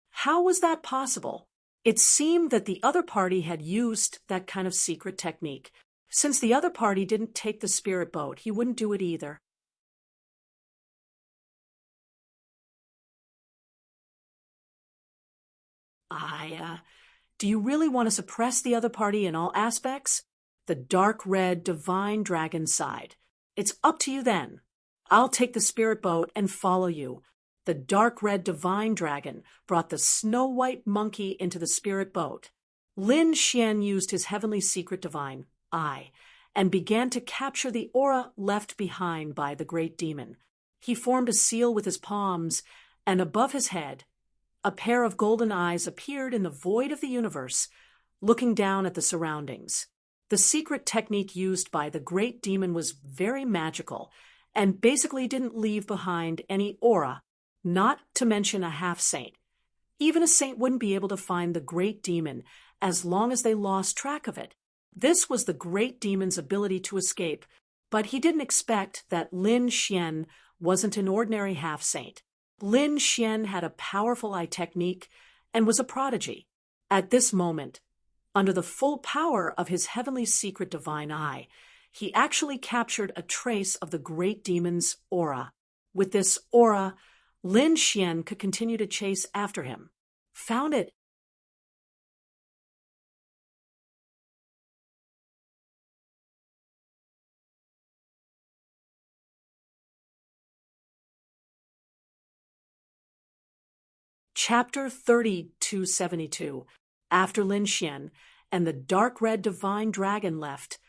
How was that possible? It seemed that the other party had used that kind of secret technique. Since the other party didn't take the spirit boat, he wouldn't do it either. Do you really want to suppress the other party in all aspects? The dark red divine dragon sighed. It's up to you then. I'll take the spirit boat and follow you. The dark red divine dragon brought the snow-white monkey into the spirit boat. Lin Xian used his heavenly secret divine eye and began to capture the aura left behind by the great demon. He formed a seal with his palms, and above his head, a pair of golden eyes appeared in the void of the universe, looking down at the surroundings. The secret technique used by the great demon was very magical and basically didn't leave behind any aura, not to mention a half-saint. Even a saint wouldn't be able to find the great demon as long as they lost track of it. This was the great demon's ability to escape, but he didn't expect that Lin Xian wasn't an ordinary half-saint. Lin Xian had a powerful eye technique and was a prodigy. At this moment, under the full power of his heavenly secret divine eye, he actually captured a trace of the great demon's aura. With this aura, Lin Xian could continue to chase after him. Found it. Chapter 3272. After Lin Xian and the dark red divine dragon left,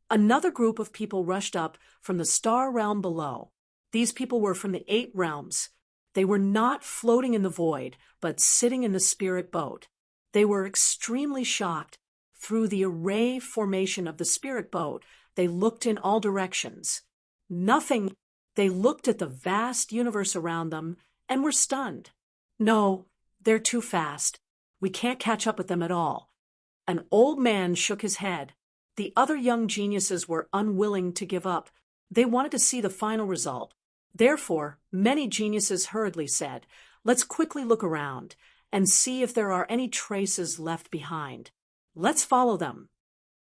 another group of people rushed up from the star realm below. These people were from the 8 realms. They were not floating in the void, but sitting in the spirit boat. They were extremely shocked. Through the array formation of the spirit boat, they looked in all directions. Nothing. They looked at the vast universe around them and were stunned. No, they're too fast. We can't catch up with them at all. An old man shook his head. The other young geniuses were unwilling to give up. They wanted to see the final result. Therefore, many geniuses hurriedly said, "Let's quickly look around and see if there are any traces left behind. Let's follow them."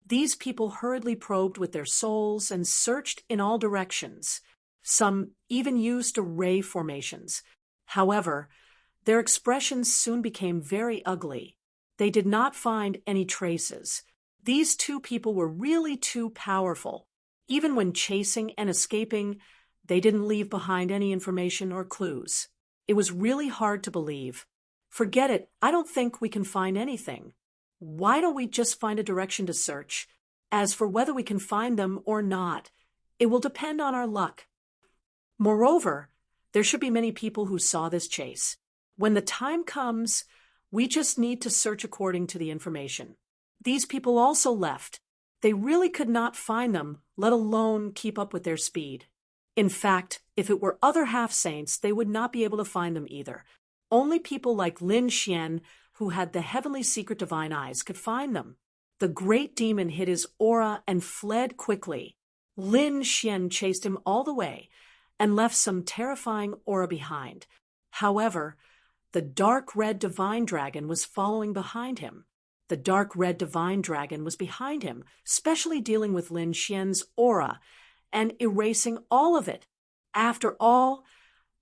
These people hurriedly probed with their souls and searched in all directions. Some even used array formations. However, their expressions soon became very ugly. They did not find any traces. These 2 people were really too powerful. Even when chasing and escaping, they didn't leave behind any information or clues. It was really hard to believe. Forget it, I don't think we can find anything. Why don't we just find a direction to search? As for whether we can find them or not, it will depend on our luck. Moreover, there should be many people who saw this chase. When the time comes, we just need to search according to the information. These people also left. They really could not find them, let alone keep up with their speed. In fact, if it were other half-saints, they would not be able to find them either. Only people like Lin Xian, who had the heavenly secret divine eyes, could find them. The great demon hid his aura and fled quickly. Lin Xian chased him all the way and left some terrifying aura behind. However, the dark red divine dragon was following behind him. The dark red divine dragon was behind him, specially dealing with Lin Xian's aura and erasing all of it. After all,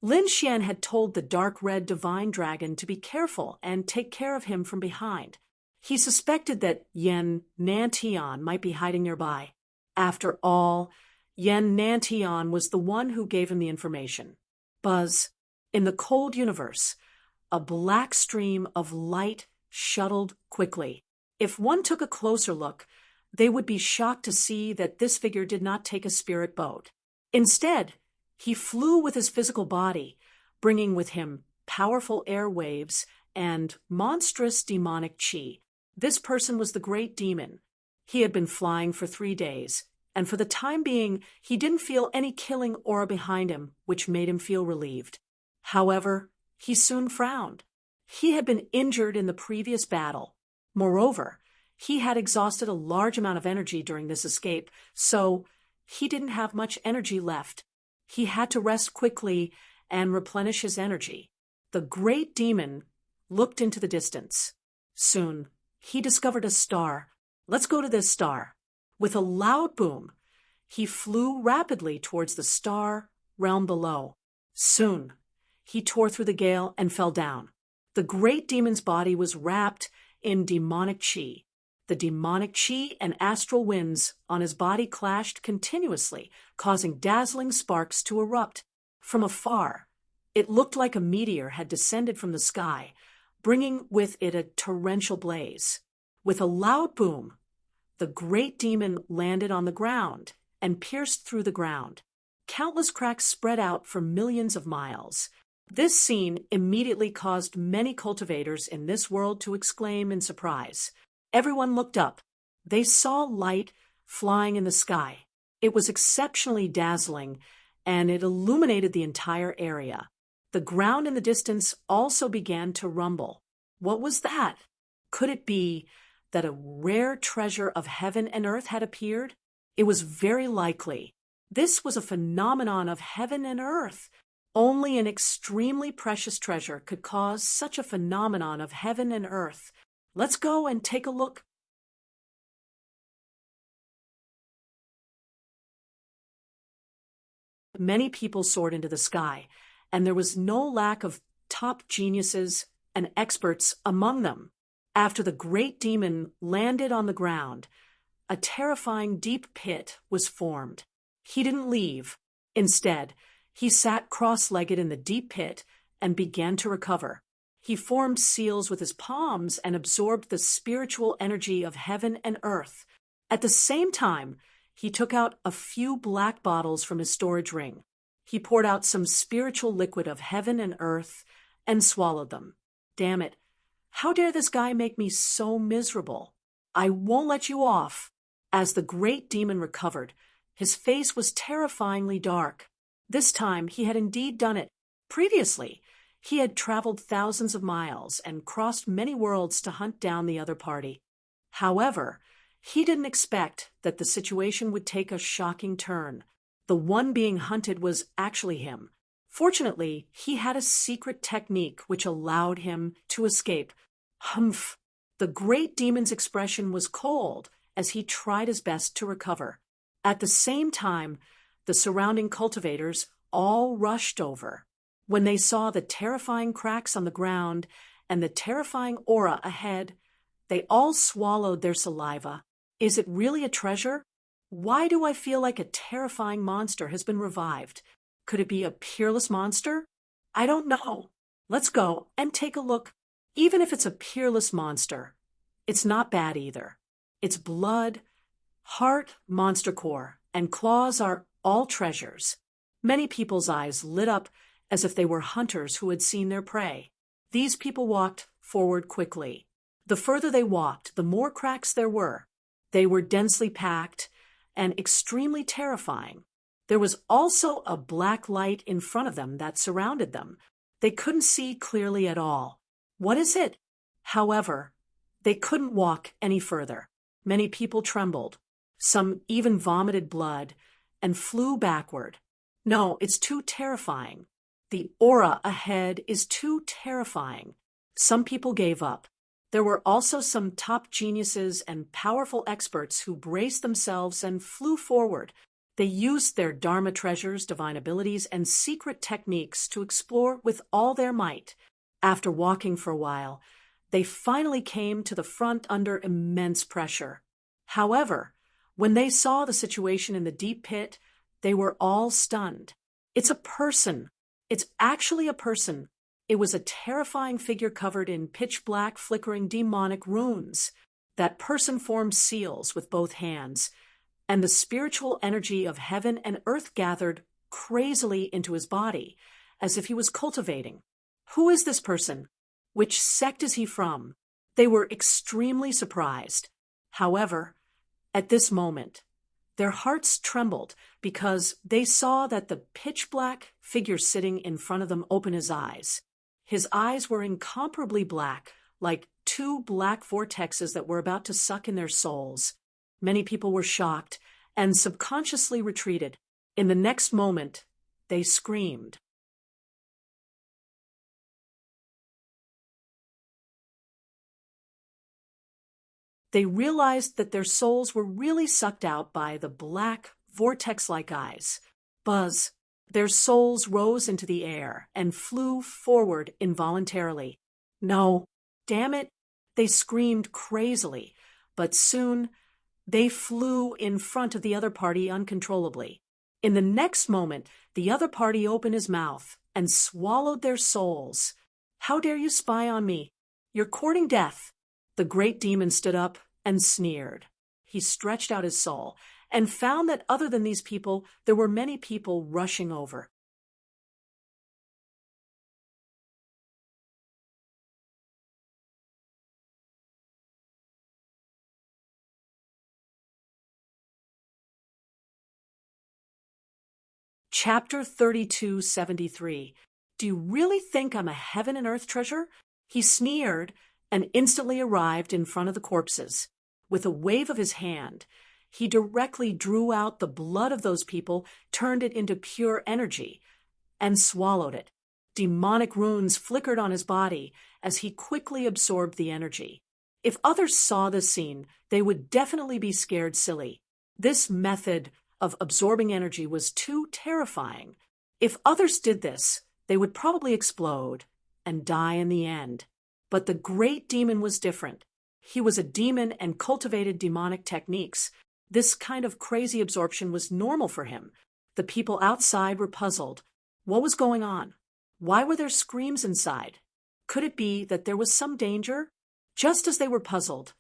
Lin Xian had told the dark red divine dragon to be careful and take care of him from behind. He suspected that Yan Nantian might be hiding nearby. After all, Yan Nantian was the one who gave him the information. Buzz, in the cold universe, a black stream of light shuttled quickly. If one took a closer look, they would be shocked to see that this figure did not take a spirit boat. Instead, he flew with his physical body, bringing with him powerful air waves and monstrous demonic chi. This person was the great demon. He had been flying for 3 days, and for the time being, he didn't feel any killing aura behind him, which made him feel relieved. However, he soon frowned. He had been injured in the previous battle. Moreover, he had exhausted a large amount of energy during this escape, so he didn't have much energy left. He had to rest quickly and replenish his energy. The great demon looked into the distance. Soon, he discovered a star. "Let's go to this star." With a loud boom, he flew rapidly towards the star realm below. Soon, he tore through the gale and fell down. The great demon's body was wrapped in demonic chi. The demonic chi and astral winds on his body clashed continuously, causing dazzling sparks to erupt. From afar, it looked like a meteor had descended from the sky, bringing with it a torrential blaze. With a loud boom, the great demon landed on the ground and pierced through the ground. Countless cracks spread out for millions of miles. This scene immediately caused many cultivators in this world to exclaim in surprise. Everyone looked up. They saw light flying in the sky. It was exceptionally dazzling, and it illuminated the entire area. The ground in the distance also began to rumble. What was that? Could it be that a rare treasure of heaven and earth had appeared? It was very likely. This was a phenomenon of heaven and earth. Only an extremely precious treasure could cause such a phenomenon of heaven and earth. Let's go and take a look. Many people soared into the sky, and there was no lack of top geniuses and experts among them. After the great demon landed on the ground, a terrifying deep pit was formed. He didn't leave. Instead, he sat cross-legged in the deep pit and began to recover. He formed seals with his palms and absorbed the spiritual energy of heaven and earth. At the same time, he took out a few black bottles from his storage ring. He poured out some spiritual liquid of heaven and earth and swallowed them. Damn it. How dare this guy make me so miserable? I won't let you off. As the great demon recovered, his face was terrifyingly dark. This time he had indeed done it. Previously, he had traveled thousands of miles and crossed many worlds to hunt down the other party. However, he didn't expect that the situation would take a shocking turn. The one being hunted was actually him. Fortunately, he had a secret technique which allowed him to escape. Humph! The great demon's expression was cold as he tried his best to recover. At the same time, the surrounding cultivators all rushed over. When they saw the terrifying cracks on the ground and the terrifying aura ahead, they all swallowed their saliva. Is it really a treasure? Why do I feel like a terrifying monster has been revived? Could it be a peerless monster? I don't know. Let's go and take a look. Even if it's a peerless monster, it's not bad either. Its blood, heart, monster core, and claws are all treasures. Many people's eyes lit up as if they were hunters who had seen their prey. These people walked forward quickly. The further they walked, the more cracks there were. They were densely packed and extremely terrifying. There was also a black light in front of them that surrounded them. They couldn't see clearly at all. What is it? However, they couldn't walk any further. Many people trembled. Some even vomited blood and flew backward. No, it's too terrifying. The aura ahead is too terrifying. Some people gave up. There were also some top geniuses and powerful experts who braced themselves and flew forward. They used their Dharma treasures, divine abilities, and secret techniques to explore with all their might. After walking for a while, they finally came to the front under immense pressure. However, when they saw the situation in the deep pit, they were all stunned. It's a person. It's actually a person. It was a terrifying figure covered in pitch-black, flickering demonic runes. That person formed seals with both hands, and the spiritual energy of heaven and earth gathered crazily into his body, as if he was cultivating. Who is this person? Which sect is he from? They were extremely surprised. However, at this moment, their hearts trembled because they saw that the pitch-black figure sitting in front of them open his eyes. His eyes were incomparably black, like two black vortexes that were about to suck in their souls. Many people were shocked and subconsciously retreated. In the next moment, they screamed. They realized that their souls were really sucked out by the black, vortex-like eyes. Buzz. Their souls rose into the air and flew forward involuntarily. No, damn it, they screamed crazily, but soon they flew in front of the other party uncontrollably. In the next moment, the other party opened his mouth and swallowed their souls. How dare you spy on me? You're courting death. The great demon stood up and sneered. He stretched out his soul and found that other than these people, there were many people rushing over. Chapter 3273. Do you really think I'm a heaven and earth treasure? He sneered and instantly arrived in front of the corpses. With a wave of his hand, he directly drew out the blood of those people, turned it into pure energy, and swallowed it. Demonic runes flickered on his body as he quickly absorbed the energy. If others saw this scene, they would definitely be scared silly. This method of absorbing energy was too terrifying. If others did this, they would probably explode and die in the end. But the great demon was different. He was a demon and cultivated demonic techniques. This kind of crazy absorption was normal for him. The people outside were puzzled. What was going on? Why were there screams inside? Could it be that there was some danger? Just as they were puzzled,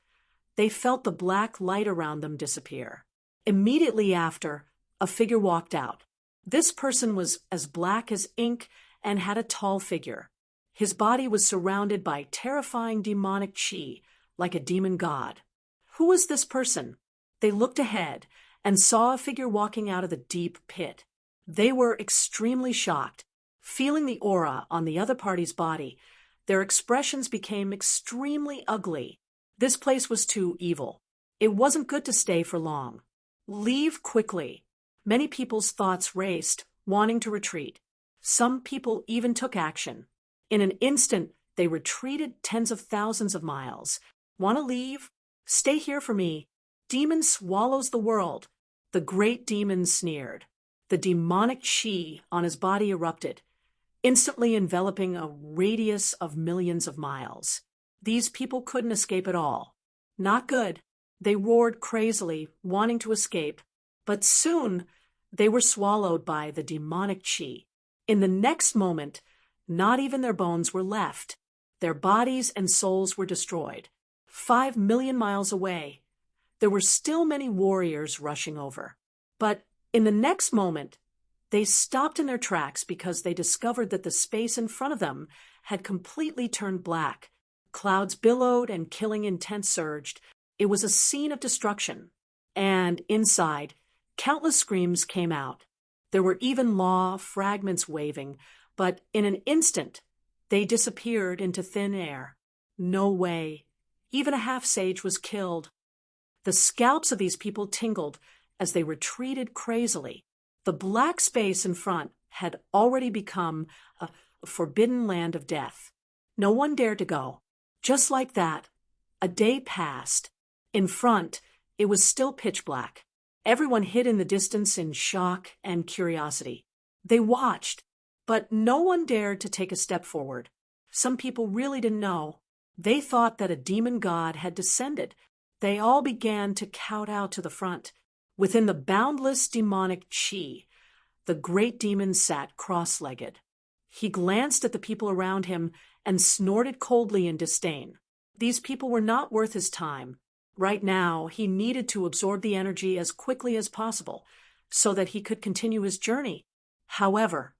they felt the black light around them disappear. Immediately after, a figure walked out. This person was as black as ink and had a tall figure. His body was surrounded by terrifying demonic chi, like a demon god. Who was this person? They looked ahead and saw a figure walking out of the deep pit. They were extremely shocked. Feeling the aura on the other party's body, their expressions became extremely ugly. This place was too evil. It wasn't good to stay for long. Leave quickly. Many people's thoughts raced, wanting to retreat. Some people even took action. In an instant, they retreated tens of thousands of miles. Want to leave? Stay here for me. Demon swallows the world. The great demon sneered. The demonic chi on his body erupted, instantly enveloping a radius of millions of miles. These people couldn't escape at all. Not good. They roared crazily, wanting to escape, but soon they were swallowed by the demonic chi. In the next moment, not even their bones were left. Their bodies and souls were destroyed. 5 million miles away, there were still many warriors rushing over. But in the next moment, they stopped in their tracks because they discovered that the space in front of them had completely turned black. Clouds billowed and killing intent surged. It was a scene of destruction. And inside, countless screams came out. There were even law fragments waving, but in an instant, they disappeared into thin air. No way. Even a half-sage was killed. The scalps of these people tingled as they retreated crazily. The black space in front had already become a forbidden land of death. No one dared to go. Just like that, a day passed. In front, it was still pitch black. Everyone hid in the distance in shock and curiosity. They watched, but no one dared to take a step forward. Some people really didn't know. They thought that a demon god had descended. They all began to kowtow to the front. Within the boundless demonic chi, the great demon sat cross-legged. He glanced at the people around him and snorted coldly in disdain. These people were not worth his time. Right now, he needed to absorb the energy as quickly as possible so that he could continue his journey. However,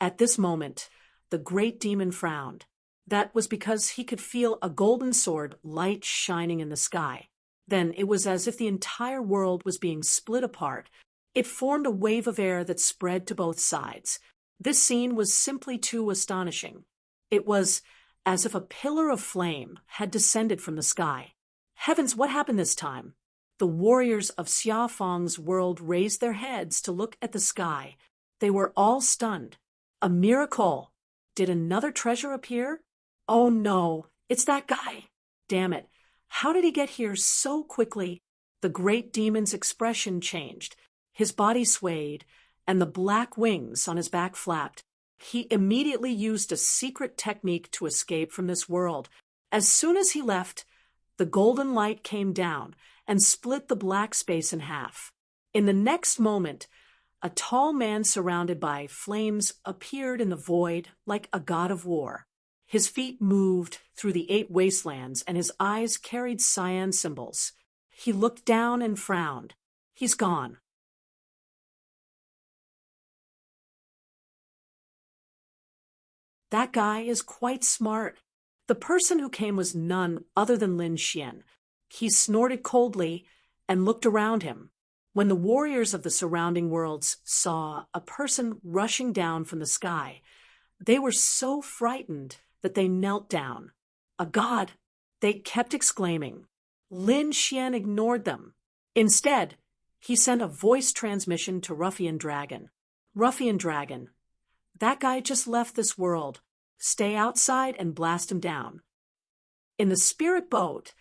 at this moment, the great demon frowned. That was because he could feel a golden sword light shining in the sky. Then it was as if the entire world was being split apart. It formed a wave of air that spread to both sides. This scene was simply too astonishing. It was as if a pillar of flame had descended from the sky. Heavens, what happened this time? The warriors of Xia Fang's world raised their heads to look at the sky. They were all stunned. A miracle! Did another treasure appear? Oh no, it's that guy. Damn it. How did he get here so quickly? The great demon's expression changed. His body swayed, and the black wings on his back flapped. He immediately used a secret technique to escape from this world. As soon as he left, the golden light came down and split the black space in half. In the next moment, a tall man surrounded by flames appeared in the void like a god of war. His feet moved through the 8 wastelands, and his eyes carried cyan symbols. He looked down and frowned. He's gone. That guy is quite smart. The person who came was none other than Lin Xian. He snorted coldly and looked around him. When the warriors of the surrounding worlds saw a person rushing down from the sky, they were so frightened that they knelt down. A god, They kept exclaiming. Lin Xian ignored them. Instead, he sent a voice transmission to Ruffian Dragon. Ruffian Dragon, that guy just left this world. Stay outside and blast him down. In the spirit boat,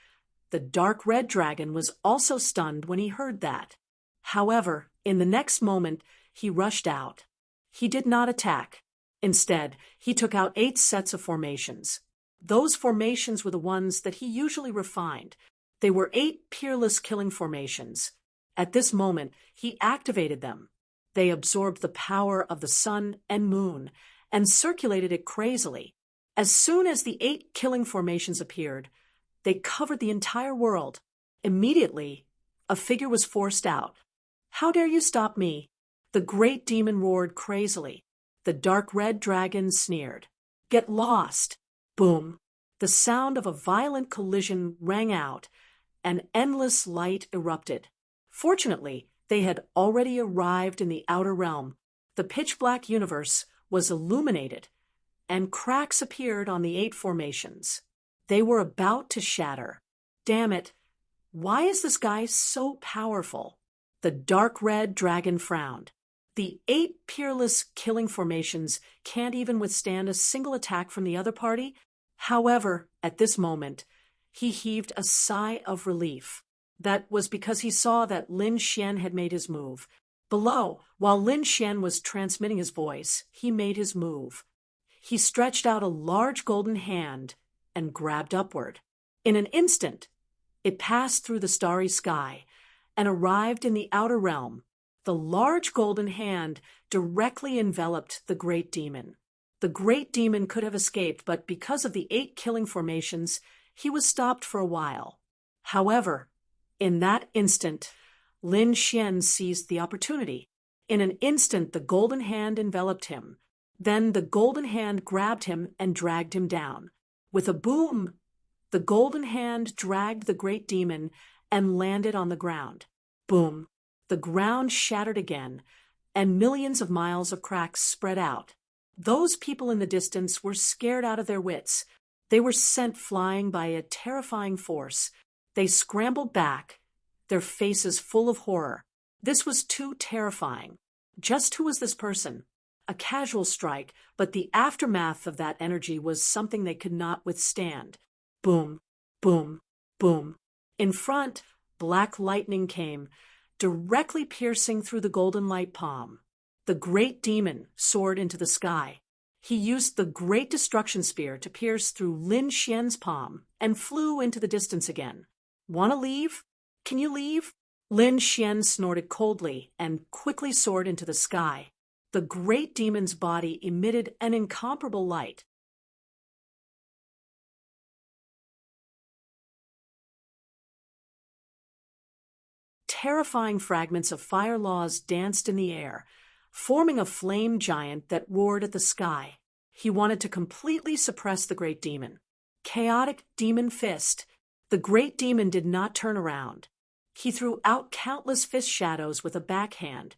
the dark red dragon was also stunned when he heard that. However, in the next moment, he rushed out. He did not attack. Instead, he took out 8 sets of formations. Those formations were the ones that he usually refined. They were 8 peerless killing formations. At this moment, he activated them. They absorbed the power of the sun and moon and circulated it crazily. As soon as the 8 killing formations appeared, they covered the entire world. Immediately, a figure was forced out. How dare you stop me? The great demon roared crazily. The dark red dragon sneered. Get lost! Boom! The sound of a violent collision rang out, and endless light erupted. Fortunately, they had already arrived in the outer realm. The pitch-black universe was illuminated, and cracks appeared on the 8 formations. They were about to shatter. Damn it! Why is this guy so powerful? The dark red dragon frowned. The 8 peerless killing formations can't even withstand a single attack from the other party. However, at this moment, he heaved a sigh of relief. That was because he saw that Lin Xian had made his move. Below, while Lin Xian was transmitting his voice, he made his move. He stretched out a large golden hand and grabbed upward. In an instant, it passed through the starry sky and arrived in the outer realm. The large golden hand directly enveloped the great demon. The great demon could have escaped, but because of the 8 killing formations, he was stopped for a while. However, in that instant, Lin Xian seized the opportunity. In an instant, the golden hand enveloped him. Then the golden hand grabbed him and dragged him down. With a boom, the golden hand dragged the great demon and landed on the ground. Boom! The ground shattered again, and millions of miles of cracks spread out. Those people in the distance were scared out of their wits. They were sent flying by a terrifying force. They scrambled back, their faces full of horror. This was too terrifying. Just who was this person? A casual strike, but the aftermath of that energy was something they could not withstand. Boom, boom, boom. In front, black lightning came, directly piercing through the golden light palm. The great demon soared into the sky. He used the great destruction spear to pierce through Lin Xian's palm and flew into the distance again. Want to leave? Can you leave? Lin Xian snorted coldly and quickly soared into the sky. The great demon's body emitted an incomparable light. Terrifying fragments of fire laws danced in the air, forming a flame giant that roared at the sky. He wanted to completely suppress the great demon. Chaotic demon fist. The great demon did not turn around. He threw out countless fist shadows with a backhand,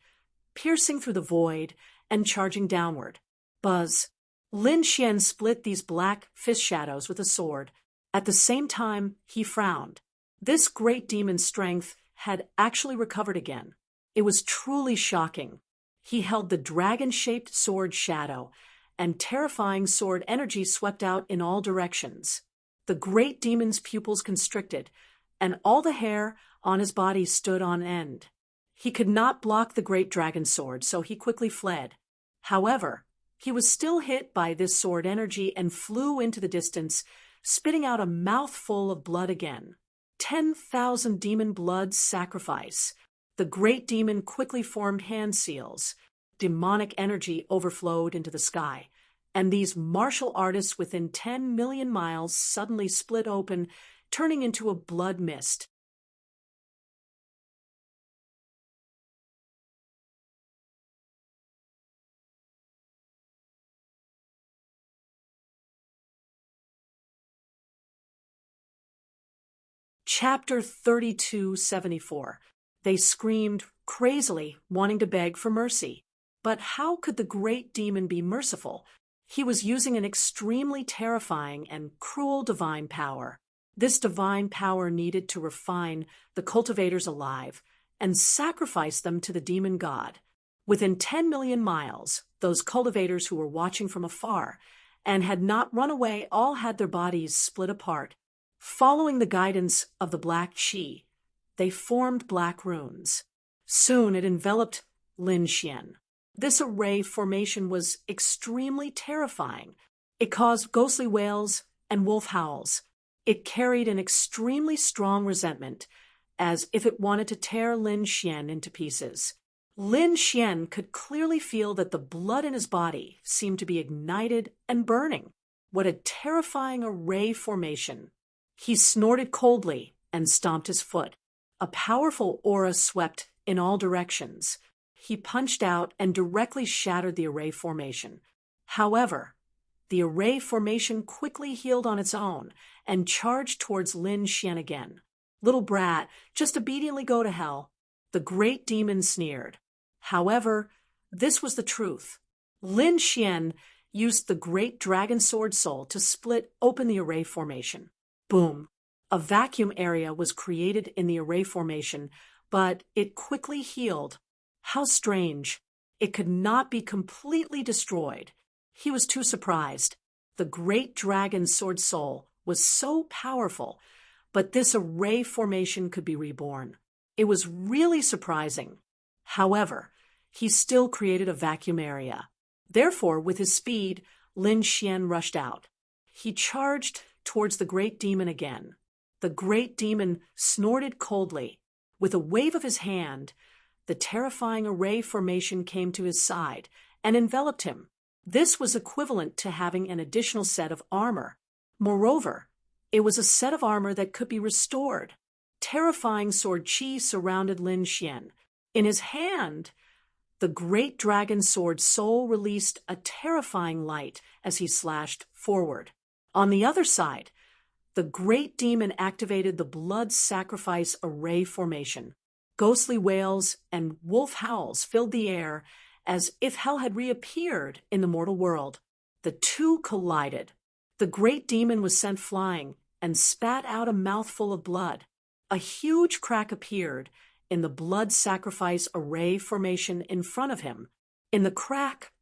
piercing through the void and charging downward. Buzz. Lin Xian split these black fist shadows with a sword. At the same time, he frowned. This great demon's strength had actually recovered again. It was truly shocking. He held the dragon-shaped sword shadow, and terrifying sword energy swept out in all directions. The great demon's pupils constricted, and all the hair on his body stood on end. He could not block the great dragon sword, so he quickly fled. However, he was still hit by this sword energy and flew into the distance, spitting out a mouthful of blood again. 10,000 demon blood sacrifice. The great demon quickly formed hand seals. Demonic energy overflowed into the sky, and these martial artists within 10 million miles suddenly split open, turning into a blood mist. Chapter 3274. They screamed crazily, wanting to beg for mercy. But how could the great demon be merciful? He was using an extremely terrifying and cruel divine power. This divine power needed to refine the cultivators alive and sacrifice them to the demon god. Within 10 million miles, those cultivators who were watching from afar and had not run away all had their bodies split apart. Following the guidance of the black chi, they formed black runes. Soon it enveloped Lin Xian. This array formation was extremely terrifying. It caused ghostly wails and wolf howls. It carried an extremely strong resentment, as if it wanted to tear Lin Xian into pieces. Lin Xian could clearly feel that the blood in his body seemed to be ignited and burning. What a terrifying array formation! He snorted coldly and stomped his foot. A powerful aura swept in all directions. He punched out and directly shattered the array formation. However, the array formation quickly healed on its own and charged towards Lin Xian again. "Little brat, just obediently go to hell," the great demon sneered. However, this was the truth. Lin Xian used the great dragon sword soul to split open the array formation. Boom! A vacuum area was created in the array formation, but it quickly healed. How strange! It could not be completely destroyed. He was too surprised. The great dragon sword soul was so powerful, but this array formation could be reborn. It was really surprising. However, he still created a vacuum area. Therefore, with his speed, Lin Xian rushed out. He charged towards the great demon again. The great demon snorted coldly. With a wave of his hand, the terrifying array formation came to his side and enveloped him. This was equivalent to having an additional set of armor. Moreover, it was a set of armor that could be restored. Terrifying sword chi surrounded Lin Xian. In his hand, the great dragon sword soul released a terrifying light as he slashed forward. On the other side, the great demon activated the blood sacrifice array formation. Ghostly wails and wolf howls filled the air as if hell had reappeared in the mortal world. The two collided. The great demon was sent flying and spat out a mouthful of blood. A huge crack appeared in the blood sacrifice array formation in front of him. In the crack,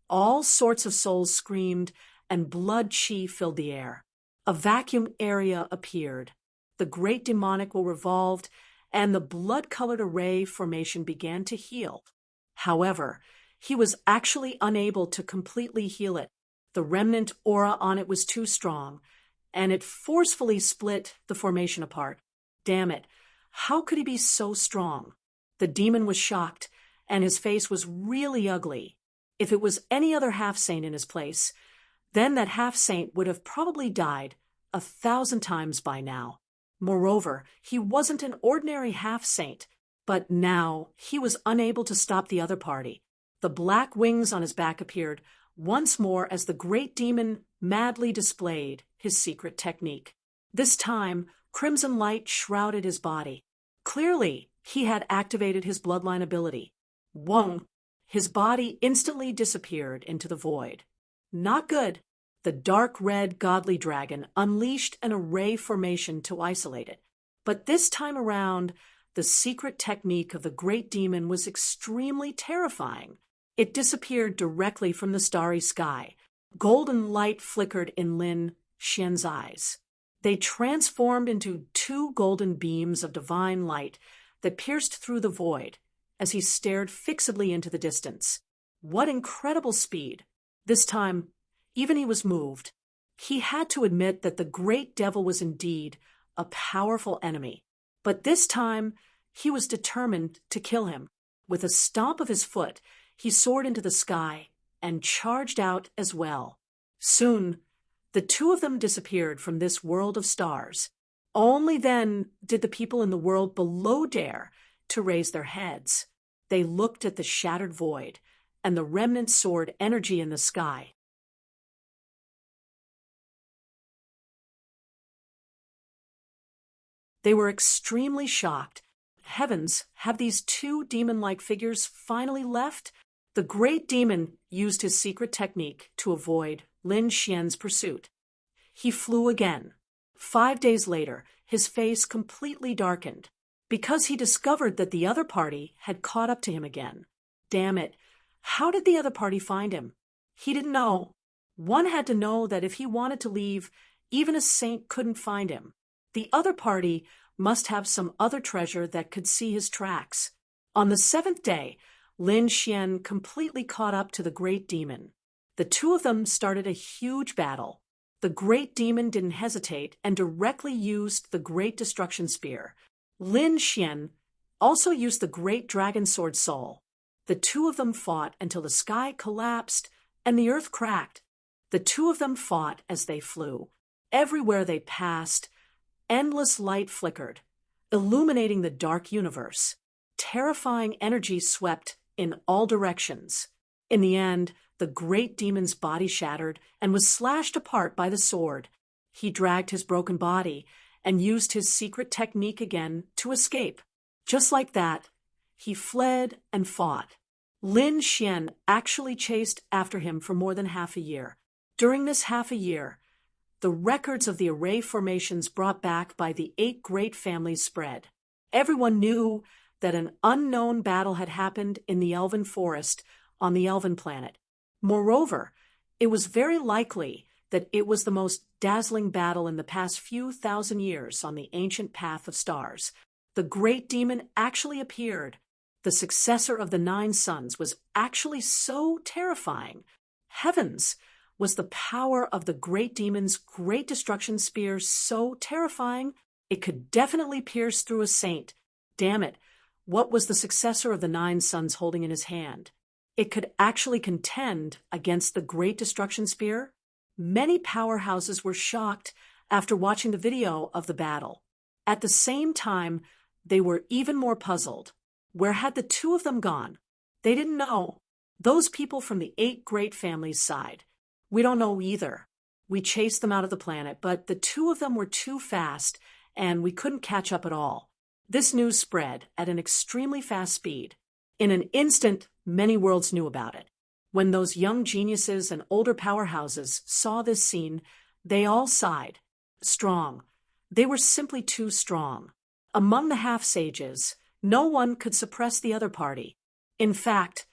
all sorts of souls screamed and blood chi filled the air. A vacuum area appeared. The great demonic will revolved and the blood-colored array formation began to heal. However, he was actually unable to completely heal it. The remnant aura on it was too strong, and it forcefully split the formation apart. Damn it, how could he be so strong? The demon was shocked, and his face was really ugly. If it was any other half-saint in his place, then that half-saint would have probably died 1,000 times by now. Moreover, he wasn't an ordinary half-saint, but now he was unable to stop the other party. The black wings on his back appeared once more as the great demon madly displayed his secret technique. This time, crimson light shrouded his body. Clearly, he had activated his bloodline ability. Wong! His body instantly disappeared into the void. Not good. The dark red godly dragon unleashed an array formation to isolate it. But this time around, the secret technique of the great demon was extremely terrifying. It disappeared directly from the starry sky. Golden light flickered in Lin Xian's eyes. They transformed into two golden beams of divine light that pierced through the void as he stared fixedly into the distance. What incredible speed! This time, even he was moved. He had to admit that the great devil was indeed a powerful enemy. But this time, he was determined to kill him. With a stomp of his foot, he soared into the sky and charged out as well. Soon, the two of them disappeared from this world of stars. Only then did the people in the world below dare to raise their heads. They looked at the shattered void, and the remnant soared energy in the sky. They were extremely shocked. Heavens, have these two demon-like figures finally left? The great demon used his secret technique to avoid Lin Xian's pursuit. He flew again. 5 days later, his face completely darkened, because he discovered that the other party had caught up to him again. Damn it. How did the other party find him? He didn't know. One had to know that if he wanted to leave, even a saint couldn't find him. The other party must have some other treasure that could see his tracks. On the 7th day, Lin Xian completely caught up to the great demon. The two of them started a huge battle. The great demon didn't hesitate and directly used the great destruction spear. Lin Xian also used the great dragon sword soul. The two of them fought until the sky collapsed and the earth cracked. The two of them fought as they flew. Everywhere they passed, endless light flickered, illuminating the dark universe. Terrifying energy swept in all directions. In the end, the great demon's body shattered and was slashed apart by the sword. He dragged his broken body and used his secret technique again to escape. Just like that, he fled and fought. Lin Xian actually chased after him for more than half a year. During this half a year, the records of the array formations brought back by the 8 great families spread. Everyone knew that an unknown battle had happened in the Elven Forest on the Elven planet. Moreover, it was very likely that it was the most dazzling battle in the past few thousand years on the ancient path of stars. The great demon actually appeared. The successor of the 9 suns was actually so terrifying. Heavens! Was the power of the great demon's great destruction spear so terrifying? It could definitely pierce through a saint. Damn it, what was the successor of the 9 suns holding in his hand? It could actually contend against the great destruction spear? Many powerhouses were shocked after watching the video of the battle. At the same time, they were even more puzzled. Where had the two of them gone? They didn't know. Those people from the 8 great families sighed. We don't know either. We chased them out of the planet, but the two of them were too fast, and we couldn't catch up at all. This news spread at an extremely fast speed. In an instant, many worlds knew about it. When those young geniuses and older powerhouses saw this scene, they all sighed. Strong. They were simply too strong. Among the half-sages, no one could suppress the other party. In fact,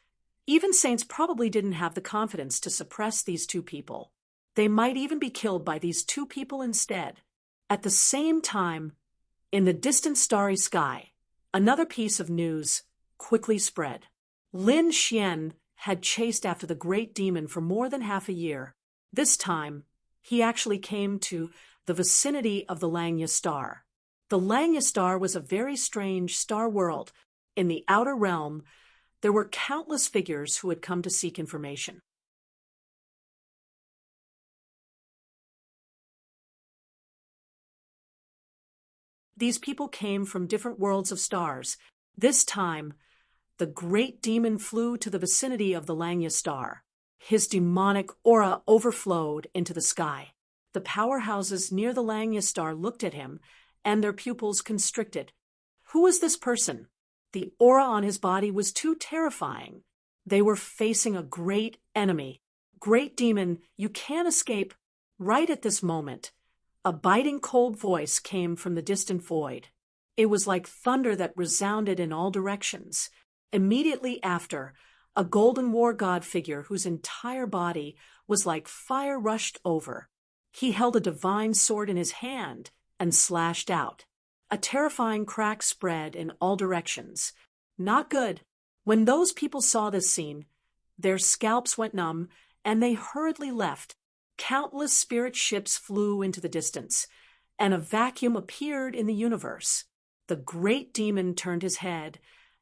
even saints probably didn't have the confidence to suppress these two people. They might even be killed by these two people instead. At the same time, in the distant starry sky, another piece of news quickly spread. Lin Xian had chased after the great demon for more than half a year. This time, he actually came to the vicinity of the Langya star. The Langya star was a very strange star world. In the outer realm, there were countless figures who had come to seek information. These people came from different worlds of stars. This time, the great demon flew to the vicinity of the Langya star. His demonic aura overflowed into the sky. The powerhouses near the Langya star looked at him, and their pupils constricted. Who was this person? The aura on his body was too terrifying. They were facing a great enemy. Great demon, you can't escape. Right at this moment, a biting cold voice came from the distant void. It was like thunder that resounded in all directions. Immediately after, a golden war god figure whose entire body was like fire rushed over. He held a divine sword in his hand and slashed out. A terrifying crack spread in all directions. Not good. When those people saw this scene, their scalps went numb and they hurriedly left. Countless spirit ships flew into the distance, and a vacuum appeared in the universe. The great demon turned his head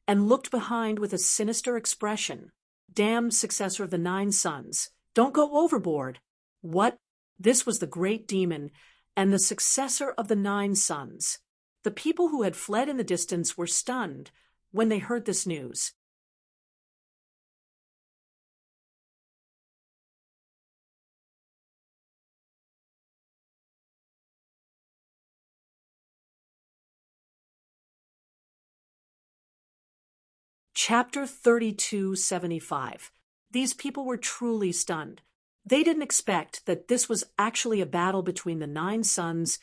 and looked behind with a sinister expression. Damned successor of the 9 suns, don't go overboard. What? This was the great demon and the successor of the 9 suns. The people who had fled in the distance were stunned when they heard this news. Chapter 3275. These people were truly stunned. They didn't expect that this was actually a battle between the 9 suns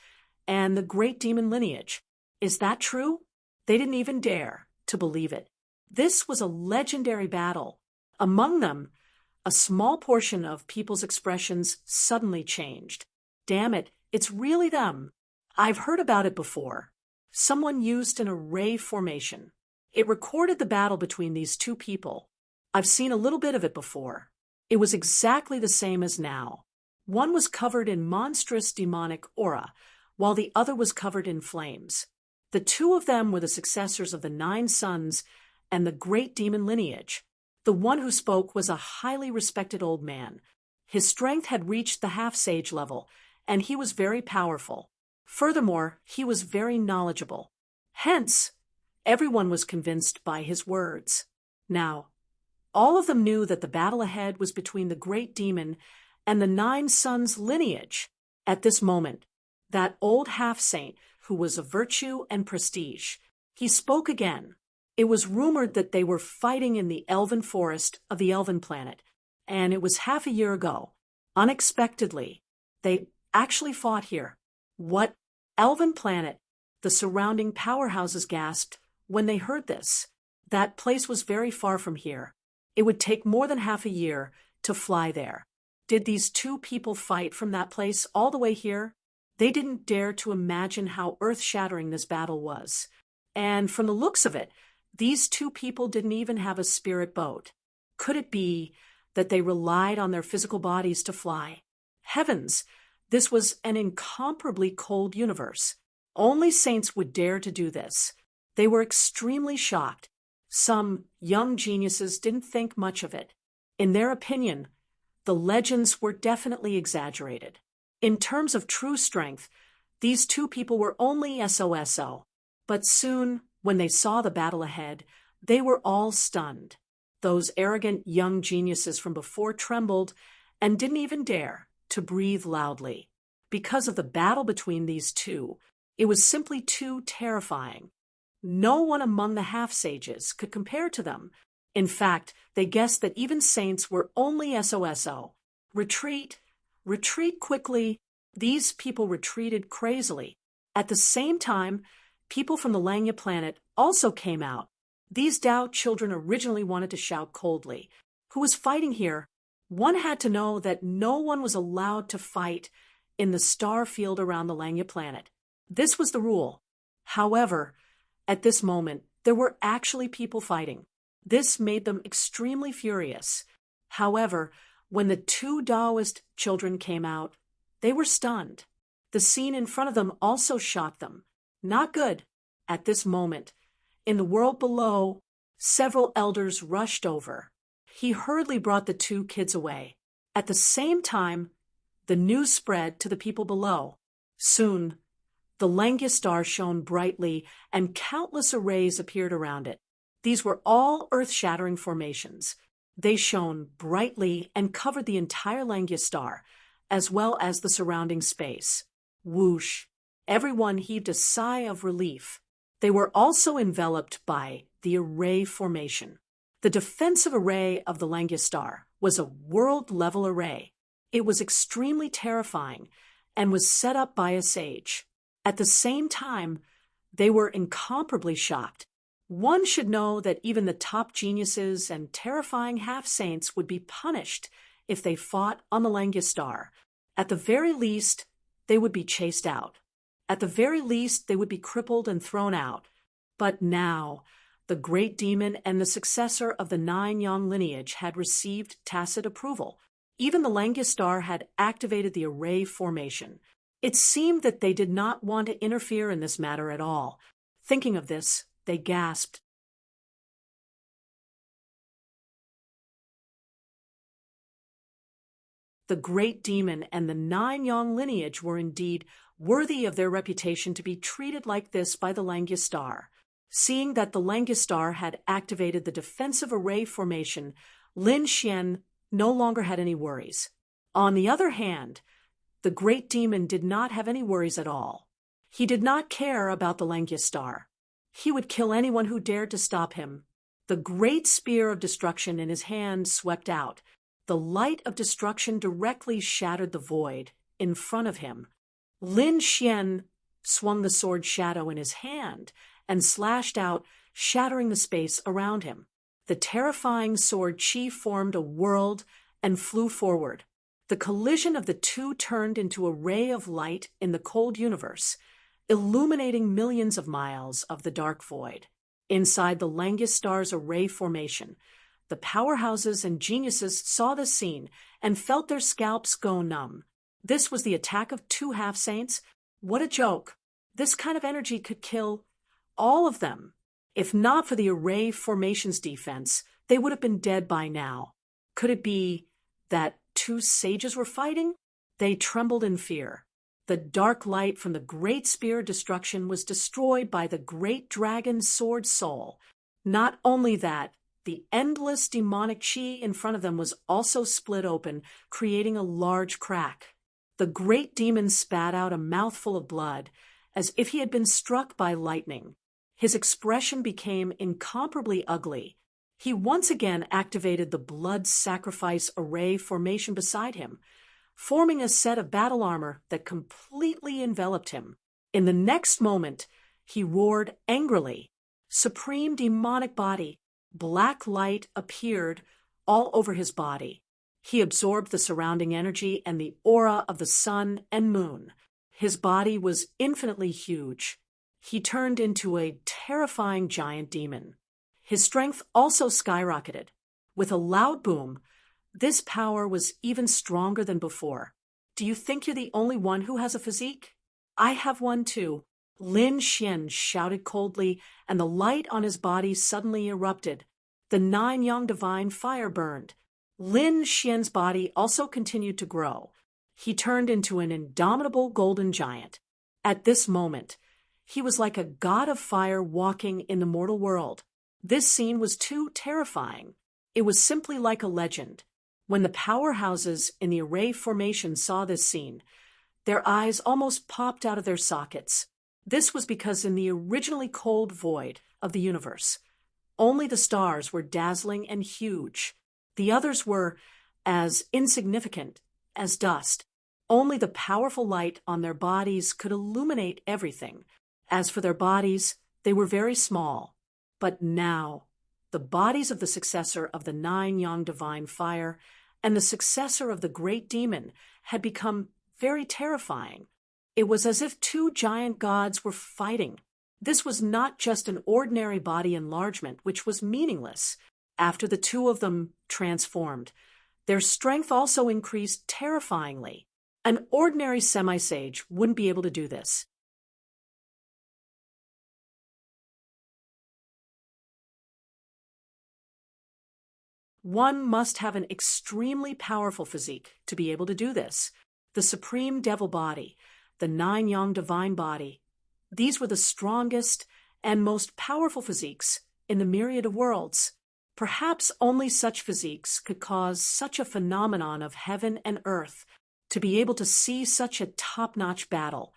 and the great demon lineage. Is that true? They didn't even dare to believe it. This was a legendary battle. Among them, a small portion of people's expressions suddenly changed. Damn it, it's really them. I've heard about it before. Someone used an array formation. It recorded the battle between these two people. I've seen a little bit of it before. It was exactly the same as now. One was covered in monstrous demonic aura, while the other was covered in flames. The two of them were the successors of the 9 sons and the great demon lineage. The one who spoke was a highly respected old man. His strength had reached the half-sage level, and he was very powerful. Furthermore, he was very knowledgeable. Hence, everyone was convinced by his words. Now, all of them knew that the battle ahead was between the great demon and the 9 sons' lineage. At this moment, that old half-saint, who was of virtue and prestige, he spoke again. It was rumored that they were fighting in the elven forest of the elven planet, and it was half a year ago. Unexpectedly, they actually fought here. What elven planet? The surrounding powerhouses gasped when they heard this. That place was very far from here. It would take more than half a year to fly there. Did these two people fight from that place all the way here? They didn't dare to imagine how earth-shattering this battle was. And from the looks of it, these two people didn't even have a spirit boat. Could it be that they relied on their physical bodies to fly? Heavens, this was an incomparably cold universe. Only saints would dare to do this. They were extremely shocked. Some young geniuses didn't think much of it. In their opinion, the legends were definitely exaggerated. In terms of true strength, these two people were only SOSO. But soon, when they saw the battle ahead, they were all stunned. Those arrogant young geniuses from before trembled and didn't even dare to breathe loudly. Because of the battle between these two, it was simply too terrifying. No one among the half-sages could compare to them. In fact, they guessed that even saints were only SOSO. Retreat, retreat quickly. These people retreated crazily. At the same time, people from the Langya planet also came out. These Tao children originally wanted to shout coldly. Who was fighting here? One had to know that no one was allowed to fight in the star field around the Langya planet. This was the rule. However, at this moment, there were actually people fighting. This made them extremely furious. However, when the two Taoist children came out, they were stunned. The scene in front of them also shocked them. Not good. At this moment, in the world below, several elders rushed over. He hurriedly brought the two kids away. At the same time, the news spread to the people below. Soon, the Langya star shone brightly, and countless arrays appeared around it. These were all earth-shattering formations. They shone brightly and covered the entire Langya star, as well as the surrounding space. Whoosh! Everyone heaved a sigh of relief. They were also enveloped by the array formation. The defensive array of the Langya star was a world-level array. It was extremely terrifying and was set up by a sage. At the same time, they were incomparably shocked. One should know that even the top geniuses and terrifying half-saints would be punished if they fought on the Langya star. At the very least, they would be chased out. At the very least, they would be crippled and thrown out. But now, the great demon and the successor of the 9 Yang lineage had received tacit approval. Even the Langya star had activated the array formation. It seemed that they did not want to interfere in this matter at all. Thinking of this, they gasped. The great demon and the 9 Yang lineage were indeed worthy of their reputation to be treated like this by the Langya star. Seeing that the Langya star had activated the defensive array formation, Lin Xian no longer had any worries. On the other hand, the great demon did not have any worries at all. He did not care about the Langya star. He would kill anyone who dared to stop him. The great spear of destruction in his hand swept out. The light of destruction directly shattered the void in front of him. Lin Xian swung the sword Shadow in his hand and slashed out, shattering the space around him. The terrifying sword Chi formed a world and flew forward. The collision of the two turned into a ray of light in the cold universe, illuminating millions of miles of the dark void. Inside the Langus star's array formation, the powerhouses and geniuses saw the scene and felt their scalps go numb. This was the attack of two half-saints? What a joke! This kind of energy could kill all of them. If not for the array formation's defense, they would have been dead by now. Could it be that two sages were fighting? They trembled in fear. The dark light from the great spear destruction was destroyed by the great dragon's sword soul. Not only that, the endless demonic chi in front of them was also split open, creating a large crack. The great demon spat out a mouthful of blood, as if he had been struck by lightning. His expression became incomparably ugly. He once again activated the blood sacrifice array formation beside him, forming a set of battle armor that completely enveloped him. In the next moment, he roared angrily. Supreme demonic body, black light appeared all over his body. He absorbed the surrounding energy and the aura of the sun and moon. His body was infinitely huge. He turned into a terrifying giant demon. His strength also skyrocketed. With a loud boom, this power was even stronger than before. Do you think you're the only one who has a physique? I have one too. Lin Xian shouted coldly, and the light on his body suddenly erupted. The 9 Yang divine fire burned. Lin Xian's body also continued to grow. He turned into an indomitable golden giant. At this moment, he was like a god of fire walking in the mortal world. This scene was too terrifying. It was simply like a legend. When the powerhouses in the array formation saw this scene, their eyes almost popped out of their sockets. This was because in the originally cold void of the universe, only the stars were dazzling and huge. The others were as insignificant as dust. Only the powerful light on their bodies could illuminate everything. As for their bodies, they were very small. But now, the bodies of the successor of the 9 Yang divine fire and the successor of the great demon had become very terrifying. It was as if two giant gods were fighting. This was not just an ordinary body enlargement, which was meaningless. After the two of them transformed, their strength also increased terrifyingly. An ordinary semi-sage wouldn't be able to do this. One must have an extremely powerful physique to be able to do this. The supreme devil body, the 9 Yang divine body, these were the strongest and most powerful physiques in the myriad of worlds. Perhaps only such physiques could cause such a phenomenon of heaven and earth to be able to see such a top-notch battle.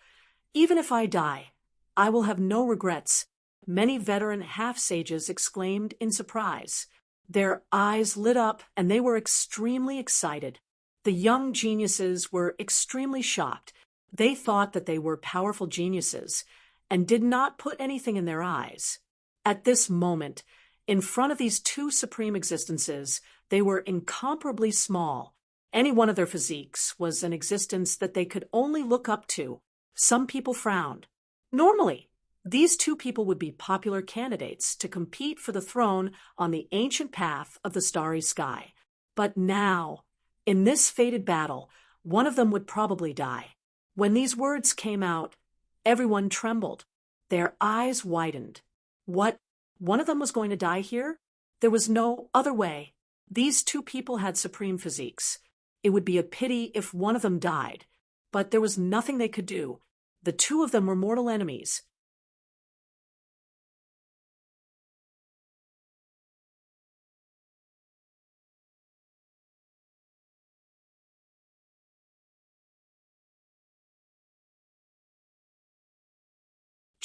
Even if I die, I will have no regrets, many veteran half-sages exclaimed in surprise. Their eyes lit up, and they were extremely excited. The young geniuses were extremely shocked. They thought that they were powerful geniuses and did not put anything in their eyes. At this moment, in front of these two supreme existences, they were incomparably small. Any one of their physiques was an existence that they could only look up to. Some people frowned. Normally, these two people would be popular candidates to compete for the throne on the ancient path of the starry sky. But now, in this fated battle, one of them would probably die. When these words came out, everyone trembled. Their eyes widened. What? One of them was going to die here? There was no other way. These two people had supreme physiques. It would be a pity if one of them died. But there was nothing they could do. The two of them were mortal enemies.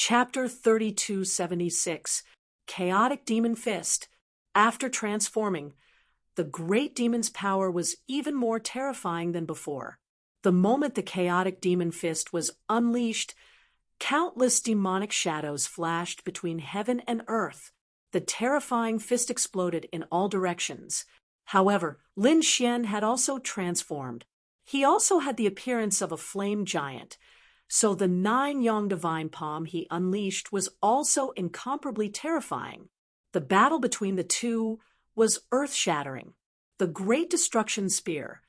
Chapter 3276, Chaotic Demon Fist. After transforming, the great demon's power was even more terrifying than before. The moment the chaotic demon fist was unleashed, Countless demonic shadows flashed between heaven and earth. The terrifying fist exploded in all directions. However, Lin Xian had also transformed. He also had the appearance of a flame giant, so the 9-yong divine palm he unleashed was also incomparably terrifying. The battle between the two was earth-shattering. The Great Destruction Spear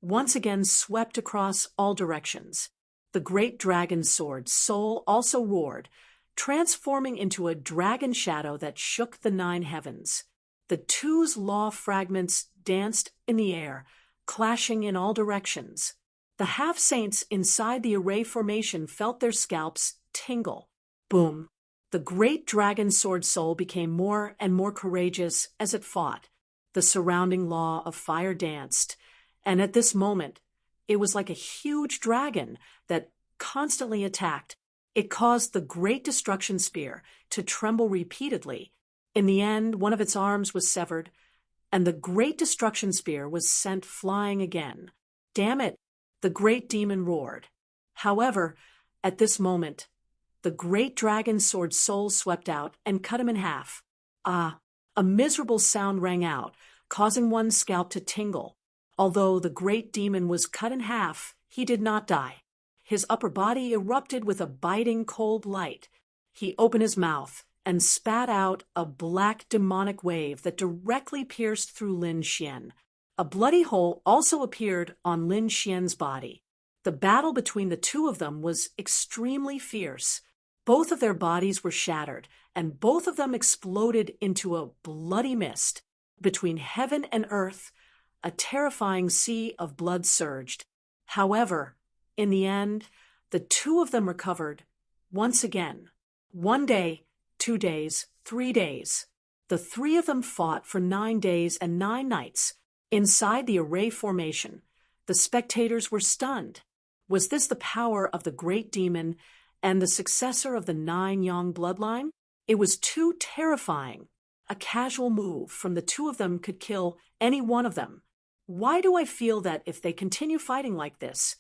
once again swept across all directions. The great dragon sword, Soul, also roared, transforming into a dragon shadow that shook the 9 heavens. The two's law fragments danced in the air, clashing in all directions. The half-saints inside the array formation felt their scalps tingle. Boom! The great dragon sword Soul became more and more courageous as it fought. The surrounding law of fire danced, and at this moment, it was like a huge dragon that constantly attacked. It caused the Great Destruction Spear to tremble repeatedly. In the end, one of its arms was severed, and the Great Destruction Spear was sent flying again. Damn it! The great demon roared. However, at this moment, the great dragon sword Soul swept out and cut him in half. Ah! A miserable sound rang out, causing one's scalp to tingle. Although the great demon was cut in half, he did not die. His upper body erupted with a biting cold light. He opened his mouth and spat out a black demonic wave that directly pierced through Lin Xian. A bloody hole also appeared on Lin Xian's body. The battle between the two of them was extremely fierce. Both of their bodies were shattered, and both of them exploded into a bloody mist. Between heaven and earth, a terrifying sea of blood surged. However, in the end, the two of them recovered once again. 1 day, 2 days, 3 days. The 3 of them fought for 9 days and 9 nights. Inside the array formation, the spectators were stunned. Was this the power of the great demon and the successor of the 9-yong bloodline? It was too terrifying. A casual move from the two of them could kill any one of them. Why do I feel that if they continue fighting like this,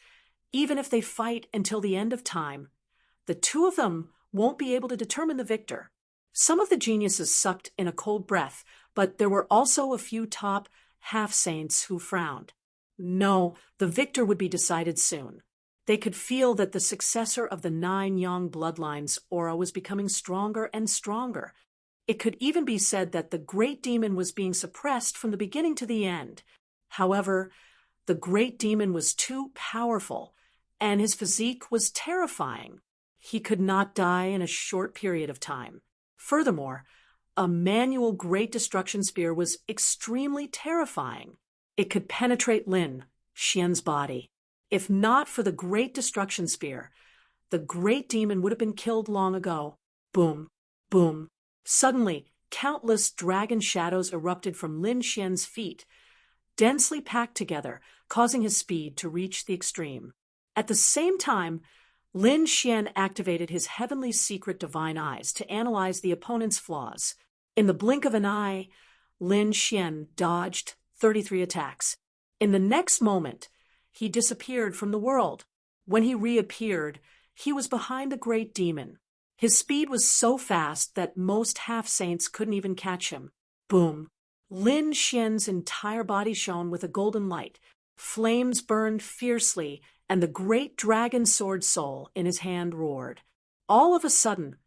even if they fight until the end of time, the two of them won't be able to determine the victor? Some of the geniuses sucked in a cold breath, but there were also a few top half-saints who frowned. No, the victor would be decided soon. They could feel that the successor of the 9-yong bloodline's aura was becoming stronger and stronger. It could even be said that the great demon was being suppressed from the beginning to the end. However, the great demon was too powerful, and his physique was terrifying. He could not die in a short period of time. Furthermore, a manual Great Destruction Spear was extremely terrifying. It could penetrate Lin Xian's body. If not for the Great Destruction Spear, the great demon would have been killed long ago. Boom, boom. Suddenly, countless dragon shadows erupted from Lin Xian's feet, densely packed together, causing his speed to reach the extreme. At the same time, Lin Xian activated his heavenly secret divine eyes to analyze the opponent's flaws. In the blink of an eye, Lin Xian dodged 33 attacks. In the next moment, he disappeared from the world. When he reappeared, he was behind the great demon. His speed was so fast that most half-saints couldn't even catch him. Boom! Lin Xian's entire body shone with a golden light. Flames burned fiercely, and the great dragon sword Soul in his hand roared. All of a sudden,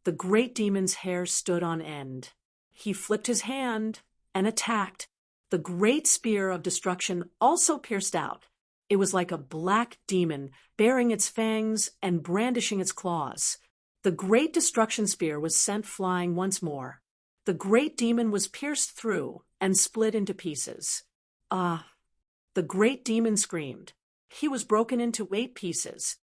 the great demon's hair stood on end. He flipped his hand and attacked. The great spear of destruction also pierced out. It was like a black demon baring its fangs and brandishing its claws. The Great Destruction Spear was sent flying once more. The great demon was pierced through and split into pieces. Ah! The great demon screamed. He was broken into 8 pieces.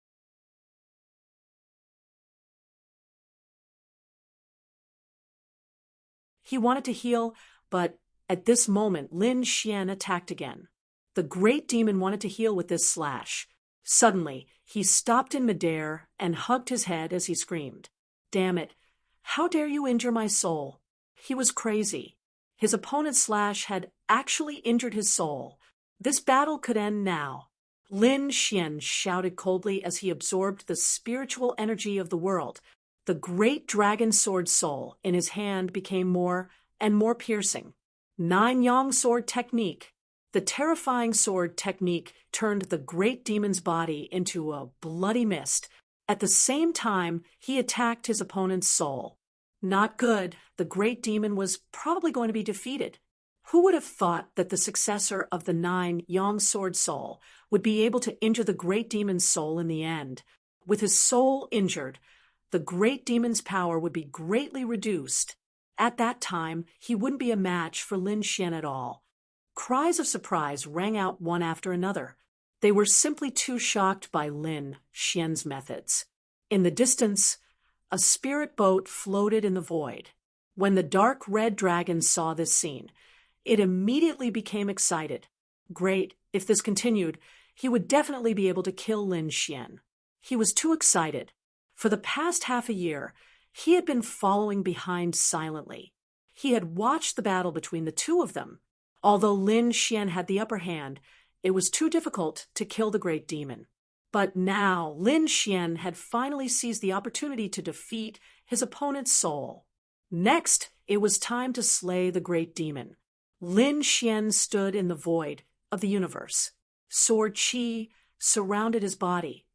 He wanted to heal, but at this moment Lin Xian attacked again. The great demon wanted to heal with this slash. Suddenly, he stopped in midair and hugged his head as he screamed. Damn it! How dare you injure my soul? He was crazy. His opponent's slash had actually injured his soul. This battle could end now. Lin Xian shouted coldly as he absorbed the spiritual energy of the world. The great dragon sword soul in his hand became more and more piercing. Nine Yang sword technique. The terrifying sword technique turned the great demon's body into a bloody mist. At the same time, he attacked his opponent's soul. Not good. The great demon was probably going to be defeated. Who would have thought that the successor of the Nine Yang sword soul would be able to injure the great demon's soul in the end? With his soul injured, the great demon's power would be greatly reduced. At that time, he wouldn't be a match for Lin Xian at all. Cries of surprise rang out one after another. They were simply too shocked by Lin Xian's methods. In the distance, a spirit boat floated in the void. When the dark red dragon saw this scene, it immediately became excited. Great, if this continued, he would definitely be able to kill Lin Xian. He was too excited. For the past half a year, he had been following behind silently. He had watched the battle between the two of them. Although Lin Xian had the upper hand, it was too difficult to kill the great demon. But now Lin Xian had finally seized the opportunity to defeat his opponent's soul. Next, it was time to slay the great demon. Lin Xian stood in the void of the universe. Sword qi surrounded his body,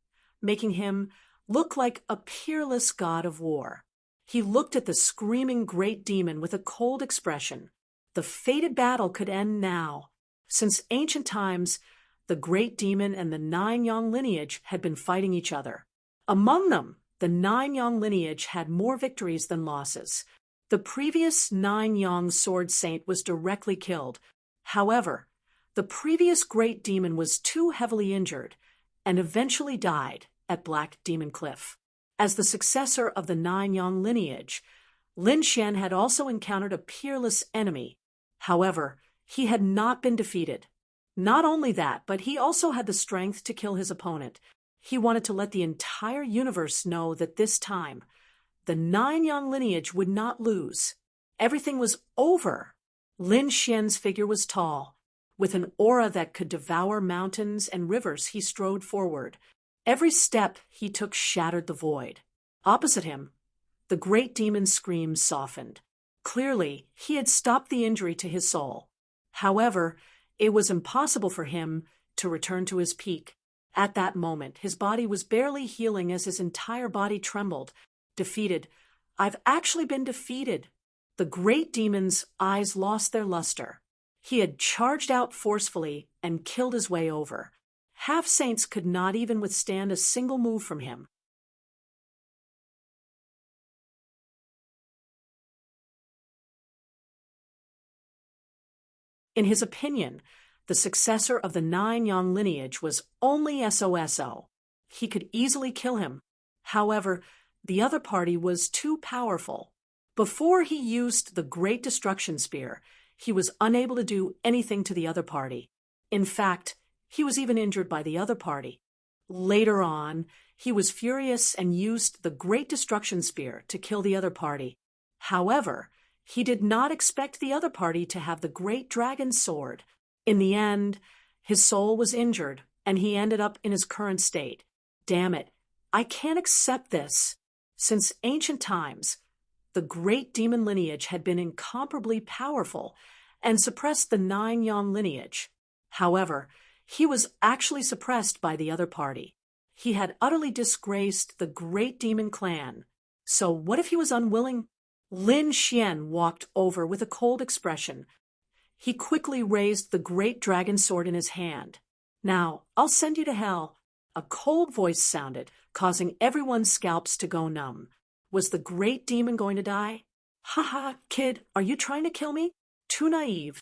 making him look like a peerless god of war. He looked at the screaming great demon with a cold expression. The fated battle could end now. Since ancient times, the great demon and the Nine Yang lineage had been fighting each other. Among them, the Nine Yang lineage had more victories than losses. The previous Nine Yang sword saint was directly killed. However, the previous great demon was too heavily injured and eventually died at Black Demon Cliff. As the successor of the Nine Yang lineage, Lin Xian had also encountered a peerless enemy. However, he had not been defeated. Not only that, but he also had the strength to kill his opponent. He wanted to let the entire universe know that this time, the Nine Yang lineage would not lose. Everything was over. Lin Xian's figure was tall. With an aura that could devour mountains and rivers, he strode forward. Every step he took shattered the void. Opposite him, the great demon's screams softened. Clearly, he had stopped the injury to his soul. However, it was impossible for him to return to his peak. At that moment, his body was barely healing as his entire body trembled. Defeated. I've actually been defeated. The great demon's eyes lost their luster. He had charged out forcefully and killed his way over. Half-saints could not even withstand a single move from him. In his opinion, the successor of the Nine Yang lineage was only SOSO. He could easily kill him. However, the other party was too powerful. Before he used the Great Destruction Spear, he was unable to do anything to the other party. In fact, he was even injured by the other party. Later on, he was furious and used the Great Destruction Spear to kill the other party. However, he did not expect the other party to have the Great Dragon Sword. In the end, his soul was injured, and he ended up in his current state. Damn it, I can't accept this. Since ancient times, the great demon lineage had been incomparably powerful and suppressed the Nine Yang lineage. However, he was actually suppressed by the other party. He had utterly disgraced the great demon clan. So what if he was unwilling? Lin Xian walked over with a cold expression. He quickly raised the great dragon sword in his hand. Now, I'll send you to hell. A cold voice sounded, causing everyone's scalps to go numb. Was the great demon going to die? Ha ha, kid, are you trying to kill me? Too naive.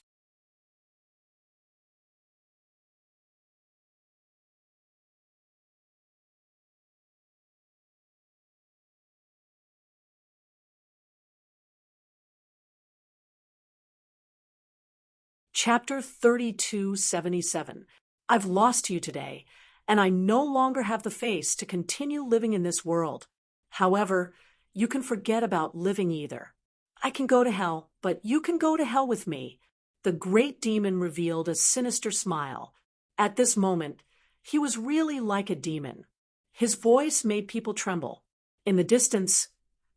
Chapter 3277. I've lost you today, and I no longer have the face to continue living in this world. However, you can forget about living either. I can go to hell, but you can go to hell with me. The great demon revealed a sinister smile. At this moment, He was really like a demon. His voice made people tremble. In the distance,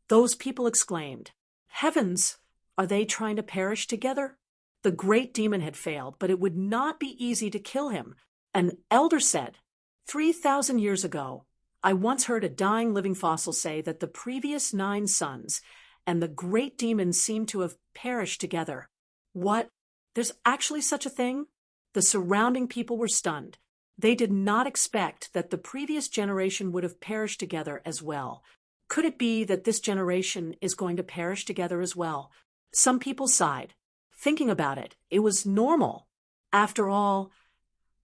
those people exclaimed, "Heavens, are they trying to perish together?" The great demon had failed, but it would not be easy to kill him. An elder said, 3,000 years ago, I once heard a dying living fossil say that the previous 9 sons and the great demon seemed to have perished together. What? There's actually such a thing? The surrounding people were stunned. They did not expect that the previous generation would have perished together as well. Could it be that this generation is going to perish together as well? Some people sighed. Thinking about it, it was normal. After all,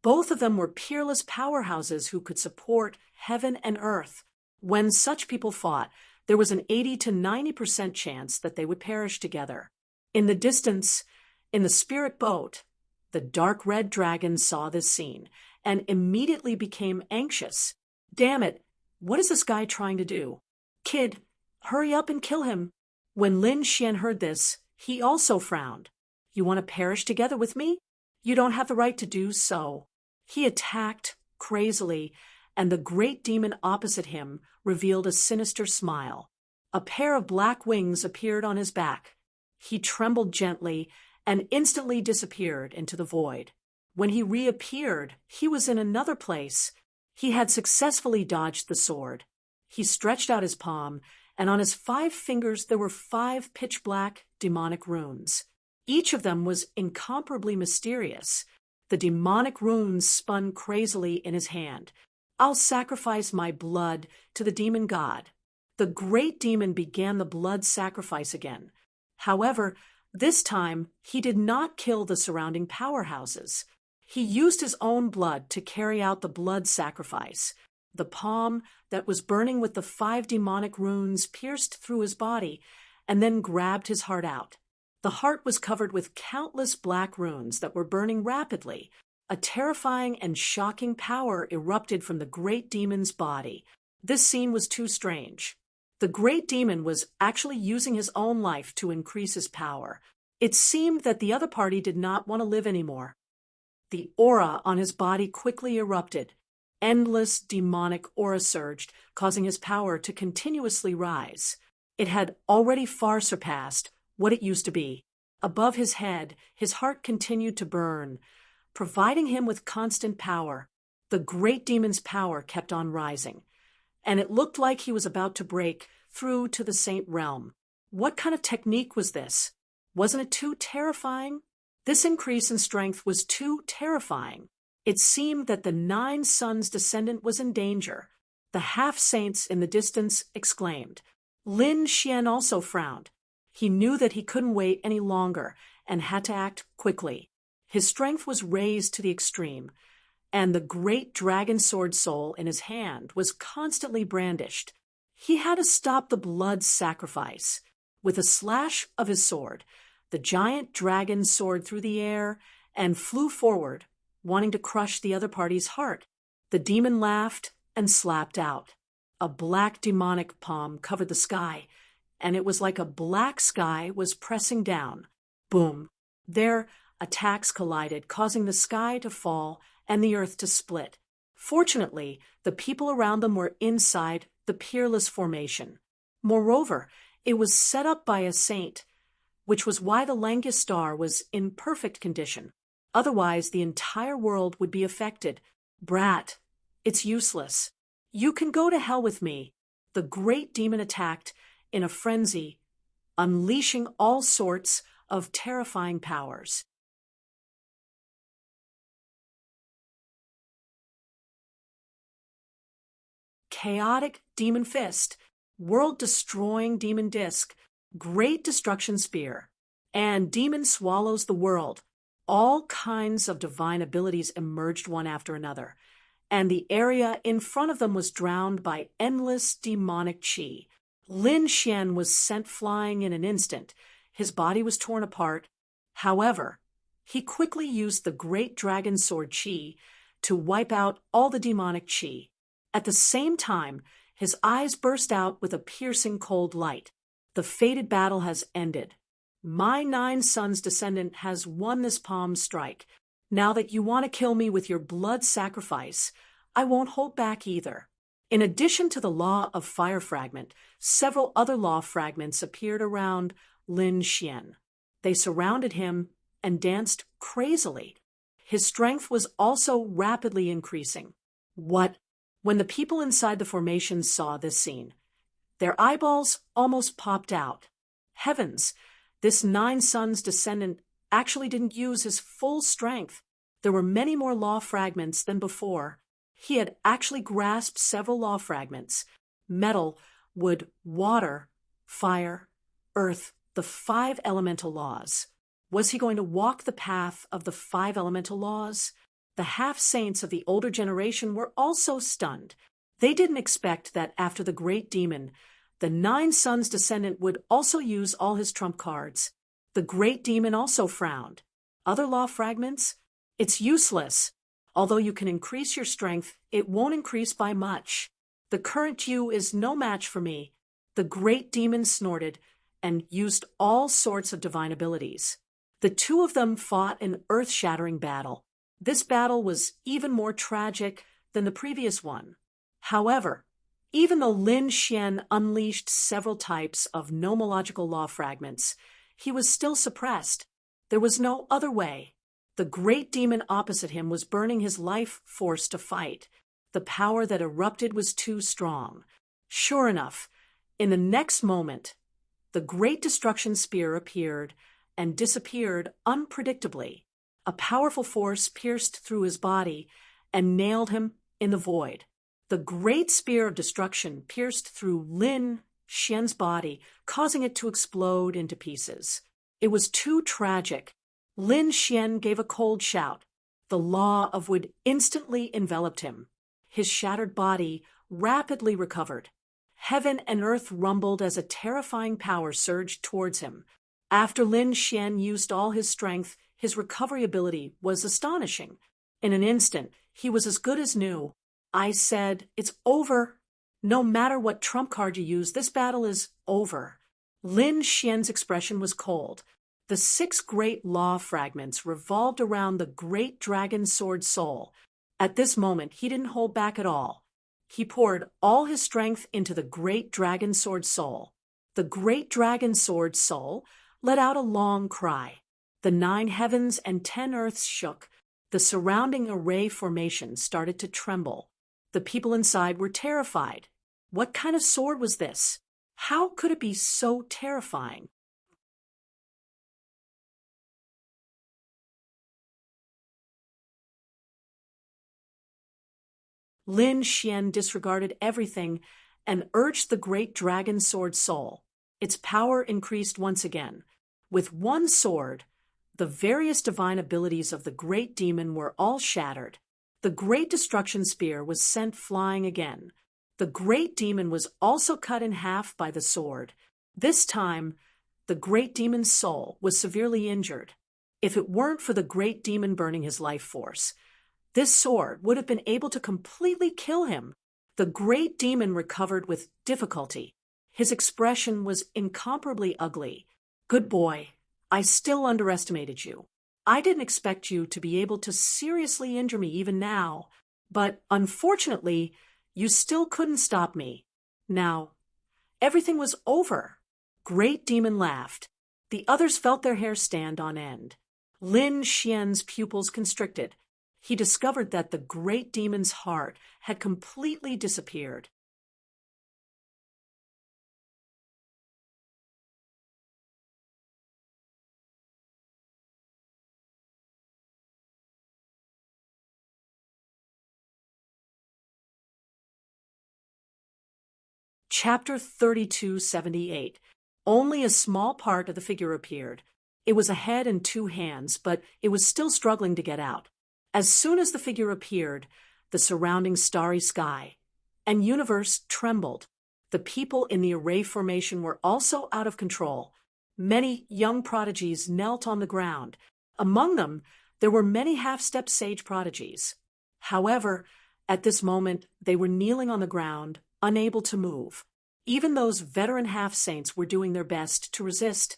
both of them were peerless powerhouses who could support heaven and earth. When such people fought, there was an 80 to 90% chance that they would perish together. In the distance, in the spirit boat, the dark red dragon saw this scene and immediately became anxious. Damn it, what is this guy trying to do? Kid, hurry up and kill him. When Lin Xian heard this, he also frowned. You want to perish together with me? You don't have the right to do so. He attacked crazily, and the great demon opposite him revealed a sinister smile. A pair of black wings appeared on his back. He trembled gently and instantly disappeared into the void. When he reappeared, he was in another place. He had successfully dodged the sword. He stretched out his palm, and on his 5 fingers there were 5 pitch-black demonic runes. Each of them was incomparably mysterious. The demonic runes spun crazily in his hand. I'll sacrifice my blood to the demon god. The great demon began the blood sacrifice again. However, this time he did not kill the surrounding powerhouses. He used his own blood to carry out the blood sacrifice. The palm that was burning with the 5 demonic runes pierced through his body and then grabbed his heart out. The heart was covered with countless black runes that were burning rapidly. A terrifying and shocking power erupted from the great demon's body. This scene was too strange. The great demon was actually using his own life to increase his power. It seemed that the other party did not want to live anymore. The aura on his body quickly erupted. Endless demonic aura surged, causing his power to continuously rise. It had already far surpassed what it used to be. Above his head, his heart continued to burn, providing him with constant power. The great demon's power kept on rising, and it looked like he was about to break through to the saint realm. What kind of technique was this? Wasn't it too terrifying? This increase in strength was too terrifying. It seemed that the 9 sons' descendant was in danger. The half-saints in the distance exclaimed. Lin Xian also frowned. He knew that he couldn't wait any longer and had to act quickly. His strength was raised to the extreme, and the great dragon sword soul in his hand was constantly brandished. He had to stop the blood sacrifice. With a slash of his sword, the giant dragon soared through the air and flew forward, wanting to crush the other party's heart. The demon laughed and slapped out. A black demonic palm covered the sky, and it was like a black sky was pressing down. Boom! Their attacks collided, causing the sky to fall and the earth to split. Fortunately, the people around them were inside the peerless formation. Moreover, it was set up by a saint, which was why the Langus star was in perfect condition. Otherwise, the entire world would be affected. Brat, it's useless. You can go to hell with me. The great demon attacked in a frenzy, unleashing all sorts of terrifying powers. Chaotic demon fist, world-destroying demon disc, great destruction spear, and demon swallows the world. All kinds of divine abilities emerged one after another, and the area in front of them was drowned by endless demonic chi. Lin Xian was sent flying in an instant. His body was torn apart. However, he quickly used the great dragon sword chi to wipe out all the demonic chi. At the same time, his eyes burst out with a piercing cold light. The fated battle has ended. My 9 sons' descendant has won this palm strike. Now that you want to kill me with your blood sacrifice, I won't hold back either. In addition to the law of fire fragment, several other law fragments appeared around Lin Xian. They surrounded him and danced crazily. His strength was also rapidly increasing. What? When the people inside the formation saw this scene, their eyeballs almost popped out. Heavens, this Nine Sons descendant actually didn't use his full strength. There were many more law fragments than before. He had actually grasped several law fragments: metal, wood, water, fire, earth, the 5 elemental laws. Was he going to walk the path of the 5 elemental laws? The half-saints of the older generation were also stunned. They didn't expect that after the great demon, the Nine Sons descendant would also use all his trump cards. The great demon also frowned. Other law fragments? It's useless. Although you can increase your strength, it won't increase by much. The current you is no match for me. The great demon snorted and used all sorts of divine abilities. The two of them fought an earth-shattering battle. This battle was even more tragic than the previous one. However, even though Lin Xian unleashed several types of nomological law fragments, he was still suppressed. There was no other way. The great demon opposite him was burning his life force to fight. The power that erupted was too strong. Sure enough, in the next moment, the great destruction spear appeared and disappeared unpredictably. A powerful force pierced through his body and nailed him in the void. The great spear of destruction pierced through Lin Xian's body, causing it to explode into pieces. It was too tragic. Lin Xian gave a cold shout. The law of wood instantly enveloped him. His shattered body rapidly recovered. Heaven and earth rumbled as a terrifying power surged towards him. After Lin Xian used all his strength, his recovery ability was astonishing. In an instant, he was as good as new. I said, "It's over. No matter what trump card you use, this battle is over." Lin Xian's expression was cold. The 6 great law fragments revolved around the great dragon sword soul. At this moment, he didn't hold back at all. He poured all his strength into the great dragon sword soul. The great dragon sword soul let out a long cry. The 9 heavens and 10 earths shook. The surrounding array formation started to tremble. The people inside were terrified. What kind of sword was this? How could it be so terrifying? Lin Xian disregarded everything and urged the great dragon sword soul. Its power increased once again. With one sword, the various divine abilities of the great demon were all shattered. The great destruction spear was sent flying again. The great demon was also cut in half by the sword. This time, the great demon's soul was severely injured. If it weren't for the great demon burning his life force, this sword would have been able to completely kill him. The great demon recovered with difficulty. His expression was incomparably ugly. "Good boy, I still underestimated you. I didn't expect you to be able to seriously injure me even now, but unfortunately, you still couldn't stop me. Now, everything was over." Great Demon laughed. The others felt their hair stand on end. Lin Xian's pupils constricted. He discovered that the great demon's heart had completely disappeared. Chapter 3278. Only a small part of the figure appeared. It was a head and 2 hands, but it was still struggling to get out. As soon as the figure appeared, the surrounding starry sky and universe trembled. The people in the array formation were also out of control. Many young prodigies knelt on the ground. Among them, there were many half-step sage prodigies. However, at this moment, they were kneeling on the ground, unable to move. Even those veteran half-saints were doing their best to resist,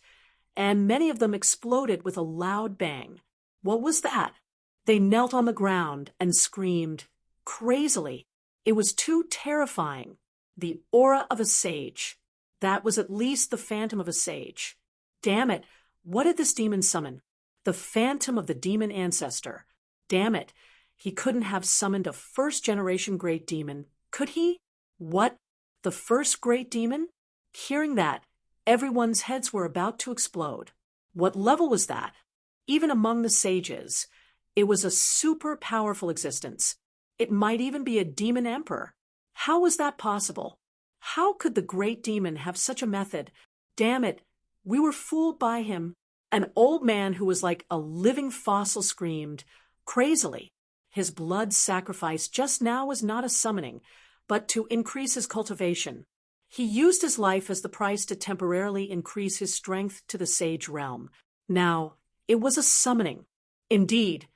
and many of them exploded with a loud bang. What was that? They knelt on the ground and screamed, crazily. It was too terrifying. The aura of a sage. That was at least the phantom of a sage. Damn it, what did this demon summon? The phantom of the demon ancestor. Damn it, he couldn't have summoned a first-generation great demon, could he? What? The first great demon? Hearing that, everyone's heads were about to explode. What level was that? Even among the sages, it was a super powerful existence. It might even be a demon emperor. How was that possible? How could the great demon have such a method? Damn it, we were fooled by him. An old man who was like a living fossil screamed, crazily. His blood sacrifice just now was not a summoning, but to increase his cultivation. He used his life as the price to temporarily increase his strength to the sage realm. Now, it was a summoning. Indeed,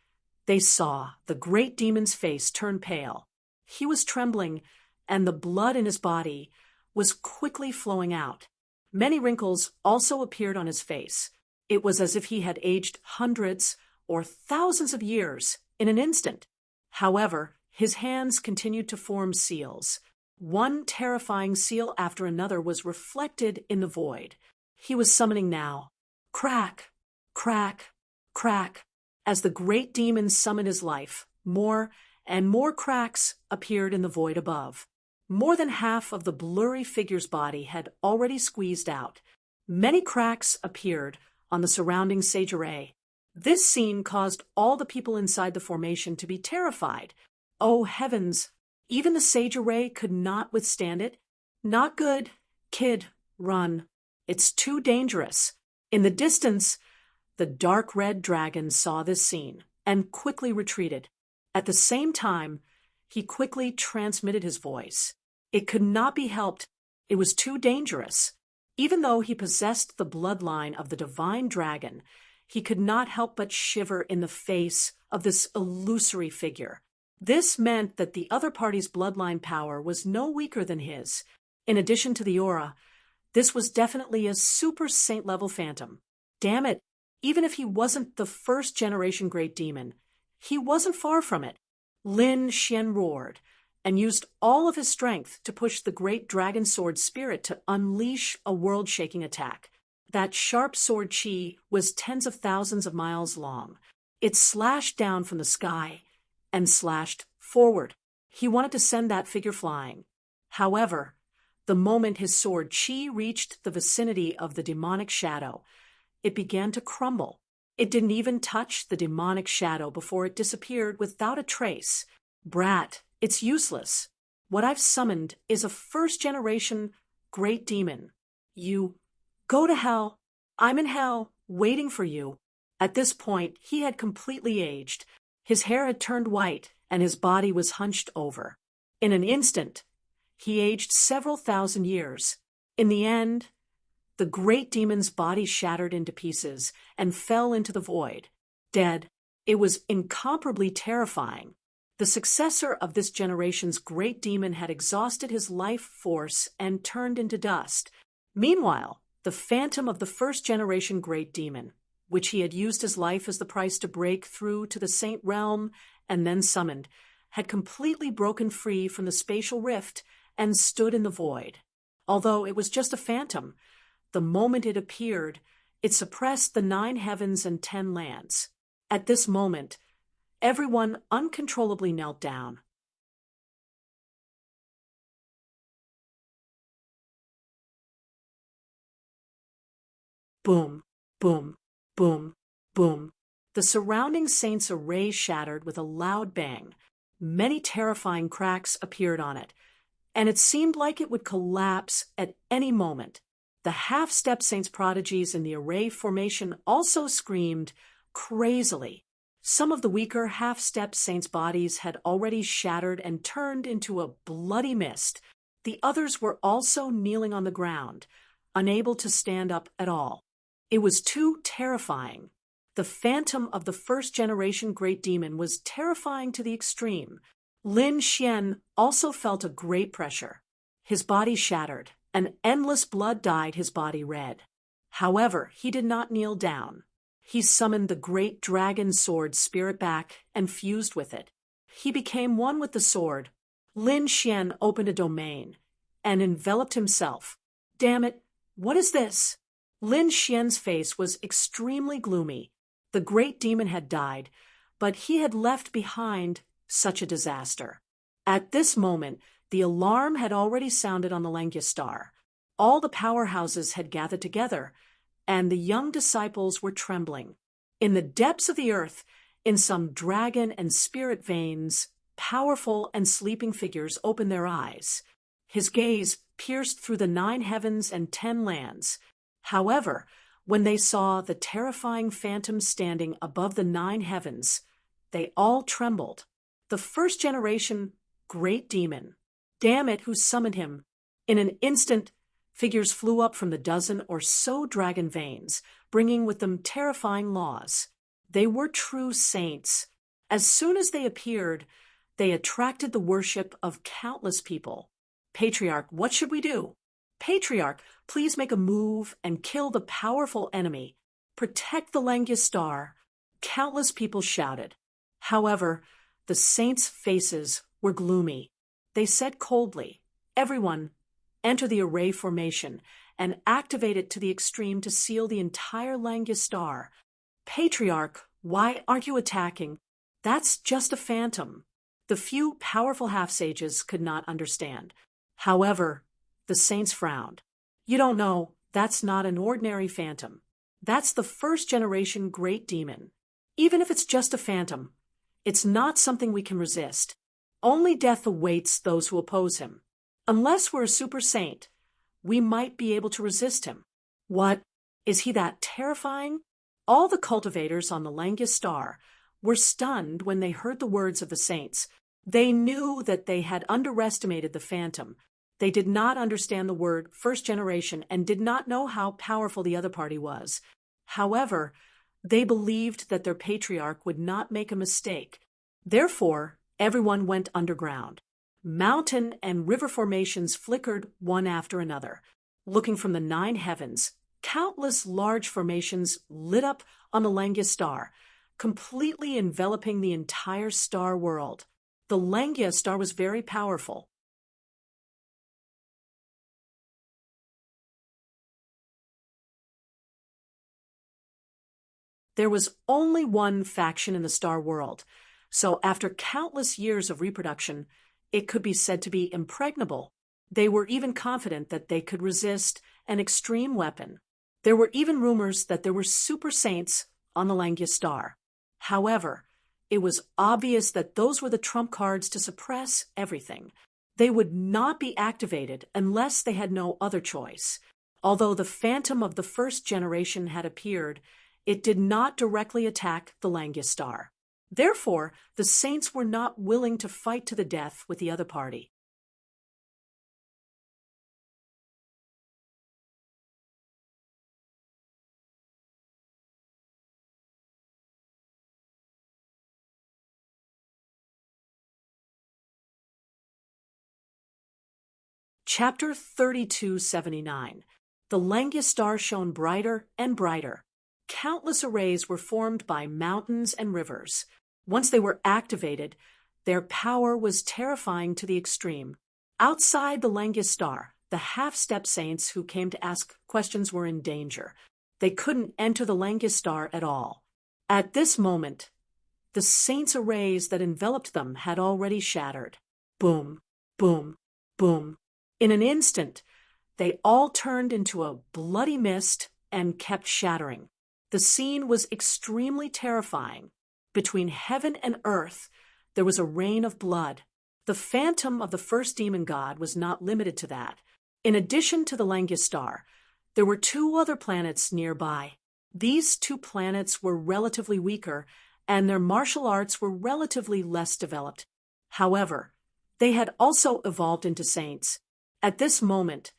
they saw the great demon's face turn pale. He was trembling, and the blood in his body was quickly flowing out. Many wrinkles also appeared on his face. It was as if he had aged hundreds or thousands of years in an instant. However, his hands continued to form seals. One terrifying seal after another was reflected in the void. He was summoning now. Crack, crack, crack. As the great demon summoned his life, more and more cracks appeared in the void above. More than half of the blurry figure's body had already squeezed out. Many cracks appeared on the surrounding sage array. This scene caused all the people inside the formation to be terrified. Oh heavens! Even the sage array could not withstand it. Not good. Kid, run. It's too dangerous. In the distance, the dark red dragon saw this scene and quickly retreated. At the same time, he quickly transmitted his voice. It could not be helped. It was too dangerous. Even though he possessed the bloodline of the divine dragon, he could not help but shiver in the face of this illusory figure. This meant that the other party's bloodline power was no weaker than his. In addition to the aura, this was definitely a super saint-level phantom. Damn it, even if he wasn't the first-generation great demon, he wasn't far from it. Lin Xian roared and used all of his strength to push the great dragon sword spirit to unleash a world-shaking attack. That sharp sword chi was tens of thousands of miles long. It slashed down from the sky and slashed forward. He wanted to send that figure flying. However, the moment his sword chi reached the vicinity of the demonic shadow, it began to crumble. It didn't even touch the demonic shadow before it disappeared without a trace. Brat, it's useless. What I've summoned is a first-generation great demon. You go to hell. I'm in hell, waiting for you. At this point, he had completely aged. His hair had turned white, and his body was hunched over. In an instant, he aged several thousand years. In the end, the great demon's body shattered into pieces and fell into the void. Dead. It was incomparably terrifying. The successor of this generation's great demon had exhausted his life force and turned into dust. Meanwhile, the phantom of the first-generation great demon, which he had used his life as the price to break through to the saint realm and then summoned, had completely broken free from the spatial rift and stood in the void. Although it was just a phantom, the moment it appeared, it suppressed the 9 heavens and 10 lands. At this moment, everyone uncontrollably knelt down. Boom, boom, boom, boom. The surrounding saint's array shattered with a loud bang. Many terrifying cracks appeared on it, and it seemed like it would collapse at any moment. The half-step saint's prodigies in the array formation also screamed crazily. Some of the weaker half-step saints' bodies had already shattered and turned into a bloody mist. The others were also kneeling on the ground, unable to stand up at all. It was too terrifying. The phantom of the first-generation great demon was terrifying to the extreme. Lin Xian also felt a great pressure. His body shattered, and endless blood dyed his body red. However, he did not kneel down. He summoned the great dragon sword spirit back and fused with it. He became one with the sword. Lin Xian opened a domain and enveloped himself. Damn it, what is this? Lin Xian's face was extremely gloomy. The great demon had died, but he had left behind such a disaster. At this moment, the alarm had already sounded on the Langya Star. All the powerhouses had gathered together, and the young disciples were trembling. In the depths of the earth, in some dragon and spirit veins, powerful and sleeping figures opened their eyes. His gaze pierced through the 9 heavens and 10 lands. However, when they saw the terrifying phantom standing above the 9 heavens, they all trembled. The first generation great demon. Damn it, who summoned him? In an instant, figures flew up from the dozen or so dragon veins, bringing with them terrifying laws. They were true saints. As soon as they appeared, they attracted the worship of countless people. Patriarch, what should we do? Patriarch, please make a move and kill the powerful enemy. Protect the Langya Star. Countless people shouted. However, the saints' faces were gloomy. They said coldly, "Everyone, enter the array formation and activate it to the extreme to seal the entire Langya Star." Patriarch, why aren't you attacking? That's just a phantom. The few powerful half-sages could not understand. However, the saints frowned. You don't know, that's not an ordinary phantom. That's the first-generation great demon. Even if it's just a phantom, it's not something we can resist. Only death awaits those who oppose him. Unless we're a super saint, we might be able to resist him. What? Is he that terrifying? All the cultivators on the Langya Star were stunned when they heard the words of the saints. They knew that they had underestimated the phantom. They did not understand the word first generation and did not know how powerful the other party was. However, they believed that their patriarch would not make a mistake. Therefore, everyone went underground. Mountain and river formations flickered one after another. Looking from the 9 heavens, countless large formations lit up on the Langya Star, completely enveloping the entire star world. The Langya Star was very powerful. There was only one faction in the star world, so after countless years of reproduction, it could be said to be impregnable. They were even confident that they could resist an extreme weapon. There were even rumors that there were super saints on the Langya Star. However, it was obvious that those were the trump cards to suppress everything. They would not be activated unless they had no other choice. Although the phantom of the first generation had appeared, it did not directly attack the Langya Star. Therefore, the saints were not willing to fight to the death with the other party. Chapter 3279. The Langya Star shone brighter and brighter. Countless arrays were formed by mountains and rivers. Once they were activated, their power was terrifying to the extreme. Outside the Langya Star, the half-step saints who came to ask questions were in danger. They couldn't enter the Langya Star at all. At this moment, the saints' arrays that enveloped them had already shattered. Boom, boom, boom. In an instant, they all turned into a bloody mist and kept shattering. The scene was extremely terrifying. Between heaven and earth, there was a rain of blood. The phantom of the first demon god was not limited to that. In addition to the Langya Star, there were 2 other planets nearby. These 2 planets were relatively weaker, and their martial arts were relatively less developed. However, they had also evolved into saints. At this moment,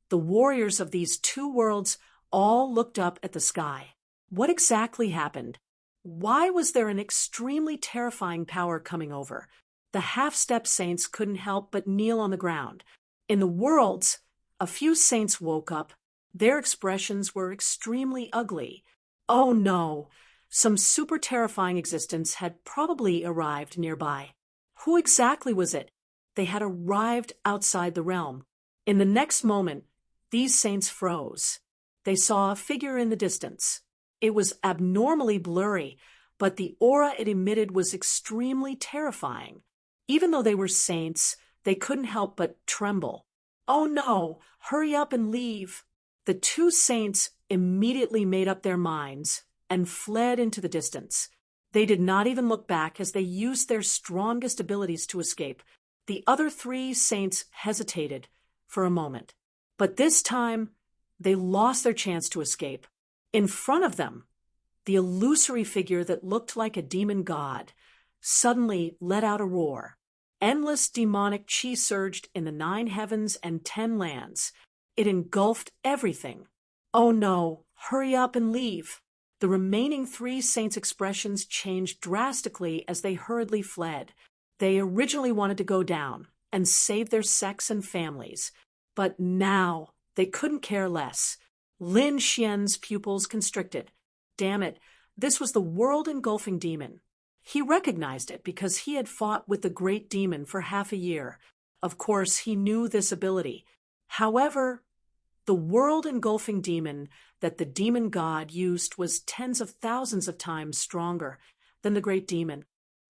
the warriors of these 2 worlds all looked up at the sky. What exactly happened? Why was there an extremely terrifying power coming over? The half-step saints couldn't help but kneel on the ground. In the worlds, a few saints woke up. Their expressions were extremely ugly. Oh no! Some super terrifying existence had probably arrived nearby. Who exactly was it? They had arrived outside the realm. In the next moment, these saints froze. They saw a figure in the distance. It was abnormally blurry, but the aura it emitted was extremely terrifying. Even though they were saints, they couldn't help but tremble. "Oh no, hurry up and leave." The two saints immediately made up their minds and fled into the distance. They did not even look back as they used their strongest abilities to escape. The other three saints hesitated for a moment, but this time they lost their chance to escape. In front of them, the illusory figure that looked like a demon god suddenly let out a roar. Endless demonic chi surged in the 9 heavens and 10 lands. It engulfed everything. "Oh no, hurry up and leave." The remaining 3 saints' expressions changed drastically as they hurriedly fled. They originally wanted to go down and save their sects and families, but now they couldn't care less. Lin Xian's pupils constricted. Damn it, this was the world-engulfing demon. He recognized it because he had fought with the great demon for half a year. Of course, he knew this ability. However, the world-engulfing demon that the demon god used was tens of thousands of times stronger than the great demon.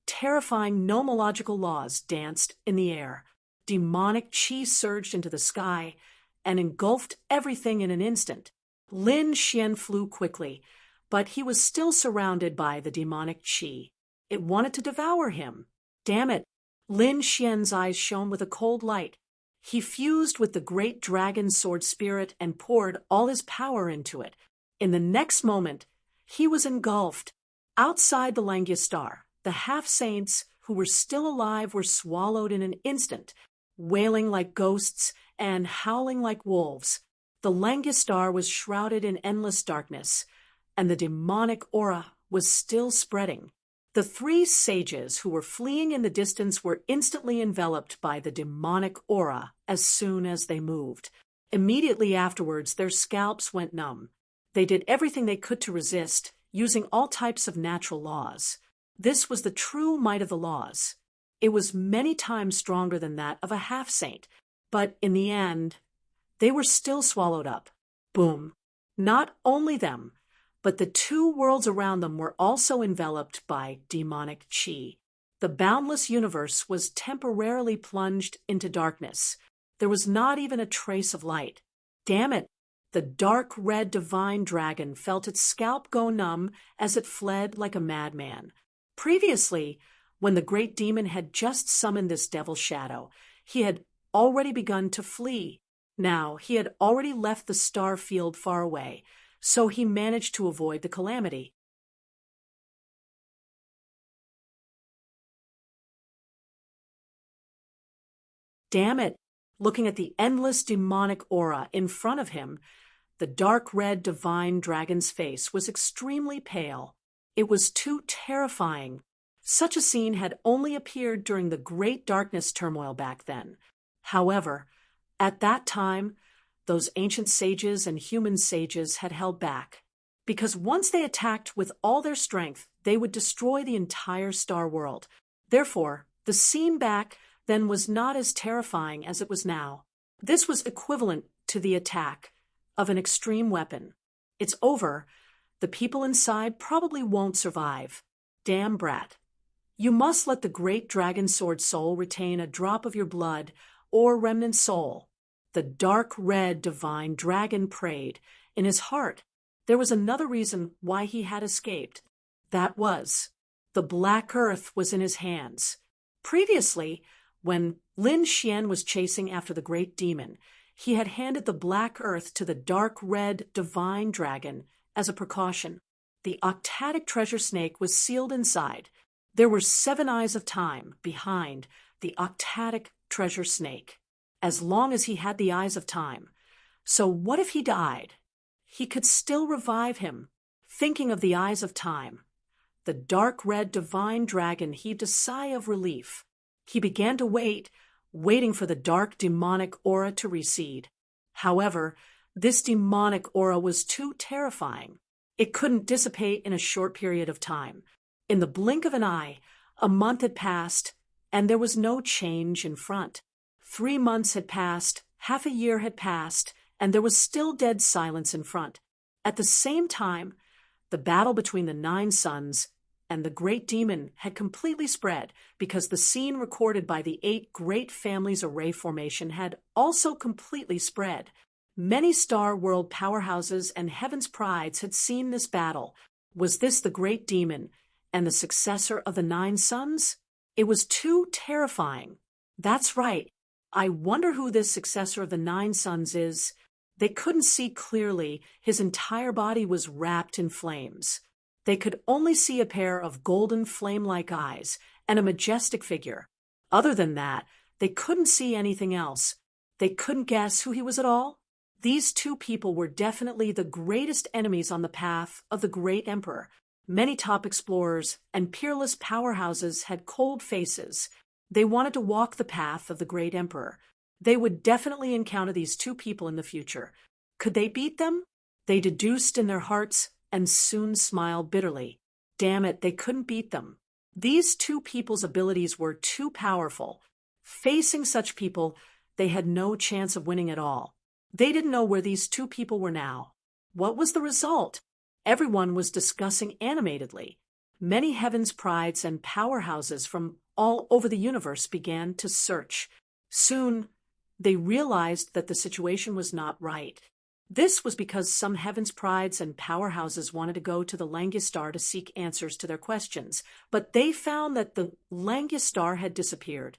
Terrifying nomological laws danced in the air. Demonic chi surged into the sky and engulfed everything in an instant. Lin Xian flew quickly, but he was still surrounded by the demonic chi. It wanted to devour him. Damn it! Lin Xian's eyes shone with a cold light. He fused with the great dragon sword spirit and poured all his power into it. In the next moment, he was engulfed. Outside the Langya Star, the half-saints who were still alive were swallowed in an instant, wailing like ghosts and howling like wolves. The Langya Star was shrouded in endless darkness, and the demonic aura was still spreading. The 3 sages who were fleeing in the distance were instantly enveloped by the demonic aura as soon as they moved. Immediately afterwards, their scalps went numb. They did everything they could to resist, using all types of natural laws. This was the true might of the laws. It was many times stronger than that of a half-saint, but in the end, they were still swallowed up. Boom. Not only them, but the 2 worlds around them were also enveloped by demonic chi. The boundless universe was temporarily plunged into darkness. There was not even a trace of light. Damn it! The dark red divine dragon felt its scalp go numb as it fled like a madman. Previously, when the great demon had just summoned this devil shadow, he had already begun to flee. Now, he had already left the star field far away, so he managed to avoid the calamity. Damn it! Looking at the endless demonic aura in front of him, the dark red divine dragon's face was extremely pale. It was too terrifying. Such a scene had only appeared during the great darkness turmoil back then. However, at that time, those ancient sages and human sages had held back, because once they attacked with all their strength, they would destroy the entire star world. Therefore, the scene back then was not as terrifying as it was now. This was equivalent to the attack of an extreme weapon. It's over. The people inside probably won't survive. Damn brat. You must let the great dragon sword soul retain a drop of your blood or remnant soul. The dark red divine dragon prayed. In his heart, there was another reason why he had escaped. That was, the black earth was in his hands. Previously, when Lin Xian was chasing after the great demon, he had handed the black earth to the dark red divine dragon as a precaution. The octatic treasure snake was sealed inside. There were 7 eyes of time behind the octatic treasure snake, as long as he had the eyes of time. So what if he died? He could still revive him. Thinking of the eyes of time, the dark red divine dragon heaved a sigh of relief. He began to wait, waiting for the dark demonic aura to recede. However, this demonic aura was too terrifying. It couldn't dissipate in a short period of time. In the blink of an eye, a month had passed, and there was no change in front. 3 months had passed, half a year had passed, and there was still dead silence in front. At the same time, the battle between the 9 sons and the great demon had completely spread because the scene recorded by the 8 great families array formation had also completely spread. Many Star World powerhouses and Heaven's prides had seen this battle. Was this the great demon and the successor of the 9 sons? It was too terrifying. That's right. I wonder who this successor of the 9 sons is. They couldn't see clearly. His entire body was wrapped in flames. They could only see a pair of golden flame-like eyes and a majestic figure. Other than that, they couldn't see anything else. They couldn't guess who he was at all. These 2 people were definitely the greatest enemies on the path of the great emperor. Many top explorers and peerless powerhouses had cold faces. They wanted to walk the path of the great emperor. They would definitely encounter these 2 people in the future. Could they beat them? They deduced in their hearts and soon smiled bitterly. Damn it, they couldn't beat them. These 2 people's abilities were too powerful. Facing such people, they had no chance of winning at all. They didn't know where these 2 people were now. What was the result? Everyone was discussing animatedly. Many Heaven's prides and powerhouses from all over the universe began to search. Soon, they realized that the situation was not right. This was because some Heaven's prides and powerhouses wanted to go to the Langistar to seek answers to their questions, but they found that the Langistar had disappeared.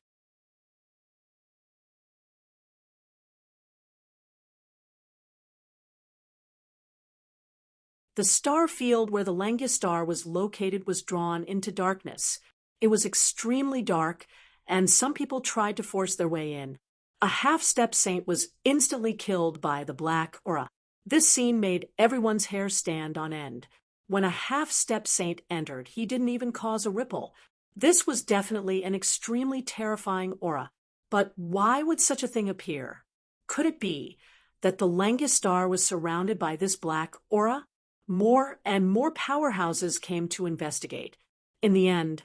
The star field where the Langistar was located was drawn into darkness. It was extremely dark, and some people tried to force their way in. A half-step saint was instantly killed by the black aura. This scene made everyone's hair stand on end. When a half-step saint entered, he didn't even cause a ripple. This was definitely an extremely terrifying aura. But why would such a thing appear? Could it be that the Langistar was surrounded by this black aura? More and more powerhouses came to investigate. In the end,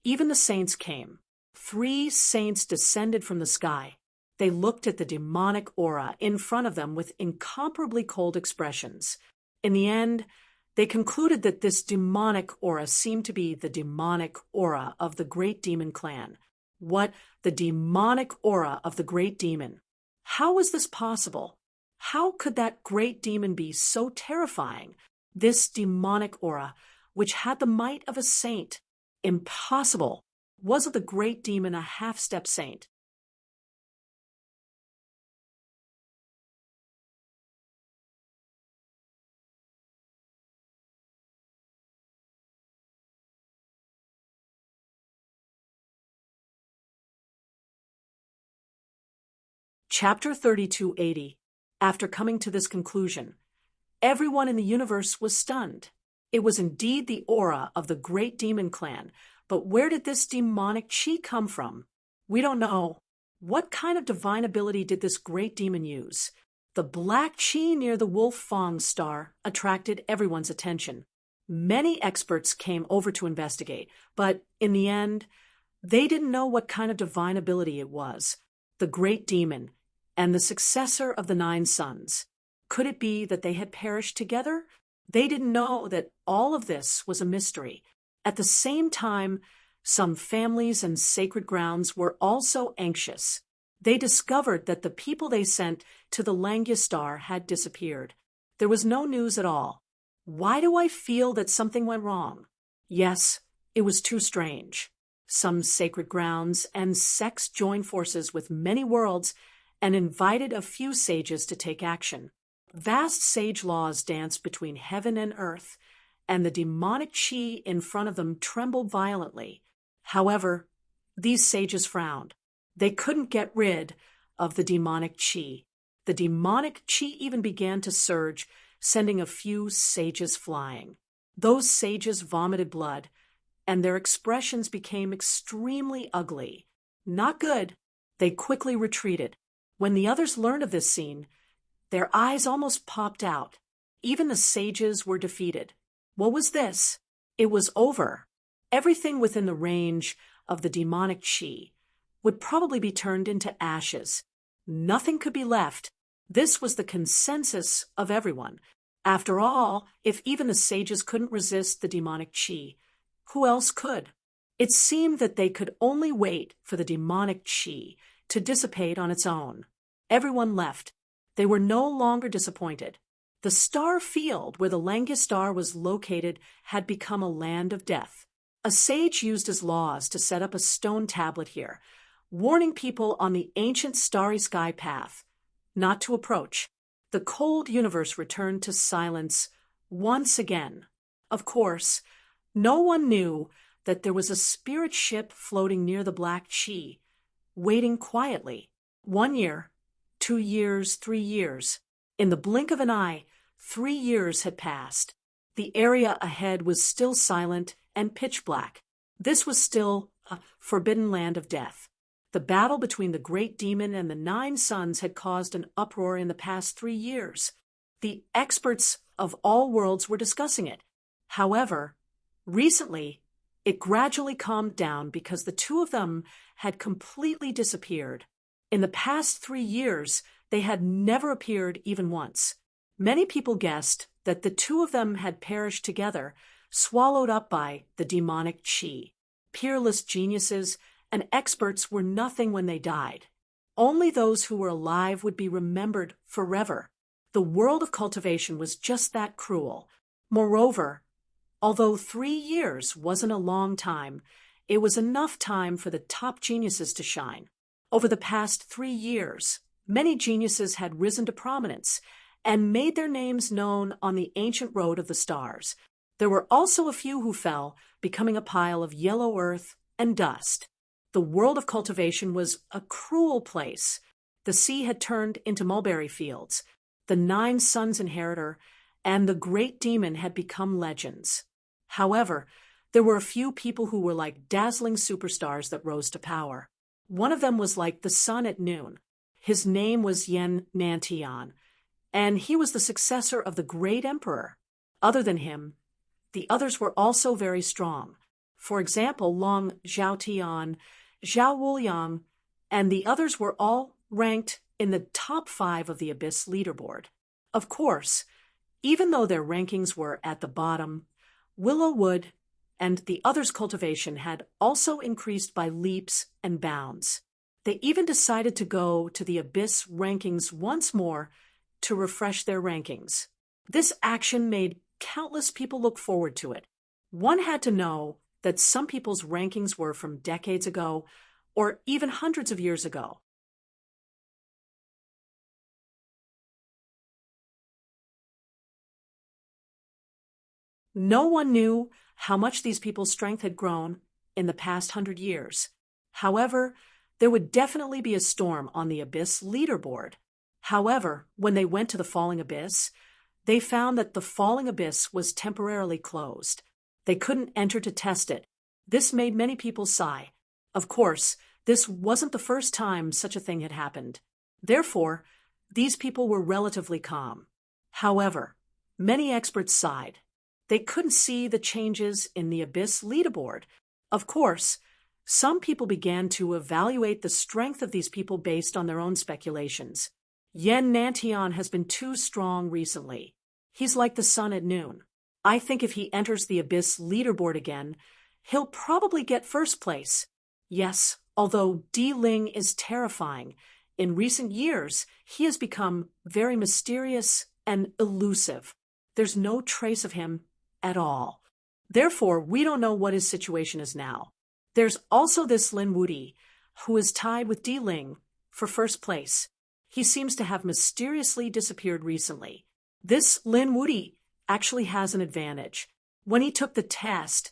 even the saints came. 3 saints descended from the sky. They looked at the demonic aura in front of them with incomparably cold expressions. In the end, they concluded that this demonic aura seemed to be the demonic aura of the great demon clan. What? The demonic aura of the great demon. How was this possible? How could that great demon be so terrifying? This demonic aura, which had the might of a saint. Impossible. Was the great demon a half-step saint? Chapter 3280. After coming to this conclusion, everyone in the universe was stunned. It was indeed the aura of the great demon clan, but where did this demonic chi come from? We don't know. What kind of divine ability did this great demon use? The black chi near the Wolf Fong star attracted everyone's attention. Many experts came over to investigate, but in the end, they didn't know what kind of divine ability it was. The great demon and the successor of the 9 sons. Could it be that they had perished together? They didn't know that all of this was a mystery. At the same time, some families and sacred grounds were also anxious. They discovered that the people they sent to the Langistar had disappeared. There was no news at all. Why do I feel that something went wrong? Yes, it was too strange. Some sacred grounds and sects joined forces with many worlds and invited a few sages to take action. Vast sage laws danced between heaven and earth, and the demonic chi in front of them trembled violently. However, these sages frowned. They couldn't get rid of the demonic chi. The demonic chi even began to surge, sending a few sages flying. Those sages vomited blood, and their expressions became extremely ugly. Not good. They quickly retreated. When the others learned of this scene, their eyes almost popped out. Even the sages were defeated. What was this? It was over. Everything within the range of the demonic chi, would probably be turned into ashes. Nothing could be left. This was the consensus of everyone. After all, if even the sages couldn't resist the demonic chi, who else could? It seemed that they could only wait for the demonic chi to dissipate on its own. Everyone left. They were no longer disappointed. The star field where the Langus star was located had become a land of death. A sage used his laws to set up a stone tablet here, warning people on the ancient starry sky path not to approach. The cold universe returned to silence once again. Of course, no one knew that there was a spirit ship floating near the black chi, waiting quietly. 1 year, 2 years, 3 years. In the blink of an eye, 3 years had passed. The area ahead was still silent and pitch black. This was still a forbidden land of death. The battle between the great demon and the 9 suns had caused an uproar in the past 3 years. The experts of all worlds were discussing it. However, recently, it gradually calmed down because the 2 of them had completely disappeared. In the past 3 years, they had never appeared even once. Many people guessed that the 2 of them had perished together, swallowed up by the demonic chi. Peerless geniuses and experts were nothing when they died. Only those who were alive would be remembered forever. The world of cultivation was just that cruel. Moreover, although 3 years wasn't a long time, it was enough time for the top geniuses to shine. Over the past 3 years, many geniuses had risen to prominence and made their names known on the ancient road of the stars. There were also a few who fell, becoming a pile of yellow earth and dust. The world of cultivation was a cruel place. The sea had turned into mulberry fields. The 9 suns inheritor and the great demon had become legends. However, there were a few people who were like dazzling superstars that rose to power. One of them was like the sun at noon. His name was Yen Nantian, and he was the successor of the great emperor. Other than him, the others were also very strong. For example, Long Zhaotian, Zhao Wuliang, and the others were all ranked in the top 5 of the Abyss leaderboard. Of course, even though their rankings were at the bottom, Willow Wood and the others' cultivation had also increased by leaps and bounds. They even decided to go to the Abyss rankings once more to refresh their rankings. This action made countless people look forward to it. One had to know that some people's rankings were from decades ago or even hundreds of years ago. No one knew how much these people's strength had grown in the past 100 years. However, there would definitely be a storm on the Abyss leaderboard. However, when they went to the Falling Abyss, they found that the Falling Abyss was temporarily closed. They couldn't enter to test it. This made many people sigh. Of course, this wasn't the first time such a thing had happened. Therefore, these people were relatively calm. However, many experts sighed. They couldn't see the changes in the Abyss leaderboard. Of course, some people began to evaluate the strength of these people based on their own speculations. Yen Nantian has been too strong recently. He's like the sun at noon. I think if he enters the Abyss leaderboard again, he'll probably get first place. Yes, although Di Ling is terrifying, in recent years he has become very mysterious and elusive. There's no trace of him at all. Therefore, we don't know what his situation is now. There's also this Lin Wudi, who is tied with Di Ling for first place. He seems to have mysteriously disappeared recently. This Lin Wudi actually has an advantage. When he took the test,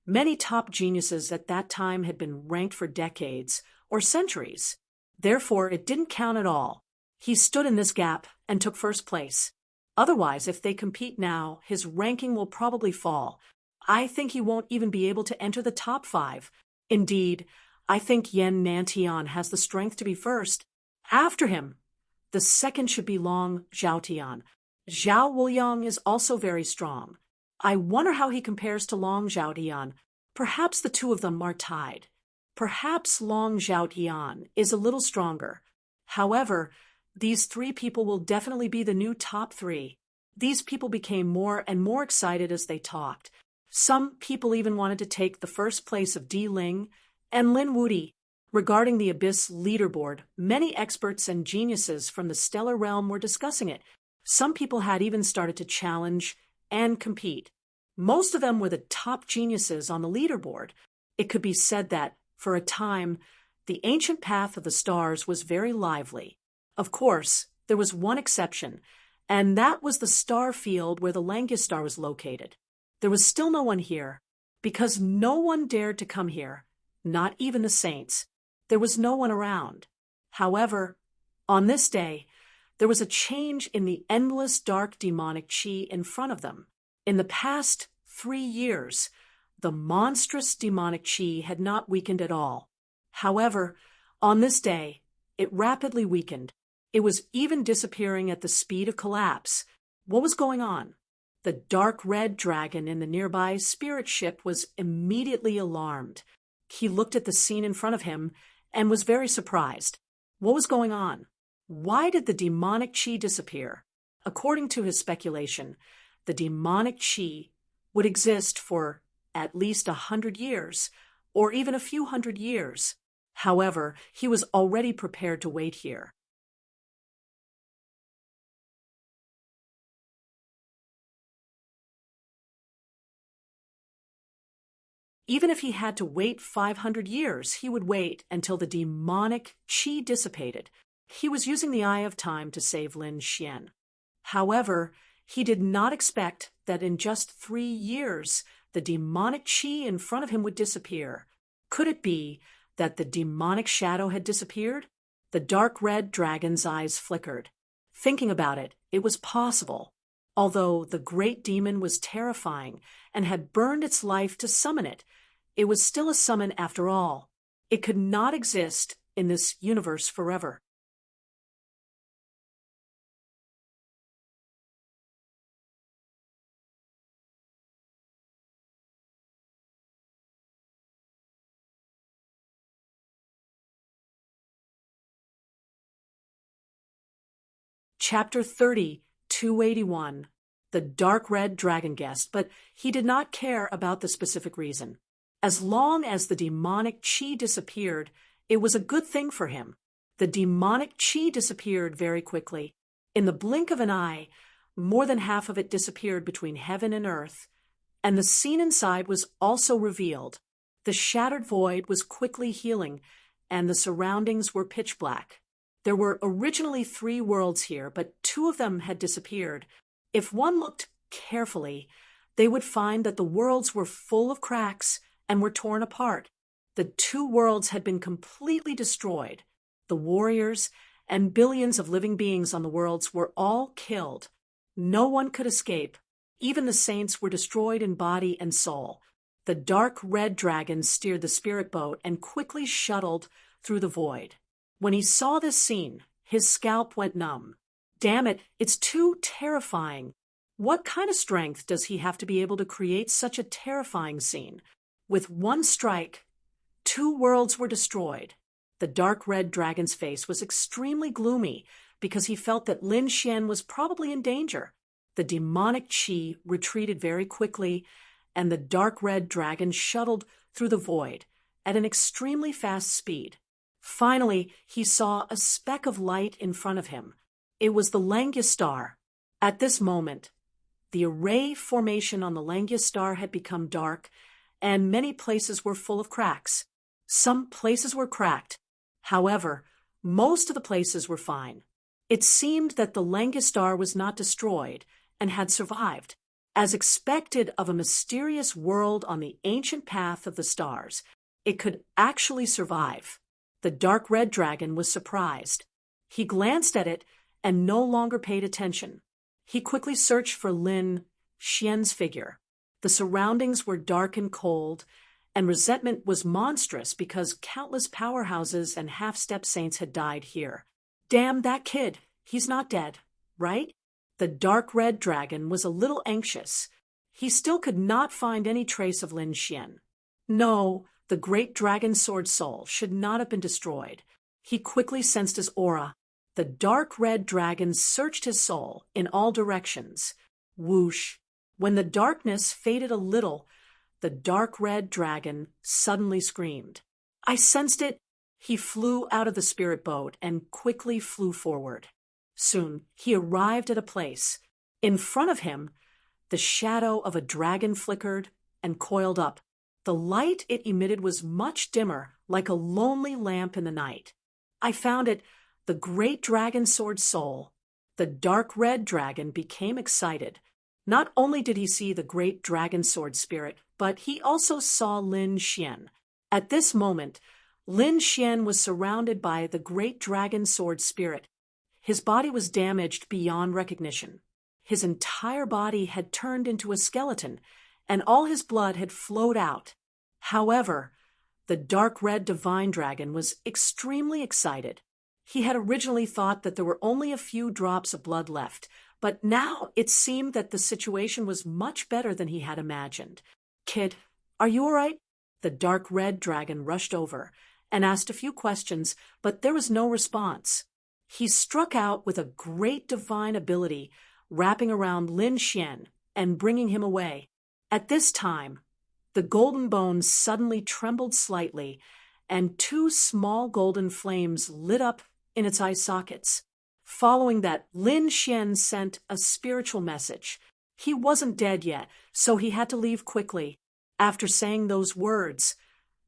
many top geniuses at that time had been ranked for decades or centuries. Therefore, it didn't count at all. He stood in this gap and took first place. Otherwise, if they compete now, his ranking will probably fall. I think he won't even be able to enter the top 5. Indeed, I think Yen Nantian has the strength to be first. After him, the second should be Long Zhaotian. Zhao Wuliang is also very strong. I wonder how he compares to Long Zhaotian. Perhaps the 2 of them are tied. Perhaps Long Zhaotian is a little stronger. However, these three people will definitely be the new top three. These people became more and more excited as they talked. Some people even wanted to take the first place of Di Ling and Lin Wudi. Regarding the Abyss leaderboard, many experts and geniuses from the stellar realm were discussing it. Some people had even started to challenge and compete. Most of them were the top geniuses on the leaderboard. It could be said that, for a time, the ancient path of the stars was very lively. Of course, there was one exception, and that was the star field where the Langistar was located. There was still no one here, because no one dared to come here, not even the saints. There was no one around. However, on this day, there was a change in the endless dark demonic chi in front of them. In the past 3 years, the monstrous demonic chi had not weakened at all. However, on this day, it rapidly weakened. It was even disappearing at the speed of collapse. What was going on? The dark red dragon in the nearby spirit ship was immediately alarmed. He looked at the scene in front of him and was very surprised. What was going on? Why did the demonic chi disappear? According to his speculation, the demonic chi would exist for at least 100 years, or even a few hundred years. However, he was already prepared to wait here. Even if he had to wait 500 years, he would wait until the demonic chi dissipated. He was using the Eye of Time to save Lin Xian. However, he did not expect that in just 3 years, the demonic chi in front of him would disappear. Could it be that the demonic shadow had disappeared? The dark red dragon's eyes flickered. Thinking about it, it was possible. Although the great demon was terrifying and had burned its life to summon it, it was still a summon after all. It could not exist in this universe forever. Chapter 30, 281. The dark red dragon guessed, but he did not care about the specific reason. As long as the demonic chi disappeared, it was a good thing for him. The demonic chi disappeared very quickly. In the blink of an eye, more than half of it disappeared between heaven and earth, and the scene inside was also revealed. The shattered void was quickly healing, and the surroundings were pitch black. There were originally 3 worlds here, but 2 of them had disappeared. If one looked carefully, they would find that the worlds were full of cracks and were torn apart. The 2 worlds had been completely destroyed. The warriors and billions of living beings on the worlds were all killed. No one could escape. Even the saints were destroyed in body and soul. The dark red dragon steered the spirit boat and quickly shuttled through the void. When he saw this scene, his scalp went numb. Damn it, it's too terrifying. What kind of strength does he have to be able to create such a terrifying scene? With one strike, 2 worlds were destroyed. The dark red dragon's face was extremely gloomy because he felt that Lin Xian was probably in danger. The demonic chi retreated very quickly, and the dark red dragon shuttled through the void at an extremely fast speed. Finally, he saw a speck of light in front of him. It was the Langistar. At this moment, the array formation on the Langistar had become dark, and many places were full of cracks. Some places were cracked. However, most of the places were fine. It seemed that the Langistar was not destroyed and had survived. As expected of a mysterious world on the ancient path of the stars, it could actually survive. The dark red dragon was surprised. He glanced at it and no longer paid attention. He quickly searched for Lin Xian's figure. The surroundings were dark and cold, and resentment was monstrous because countless powerhouses and half-step saints had died here. Damn that kid, he's not dead, right? The dark red dragon was a little anxious. He still could not find any trace of Lin Xian. No, The great dragon sword soul should not have been destroyed. He quickly sensed his aura. The dark red dragon searched his soul in all directions. Whoosh! When the darkness faded a little, the dark red dragon suddenly screamed. I sensed it. He flew out of the spirit boat and quickly flew forward. Soon he arrived at a place. In front of him, the shadow of a dragon flickered and coiled up. The light it emitted was much dimmer, like a lonely lamp in the night. I found it, the great dragon sword soul. The dark red dragon became excited. Not only did he see the great dragon sword spirit, but he also saw Lin Xian. At this moment, Lin Xian was surrounded by the great dragon sword spirit. His body was damaged beyond recognition. His entire body had turned into a skeleton, and all his blood had flowed out. However, the dark red divine dragon was extremely excited. He had originally thought that there were only a few drops of blood left, but now it seemed that the situation was much better than he had imagined. Kid, are you all right? The dark red dragon rushed over and asked a few questions, but there was no response. He struck out with a great divine ability, wrapping around Lin Xian and bringing him away. At this time, the golden bones suddenly trembled slightly, and two small golden flames lit up in its eye sockets. Following that, Lin Xian sent a spiritual message. He wasn't dead yet, so he had to leave quickly. After saying those words,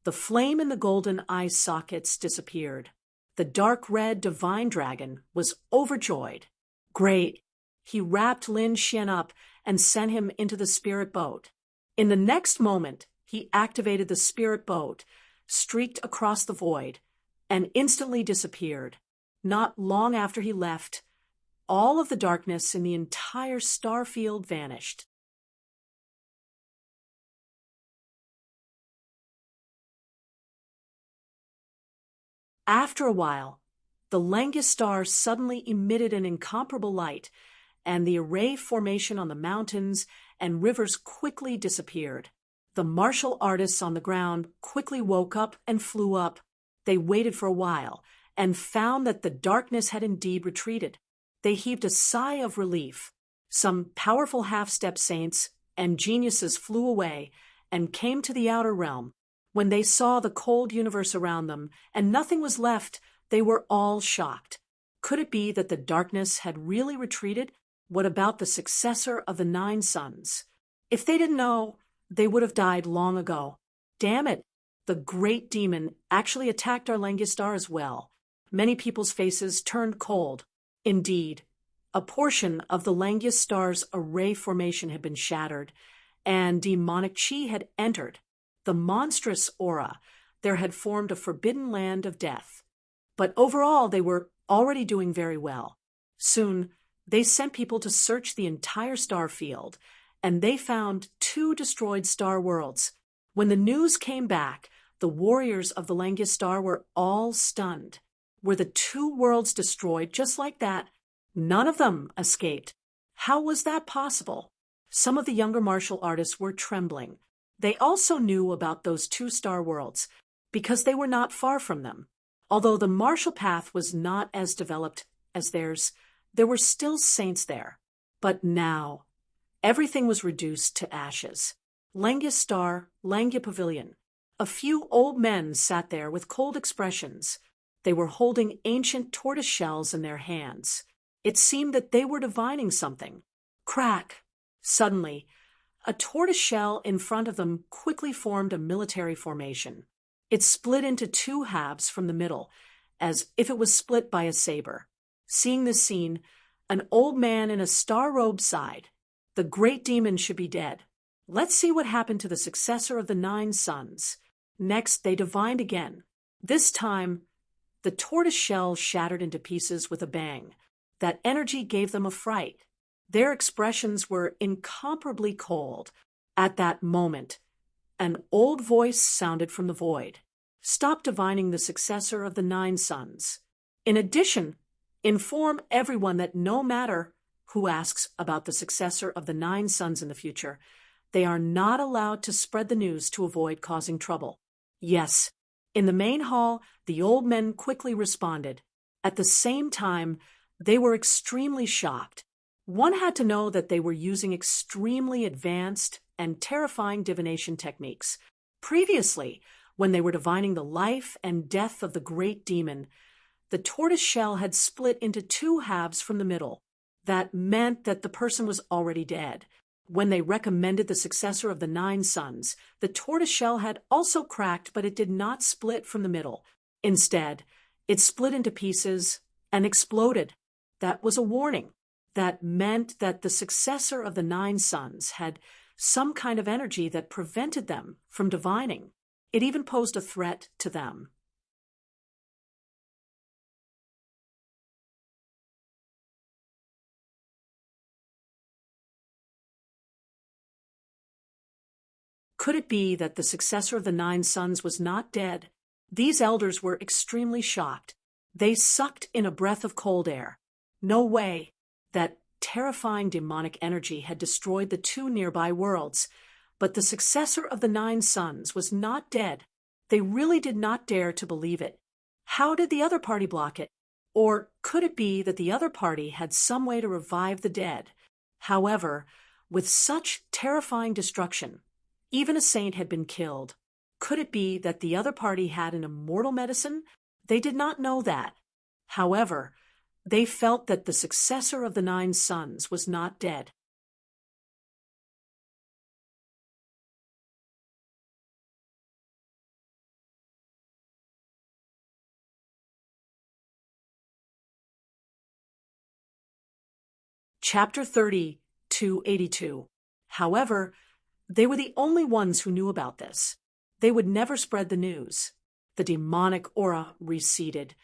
the flame in the golden eye sockets disappeared. The dark red divine dragon was overjoyed. Great! He wrapped Lin Xian up and sent him into the spirit boat. In the next moment, he activated the spirit boat, streaked across the void, and instantly disappeared. Not long after he left, all of the darkness in the entire star field vanished. After a while, the Langus star suddenly emitted an incomparable light, and the array formation on the mountains and rivers quickly disappeared. The martial artists on the ground quickly woke up and flew up. They waited for a while and found that the darkness had indeed retreated. They heaved a sigh of relief. Some powerful half-step saints and geniuses flew away and came to the outer realm. When they saw the cold universe around them and nothing was left, they were all shocked. Could it be that the darkness had really retreated? What about the successor of the 9 suns? If they didn't know, they would have died long ago. Damn it! The great demon actually attacked our Langus star as well. Many people's faces turned cold. Indeed, a portion of the Langus star's array formation had been shattered, and demonic chi had entered. The monstrous aura there had formed a forbidden land of death. But overall, they were already doing very well. Soon, they sent people to search the entire star field, and they found 2 destroyed star worlds. When the news came back, the warriors of the Langus star were all stunned. Were the 2 worlds destroyed just like that? None of them escaped. How was that possible? Some of the younger martial artists were trembling. They also knew about those 2 star worlds, because they were not far from them. Although the martial path was not as developed as theirs, there were still saints there. But now, everything was reduced to ashes. Langus star, Langia pavilion. A few old men sat there with cold expressions. They were holding ancient tortoise shells in their hands. It seemed that they were divining something. Crack! Suddenly, a tortoise shell in front of them quickly formed a military formation. It split into 2 halves from the middle, as if it was split by a saber. Seeing this scene, an old man in a star robe sighed. The great demon should be dead. Let's see what happened to the successor of the 9 suns. Next, they divined again. This time, the tortoise shell shattered into pieces with a bang. That energy gave them a fright. Their expressions were incomparably cold. At that moment, an old voice sounded from the void. Stop divining the successor of the 9 suns. In addition, inform everyone that no matter who asks about the successor of the 9 suns in the future, they are not allowed to spread the news to avoid causing trouble. Yes. In the main hall, the old men quickly responded. At the same time, they were extremely shocked. One had to know that they were using extremely advanced and terrifying divination techniques. Previously, when they were divining the life and death of the great demon, the tortoise shell had split into two halves from the middle. That meant that the person was already dead. When they recommended the successor of the 9 sons, the tortoise shell had also cracked, but it did not split from the middle. Instead, it split into pieces and exploded. That was a warning. That meant that the successor of the 9 sons had some kind of energy that prevented them from divining. It even posed a threat to them. Could it be that the successor of the 9 sons was not dead? These elders were extremely shocked. They sucked in a breath of cold air. No way. That terrifying demonic energy had destroyed the 2 nearby worlds. But the successor of the 9 sons was not dead. They really did not dare to believe it. How did the other party block it? Or could it be that the other party had some way to revive the dead? However, with such terrifying destruction, even a saint had been killed. Could it be that the other party had an immortal medicine? They did not know that. However, they felt that the successor of the 9 sons was not dead. Chapter 30, 282. However, they were the only ones who knew about this. They would never spread the news. The demonic aura receded,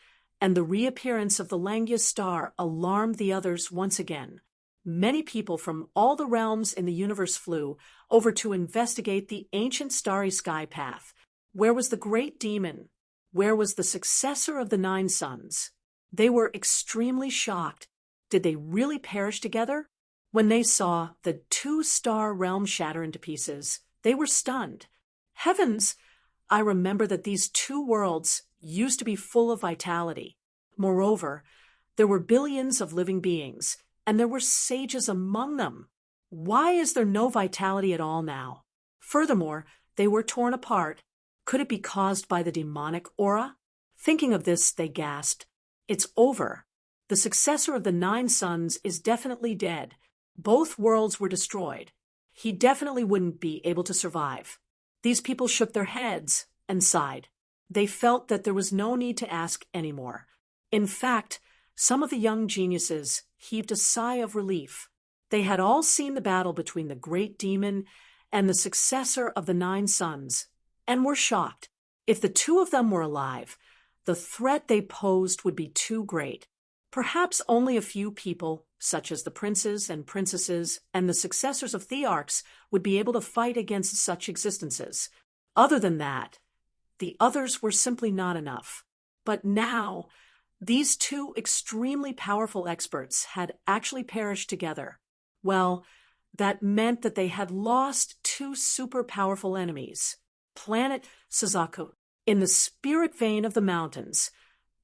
and the reappearance of the Langia star alarmed the others once again. Many people from all the realms in the universe flew over to investigate the ancient starry sky path. Where was the great demon? Where was the successor of the 9 sons? They were extremely shocked. Did they really perish together? When they saw the 2-star realm shatter into pieces, they were stunned. Heavens! I remember that these 2 worlds used to be full of vitality. Moreover, there were billions of living beings, and there were sages among them. Why is there no vitality at all now? Furthermore, they were torn apart. Could it be caused by the demonic aura? Thinking of this, they gasped. It's over. The successor of the 9 sons is definitely dead. Both worlds were destroyed. He definitely wouldn't be able to survive. These people shook their heads and sighed. They felt that there was no need to ask anymore. In fact, some of the young geniuses heaved a sigh of relief. They had all seen the battle between the great demon and the successor of the 9 sons, and were shocked. If the 2 of them were alive, the threat they posed would be too great. Perhaps only a few people, such as the princes and princesses and the successors of thearchs, would be able to fight against such existences. Other than that, the others were simply not enough. But now, these 2 extremely powerful experts had actually perished together. Well, that meant that they had lost 2 super powerful enemies. Planet Suzaku. In the spirit vein of the mountains,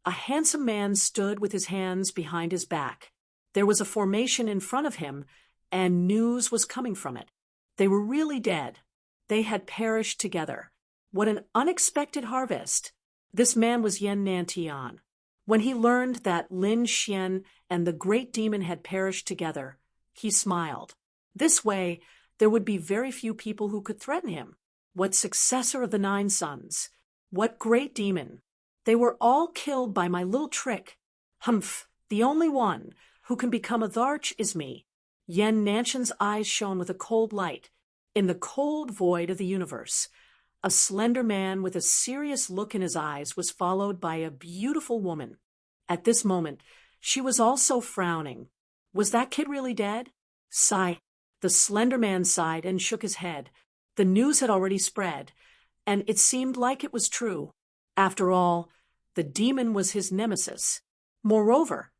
a handsome man stood with his hands behind his back. There was a formation in front of him, and news was coming from it. They were really dead. They had perished together. What an unexpected harvest! This man was Yen Nantian. When he learned that Lin Xian and the great demon had perished together, he smiled. This way, there would be very few people who could threaten him. What successor of the 9 sons? What great demon? They were all killed by my little trick. Humph, the only one who can become a Tharch is me. Yen Nanshan's eyes shone with a cold light. In the cold void of the universe, a slender man with a serious look in his eyes was followed by a beautiful woman. At this moment, she was also frowning. Was that kid really dead? Sigh. The slender man sighed and shook his head. The news had already spread, and it seemed like it was true. After all, the demon was his nemesis. Moreover,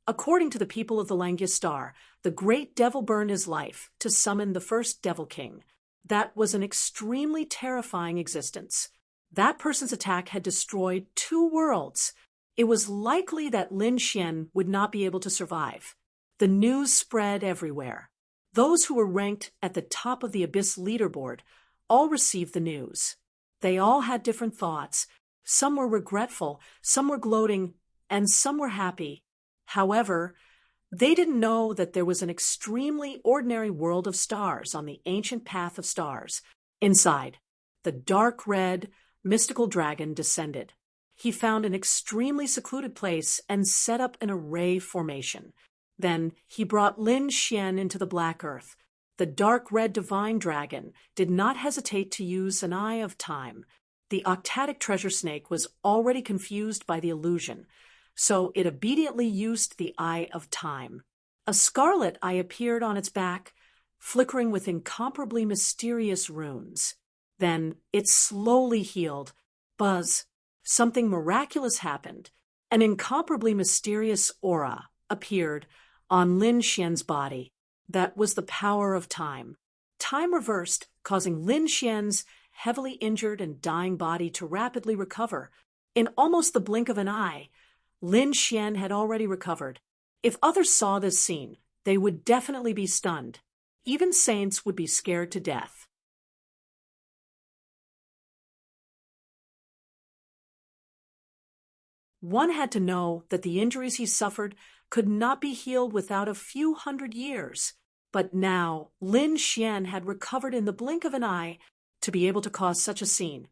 according to the people of the Langia Star, the great devil burned his life to summon the first Devil King. That was an extremely terrifying existence. That person's attack had destroyed 2 worlds. It was likely that Lin Xian would not be able to survive. The news spread everywhere. Those who were ranked at the top of the Abyss leaderboard all received the news. They all had different thoughts. Some were regretful, some were gloating, and some were happy. However, they didn't know that there was an extremely ordinary world of stars on the ancient path of stars. Inside, the dark red, mystical dragon descended. He found an extremely secluded place and set up an array formation. Then he brought Lin Xian into the black earth. The dark red divine dragon did not hesitate to use an eye of time. The octatic treasure snake was already confused by the illusion, so it obediently used the eye of time. A scarlet eye appeared on its back, flickering with incomparably mysterious runes. Then it slowly healed. Buzz! Something miraculous happened. An incomparably mysterious aura appeared on Lin Xian's body. That was the power of time. Time reversed, causing Lin Xian's heavily injured and dying body to rapidly recover. In almost the blink of an eye, Lin Xian had already recovered. If others saw this scene, they would definitely be stunned. Even saints would be scared to death. One had to know that the injuries he suffered could not be healed without a few 100 years. But now, Lin Xian had recovered in the blink of an eye to be able to cause such a scene.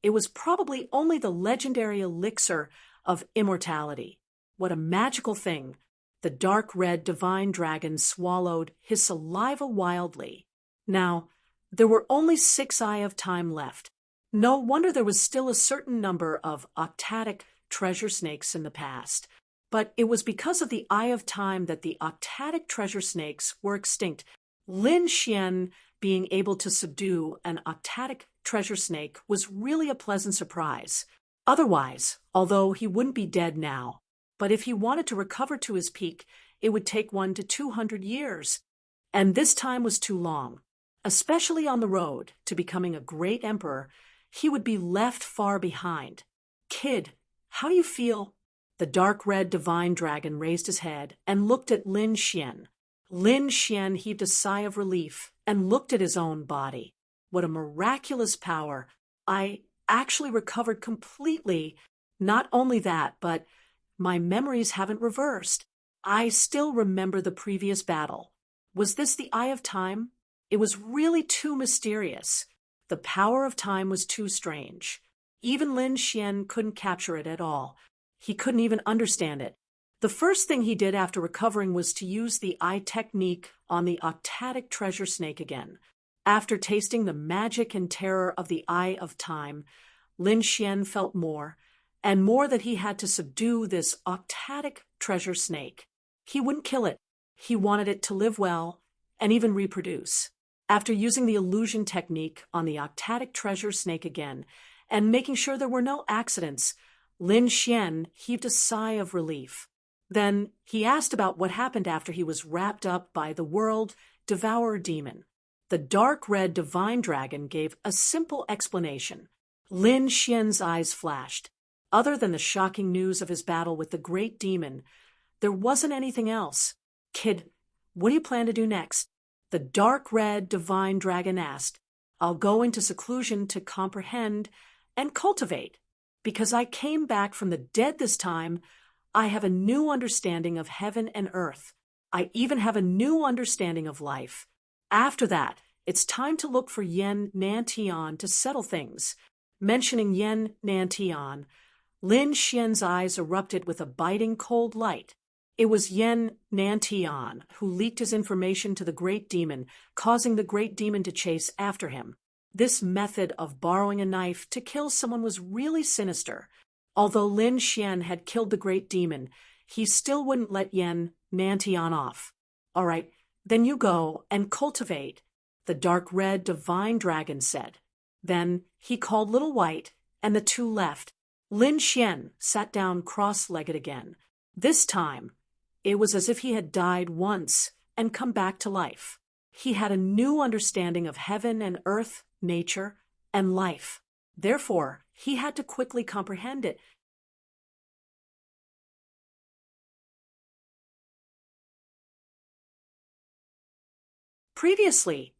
It was probably only the legendary elixir of immortality. What a magical thing! The dark red divine dragon swallowed his saliva wildly. Now, there were only 6 Eye of Time left. No wonder there was still a certain number of octatic treasure snakes in the past. But it was because of the Eye of Time that the octatic treasure snakes were extinct. Lin Xian being able to subdue an octatic treasure snake was really a pleasant surprise. Otherwise, although he wouldn't be dead now, but if he wanted to recover to his peak, it would take 1 to 200 years. And this time was too long. Especially on the road to becoming a great emperor, he would be left far behind. Kid, how do you feel? The dark red divine dragon raised his head and looked at Lin Xian. Lin Xian heaved a sigh of relief and looked at his own body. What a miraculous power! I actually recovered completely. Not only that, but my memories haven't reversed. I still remember the previous battle. Was this the Eye of Time? It was really too mysterious. The power of time was too strange. Even Lin Xian couldn't capture it at all. He couldn't even understand it. The first thing he did after recovering was to use the eye technique on the octatic treasure snake again. After tasting the magic and terror of the Eye of Time, Lin Xian felt more, and more that he had to subdue this octatic treasure snake. He wouldn't kill it. He wanted it to live well and even reproduce. After using the illusion technique on the octatic treasure snake again, and making sure there were no accidents, Lin Xian heaved a sigh of relief. Then he asked about what happened after he was wrapped up by the world devourer demon. The dark red divine dragon gave a simple explanation. Lin Xian's eyes flashed. Other than the shocking news of his battle with the great demon, there wasn't anything else. Kid, what do you plan to do next? The dark red divine dragon asked. I'll go into seclusion to comprehend and cultivate. Because I came back from the dead this time, I have a new understanding of heaven and earth. I even have a new understanding of life. After that, it's time to look for Yen Nantian to settle things. Mentioning Yen Nantian, Lin Xian's eyes erupted with a biting cold light. It was Yen Nantian who leaked his information to the great demon, causing the great demon to chase after him. This method of borrowing a knife to kill someone was really sinister. Although Lin Xian had killed the great demon, he still wouldn't let Yen Nantian off. All right, then you go and cultivate, the dark red divine dragon said. Then he called Little White, and the two left. Lin Xian sat down cross-legged again. This time, it was as if he had died once and come back to life. He had a new understanding of heaven and earth, nature, and life. Therefore, he had to quickly comprehend it. Previously,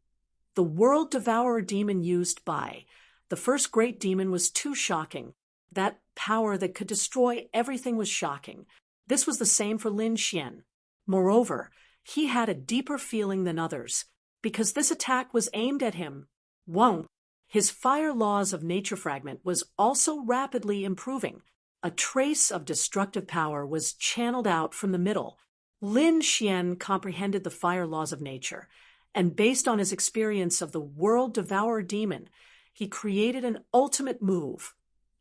the world devourer demon used by the first great demon was too shocking. That power that could destroy everything was shocking. This was the same for Lin Xian. Moreover, he had a deeper feeling than others, because this attack was aimed at him. Whoa! His fire laws of nature fragment was also rapidly improving. A trace of destructive power was channeled out from the middle. Lin Xian comprehended the fire laws of nature, and based on his experience of the world devourer demon, he created an ultimate move,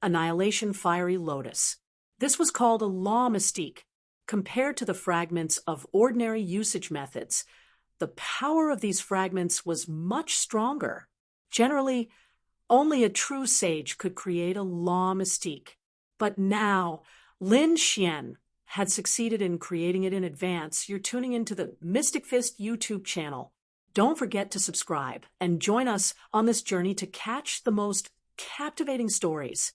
Annihilation Fiery Lotus. This was called a law mystique. Compared to the fragments of ordinary usage methods, the power of these fragments was much stronger. Generally, only a true sage could create a law mystique. But now, Lin Xian had succeeded in creating it in advance. You're tuning into the Mystic Fist YouTube channel. Don't forget to subscribe and join us on this journey to catch the most captivating stories.